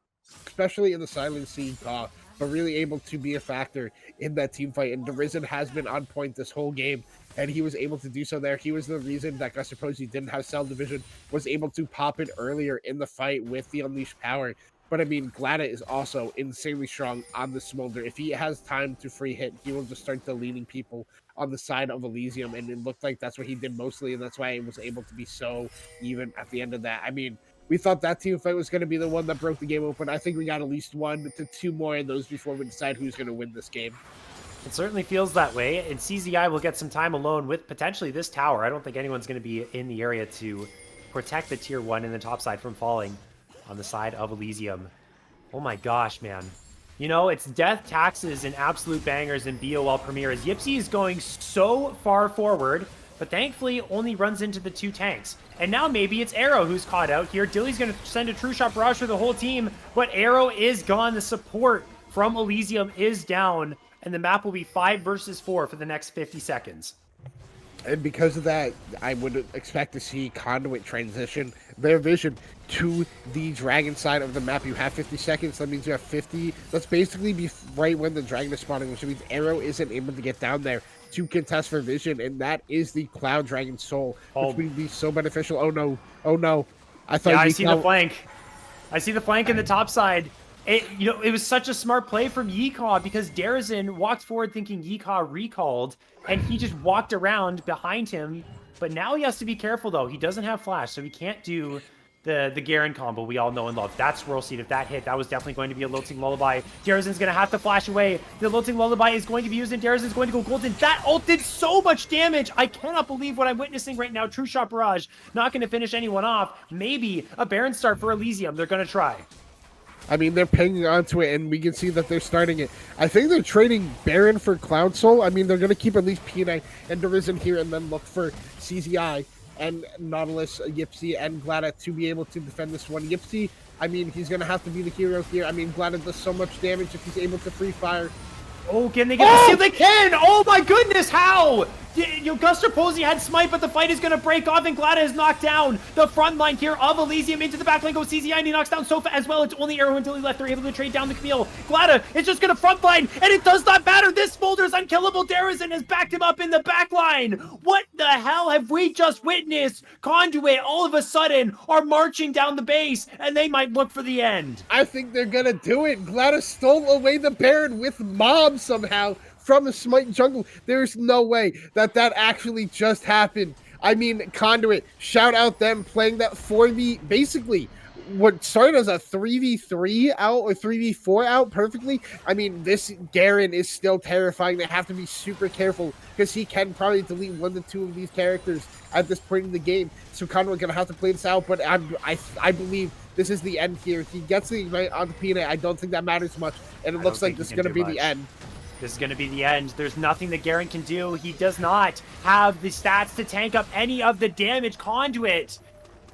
especially in the Silent Sea call, but really able to be a factor in that team fight. And Dorado has been on point this whole game. and he was able to do so there. He was the reason that Guster Posey didn't have cell division, was able to pop it earlier in the fight with the unleashed power. But I mean, Glada is also insanely strong on the Smolder. If he has time to free hit, he will just start deleting people on the side of Elysium, and it looked like that's what he did mostly, and that's why he was able to be so even at the end of that. I mean, we thought that team fight was going to be the one that broke the game open. I think we got at least 1 to 2 more of those before we decide who's going to win this game. It certainly feels that way, and CZI will get some time alone with potentially this tower. I don't think anyone's going to be in the area to protect the tier 1 in the top side from falling on the side of Elysium. Oh my gosh, man. You know, it's death, taxes, and absolute bangers in BOL Premier as Yipsy is going so far forward, but thankfully only runs into the 2 tanks. And now maybe it's Arrow who's caught out here. Dilly's going to send a true shot barrage for the whole team, but Arrow is gone. The support from Elysium is down, and the map will be 5 versus 4 for the next 50 seconds. And because of that, I would expect to see Conduit transition their vision to the dragon side of the map. You have 50 seconds. That means you have 50. That's basically be right when the dragon is spawning, which means Arrow isn't able to get down there to contest for vision. And that is the Cloud Dragon Soul, which would be so beneficial. Oh, no. Oh, no. I thought I see the flank. I see the flank in the top side. It was such a smart play from Yeehaw because Darazin walked forward thinking Yeehaw recalled, and he just walked around behind him. But now he has to be careful, though. He doesn't have flash, so he can't do the Garen combo we all know and love. That's Swirl Seed. If that hit, that was definitely going to be a Lilting Lullaby. Darazin's going to have to flash away. The Lilting Lullaby is going to be used, and Darazin's going to go golden. That ult did so much damage. I cannot believe what I'm witnessing right now. True Shot Barrage, not going to finish anyone off. Maybe a Baron start for Elysium. They're going to try. I mean, they're pinging onto it, and we can see that they're starting it. I think they're trading Baron for Cloud Soul. I mean, they're going to keep at least P9 and Derision here and then look for CZI and Nautilus, Yipsy, and Glada to be able to defend this one. Yipsy, I mean, he's going to have to be the hero here. I mean, Glada does so much damage if he's able to free fire. Oh, can they get the steal? They can! Oh my goodness, how? Guster Posey had smite, but the fight is going to break off, and Glada is knocked down. The front line here of Elysium into the back lane goes CZI, and he knocks down Sofa as well. It's only Arrow until he left. They're able to trade down the Camille. Glada is just going to front line, and it does not matter. This Smolder's unkillable. Darazin has backed him up in the back line. What the hell have we just witnessed? Conduit all of a sudden are marching down the base, and they might look for the end. I think they're going to do it. Glada stole away the Baron with Mob somehow from the Smite jungle. There's no way that actually just happened. I mean, Conduit, shout out them playing that 4v, basically what started as a 3v3 out or 3v4 out perfectly. I mean, this Garen is still terrifying. They have to be super careful because he can probably delete 1 to 2 of these characters at this point in the game. So Conduit gonna have to play this out, but I believe this is the end here. If he gets the ignite onto Pina, I don't think that matters much, and it looks like this is gonna be the end. This is going to be the end. There's nothing that Garen can do. He does not have the stats to tank up any of the damage. Conduit,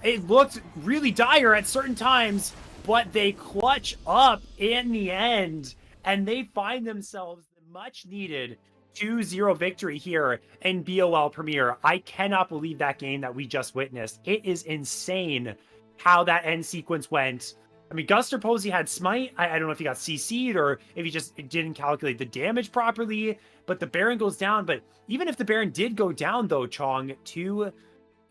it looked really dire at certain times, but they clutch up in the end, and they find themselves the much-needed 2-0 victory here in BOL Premier. I cannot believe that game that we just witnessed. It is insane how that end sequence went. I mean, Guster Posey had Smite. I don't know if he got CC'd or if he just didn't calculate the damage properly, but the Baron goes down. But even if the Baron did go down, though, Chong, to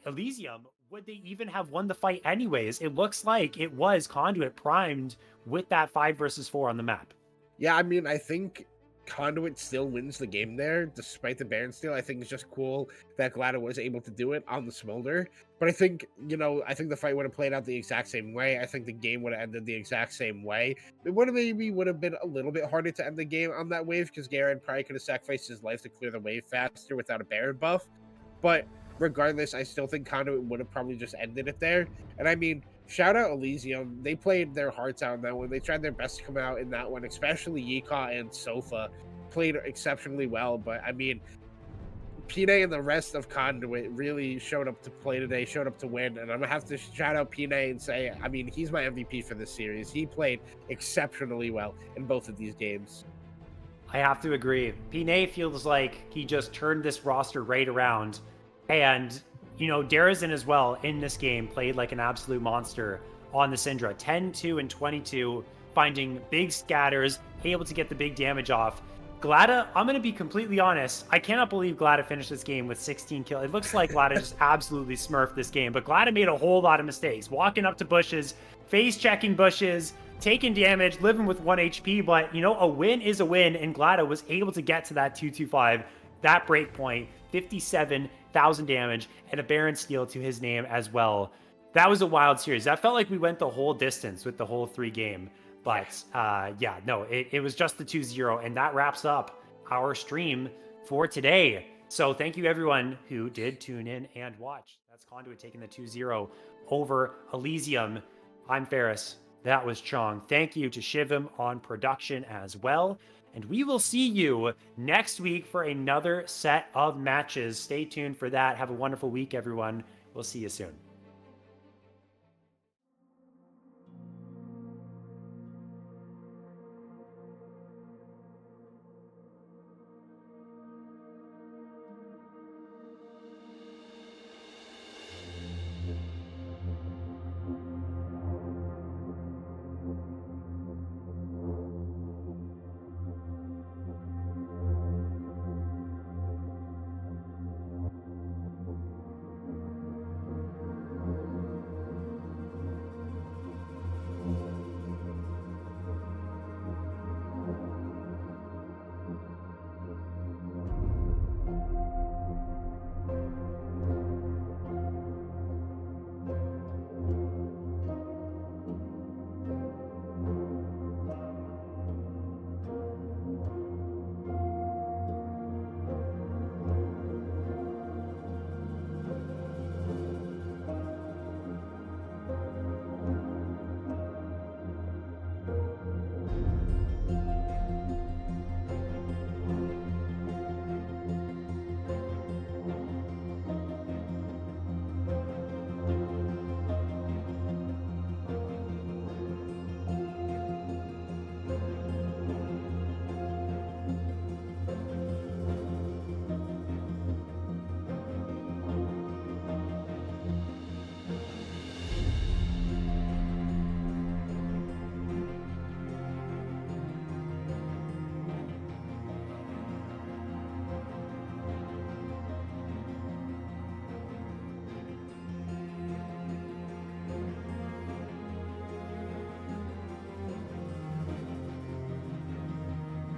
Elysium, would they even have won the fight anyways? It looks like it was Conduit primed with that 5 versus 4 on the map. Yeah, I mean, I think Conduit still wins the game there, despite the Baron steal. I think it's just cool that Glada was able to do it on the Smolder. But I think, I think the fight would have played out the exact same way. I think the game would have ended the exact same way. It would have been a little bit harder to end the game on that wave because Garen probably could have sacrificed his life to clear the wave faster without a Baron buff. But regardless, I still think Conduit would have probably just ended it there. And I mean, shout out Elysium. They played their hearts out in that one. They tried their best to come out in that one, especially Yeehaw and Sofa played exceptionally well. But I mean, Pina and the rest of Conduit really showed up to play today, showed up to win. And I'm going to have to shout out Pina and say, I mean, he's my MVP for this series. He played exceptionally well in both of these games. I have to agree. Pina feels like he just turned this roster right around. And Darazin as well in this game played like an absolute monster on the Syndra. 10, 2, and 22, finding big scatters, able to get the big damage off. Glada, I'm going to be completely honest. I cannot believe Glada finished this game with 16 kills. It looks like Glada just absolutely smurfed this game, but Glada made a whole lot of mistakes. Walking up to bushes, face checking bushes, taking damage, living with 1 HP, but, you know, a win is a win, and Glada was able to get to that 225, that break point, 57,000 damage, and a Baron steal to his name as well. That was a wild series. That felt like we went the whole distance with the whole 3 game. But yeah, no, it was just the 2-0, and that wraps up our stream for today. So thank you everyone who did tune in and watch. That's Conduit taking the 2-0 over Elysium. I'm Ferris. That was Chong. Thank you to Shivim on production as well. And we will see you next week for another set of matches. Stay tuned for that. Have a wonderful week, everyone. We'll see you soon.